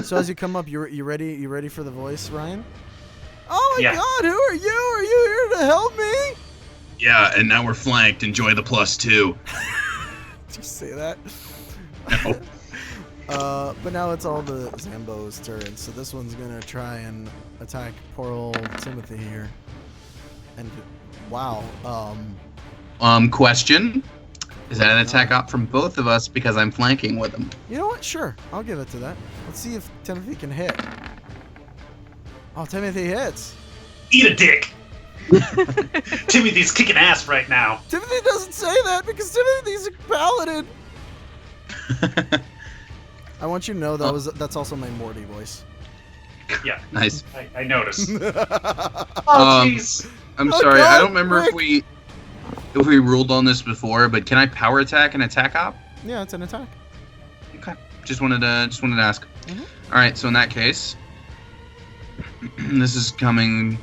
So as you come up, you ready? You ready for the voice, Ryan? Oh my Yeah. God! Who are you? Are you here to help me? Yeah, and now we're flanked. Enjoy the +2. Did you say that? No. But now it's all the Zambo's turn, so this one's gonna try and attack poor old Timothy here. And wow, Question. Is that an attack op from both of us because I'm flanking with him? you know what? Sure, I'll give it to that. Let's see if Timothy can hit. Oh, Timothy hits. Eat a dick! Timothy's kicking ass right now. Timothy doesn't say that because Timothy's a paladin. I want you to know that's also my Morty voice. Yeah, Nice. I noticed. Oh, Jeez. I'm Oh, sorry. God, I don't remember Rick. if we ruled on this before, but can I power attack an attack op? Yeah, it's an attack. Okay. Just wanted to ask. Mhm. All right. So in that case, this is coming.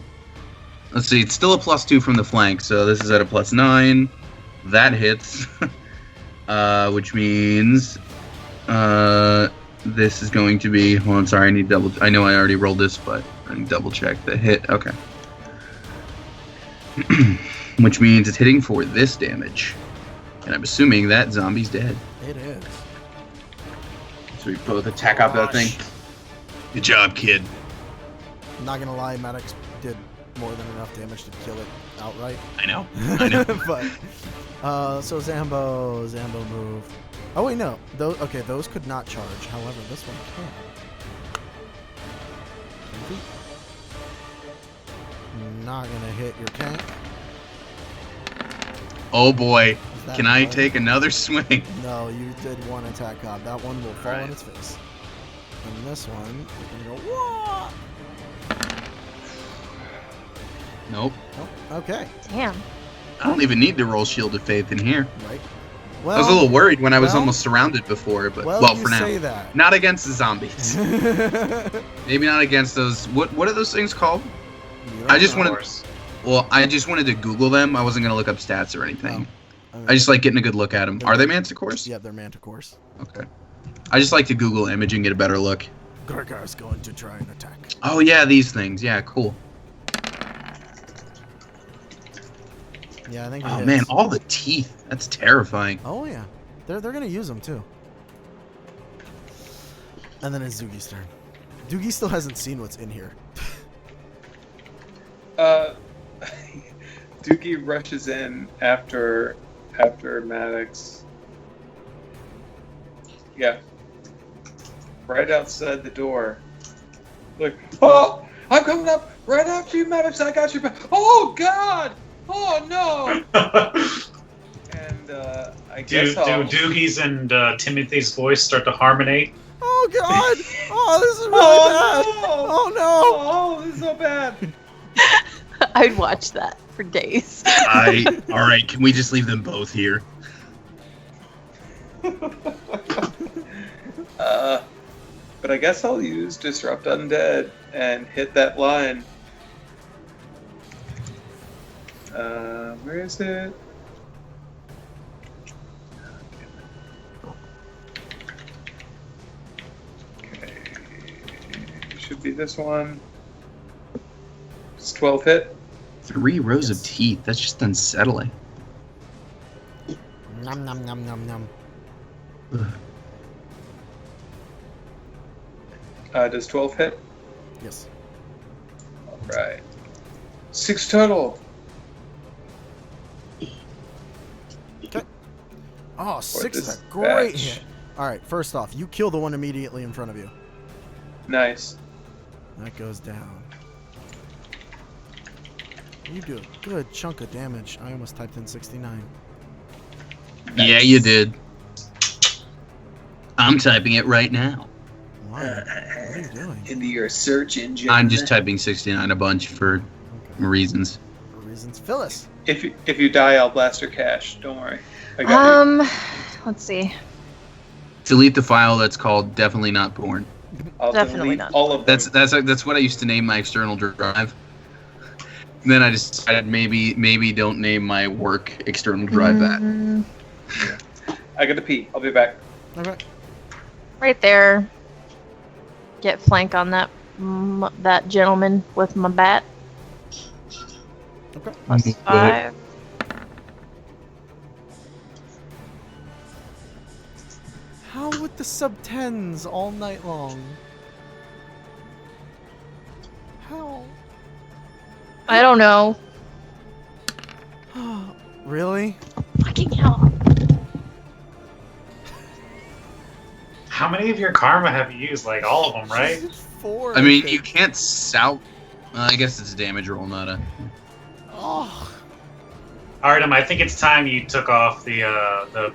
Let's see. It's still a +2 from the flank, so this is at a +9. That hits, which means this is going to be. Hold on. Sorry. I need double. I know I already rolled this, but I need to double check the hit. Okay. Which means it's hitting for this damage, and I'm assuming that zombie's dead. It is. So we both attack off that thing. Good job, kid. I'm not gonna lie, Maddox did more than enough damage to kill it outright. I know. I know. But so Zambo move. Oh wait, no. Those could not charge. However, this one can. Not gonna hit your tank. Oh boy. Is that Can I right? take another swing? No, you did one attack op. That one will fall on Alright. its face. And this one is gonna go. Whoa! Nope. Oh, okay, damn. I don't even need to roll Shield of Faith in here. right. I was a little worried when I was well- almost surrounded before, but Well, well, you for now. say that. Not against the zombies. Maybe not against those. What are those things called? You I don't just know. wanted. Well, I just wanted to Google them. I wasn't gonna look up stats or anything. Oh, I just like getting a good look at them. Are they manticores? Yeah, they're manticores. Okay. I just like to Google image and get a better look. Gregor's going to try and attack. Oh yeah, these things. Yeah, cool. Yeah, I think he Oh is. man, all the teeth. That's terrifying. Oh yeah, they're gonna use them too. And then it's Zugi's turn. Doogie still hasn't seen what's in here. Doogie rushes in after Maddox. Yeah. Right outside the door. Like, oh, I'm coming up right after you, Maddox. I got your back. Oh God! Oh no! And I guess Do Doogie's and Timothy's voice start to harmonate? Oh God! Oh, this is really bad! no! Oh no! Oh, this is so bad. I'd watch that for days. All right, can we just leave them both here? But I guess I'll use Disrupt Undead and hit that line. Where is it? Okay. Should be this one. It's 12 hit. 3 rows of teeth. That's just unsettling. Nom nom nom nom nom. Does 12 hit? Yes. Alright. 6 total. Oh, 6 is this a great batch. hit. All right, first off, you kill the one immediately in front of you. Nice. That goes down. You do a good chunk of damage. I almost typed in 69. Yeah, you did. I'm typing it right now. Why? What are you doing? Into your search engine. I'm just typing 69 a bunch for Okay. reasons. For reasons. Phyllis. If you die, I'll blast your cache. Don't worry. I got you. Let's see. Delete the file that's called Definitely Not Born. I'll definitely delete not. all of them. That's what I used to name my external drive. And then I decided maybe don't name my work external drive that. Mm, I gotta pee. I'll be back. Okay. right there. Get flank on that that gentleman with my bat. Okay. Plus 5. How with the sub-10s all night long? How? I don't know. Really? Fucking hell. How many of your karma have you used? Like all of them, right? 4. I mean, think. you can't sout. I guess it's a damage roll, not a. Oh. Artem, I think it's time you took off the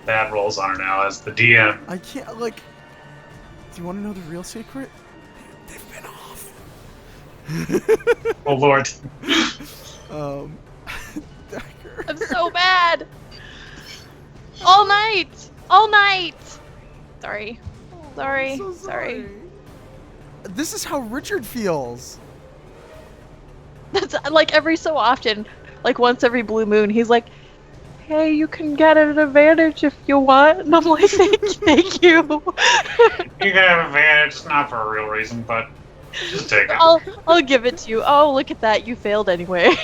bad rolls on her now as the DM. I can't, like... Do you want to know the real secret? They've been off. Oh lord. Dagger. I'm so bad. All night. All night. Sorry. Sorry. I'm so Sorry. This is how Richard feels. That's like every so often, like once every blue moon, he's like, "Hey, you can get an advantage if you want," and I'm like, "Thank you." You can have advantage, not for a real reason, but just take it. I'll give it to you. Oh, look at that! You failed anyway.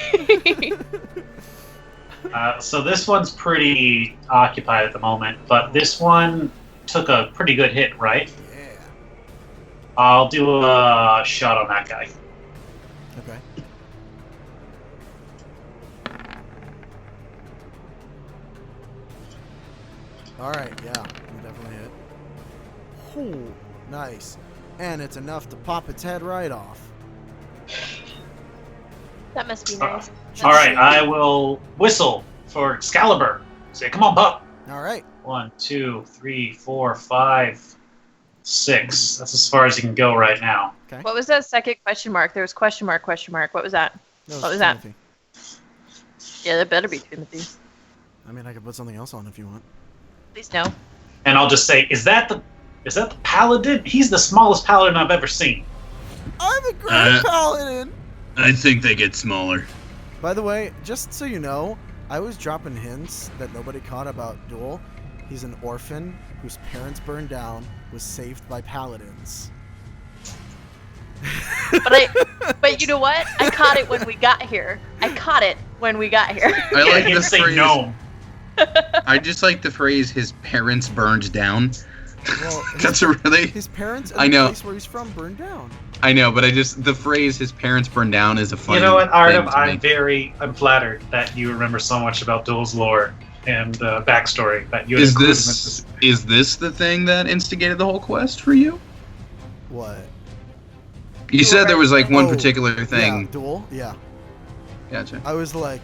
So this one's pretty occupied at the moment, but this one took a pretty good hit, right? Yeah. I'll do a shot on that guy. Okay. Alright, yeah, you definitely hit. Ooh, nice. And it's enough to pop its head right off. That must be nice. All right, I will whistle for Excalibur. Say, "Come on, pup." Alright. 1, 2, 3, 4, 5, 6. That's as far as you can go right now. Okay. What was that second question mark? There was question mark, question mark. What was that? What was that? Timothy. Yeah, that better be Timothy. I mean, I could put something else on if you want. Please no. And I'll just say, is that the paladin? He's the smallest paladin I've ever seen. I'm a great paladin! I think they get smaller. By the way, just so you know, I was dropping hints that nobody caught about Duel. He's an orphan whose parents burned down, was saved by paladins. But you know what? I caught it when we got here. I caught it. when we got here. I like he the didn't say phrase. gnome. I just like the phrase "his parents burned down." Well, That's a really. his parents and I the know. place where he's from burned down. I know, but the phrase "his parents burned down" is a funny. You know what, Artem? thing to me. I'm flattered that you remember so much about Duel's lore and backstory that you had Is included this the thing that instigated the whole quest for you? What? You said there was like one Oh, particular thing. Yeah, duel? Yeah. Gotcha. I was like,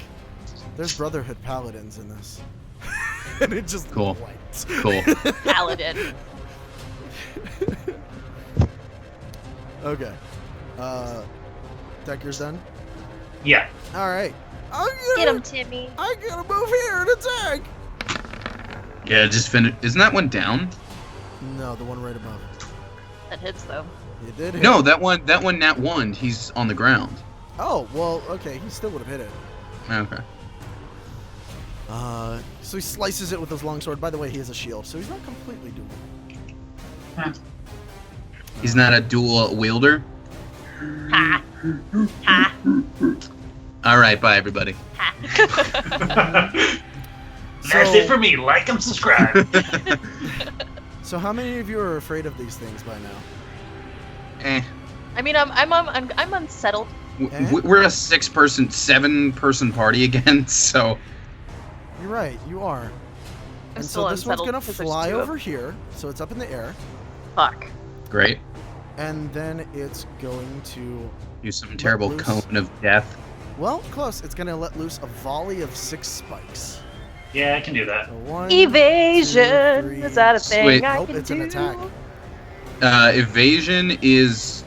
there's Brotherhood Paladins in this. And it just Cool. went. Cool. Paladin. Okay. Decker's done? Yeah. Alright. Get him, Timmy. I gotta move here and attack! Yeah, just finish. Isn't that one down? No, the one right above. That hits though. You did hit. No, that one nat one. He's on the ground. Oh, well, okay, he still would have hit it. Okay. So he slices it with his longsword. By the way, he has a shield, so he's not completely dual. He's not a dual wielder. Ha. Ha. All right, bye everybody. That's it for me. Like and subscribe. So how many of you are afraid of these things by now? I mean, I'm unsettled. We're a 7-person party again, so You're right, you are. I'm And still so this one's unsettled gonna 'cause there's fly two of over here, so it's up in the air, Fuck. great. and then it's going to, Do some terrible loose. cone of death. well, close. It's gonna let loose a volley of 6 spikes. Yeah, I can do that. So 1, Evasion. 2, 3. Is that a thing Wait. I Nope, can it's do? an attack. Evasion is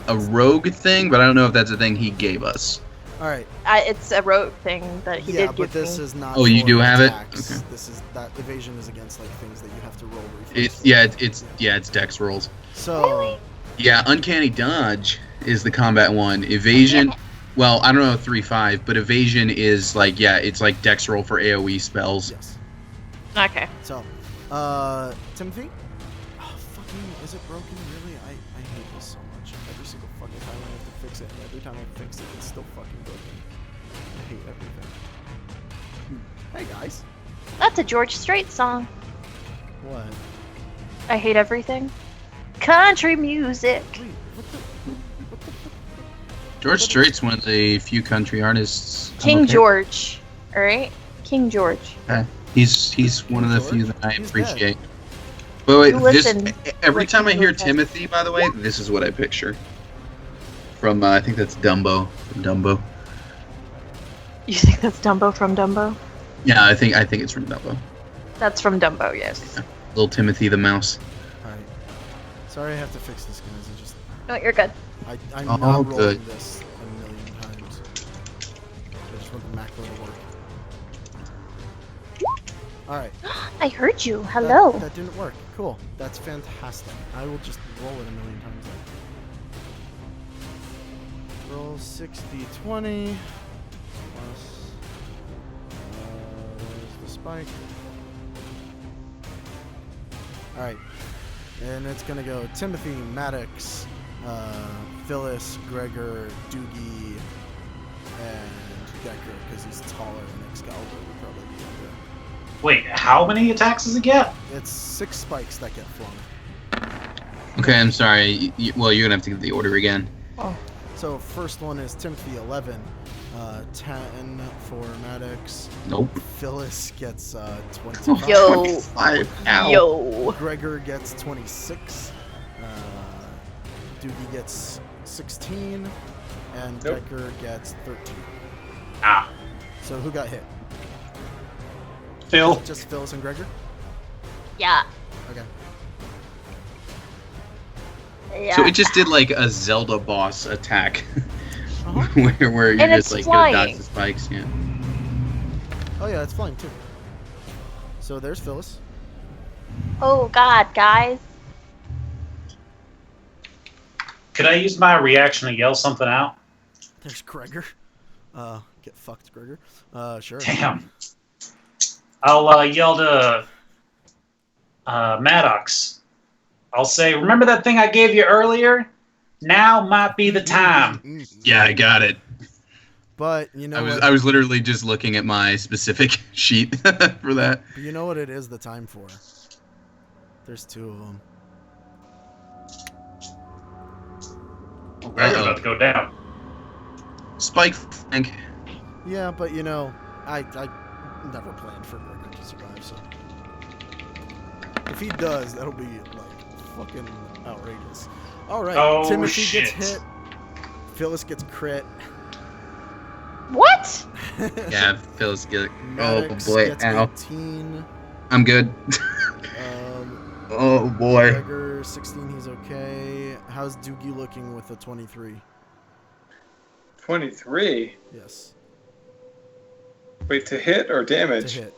a rogue thing, but I don't know if that's a thing he gave us. All right. It's a rogue thing that he Yeah, did but give this me. is not. Oh, you for do have it? attacks. Okay. This is that evasion is against like things that you have to roll reflexes. It's dex rolls. So Really? Yeah, uncanny dodge is the combat one. Evasion, well, I don't know 3-5, but evasion is like it's like dex roll for AOE spells. yes. Okay. So, Timothy. Oh, fucking, is it broken? Really? I hate this so much. Every single fucking time I have to fix it, and every time I fix it, it's still fucking broken. I hate everything. Hey guys. That's a George Strait song. What? I hate everything. Country music. Wait, what the? George Strait's one of the few country artists. I'm King okay. George. All right. King George. He's one of the George? few that I He's appreciate. But wait, You this listen every what time I King hear George has. Timothy, by the way, this is what I picture. From I think that's Dumbo. From Dumbo. You think that's Dumbo from Dumbo? Yeah, I think it's from Dumbo. That's from Dumbo, yes. Little Timothy the mouse. All right. Sorry, I have to fix this, guys. No, you're good. I'm Oh, not rolling good. this a million times. I just want the macro to work. All right. I heard you. Hello. That didn't work. Cool. That's fantastic. I will just roll it a million times. Roll 60-20 plus. Where's the spike? All right, and it's gonna go Timothy, Maddox, Phyllis, Gregor, Doogie, and Decker because he's taller and Excalibur would probably be under. Wait, how many attacks does it get? It's 6 spikes that get flung. Okay, I'm sorry. Well, you're gonna have to give the order again. So first one is Timothy 11, 10 for Maddox. Nope. Phyllis gets 25. Yo. 5. Ow. Yo. Gregor gets 26. Doogie gets 16, and Nope. Decker gets 13. Ah, So who got hit? Phil. Just Phyllis and Gregor? Yeah. Okay. Yeah. So it just did like a Zelda boss attack, Uh-huh. where you And just it's like go dodge flying. the spikes. Yeah. Oh yeah, it's flying too. So there's Phyllis. Oh God, guys. Could I use my reaction to yell something out? There's Gregor. Get fucked, Gregor. Sure. Damn. I'll yell to Maddox. I'll say, remember that thing I gave you earlier? Now might be the time. Yeah, I got it. But you know what? I was literally just looking at my specific sheet for that. But you know what it is the time for? There's 2 of them. Oh, we're about to go down. Spike Frank. Yeah, but you know, I never planned for Gregor to survive, so if he does, that'll be like fucking outrageous. All right, Oh, Timothy shit. gets hit. Phyllis gets crit. What? Yeah, Phyllis get. Maddox Oh boy, gets ow. 18. I'm good. Oh boy. Gregor 16. He's okay. How's Doogie looking with a 23? 23. Yes, Wait, to hit or to damage? hit.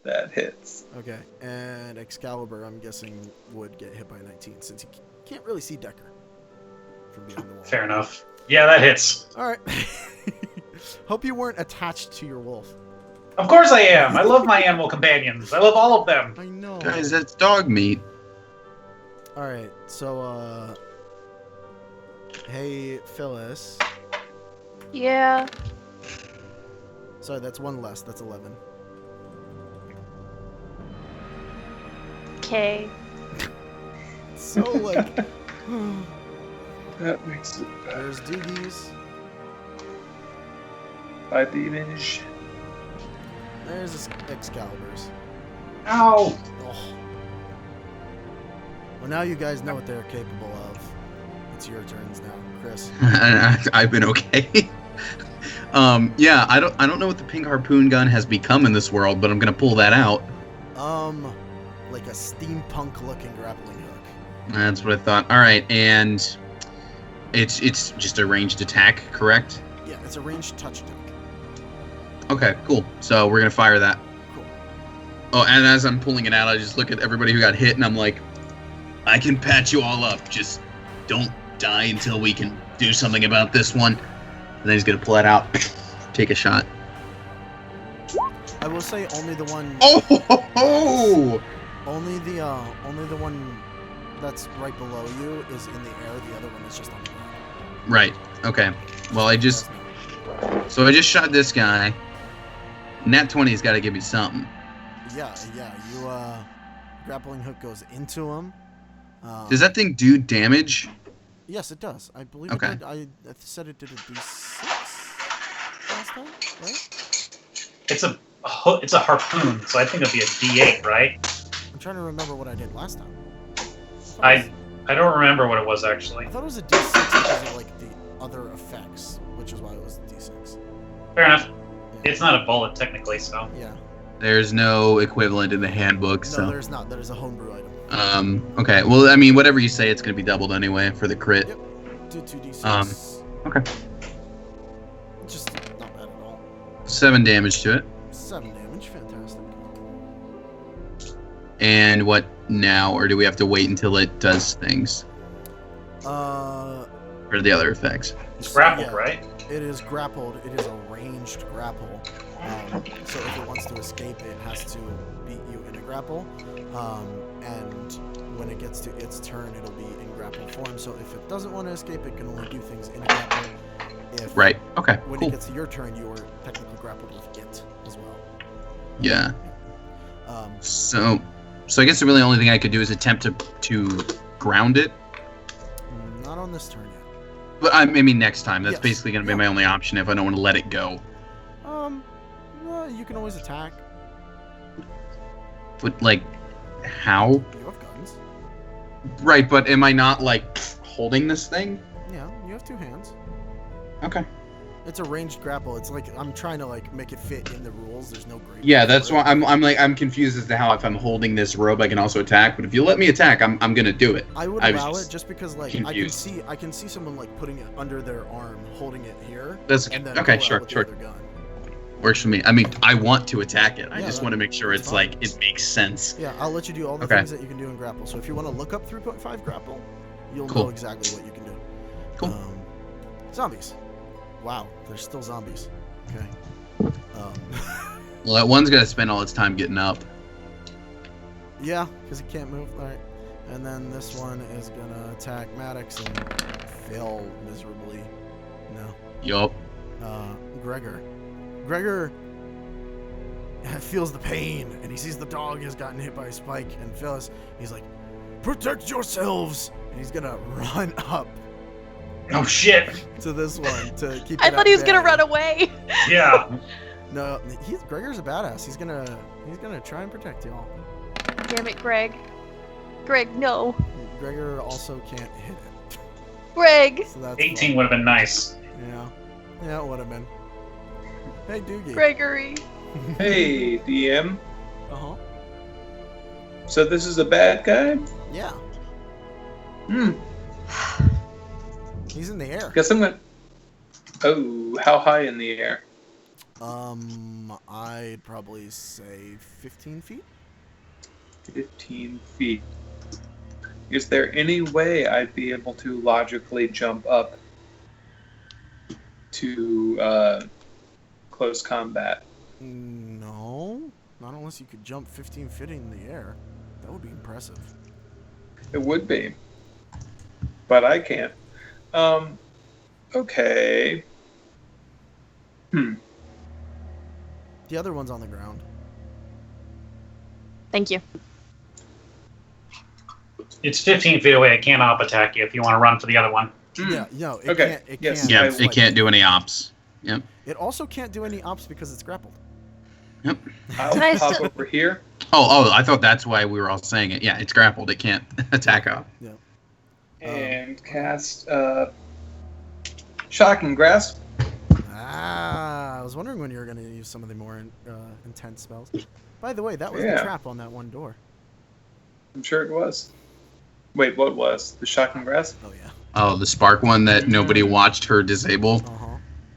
That hits. Okay, and Excalibur, I'm guessing, would get hit by 19 since he can't really see Decker from behind the wall. Fair enough. Yeah, that hits. All right. Hope you weren't attached to your wolf. Of course I am. I love my animal companions. I love all of them. I know. Guys, that's dog meat. All right, so hey Phyllis. Yeah. Sorry, that's 1 less. That's 11. Okay. So like, That makes it there's Doogie's. 5 damage. There's Excalibur's. Ow. Oh. Well, now you guys know what they're capable of. It's your turns now, Chris. I've been okay. Yeah, I don't know what the pink harpoon gun has become in this world, but I'm gonna pull that out. Like a steampunk-looking grappling hook. That's what I thought. All right, and it's just a ranged attack, correct? Yeah, it's a ranged touch attack. Okay, cool. So we're gonna fire that. Cool. Oh, and as I'm pulling it out, I just look at everybody who got hit, and I'm like, I can patch you all up. Just don't die until we can do something about this one. And then he's gonna pull it out, take a shot. I will say only the one. Oh! Ho, ho! Only the one that's right below you is in the air. The other one is just on the ground. Right. Okay. Well, I just shot this guy. Nat 20's got to give me something. Yeah. You grappling hook goes into him. Does that thing do damage? Yes, it does. I believe Okay. it did. I said it did a D6 last time, right? It's a harpoon, so I think it'll be a D8, right? I'm trying to remember what I did last time. I don't remember what it was actually. I thought it was a D6 because of like the other effects, which is why it was a D6. Fair enough. Yeah. It's not a bullet technically, so. Yeah. There's no equivalent in the handbook, No, so. there's not. That is a homebrew item. Okay. Well, I mean, whatever you say, it's going to be doubled anyway for the crit. Yep. Do 2d6. Okay. Just not bad at all. 7 damage to it. 7 damage. Fantastic. And what now? Or do we have to wait until it does things? Or the other effects? It's grappled, yeah, right? It is grappled. It is a ranged grapple. So if it wants to escape, it has to beat you in a grapple. And when it gets to its turn, it'll be in grapple form. So if it doesn't want to escape, it can only do things in a grapple. If Right. Okay. when Cool. it gets to your turn, you are technically grappled with it as well. Yeah. Um, So I guess the really only thing I could do is attempt to ground it. not on this turn yet. But I mean, next time. That's Yes. basically going to be Yeah. my only option if I don't want to let it go. Well, you can always attack. But like, how? You have guns. Right. But am I not like holding this thing? Yeah, you have 2 hands. Okay. It's a ranged grapple. It's like I'm trying to like make it fit in the rules. There's no gray. Yeah, that's why I'm confused as to how if I'm holding this rope I can also attack. But if you let me attack, I'm gonna do it. I would I was allow just it just because like confused. I can see someone like putting it under their arm, holding it here, That's and then okay. pull out Sure, with the sure. other gun. Works for me. I mean, I want to attack it. I Yeah, just want to make sure that's it's fine. like it makes sense. Yeah, I'll let you do all the Okay. things that you can do in grapple. So if you want to look up 3.5 grapple, you'll Cool. know exactly what you can do. Cool. Zombies. Wow, there's still zombies. Okay. Well, that one's gonna spend all its time getting up. Yeah, because he can't move. All right. And then this one is gonna attack Maddox and fail miserably. No. Yup. Gregor. Gregor feels the pain, and he sees the dog has gotten hit by a spike, and Phyllis, he's like, protect yourselves! And he's gonna run up Oh shit! to this one to keep I it thought at he was gonna bay. run away. Yeah. No, Gregor's a badass. He's gonna try and protect y'all. Damn it, Greg. Greg, no. Gregor also can't hit it. Greg. So that's 18 would have been nice. Yeah, it would have been. Hey, Doogie. Gregory. Hey, DM. Uh-huh. So this is a bad guy? Yeah. Hmm. He's in the air. Guess I'm gonna. Oh, how high in the air? I'd probably say 15 feet. 15 feet. Is there any way I'd be able to logically jump up to close combat? No, not unless you could jump 15 feet in the air. That would be impressive. It would be. But I can't. Okay. The other one's on the ground. Thank you. It's 15 feet away. It can't op attack you if you want to run for the other one. Yeah, no, it Okay, can't. It yes. can't. Yeah, I it like can't do any ops. Yep. It also can't do any ops because it's grappled. Yep. I'll Can I pop still- over here. Oh, I thought that's why we were all saying it. Yeah, it's grappled. It can't attack up. And cast Shocking Grasp. I was wondering when you were going to use some of the more intense spells. By the way, that was the Yeah. trap on that one door. I'm sure it was. Wait, what was? The Shocking Grasp? Oh yeah. Oh, the spark one that nobody watched her disable. Uh huh.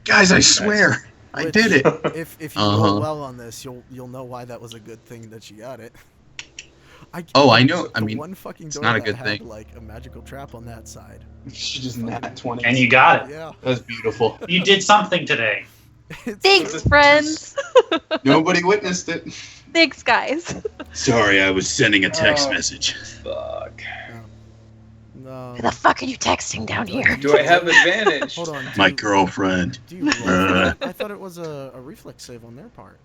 Guys, I swear, I did it. If you Uh-huh. roll well on this, you'll know why that was a good thing that you got it. Oh, I know. The I mean, one fucking it's door not a that good had, thing. like a magical trap on that side. She just nat 20. And you got it. Yeah. That's beautiful. You did something today. It's Thanks, friends. Nobody witnessed it. Thanks, guys. Sorry, I was sending a text Oh. message. Fuck. Who the fuck are you texting down here? Do I have advantage? Hold on. My girlfriend. Do you roll for that? I thought it was a reflex save on their part.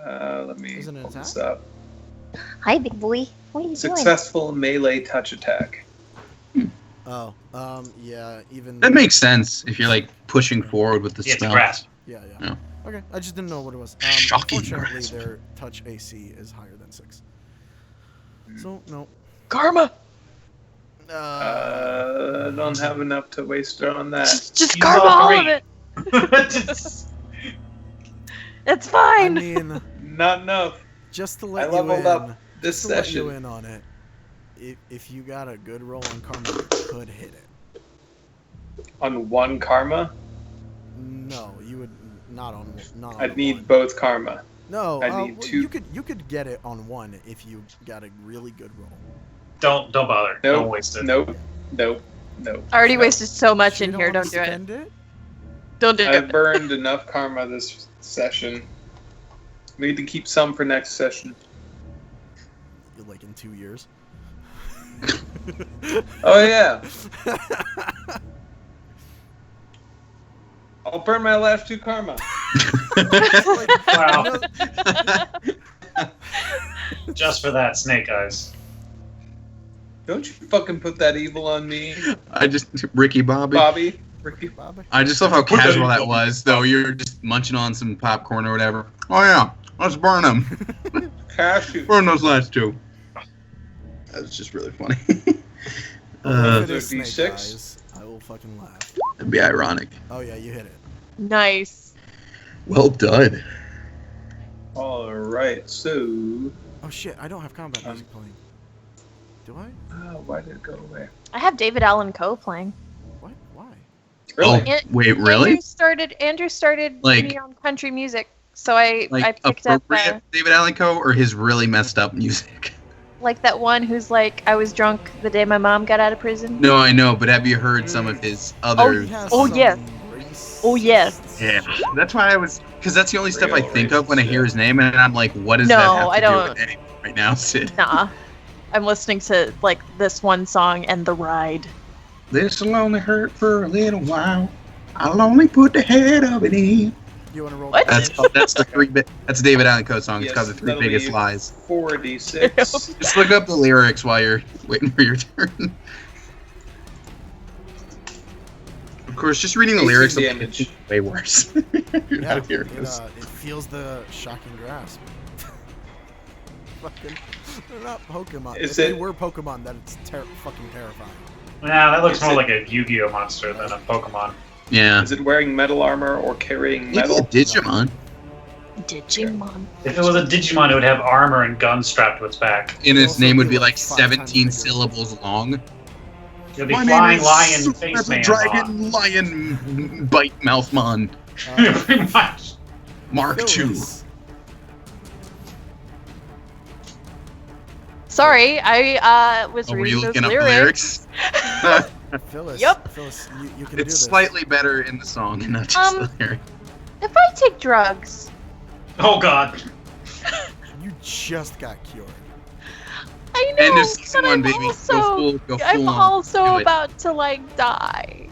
Let me Isn't it pull this attack? up. Hi, big boy. What are you doing? Successful melee touch attack. Oh, yeah, even. That makes sense if you're like pushing forward with the Yeah, it's a spell. grasp. Yeah. Yeah. Okay, I just didn't know what it was. Shocking Unfortunately, grasp. their touch AC is higher than 6. So no. Karma. Don't have enough to waste on that. Just You karma roll all of great. it. It's I fine. mean, Not enough. just to I let you leveled in. up this Just to let you session. in on it. If you got a good roll on karma, you could hit it. On one karma, No, you would not on not. On I'd the need one. both karma. No, I'd need well, two. You could get it on one if you got a really good roll. Don't bother. Nope. Don't waste it. Nope. Nope. I already wasted so much You in don't here. wanna Don't do it. spend it. Don't do I've it. burned enough karma this session. Need to keep some for next session. Like in 2 years. Oh yeah, I'll burn my last 2 karma. Wow. Just for that, Snake Eyes. Don't you fucking put that evil on me, I just Ricky Bobby. Bobby. Ricky. Bobby. I just love how Put that casual in that Bobby. was, though. You're just munching on some popcorn or whatever. Oh yeah, let's burn them. Cashew. Burn those last 2. That was just really funny. If it is So Snake D6? Eyes, I will fucking laugh. That'd be ironic. Oh yeah, you hit it. Nice. Well done. All right. So, Oh shit, I don't have combat music playing. Do I? why did it go away? I have David Allen Coe playing. What? Why? Really? Oh, wait, really? Andrew started Like- me on country music, so I Like picked up appropriate David Allen Coe or his really messed up music? like that one who's like, I was drunk the day my mom got out of prison. No, I know, but have you heard some of his other? He has Oh, some yes. racist- Oh, yes. Yeah, that's why I was, because that's the only stuff I Real think of when I racist, hear his name, and I'm like, what does No, that have to I do don't. with anything right now, Sid? Nah. I'm listening to like this one song and The Ride. This will only hurt for a little while. I'll only put the head of it in. You want to roll? What? That's the that's a David Allen Coe song. It's Yes, called The Three that'll Biggest be Lies. 4d6. Just look up the lyrics while you're waiting for your turn. Of course, just reading the 18 lyrics will damage. make it way worse. You're Yeah, not here. it feels the shocking grasp. Fucking, they're not Pokemon. Is If they it- were Pokemon, then it's fucking terrifying. Nah, that looks Is more it- like a Yu-Gi-Oh monster than a Pokemon. Yeah. Is it wearing metal armor or carrying Maybe a metal? Digimon. Digimon. If it was a Digimon, it would have armor and guns strapped to its back. And its Also name would be be like like 5 times 17 bigger. syllables long. It would be My Flying name is Lion Super Face Man. Dragon Lion Bite Mouthmon Pretty much. Mark II. Phyllis. Sorry, I was Oh, were reading you those looking up the lyrics. lyrics? Phyllis. Yep. Phyllis, you can do It's this. slightly better in the song and not just Um, the lyric. If I take drugs, Oh god. You just got cured. I know, End of season but 1, I'm baby. also, Go I'm full on. also Do it. about to like die.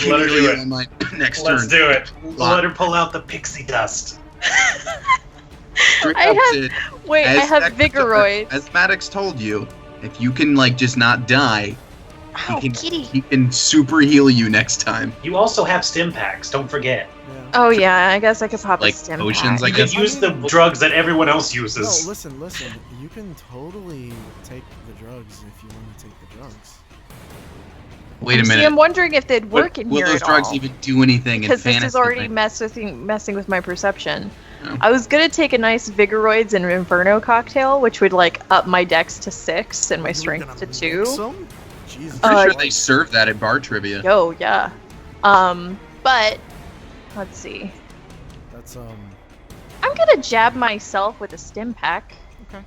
Let her do it. On my next Let's turn. do it. Lot. Let her pull out the pixie dust. Straight I up, have- Sid. Wait, I As have Dexter- Vigoroids. As Maddox told you, if you can like just not die, Oh, he kitty. can super heal you next time. You also have stim packs, don't forget. Yeah. Oh yeah, I guess I could pop Like a stim potions, pack. I You guess. could use the drugs that everyone else uses. No, listen. You can totally take the drugs if you want to take the drugs. Wait a See, minute. I'm wondering if they'd work in Will here those at drugs all. even do anything in Because fantasy? this is already like- messing with my perception. Oh. I was gonna take a nice Vigoroids and Inferno cocktail, which would like up my dex to 6 and my You were strength gonna to mix 2. 'em? Jesus. Pretty sure Uh, they serve that at bar trivia. Yo, yeah. But let's see. That's I'm gonna jab myself with a stim pack. Okay.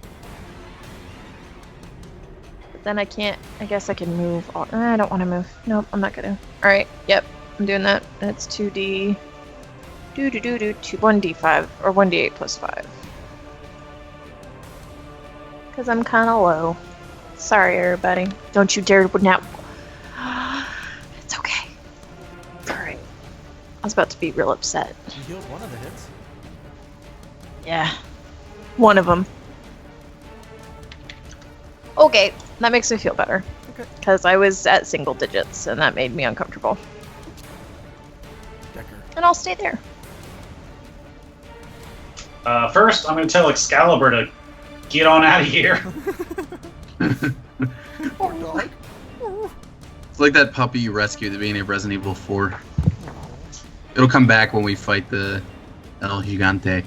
But then I can't. I guess I can move. I don't want to move. Nope, I'm not gonna. All right. Yep, I'm doing that. That's 2d. 1d5 or 1d8 plus 5. Because I'm kind of low. Sorry, everybody. Don't you dare now. It's okay. It's alright. I was about to be real upset. you healed one of the hits. Yeah. One of them. Okay, that makes me feel better. Okay. Because I was at single digits and that made me uncomfortable. Decker. And I'll stay there. First, I'm going to tell Excalibur to get on out of here. Poor dog. It's like that puppy you rescued at the beginning of Resident Evil 4. It'll come back when we fight the El Gigante.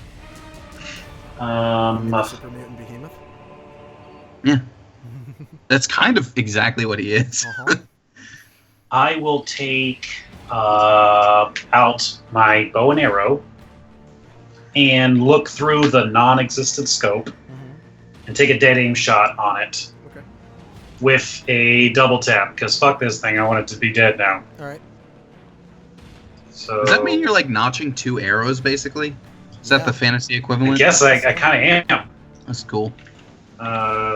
Super mutant behemoth. Yeah. That's kind of exactly what he is. Uh-huh. I will take out my bow and arrow and look through the non-existent scope Mhm. and take a dead aim shot on it Okay. with a double tap, because fuck this thing, I want it to be dead now. All right. So Does that mean you're like notching 2 arrows basically? Is that Yeah. the fantasy I equivalent? guess I kind of am. That's cool.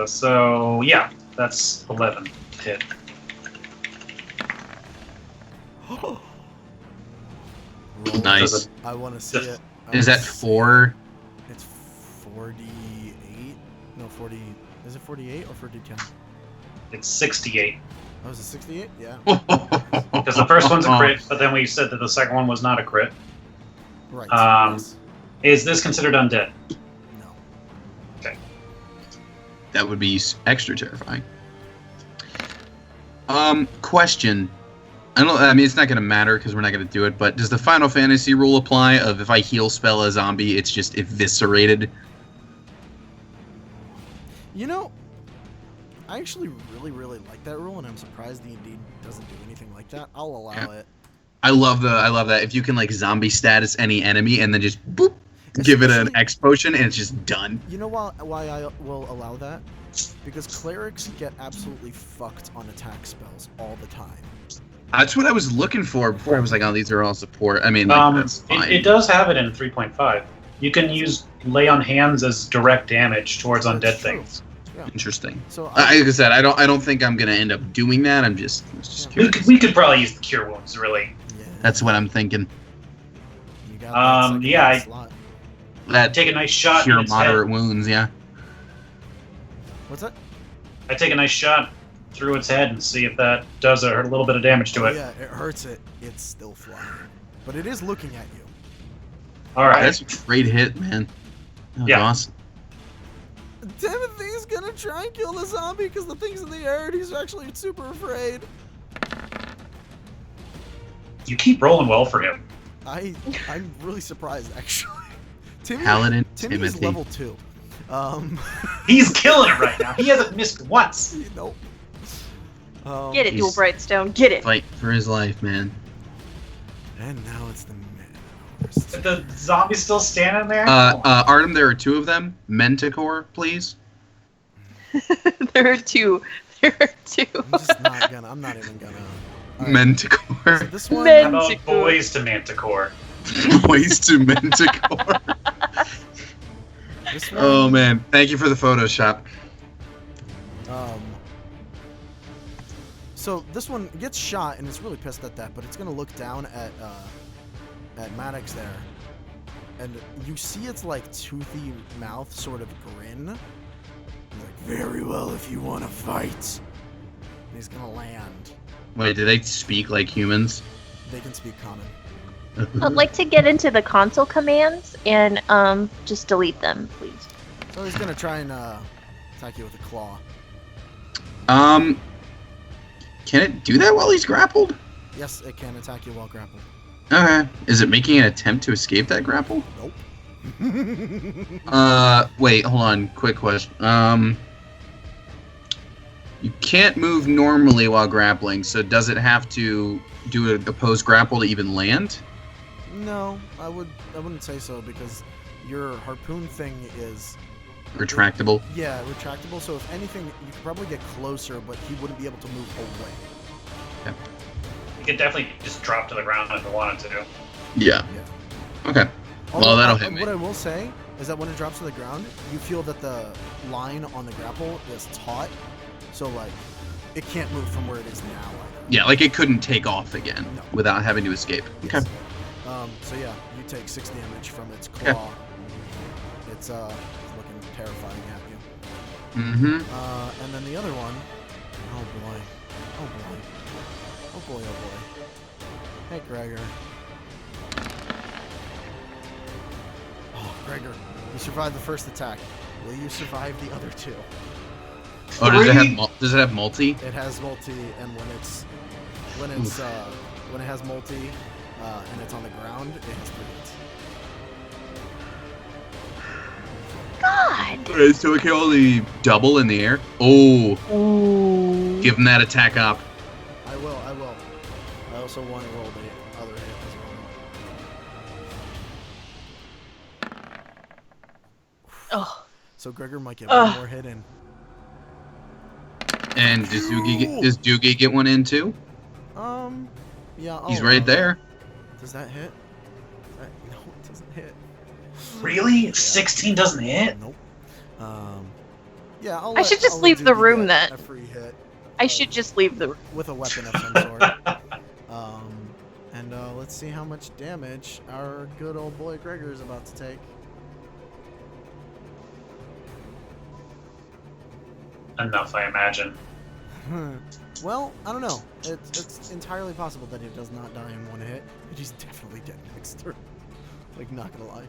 So yeah, that's 11 hit. Roll. Nice. I want to see it. Is that 4? It's 48. No, 40. Is it 48 or 42? It's 68. Oh, is it 68? Yeah. Because the first one's a crit, but then we said that the second one was not a crit. Right. Yes. Is this considered undead? No. That would be extra terrifying. Question. I mean, it's not going to matter because we're not going to do it, but does the Final Fantasy rule apply of if I heal spell a zombie, it's just eviscerated? You know, I actually really like that rule, and I'm surprised D&D doesn't do anything like that. I'll allow it. I love that. If you can like zombie status any enemy and then just boop, give it an Especially- X potion and it's just done. You know why I will allow that? Because clerics get absolutely fucked on attack spells all the time. That's what I was looking for before. I was like, oh, these are all support. I mean, like, that's fine. It does have it in 3.5. You can use lay on hands as direct damage towards undead That's true. things. Interesting. So Like I said, I don't think I'm gonna end up doing that. I'm just We curious. could, we could probably use the cure wounds, really. yeah. That's what I'm thinking. You got that second yeah, I- slot. That Take a nice shot. pure in its moderate head. wounds, yeah. What's that? I take a nice shot through its head and see if that does a little bit of damage to it. Yeah, it hurts it. It's still flying. But it is looking at you. All right. That's a great hit, man. That was Yeah. awesome. Timothy's gonna try and kill the zombie because the thing's in the air and he's actually super afraid. You keep rolling well for him. I'm really surprised actually. Paladin Timmy's Timothy. level 2. He's killing it right now. He hasn't missed once. Nope. Get it, He's- Dual Brightstone. Get it. Fight for his life, man. And now it's the man. The zombie's still standing there. Artem, there are 2 of them. Manticore, please. There are two. There are two. I'm not even gonna. Alright, Manticore. so this one. How about Manticore. boys to Manticore? Boys to Manticore. This one. Oh man, thank you for the Photoshop. So this one gets shot and it's really pissed at that, but it's gonna look down at Maddox there, and you see its like toothy mouth sort of grin. He's like, "Very well, if you want to fight." And he's gonna land. Wait, do they speak like humans? They can speak common. I'd like to get into the console commands and just delete them, please. So he's gonna try and attack you with a claw. Can it do that while he's grappled? Yes, it can attack you while grappled. Okay. Is it making an attempt to escape that grapple? Nope. Wait, hold on. Quick question. You can't move normally while grappling, so does it have to do a opposed grapple to even land? No, I wouldn't say so because your harpoon thing is Retractable? yeah retractable. So if anything, you could probably get closer, but he wouldn't be able to move away. You could definitely just drop to the ground if you wanted to. Yeah. Yeah. Okay. Well, that'll hit me. What I will say is that when it drops to the ground, you feel that the line on the grapple is taut, so like it can't move from where it is now. Either. Yeah, like it couldn't take off again No. without having to escape. Yes. Okay. So yeah, you take 6 damage from its Okay. claw. It's looking terrifying at you. Mm-hmm. And then the other one, oh boy, oh boy, oh boy, oh boy. Hey, Gregor. Oh, Gregor, you survived the first attack. Will you survive the other 2? Oh, does it have Three? does it have multi? It has multi, and when it has multi, and it's on the ground, it has 3 hits. God. Okay, so it can only double in the air. Oh, Ooh. give him that attack up. I will. I also want to roll the other hit as well. Oh. So Gregor might get Ugh. one more hit in. And does Doogie get one in too? Yeah. He's I'll right allow there. that. Does that hit? No, it doesn't hit. Really? 16 doesn't hit? Nope. Yeah, I should just leave the room then. A free hit I should just leave the. with a weapon of some sort. And let's see how much damage our good old boy Gregor is about to take. Enough, I imagine. Well, I don't know. It's entirely possible that he does not die in one hit, but he's definitely dead next turn. Like, not gonna lie.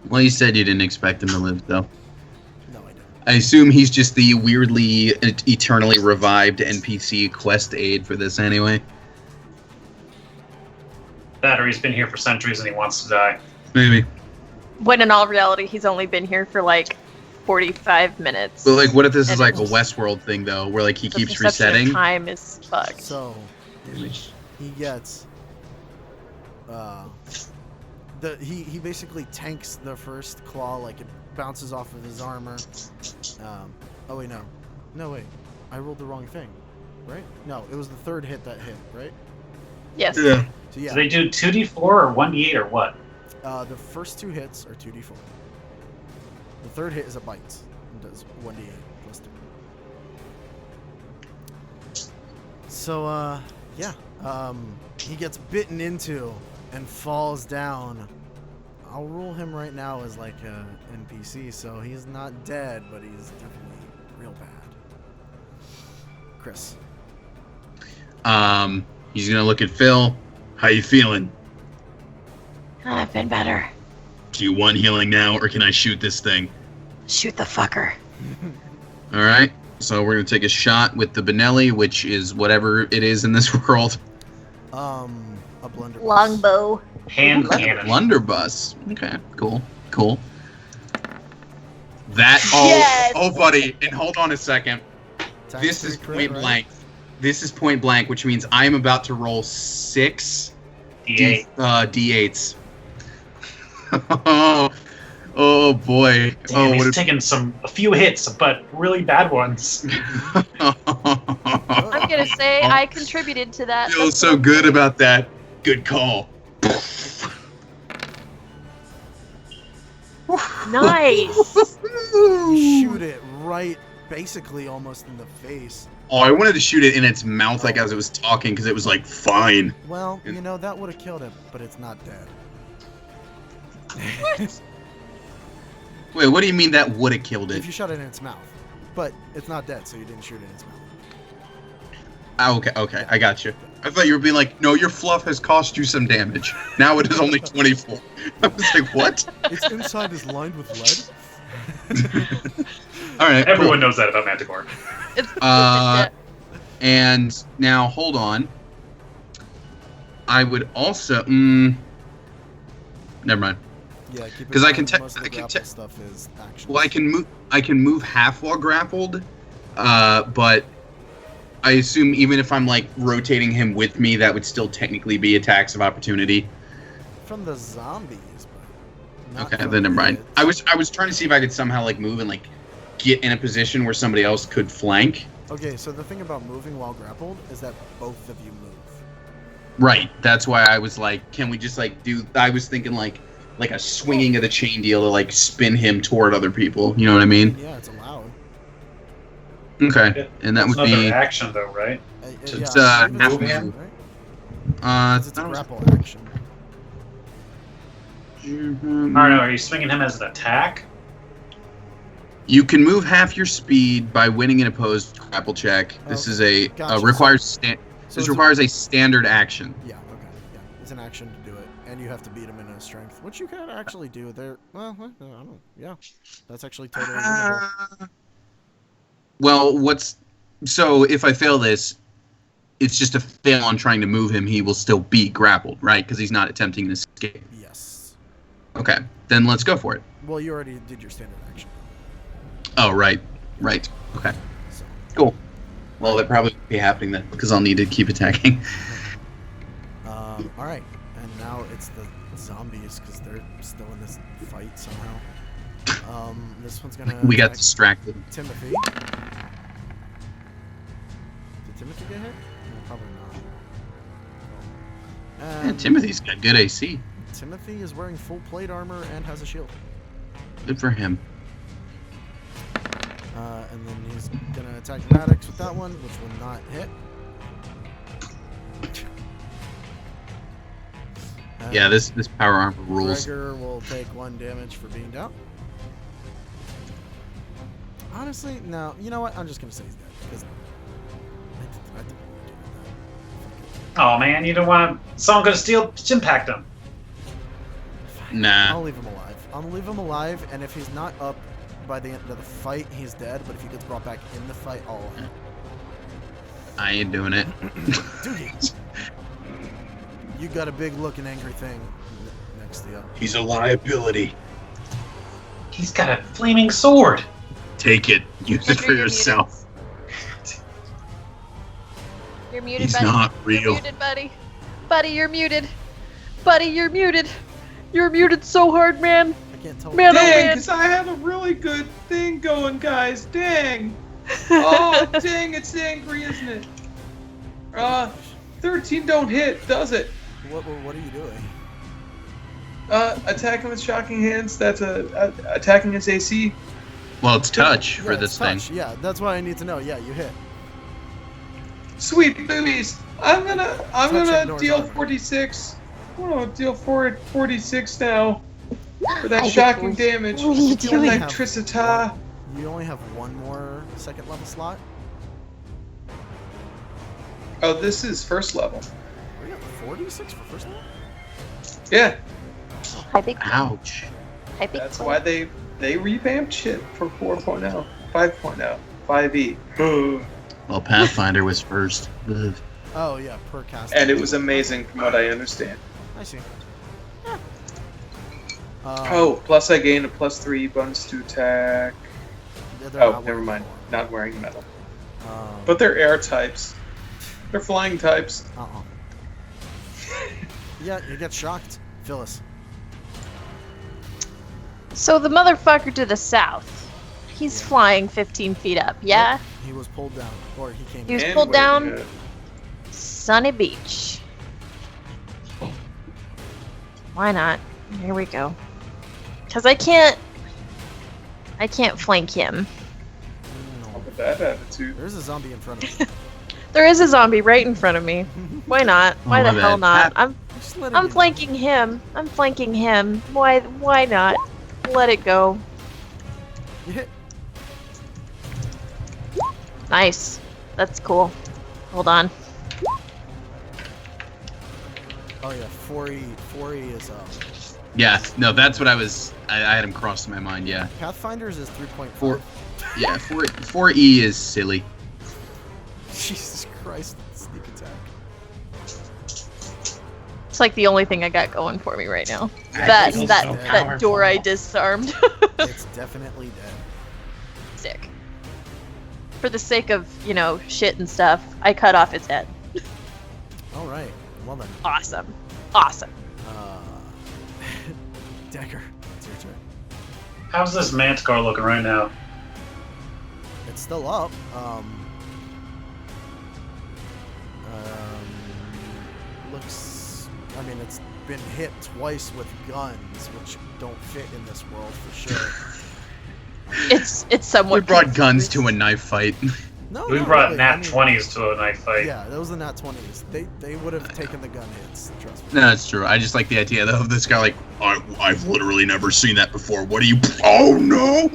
Well, you said you didn't expect him to live, though. No, I didn't. I assume he's just the weirdly, eternally revived NPC quest aid for this anyway. That or he's been here for centuries and he wants to die. Maybe. When in all reality, he's only been here for like 45 minutes. But like, what if this is And like a it's- Westworld thing though, where like he The keeps perception of resetting? Time is fucked. So, he gets he basically tanks the first claw, like it bounces off of his armor. Oh wait, no wait, I rolled the wrong thing, right? No, it was the third hit that hit, right? Yes. Yeah. So yeah, Do they do 2d4 or 1d8 or what? the first 2 hits are 2d4. The third hit is a bite and does 1d8 plus 2. So, yeah. He gets bitten into and falls down. I'll rule him right now as like a NPC, so he's not dead, but he's definitely real bad. Chris. He's gonna look at Phil. How you feeling? I've been better. Do you want healing now, or can I shoot this thing? Shoot the fucker. All right. So we're gonna take a shot with the Benelli, which is whatever it is in this world. A blunderbuss. Longbow. Hand cannon. Blunderbuss. Okay. Cool. That. Yes! Oh, buddy. And hold on a second. Attack This for is the crit, point right? blank. This is point blank, which means I am about to roll 6 D8. D8s. Oh boy. Damn, he's what taking a few hits, but really bad ones. I'm gonna say I contributed to that. Feel That's so what I'm good saying. about that. Good call. Nice. Shoot it right, basically almost in the face. Oh, I wanted to shoot it in its mouth like as it was talking because it was like fine. Well, you know, that would have killed it, but it's not dead. Wait, what do you mean that would have killed it? If you shot it in its mouth. But it's not dead, so you didn't shoot it in its mouth. Oh, okay, I got you. I thought you were being like, no, your fluff has cost you some damage. Now it is only 24. I was like, what? Its inside is lined with lead. All right. Everyone knows that about Manticore. It's And now, hold on. I would also. Never mind. Yeah, keep it 'Cause I in can mind, te- most of I the can grapple te- stuff is action. Well, I can move half while grappled, but I assume even if I'm like rotating him with me, that would still technically be attacks of opportunity. From the zombies, but not Okay, from then never mind. it. I was trying to see if I could somehow like move and like get in a position where somebody else could flank. Okay, so the thing about moving while grappled is that both of you move. Right. That's why I was like, can we just like do? I was thinking like a swinging of the chain deal to like spin him toward other people. You know what I mean? Yeah, it's allowed. Okay. And that That's would another be. action, though, right? It's, I believe half it's man. right? 'Cause it's a grapple action. I don't know. Are you swinging him as an attack? You can move half your speed by winning an opposed grapple check. This Okay. is a Gotcha. requires So this it's requires a standard action. Yeah, okay. Yeah. It's an action to do it. And you have to beat him in a strength, which you can actually do there. Well, I don't know. Yeah. That's actually totally winnable. Well, so if I fail this, it's just a fail on trying to move him. He will still be grappled, right? Because he's not attempting to escape. Yes. Okay, then let's go for it. Well, you already did your standard action. Oh, right. Okay, So, cool. Well, that probably won't be happening then, because I'll need to keep attacking. all right. And now it's the zombies because they're still in this fight somehow. This one's gonna. We got attack distracted. Timothy. Did Timothy get hit? No, probably not. Yeah, And Timothy's got good AC. Timothy is wearing full plate armor and has a shield. Good for him. And then he's gonna attack Maddox with that one, which will not hit. And Yeah, this power armor rules. Gregor will take 1 damage for being down. Honestly, no. You know what? I'm just gonna say he's dead because I think we're doing that. Oh man, you don't want someone gonna steal impact him. Nah. I'll leave him alive. I'll leave him alive, and if he's not up by the end of the fight, he's dead. But if he gets brought back in the fight, I'll hit. I ain't doing it. Dude, you got a big looking angry thing next to you. He's a liability. He's got a flaming sword. Take it. Use it for Andrew, you're yourself. You're muted, He's buddy. not You're real. muted, buddy. Buddy, you're muted. Buddy, you're muted. You're muted so hard, man. I can't tell. Man, oh Dang, man. because I have a really good thing going, guys. Dang. Oh, dang, it's angry, isn't it? 13 don't hit, does it? What are you doing? Attacking with shocking hands, that's attacking its AC. Well, it's touch Yeah, for it's this thing. touch. Yeah, that's what I need to know. Yeah, you hit. Sweet boobies. I'm gonna ignores deal Oliver. 46. I'm gonna deal 46 now for that I shocking think damage. What are you You only doing? have Electricity. You only have one more second level slot. Oh, this is first level. We got 46 for first level. Yeah, I think. Ouch. I think. that's why they revamped shit for 4.0, 5.0, 5e. Well, Pathfinder was first. Ugh. Oh yeah, per cast. And it was amazing from what I understand. I see. Oh, plus I gain a +3 bonus to attack. they're Oh, not never wearing mind. armor. Not wearing metal. Um, But they're air types. They're flying types. Yeah, you get shocked, Phyllis. So the motherfucker to the south, he's Yeah. flying 15 feet up, yeah? Yep, he was pulled down, or he came. He was down. And pulled wait, down. Sunny Beach. Why not? Here we go. Because I can't flank him. No. With that attitude. There's a zombie in front of me. There is a zombie right in front of me. Why not? Why Oh, the my hell bad. not? Just let him I'm get- flanking him. I'm flanking him. Why not? Let it go. You hit. Nice. That's cool. Hold on. Oh yeah, 4E. 4E is Yeah, no, that's what I had him crossed in my mind, yeah. Pathfinder's is 3.4. Yeah, 4E is silly. Jesus Christ, sneak attack. It's like the only thing I got going for me right now. I That feel that so that door I powerful. disarmed. It's definitely dead. Sick. For the sake of, shit and stuff, I cut off its head. All right. Well then, Awesome. Awesome. Decker, it's your turn. How's this Manticore looking right now? It's still up. Looks. I mean, it's been hit twice with guns, which don't fit in this world for sure. It's somewhat. We brought guns to a knife fight. No, We not brought really. nat I mean, 20s to a knife fight. Yeah, those are the nat 20s. They would have taken the gun hits. Trust me. No, that's true. I just like the idea though of this guy like, I've literally never seen that before. What do you? Oh no!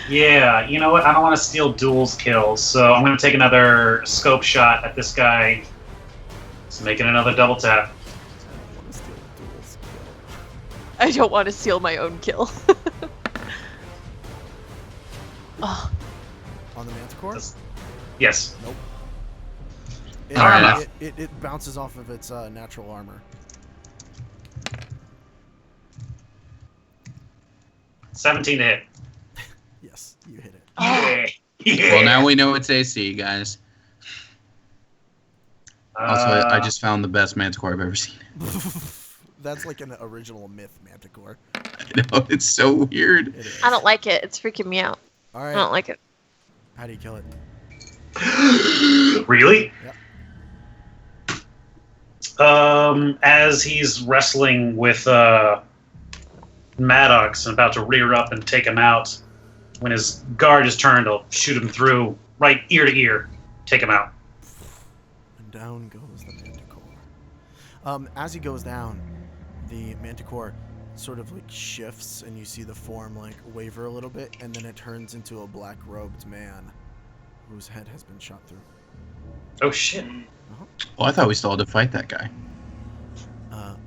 Yeah, you know what? I don't want to steal Duel's kills, so I'm going to take another scope shot at this guy. Just making another double tap. What is the dual skill? I don't want to steal my own kill. Oh, On the Manticore? Yes. Nope. Alright. It bounces off of its natural armor. 17 to hit. Yes, you hit it. Yeah. Yeah. Well, now we know it's AC, guys. Also, I just found the best Manticore I've ever seen. That's like an original myth Manticore. I know, it's so weird. It is. I don't like it. It's freaking me out. All I don't right. like it. How do you kill it? Really? Yep. As he's wrestling with Maddox and about to rear up and take him out, when his guard is turned, I'll shoot him through right ear to ear, take him out. And down goes the Manticore. As he goes down, the Manticore sort of like shifts, and you see the form like waver a little bit, and then it turns into a black-robed man whose head has been shot through. Oh shit! Well, I thought we still had to fight that guy.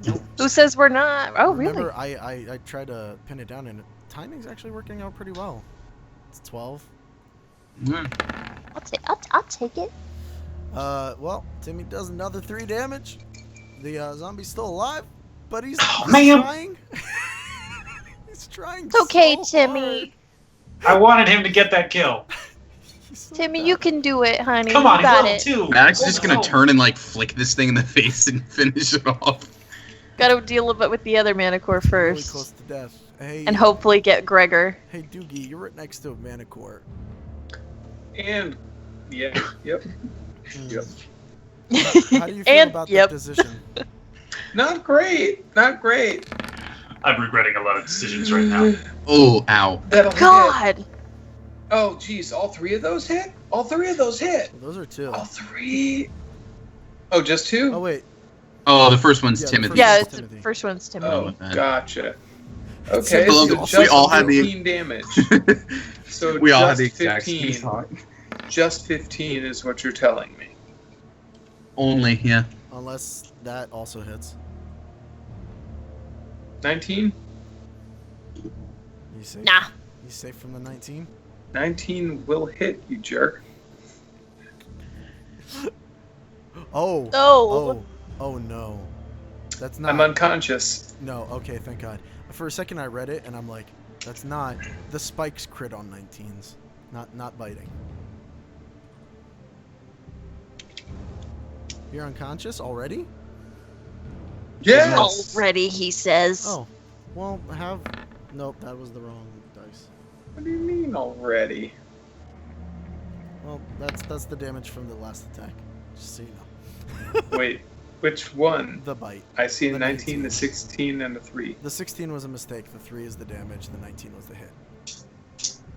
Nope. Who says we're not? Oh, really? Remember, I tried to pin it down, and timing's actually working out pretty well. It's 12. I'll take it. Well, Timmy does another 3 damage. The zombie's still alive, but he's man. trying. He's trying. It's okay, so Timmy. I wanted him to get that kill. hard. He's so Timmy, bad. you can do it, honey. Come on, you he's got level it. 2. Maddox is just gonna Oh. turn and like flick this thing in the face and finish it off. Gotta deal a bit with the other Manticore Really first. close to death. Hey, And hopefully get Gregor. hey, Doogie, you're right next to a Manticore. And yeah, yep. Yep. How do you feel And- about yep. that position? Not great. Not great. I'm regretting a lot of decisions right now. Oh, ow. That'll hit. God. Oh, geez. All three of those hit? All three of those hit. Those are two. All three. Oh, just two? Oh wait. Oh, the first one's Yeah, the Timothy. first Yeah, one's it's the Timothy. first one's Timothy. Oh, bad. gotcha. Okay, Well, so we just all had the- 15 damage. So We all had just the exact 15. same thought. Just 15 is what you're telling me. Only, yeah. Unless that also hits. 19? You safe? Nah. You safe from the 19? 19 will hit, you jerk. Oh. No. Oh. Oh no. That's not. I'm unconscious. No. Okay. Thank God. For a second, I read it and I'm like, that's not. The spikes crit on 19s. Not biting. You're unconscious already? Yes! Already, he says. Oh. Well, have. Nope. That was the wrong dice. What do you mean already? Well, that's the damage from the last attack. Just so you know. Wait, which one? The bite. I see a The 19, 19. the 16, and a 3. The 16 was a mistake. The 3 is the damage. The 19 was the hit.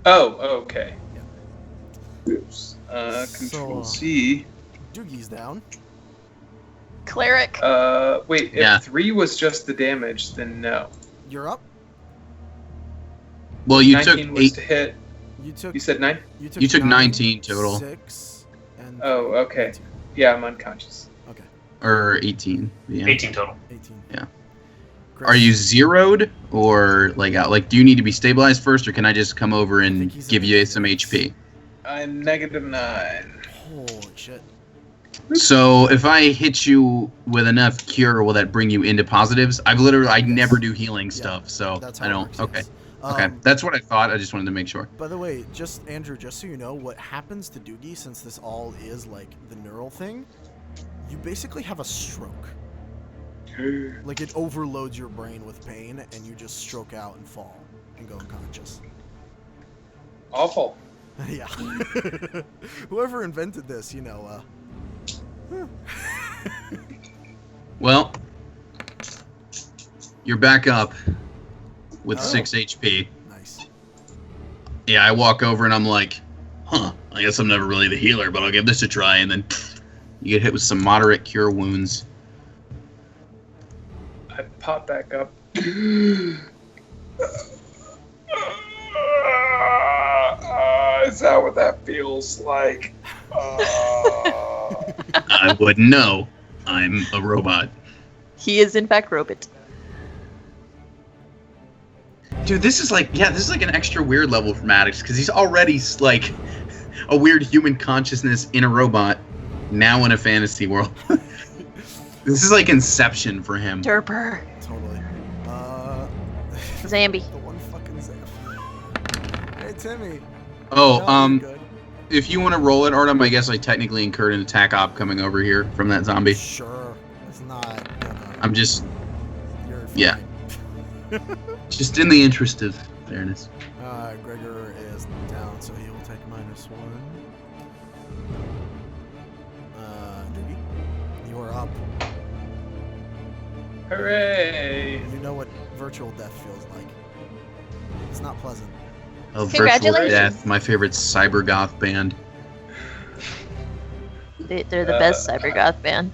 Oh, okay. Oops. Control So- C. Doogie's down. Cleric. Wait, if Yeah. 3 was just the damage, then no. You're up. Well, you took 19 was 8. to hit. You took. You said 9? You took 19 total. 6 and. Oh, okay. 18. Yeah, I'm unconscious. Okay. Or 18. Yeah. 18 total. 18. Yeah. Great. Are you zeroed or like out? Like, do you need to be stabilized first, or can I just come over I and think he's give at you negative some HP? I'm -9. Holy shit. So if I hit you with enough cure, will that bring you into positives? I never do healing stuff, so That's how I it don't. works, Okay. yes. Okay, that's what I thought. I just wanted to make sure. By the way, just Andrew, just so you know, what happens to Doogie, since this all is like the neural thing, you basically have a stroke. Like it overloads your brain with pain, and you just stroke out and fall and go unconscious. Awful. Yeah. Whoever invented this, you know. Well, you're back up with Oh. 6 HP. Nice. Yeah, I walk over and I'm like, huh, I guess I'm never really the healer, but I'll give this a try. And then you get hit with some moderate cure wounds. I pop back up. Is that what that feels like? I wouldn't know. I'm a robot. He is in fact Robot. Dude, this is like an extra weird level for Maddox, because he's already like a weird human consciousness in a robot, now in a fantasy world. This is like Inception for him. Derper. Totally. Zambi. The one fucking Zamb. Hey, Timmy. Oh, No, you're good. if you want to roll it, Artem, I guess I technically incurred an attack op coming over here from that zombie. Sure. It's not. I'm just You're fine. yeah. Just in the interest of fairness. Gregor is down, so he will take -1. Doogie, you are up. Hooray! You know what virtual death feels like. It's not pleasant. Oh, Virtual Congratulations. Death, my favorite cyber goth band. They're the best cybergoth band.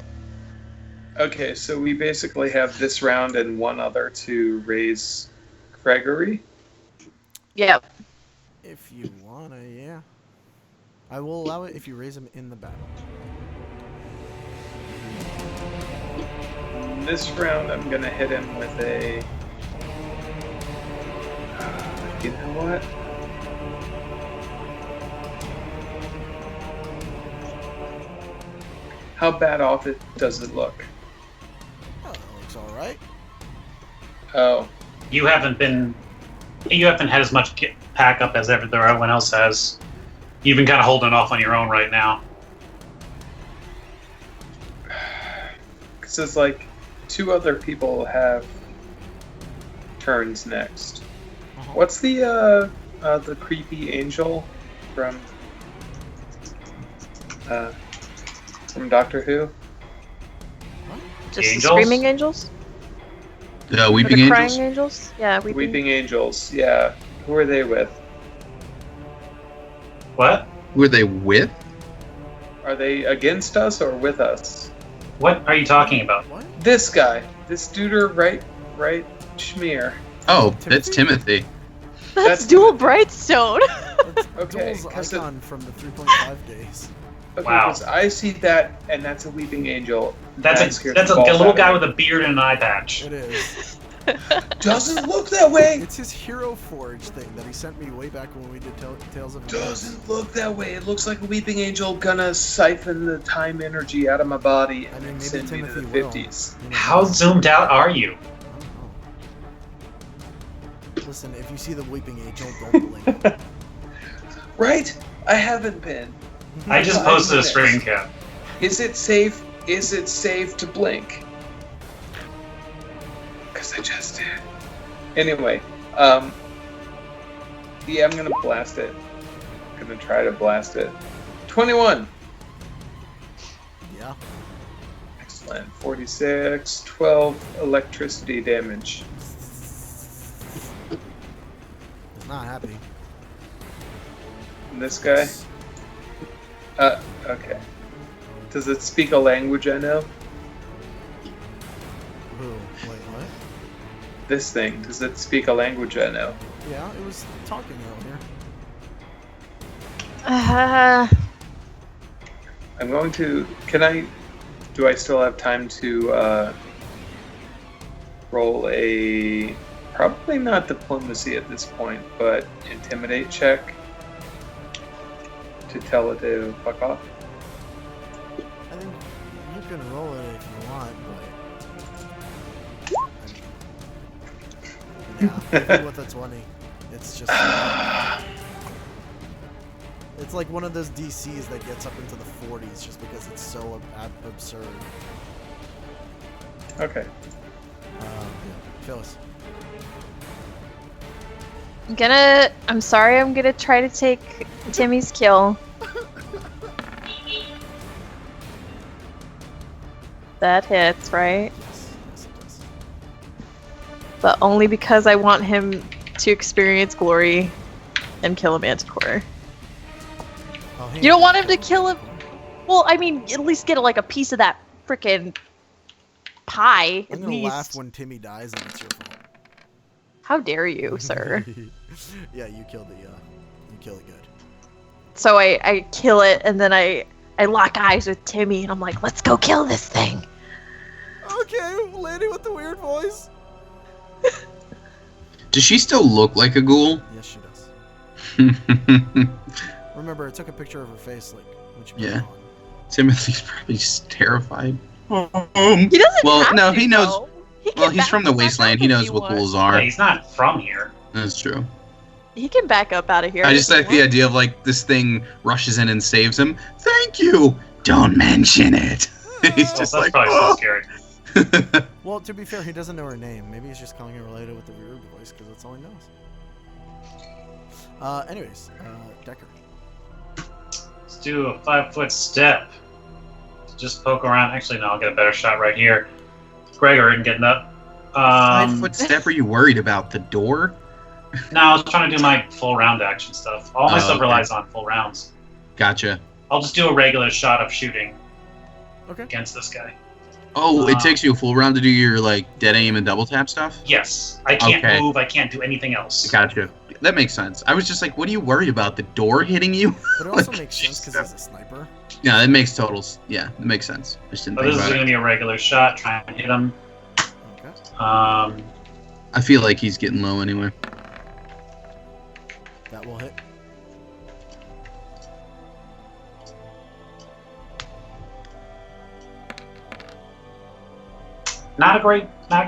Okay, so we basically have this round and one other to raise Gregory. Yep. If you wanna, yeah. I will allow it if you raise him in the battle. This round, I'm gonna hit him with a. You know what? How bad off it does it look? Oh, that looks alright. Oh, You haven't had as much pack up as everyone else has. You've been kind of holding off on your own right now. because it's like 2 other people have turns next. What's the creepy angel from Doctor Who? Just the Angels? screaming angels? The Or Weeping the Angels? Crying Angels? Yeah, Weeping Angels. Yeah. Who are they with? What? Who are they with? Are they against us or with us? What are you talking about? What? This guy. This duder right Schmear. Oh, that's Timothy. That's That's- Dual Brightstone. That's Okay, Duel's 'cause it- icon from the 3.5 days. Okay, Wow. because I see that, and that's a weeping angel. That's That a scares that's the a balls little out of guy me. with a beard and an eye patch. It is. Doesn't look that way. It's his Hero Forge thing that he sent me way back when we did Tales of Abyss. Doesn't look that way. It looks like a weeping angel gonna siphon the time energy out of my body I and mean, maybe send me to Timothy the will. 50s. You know, How zoomed out are you? I don't know. Listen, if you see the Weeping Angel, don't blink. Right? I haven't been. I just posted a screen cap. Is it safe? Is it safe to blink? Because I just did. Anyway, yeah, I'm gonna blast it. I'm gonna try to blast it. 21. Yeah. Excellent. 46, 12 electricity damage. He's not happy. And this guy? Okay. Does it speak a language I know? Who? Wait, what? This thing, does it speak a language I know? Yeah, it was talking earlier. I'm going to. Do I still have time to roll a. Probably not diplomacy at this point, but intimidate check to tell it to fuck off? I think you can roll it if you want, but. Yeah, with a 20. It's just. It's like one of those DCs that gets up into the 40s just because it's so absurd. Okay. Yeah. Phyllis. I'm sorry, I'm gonna try to take Timmy's kill. That hits, right? Yes, it does. But only because I want him to experience glory and kill a manticore. Oh, hey, You don't want him to kill him? Well, I mean, at least get like a piece of that frickin' pie. I'm At gonna least. laugh when Timmy dies and it's your fault. How dare you, sir? Yeah, you killed it. You killed it good. So I kill it, and then I lock eyes with Timmy, and I'm like, let's go kill this thing. Okay, lady with the weird voice. Does she still look like a ghoul? Yes, she does. Remember, I took a picture of her face, like when she put Yeah. it on. Timothy's probably just terrified. He doesn't Well, have no, to, he knows- though. He Well, can he's from the back wasteland. up He if knows what wants. ghouls Yeah, are. he's not from here. That's true. He can back up out of here. I just if he like the wants. idea of like this thing rushes in and saves him. Thank you. Don't mention it. He's Oh, just that's like, probably oh. so scary. Well, to be fair, he doesn't know her name. Maybe he's just calling her related with the weird voice because that's all he knows. Anyways, Decker. Let's do a 5-foot step. Just poke around. Actually, no, I'll get a better shot right here. Gregor isn't getting up. 5-foot step. Are you worried about the door? No, I was trying to do my full round action stuff. All my Oh, stuff okay. relies on full rounds. Gotcha. I'll just do a regular shot of shooting Okay. against this guy. Oh, it takes you a full round to do your like dead aim and double tap stuff. Yes, I can't Okay. move. I can't do anything else. Gotcha. That makes sense. I was just like, what are you worried about? The door hitting you? But it also Like, makes sense because he's a sniper. Yeah, it makes totals. Yeah, it makes sense. I just didn't But think this is about going it. to be a regular shot. Try and hit him. Okay. I feel like he's getting low anyway. That will hit. Not a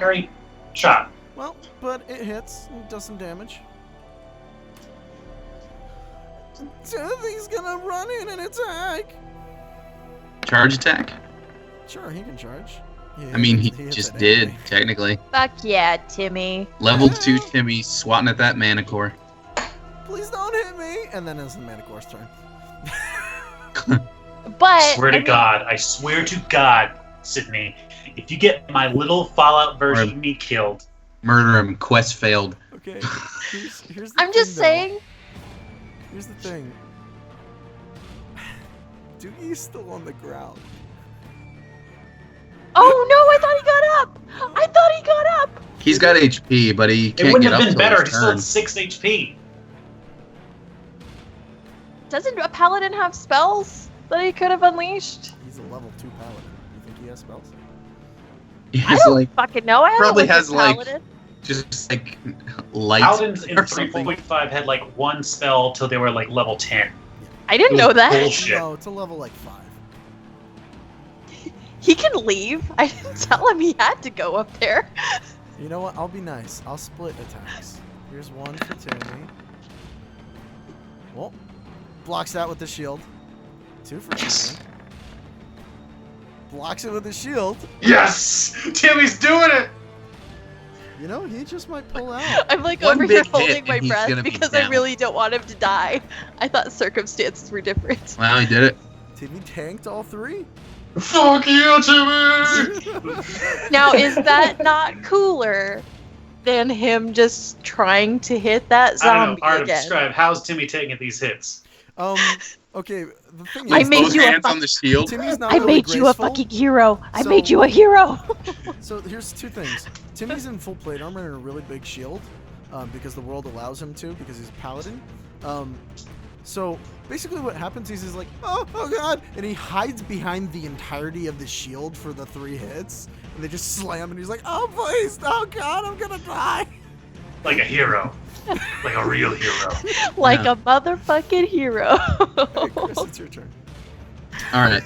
great shot. Well, but it hits and does some damage. Timothy's gonna run in and attack. Charge attack? Sure, he can charge. I mean, he hits just it did, anyway. technically. Fuck yeah, Timmy. Level 2 Timmy swatting at that Manicore. Please don't hit me! And then it's the Manicore's turn. But I swear to I mean, God, I swear to God, Sydney, if you get my little Fallout version of me killed, Murder him. Quest failed. Okay. Here's the I'm just thing, though. saying. Here's the thing. Doogie's still on the ground. Oh no! I thought he got up. I thought he got up. He's got HP, but he It can't wouldn't get have up been till better. his He still turn. had 6 HP. Doesn't a paladin have spells that he could have unleashed? He's a level 2 paladin. You think he has spells? He I has don't like fucking know. I haven't probably looked at has, like, paladin. just like light Paladins in or something. 3.5 had like 1 spell till they were like level 10. I didn't It know was that. bullshit. No, it's a level like 5. He can leave. I didn't tell him he had to go up there. You know what? I'll be nice. I'll split attacks. Here's one for Timmy. Well, blocks that with the shield. 2 for Timmy. Blocks it with the shield. Yes! Timmy's doing it! You know, he just might pull out. I'm like One over here big hit holding and my he's breath gonna be because I down. really don't want him to die. I thought circumstances were different. Wow, he did it. Timmy tanked all 3. Fuck you, Timmy! Now, is that not cooler than him just trying to hit that I don't zombie know. Art, again? describe how's Timmy taking these hits? Okay, the thing I is, made Both you a hands on the shield. Timmy's not I really made you a graceful. fucking hero. I So- made you a hero. So here's 2 things. Timmy's in full plate armor and a really big shield, because the world allows him to, because he's a paladin. So basically what happens is he's like, oh god, and he hides behind the entirety of the shield for the 3 hits, and they just slam, and he's like, oh please, oh god, I'm gonna die. Like a hero. Like a real hero. Like Yeah. a motherfucking hero. Hey, Chris, it's your turn. All right,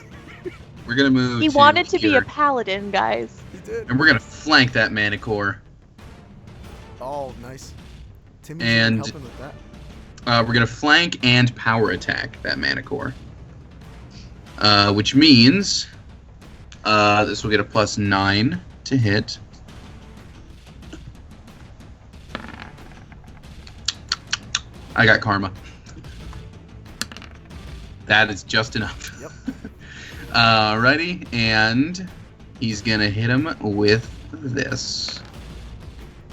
we're gonna move. He wanted to be here, a paladin, guys. He did. and we're gonna flank that Manicore. Oh, nice. Timmy's And- helping with that. We're gonna flank and power attack that Manicore. Which means this will get a +9 to hit. I got karma. That is just enough. Yep. Ready, and he's gonna hit him with this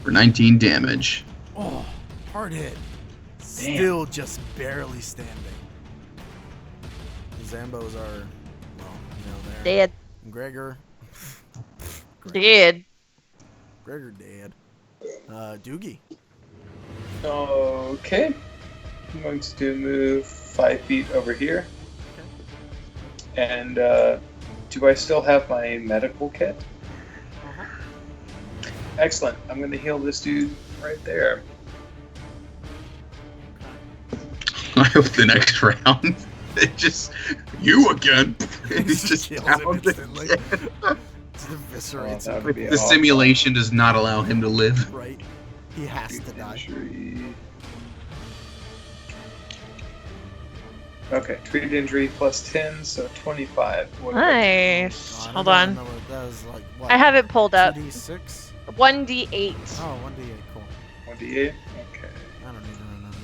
for 19 damage. Oh, hard hit. Still just barely standing. The Zambos are, well, they're. Dead. Gregor. Dead. Gregor dead. Doogie. Okay. I'm going to move 5 feet over here. And do I still have my medical kit? Excellent. I'm going to heal this dude right there. I hope the next round it just you again. He's just kills him down. instantly. Just Oh, eviscerates that him. would be The awful. simulation does not allow him to live. Right. He has to die. Injury. Okay, treated injury plus 10, so 25. What did I Nice. Oh, I Hold don't on. remember. That was like, what? I have it pulled up. 2d6? 1d8. Oh, 1d8. Cool. do? 1d8? Okay. I don't even remember.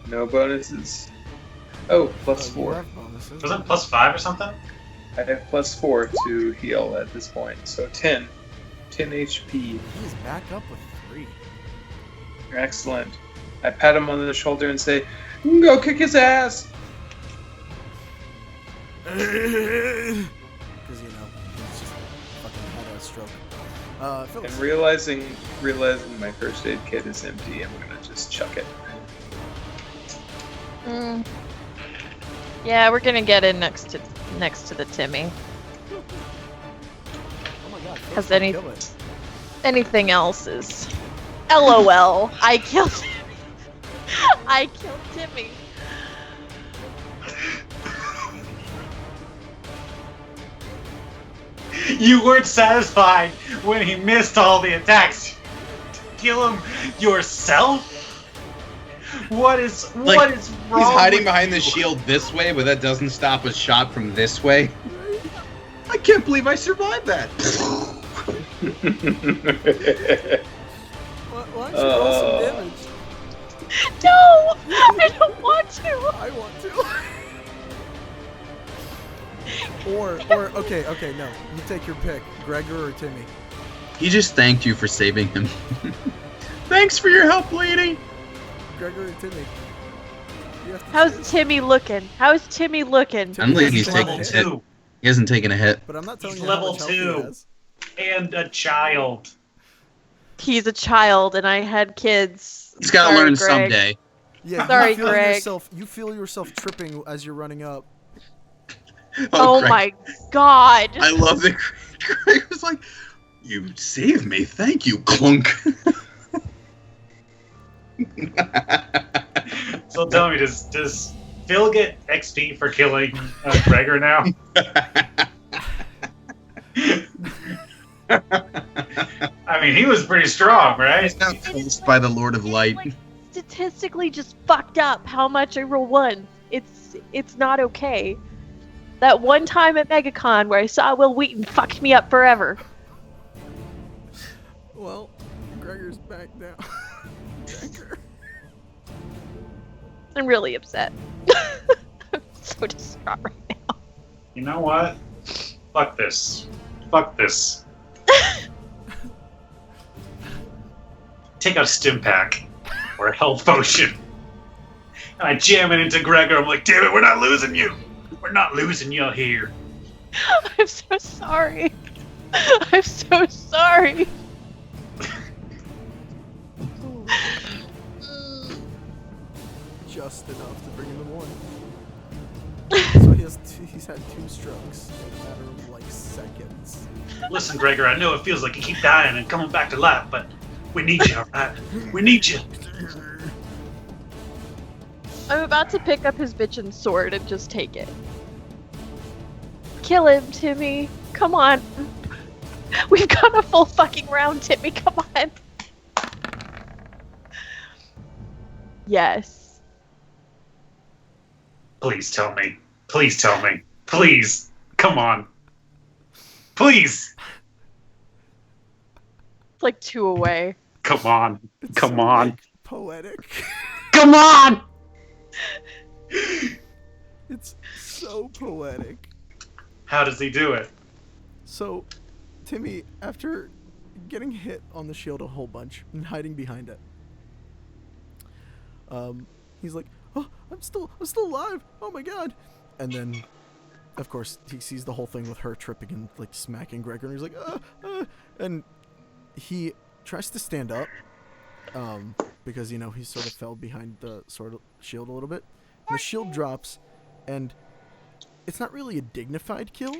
No bonuses. Oh, plus You 4. have bonuses. Was it +5 or something? I have plus 4 to heal at this point, so 10. 10 HP. He's back up with 3. Excellent. I pat him on the shoulder and say, go kick his ass! Because, you know, he's just fucking had a stroke. Phyllis. And realizing my first aid kit is empty, I'm gonna just chuck it. Mm. Yeah, we're gonna get in next to the Timmy. Oh my god. Phyllis Has might any- kill it. Anything else is LOL. I killed Timmy. I killed Timmy. You weren't satisfied when he missed all the attacks. Kill him yourself? What is wrong? He's hiding with behind you? the shield this way, but that doesn't stop a shot from this way. I can't believe I survived that. Why don't you roll some damage? No, I don't want to. I want to. or okay, no. You take your pick, Gregor or Timmy. He just thanked you for saving him. Thanks for your help, lady. Gregor and Timmy. You have to How's choose. Timmy looking? How's Timmy looking? Timmy I'm thinking has he's a taking a level hit. 2 He hasn't taken a hit. But I'm not telling He's you how level much health he 2. has. and a child. He's a child, and I had kids. He's got to Sorry, learn Greg. someday. Yeah, Sorry, you feel Greg. you feel yourself tripping as you're running up. Oh Greg. my god. I love that Greg was like, "You saved me, thank you, clunk." So tell me, does Phil get XP for killing Gregor now? I mean, he was pretty strong, right? He's now faced by the Lord of Light. Like, statistically just fucked up how much I roll one. It's not okay. That one time at MegaCon where I saw Will Wheaton fucked me up forever. Well, Gregor's back now. Gregor. I'm really upset. I'm so distraught right now. You know what? Fuck this. Fuck this. Take out a stim pack or a health potion. And I jam it into Gregor. I'm like, damn it, we're not losing you. We're not losing you here. I'm so sorry. I'm so sorry. Just enough to bring him to one. So he's had 2 strokes in a matter of like seconds. Listen, Gregor, I know it feels like you keep dying and coming back to life, but we need you, alright? We need you. I'm about to pick up his bitchin' sword and just take it. Kill him, Timmy. Come on. We've got a full fucking round, Timmy. Come on. Yes. Please tell me. Please tell me. Please. Come on. Please. It's like 2 away. Come on. It's Come so, on. like, poetic. Come on! It's so poetic. How does he do it? So, Timmy, after getting hit on the shield a whole bunch and hiding behind it, he's like, "Oh, I'm still alive! Oh my god!" And then, of course, he sees the whole thing with her tripping and like smacking Gregor, and he's like, and he tries to stand up, because he sort of fell behind the shield a little bit. And the shield drops, and it's not really a dignified kill.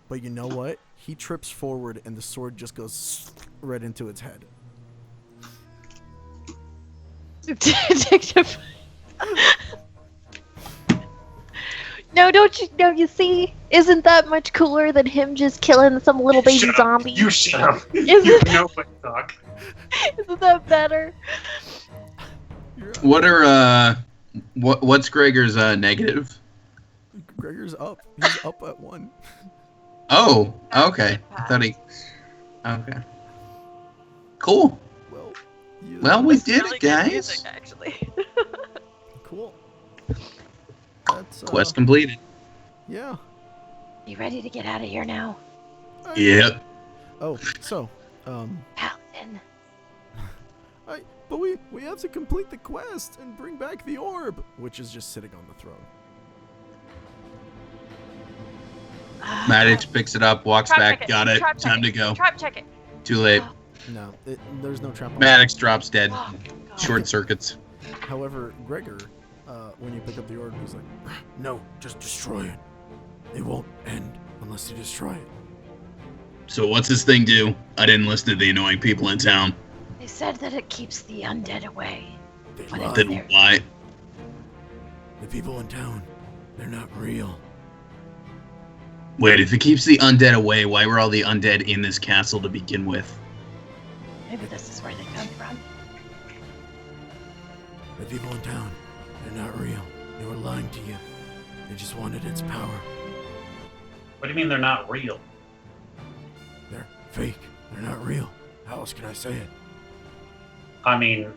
But you know what? He trips forward and the sword just goes right into its head. No, don't you? No, you see? Isn't that much cooler than him just killing some little baby Shut up. zombie? You shut up. You Isn't, know what talk. isn't that better? What are what's Gregor's negative? Gregor's up. He's up at 1. Oh, okay. I thought he. Okay. Cool. Well, Well, we That's did really it, good guys. music, actually. cool. That's Quest completed. yeah. You ready to get out of here now? Yep. Oh, so Paladin. but we have to complete the quest and bring back the orb, which is just sitting on the throne. Maddox picks it up, walks Trap back. check Got it. Trap check Time to go. Trap check it. Too late. No, there's no trap on it. Maddox drops dead. Oh, God. Short circuits. However, Gregor, when you pick up the orb, he's like, "No, just destroy it. It won't end unless you destroy it." So what's this thing do? I didn't listen to the annoying people in town. They said that it keeps the undead away. They What lie. is Then there? why? The people in town, they're not real. Wait, if it keeps the undead away, why were all the undead in this castle to begin with? Maybe this is where they come from. The people in town, they're not real. They were lying to you. They just wanted its power. What do you mean they're not real? They're fake. They're not real. How else can I say it? I mean,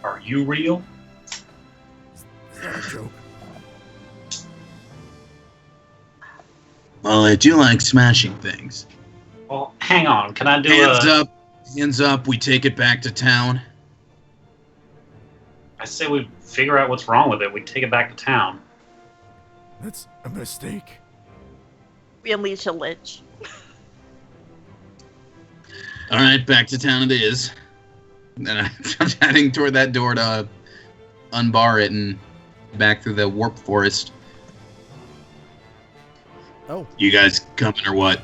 are you real? Is that a joke? Well, I do like smashing things. Well, hang on. Can I do Hands a... up. Hands up. We take it back to town. I say we figure out what's wrong with it. We take it back to town. That's a mistake. We unleash a lich. All right, back to town it is. And I'm heading toward that door to unbar it and back through the warp forest. Oh, You guys coming or what?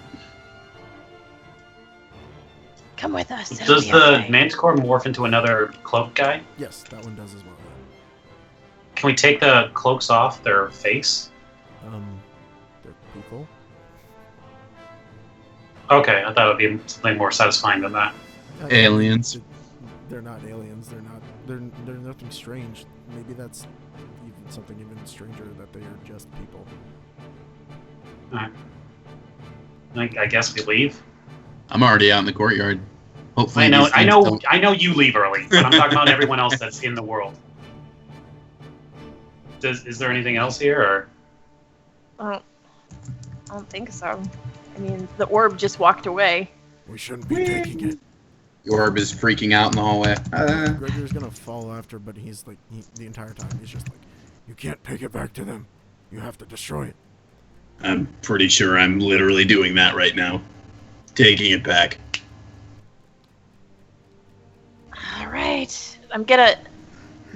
Come with us. it'll Does be the okay. Manticore morph into another cloak guy? yes, that one does as well. Can we take the cloaks off their face? They're people. Okay, I thought it would be something more satisfying than that. Aliens. They're not aliens. They're not. They're nothing strange. Maybe that's even something even stranger that they are just people. I guess we leave. I'm already out in the courtyard. Hopefully, I know, these I things know, don't- I know. You leave early, but I'm talking about everyone else that's in the world. Is there anything else here, or I don't think so. I mean, the orb just walked away. We shouldn't be taking it. The orb is freaking out in the hallway. Gregor's gonna follow after, but he's like, the entire time he's just like, you can't take it back to them. You have to destroy it. I'm pretty sure I'm literally doing that right now. Taking it back. All right. I'm gonna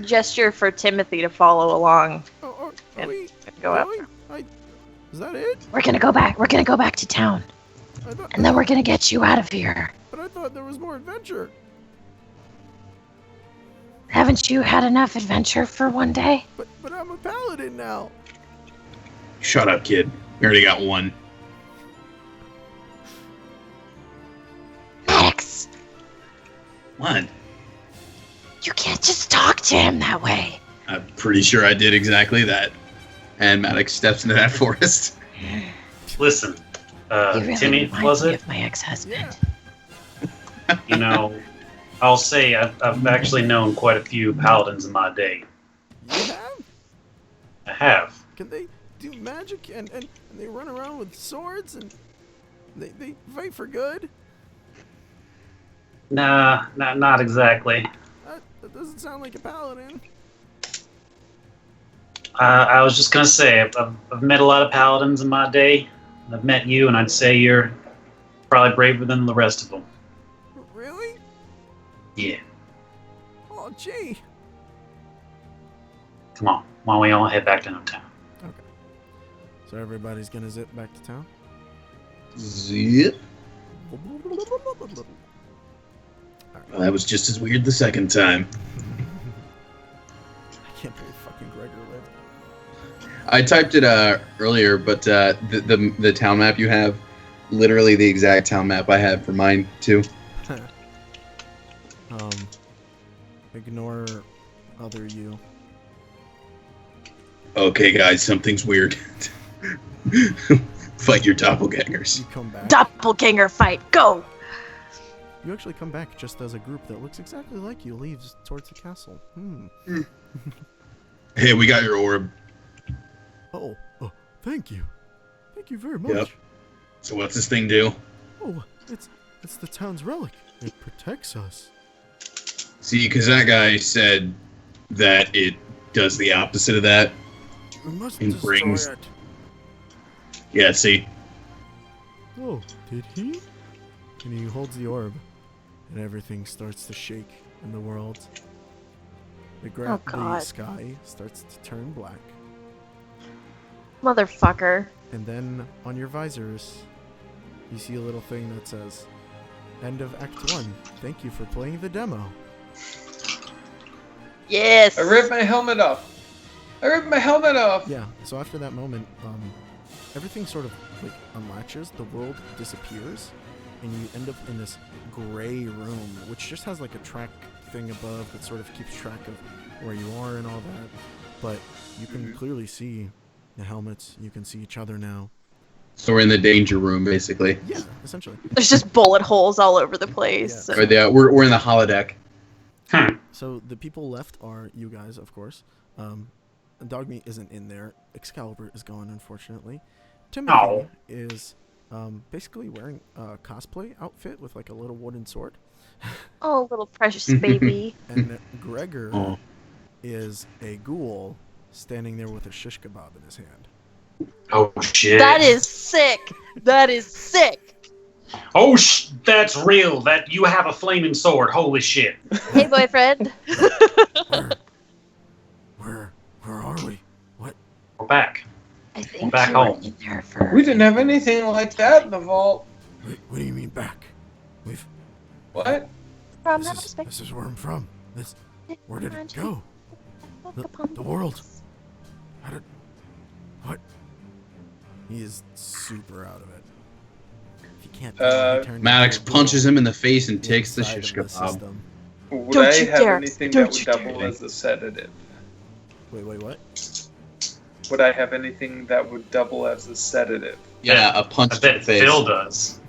gesture for Timothy to follow along Oh, are and we? go up. Really? Is that it? We're gonna go back. We're gonna go back to town, I thought, and then we're gonna get you out of here. but I thought there was more adventure. Haven't you had enough adventure for one day? But I'm a paladin now. Shut up, kid. We already got one. Max, What? you can't just talk to him that way. I'm pretty sure I did exactly that. And Maddox steps into that forest. listen, You really Timmy, remind was me it? of my ex-husband. You know, I'll say I've actually known quite a few paladins in my day. You have? I have. Can they do magic and they run around with swords and they fight for good? Nah, not exactly. That doesn't sound like a paladin. I was just gonna say I've met a lot of paladins in my day. I've met you, and I'd say you're probably braver than the rest of them. Really? Yeah. Oh, gee. Come on, why don't we all head back to town? So everybody's gonna zip back to town? Zip. Well, that was just as weird the second time. I can't believe fucking Gregor lived. I typed it earlier, but the town map you have, literally the exact town map I have for mine too. Ignore other you. Okay, guys, something's weird. Fight your doppelgangers. You come back. Doppelganger fight, go! You actually come back just as a group that looks exactly like you leaves towards the castle. Hey, we got your orb. Oh, thank you. Thank you very much. Yep. So what's this thing do? Oh, it's the town's relic. It protects us. See, because that guy said that it does the opposite of that. We must It destroy brings- it. Yeah, see? Oh, did he? And he holds the orb, and everything starts to shake in the world. The Oh, God. sky starts to turn black, Motherfucker. and then on your visors, you see a little thing that says, "End of Act 1. Thank you for playing the demo." Yes! I ripped my helmet off. Yeah. So after that moment, everything sort of like unlatches. The world disappears, and you end up in this gray room, which just has like a track thing above that sort of keeps track of where you are and all that. But you can clearly see the helmets. You can see each other now. So we're in the danger room, basically. Yeah, essentially. There's just bullet holes all over the place. Yeah. Or we're in the holodeck. So the people left are you guys, of course. Dogmeat isn't in there. Excalibur is gone, unfortunately. Timothy Oh. is basically wearing a cosplay outfit with like a little wooden sword. Oh, little precious baby. And Gregor Oh. is a ghoul standing there with a shish kebab in his hand. Oh shit. That is sick. That is sick. Oh that's real. That you have a flaming sword. Holy shit. Hey, boyfriend. Where are we? What? We're back. I think Back you were home. in there for. We didn't have anything like that in the vault. Wait, what do you mean back? We've. What? From This that is, perspective. this is where I'm from. This. Where did it Magic. go? The world. How did? What? He is super out of it. If you can't tell, he turned Maddox into a punches ghoul him in the face and takes the inside shish of the kebab. system. Would Don't I you have dare. anything Don't that would you double dare. as a sedative? Wait, what? Would I have anything that would double as a sedative Yeah, a punch I to the bet face. Phil does.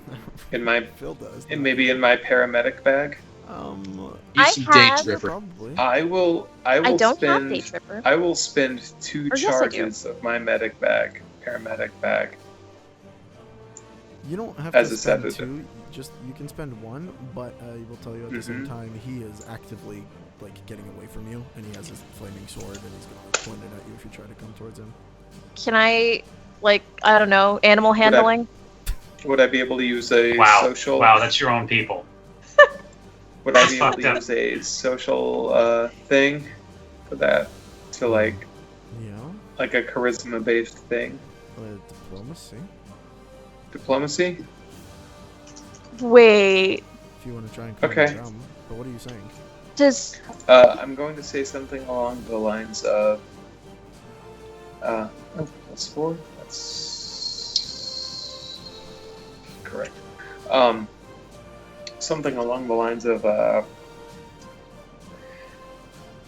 in my Phil does. and maybe in my paramedic bag? You I see Day have- Tripper. Probably. I will I don't have spend Day Tripper. I will spend 2 Or yes, I do. charges of my paramedic bag. You don't have As to a spend sedative. 2. You can spend 1, but I will tell you at the same Mhm. time he is actively like getting away from you, and he has his flaming sword, and he's gonna like, point it at you if you try to come towards him. Can I, like, I don't know, animal handling? Would I be able to use a Wow. social? Wow, that's your own people. Would I be able Fucked to up. use a social thing for that to like Yeah. a charisma based thing? Diplomacy. Diplomacy? Wait, If you want to try and calm Okay. it down. But what are you saying? does I'm going to say something along the lines of that's 4. That's correct. Something along the lines of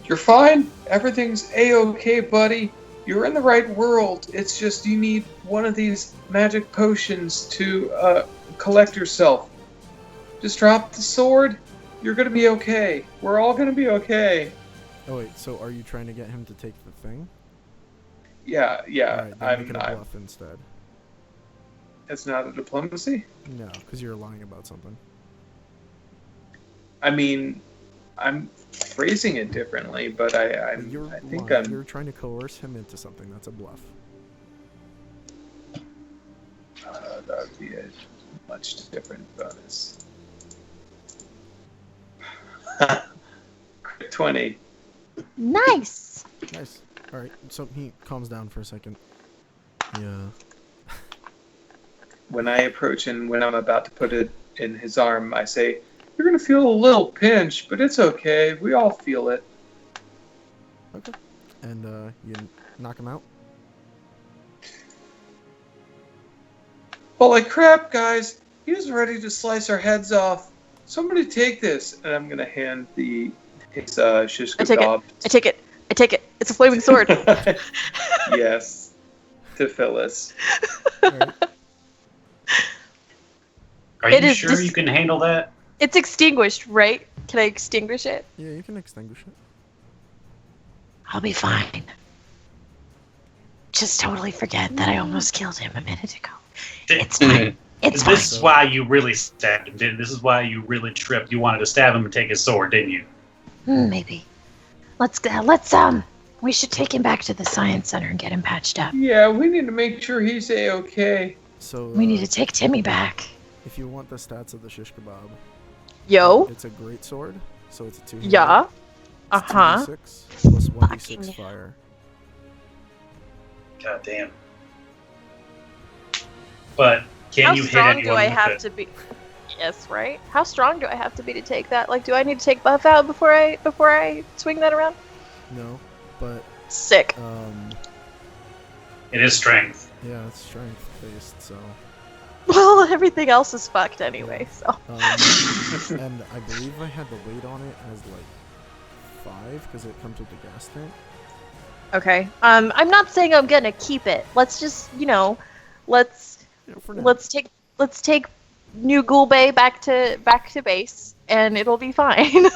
you're fine. Everything's a-okay, buddy. You're in the right world. It's just you need one of these magic potions to collect yourself. Just drop the sword. You're gonna be okay. We're all gonna be okay. Oh wait, so are you trying to get him to take the thing? Yeah. Alright, then make it a I'm. bluff instead. It's not a diplomacy. No, because you're lying about something. I mean, I'm phrasing it differently, but I think lying. I'm. You're trying to coerce him into something. That's a bluff. That would be a much different bonus. 20. nice? Nice. Alright, so he calms down for a second. Yeah. When I approach and when I'm about to put it in his arm, I say, "You're gonna feel a little pinch, but it's okay. We all feel it." Okay. And you knock him out? Holy crap, guys! He's ready to slice our heads off. Somebody take this, and I'm gonna hand his shish I take it. kebab. I take it. I take it. It's a flaming sword. Yes, to Phyllis. Alright. Are It you is sure just- you can handle that? It's extinguished, right? Can I extinguish it? Yeah, you can extinguish it. I'll be fine. Just totally forget that I almost killed him a minute ago. It's fine. It's fine. This is why you really stabbed him, didn't? This is why you really tripped. You wanted to stab him and take his sword, didn't you? Maybe. Let's we should take him back to the science center and get him patched up. Yeah, we need to make sure he's a-okay. So We need to take Timmy back. if you want the stats of the shish kebab, Yo. it's a great sword, so it's a 2. Yeah. Uh-huh. 6 plus 1d6 Fucking- fire. God damn. But can How you hit strong anyone do I with have it? to be? Yes, right. How strong do I have to be to take that? Like, do I need to take buff out before I swing that around? No, but Sick. It is strength. yeah, it's strength based, so. Well, everything else is fucked anyway. So. And I believe I had the weight on it as like 5 because it comes with the gas tank. Okay. I'm not saying I'm gonna keep it. Let's just, let's For now. let's take New Ghoul Bay back to base, and it'll be fine.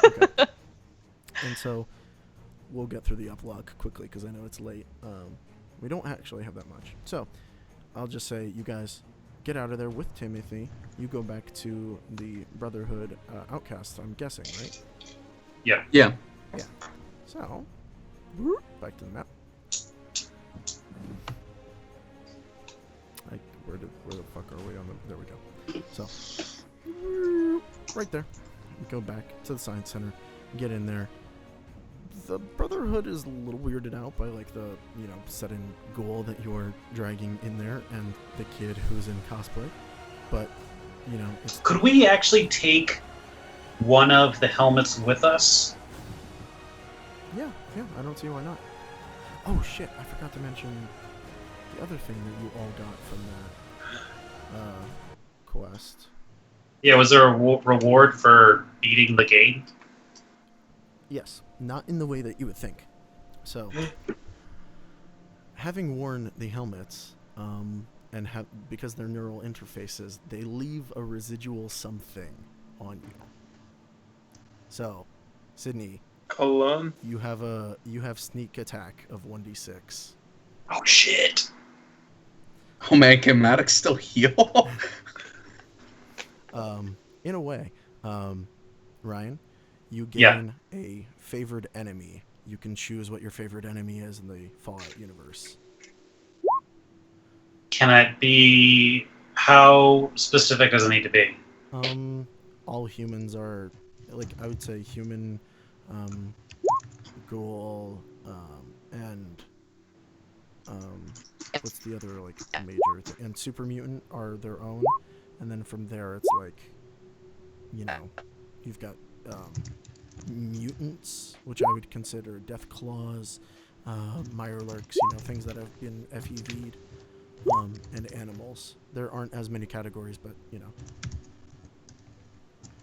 And so we'll get through the uplock quickly because I know it's late. We don't actually have that much. So I'll just say you guys get out of there with Timothy. You go back to the Brotherhood outcast, I'm guessing, right? Yeah. So, back to the map. Where the fuck are we on the... There we go. So, right there. Go back to the Science Center. Get in there. The Brotherhood is a little weirded out by, like, the, set in ghoul that you're dragging in there and the kid who's in cosplay. But, it's... Could we actually take one of the helmets with us? Yeah, I don't see why not. Oh, shit, I forgot to mention the other thing that you all got from that quest. Yeah, was there a reward for beating the game? Yes, not in the way that you would think. So, having worn the helmets, and because they're neural interfaces, they leave a residual something on you. So, Sydney, Cologne. you have sneak attack of 1d6. Oh shit! Oh man, can Maddox still heal? In a way, Ryan, you gain a favored enemy. You can choose what your favorite enemy is in the Fallout universe. Can it be... How specific does it need to be? All humans are, like, I would say human, ghoul, and, what's the other, like, major thing? And super mutant are their own, and then from there it's like, you've got, mutants, which I would consider death claws, mirelurks, things that have been FEV'd, and animals. There aren't as many categories, but,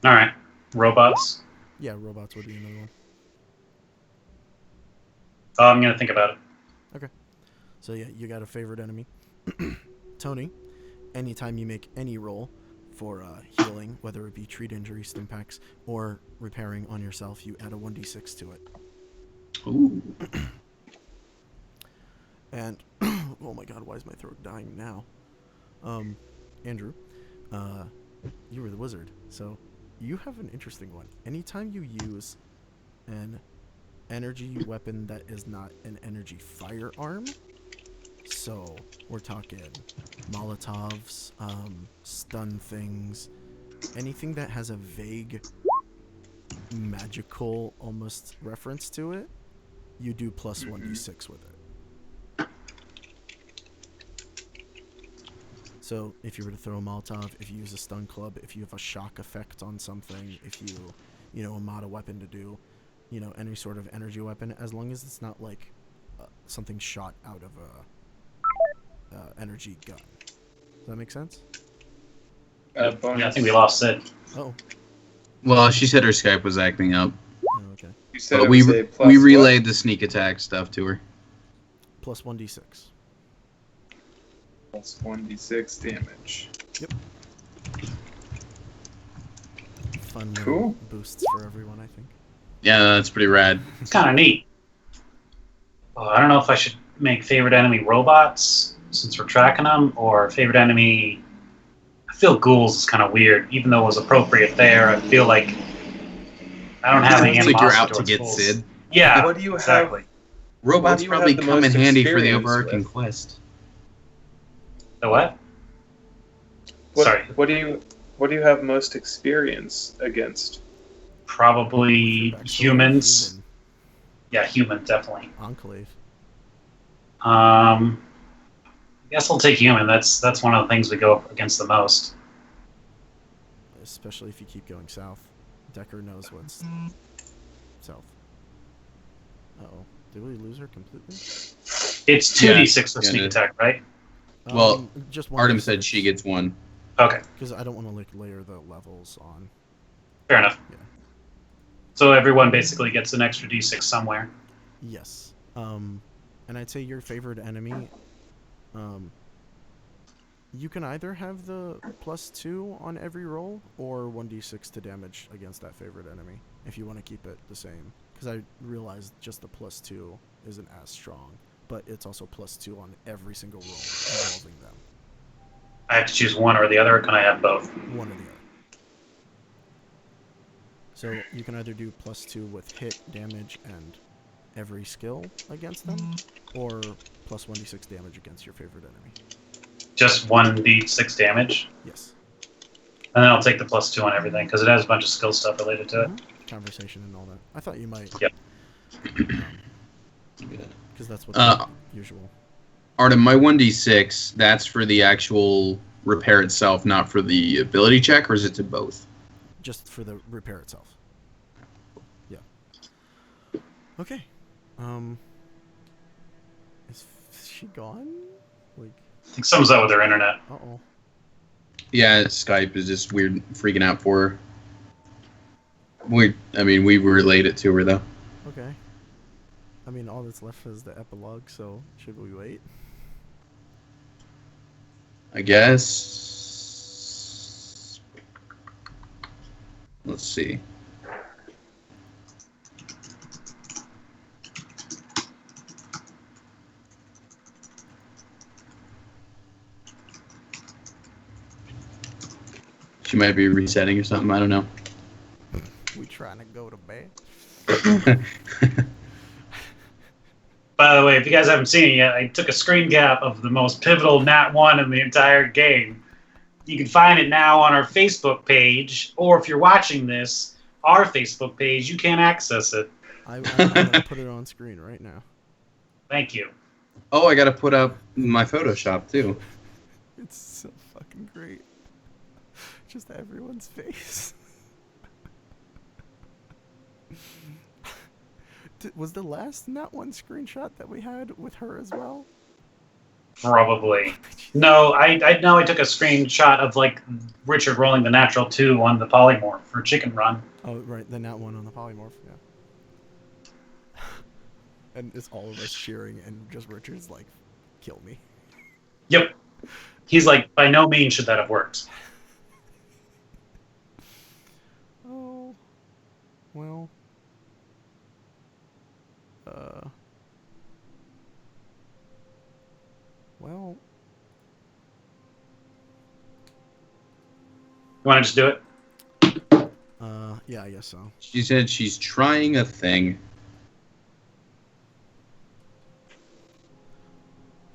Alright. Robots? Yeah, robots would be another one. Oh, I'm gonna think about it. Okay. So yeah, you got a favorite enemy. Tony, anytime you make any roll for healing, whether it be treat injury, stim packs, or repairing on yourself, you add a 1d6 to it. Ooh. And, oh my god, why is my throat dying now? Andrew, you were the wizard, so you have an interesting one. Anytime you use an energy weapon that is not an energy firearm, so we're talking Molotovs, stun things, anything that has a vague magical almost reference to it, you do plus 1d6 with it. So if you were to throw a Molotov, if you use a stun club, if you have a shock effect on something, if you mod a weapon to do, any sort of energy weapon, as long as it's not like something shot out of a energy gun. Does that make sense? Yeah, I think we lost Sid. Oh. Well, she said her Skype was acting up. Oh, okay. You said But it we was a plus we what? relayed the sneak attack stuff to her. Plus 1d6. Plus 1d6 damage. Fun little Cool. boosts for everyone, I think. Yeah, that's pretty rad. It's kind of neat. Well, I don't know if I should make favorite enemy robots, since we're tracking them, or favorite enemy... I feel ghouls is kind of weird, even though it was appropriate there. I feel like I don't have any It's like you're animosity out to towards get ghouls. Sid. Yeah, What do you exactly. have? Robots do you probably have the come in most handy for the experience overarching with? quest. The what? Sorry. What do you have most experience against? Probably Back to humans. Human. Yeah, human, definitely. Enclave. I guess I'll take human. That's one of the things we go up against the most. Especially if you keep going south. Decker knows what's south. Uh-oh. Did we lose her completely? It's 2d6 for Yeah, sneak it is. attack, right? Well, just one Artem said she gets one. Okay, because I don't want to like layer the levels on. fair enough. Yeah. So everyone basically gets an extra d6 somewhere. Yes. And I'd say your favorite enemy. You can either have the +2 on every roll or 1d6 to damage against that favorite enemy if you want to keep it the same. Because I realized just the +2 isn't as strong, but it's also +2 on every single roll involving them. I have to choose one or the other, or can I have both? One or the other. So you can either do +2 with hit, damage, and every skill against them, or plus 1d6 damage against your favorite enemy. Just 1d6 damage? Yes. And then I'll take the +2 on everything, because it has a bunch of skill stuff related to it. Conversation and all that. I thought you might. Yep. Because that's what's usual. Artem, my 1d6, that's for the actual repair itself, not for the ability check, or is it to both? Just for the repair itself. Yeah. Okay. Is she gone? Like. I think something's up with their internet. Uh-oh. Yeah, Skype is just weird, freaking out for her. We relayed it to her, though. Okay. I mean, all that's left is the epilogue, so should we wait? I guess. Let's see. She might be resetting or something. I don't know. We trying to go to bed. By the way, if you guys haven't seen it yet, I took a screen cap of the most pivotal Nat 1 in the entire game. You can find it now on our Facebook page, or if you're watching this, our Facebook page, you can access it. I'm gonna put it on screen right now. Thank you. Oh, I gotta put up my Photoshop, too. It's so fucking great. Just everyone's face. Was the last Nat 1 screenshot that we had with her as well? Probably. No, I know I took a screenshot of like Richard rolling the natural 2 on the polymorph for Chicken Run. Oh, right, the Nat 1 on the polymorph, yeah. And it's all of us cheering, and just Richard's like, kill me. Yep. He's like, by no means should that have worked. Oh, well. Well. You want to just do it? Yeah, I guess so. She said she's trying a thing.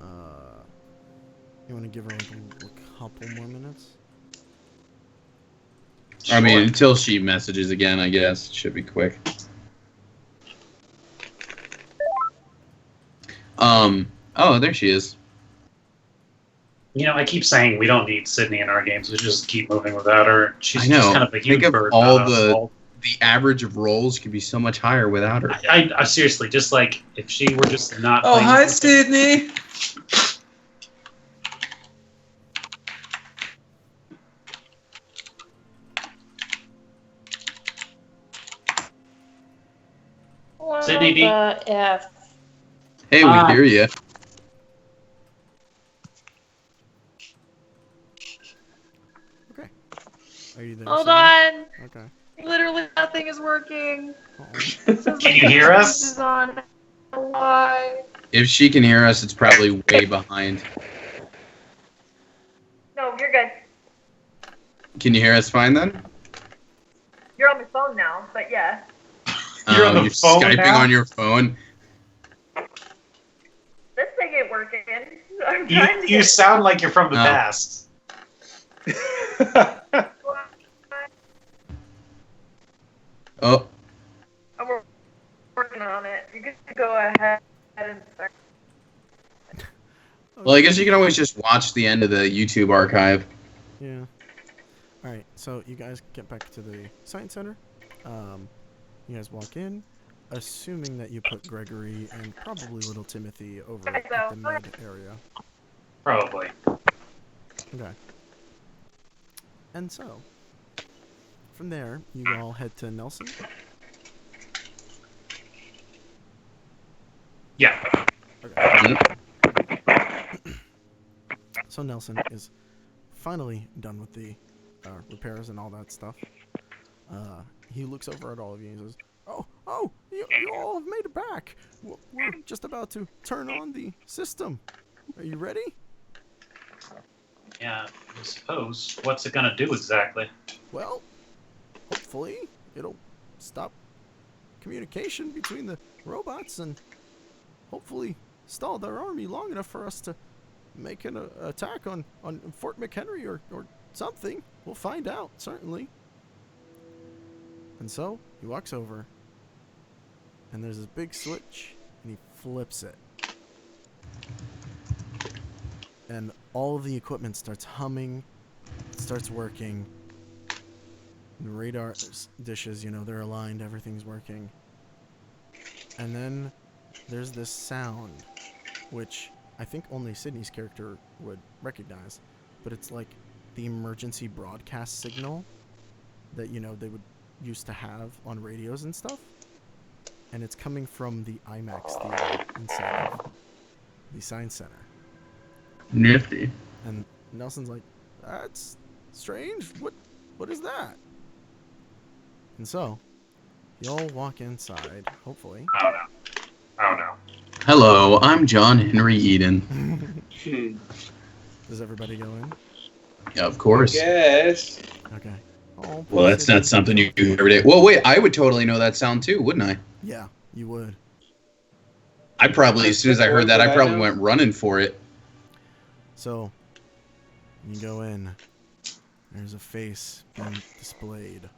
You want to give her like a couple more minutes? I mean, until she messages again, I guess. It should be quick. Oh, there she is. You know, I keep saying we don't need Sydney in our games. We just keep moving without her. She's I know. just kind of a huge Think of bird. all not us. the average of rolls could be so much higher without her. I seriously, just like, if she were just not Oh, playing- hi, Sydney. Sydney D. F. Hey, we hear you. Okay. Are you there? Hold Sydney? on. Okay. Literally nothing is working. Uh-oh. Can you hear us? This is on. Why? If she can hear us, it's probably way behind. No, you're good. Can you hear us fine then? You're on my phone now, but yeah. You're on the You're phone Skyping now? on your phone. This thing ain't working. I'm trying to You get sound like you're from the Oh. past. Oh, I'm working on it. You can go ahead and start. well, I guess you can always just watch the end of the YouTube archive. Yeah. All right. So you guys get back to the science center. You guys walk in, assuming that you put Gregory and probably little Timothy over at the mid area. Probably. Okay. And so, from there, you all head to Nelson. Yeah. Okay. So Nelson is finally done with the repairs and all that stuff. He looks over at all of you and he says, "Oh, you all have made it back. We're just about to turn on the system. Are you ready?" Yeah, I suppose. What's it gonna do exactly? Well, hopefully it'll stop communication between the robots and hopefully stall their army long enough for us to make an attack on Fort McHenry or something. We'll find out, certainly. And so he walks over, and there's this big switch, and he flips it. And all of the equipment starts humming, starts working. The radar dishes, they're aligned, everything's working. And then there's this sound, which I think only Sydney's character would recognize, but it's like the emergency broadcast signal that, they would used to have on radios and stuff. And it's coming from the IMAX theater inside of the Science Center. Nifty. And Nelson's like, that's strange. What is that? And so, you all walk inside, hopefully. Oh no. Hello, I'm John Henry Eden. Does everybody go in? Yeah, of course. Yes. Okay. Oh, Well, that's not something you do every day. Well, wait, I would totally know that sound too, wouldn't I? Yeah, you would. I probably, as soon as I heard that, I probably went running for it. So, you go in. There's a face being displayed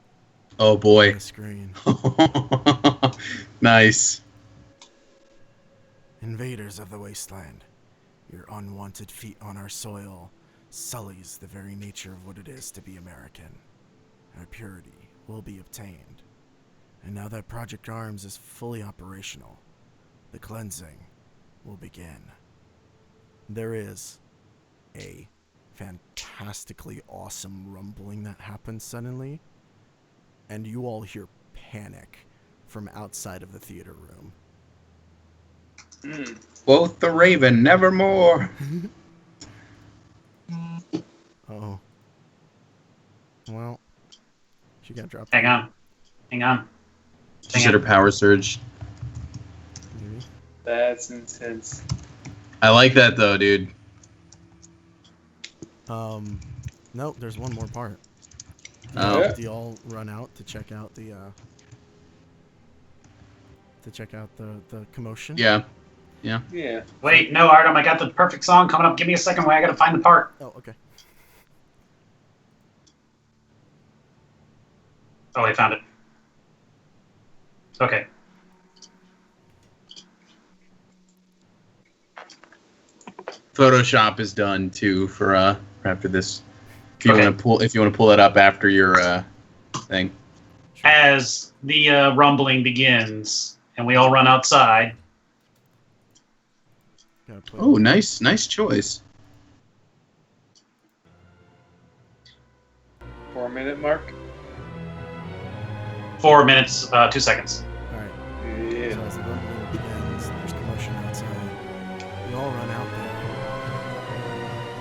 Oh on boy. the screen. Nice. Invaders of the wasteland, your unwanted feet on our soil sullies the very nature of what it is to be American. Our purity will be obtained. And now that Project Arms is fully operational, the cleansing will begin. There is a fantastically awesome rumbling that happens suddenly, and you all hear panic from outside of the theater room. Quoth the Raven, nevermore. Oh. Well, she got dropped. Hang on. She said her power surge. Maybe. That's intense. I like that though, dude. Nope, there's one more part. Oh. Yeah. Do y'all run out to check out the commotion? Yeah. Yeah. Wait, no, Artem, I got the perfect song coming up. Give me a second, I gotta find the part. Oh, okay. Oh, I found it. Okay. Photoshop is done too for after this. If you Okay. want to pull that up after your thing. As the rumbling begins, and we all run outside. Gotta play Oh, nice choice. 4-minute mark. 4 minutes, 2 seconds. Alright. Yeah. So as the rumbling begins, there's commotion outside. We all run out there.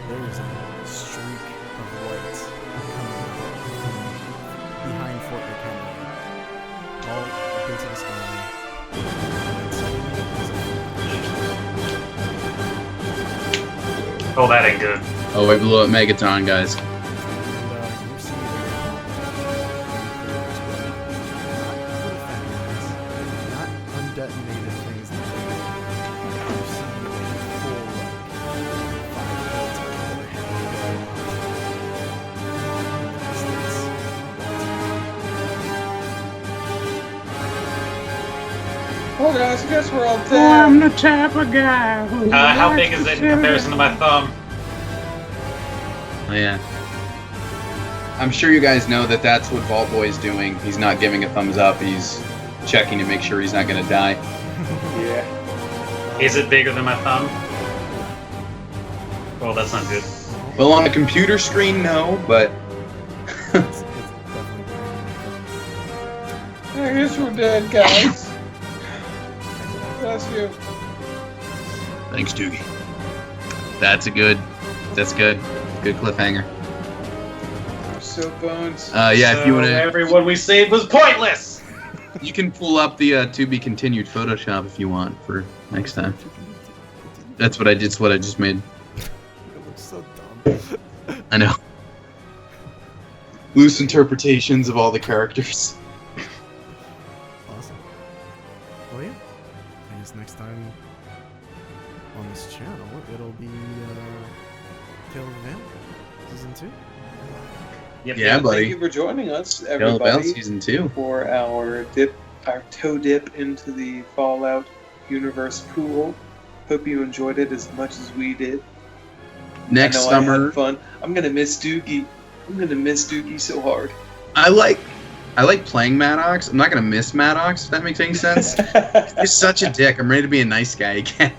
There is a streak of light coming from behind Fort McHenry, all up into the sky. And suddenly there's a flash. Oh, that ain't good. Oh, I blew up Megaton, guys. And you see not undetonated things that you see full Oh guys, I guess we're all dead. the type of guy who How big is it in comparison to my thumb? Oh, yeah. I'm sure you guys know that that's what Vault Boy's doing. He's not giving a thumbs up. He's checking to make sure he's not going to die. Yeah. Is it bigger than my thumb? Well, that's not good. Well, on the computer screen, no, but it's definitely I guess we're dead, guys. Bless you. thanks, Doogie. That's good. Good cliffhanger. So bones. Yeah, if you want to, Everyone we saved was pointless! you can pull up the to be continued Photoshop if you want for next time. That's what I just made. It looks so dumb. I know. Loose interpretations of all the characters. Awesome. Well, yeah. I guess next time on this channel, it'll be Tale of the Veil, Season 2. Yep. Yeah, buddy. Thank you for joining us, Tale of the Veil everybody, Season 2. for our toe dip into the Fallout universe pool. Hope you enjoyed it as much as we did. Next I know I summer, had fun. I'm gonna miss Doogie. I'm gonna miss Doogie so hard. I like playing Maddox. I'm not gonna miss Maddox, if that makes any sense. He's such a dick. I'm ready to be a nice guy again.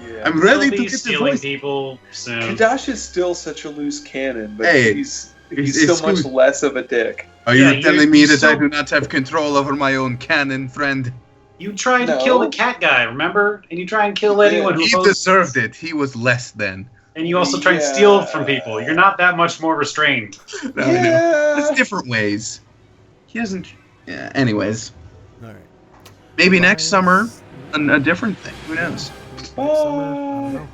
Yeah. I'm ready He'll to be get the stealing voice. people soon. Kadash is still such a loose cannon, but Hey, he's it's so much good. less of a dick. Are Yeah, you telling me you that I still- do not have control over my own cannon, friend? You tried to No. kill the cat guy, remember? And you try and kill anyone who He opposes- deserved it. He was less than. And you also try and Yeah. steal from people. You're not that much more restrained. No, I know. It's different ways. He doesn't. Yeah. Anyways, Alright. maybe next summer, a different thing. Who knows? Next summer, I don't know.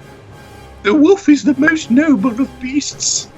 The wolf is the most noble of beasts.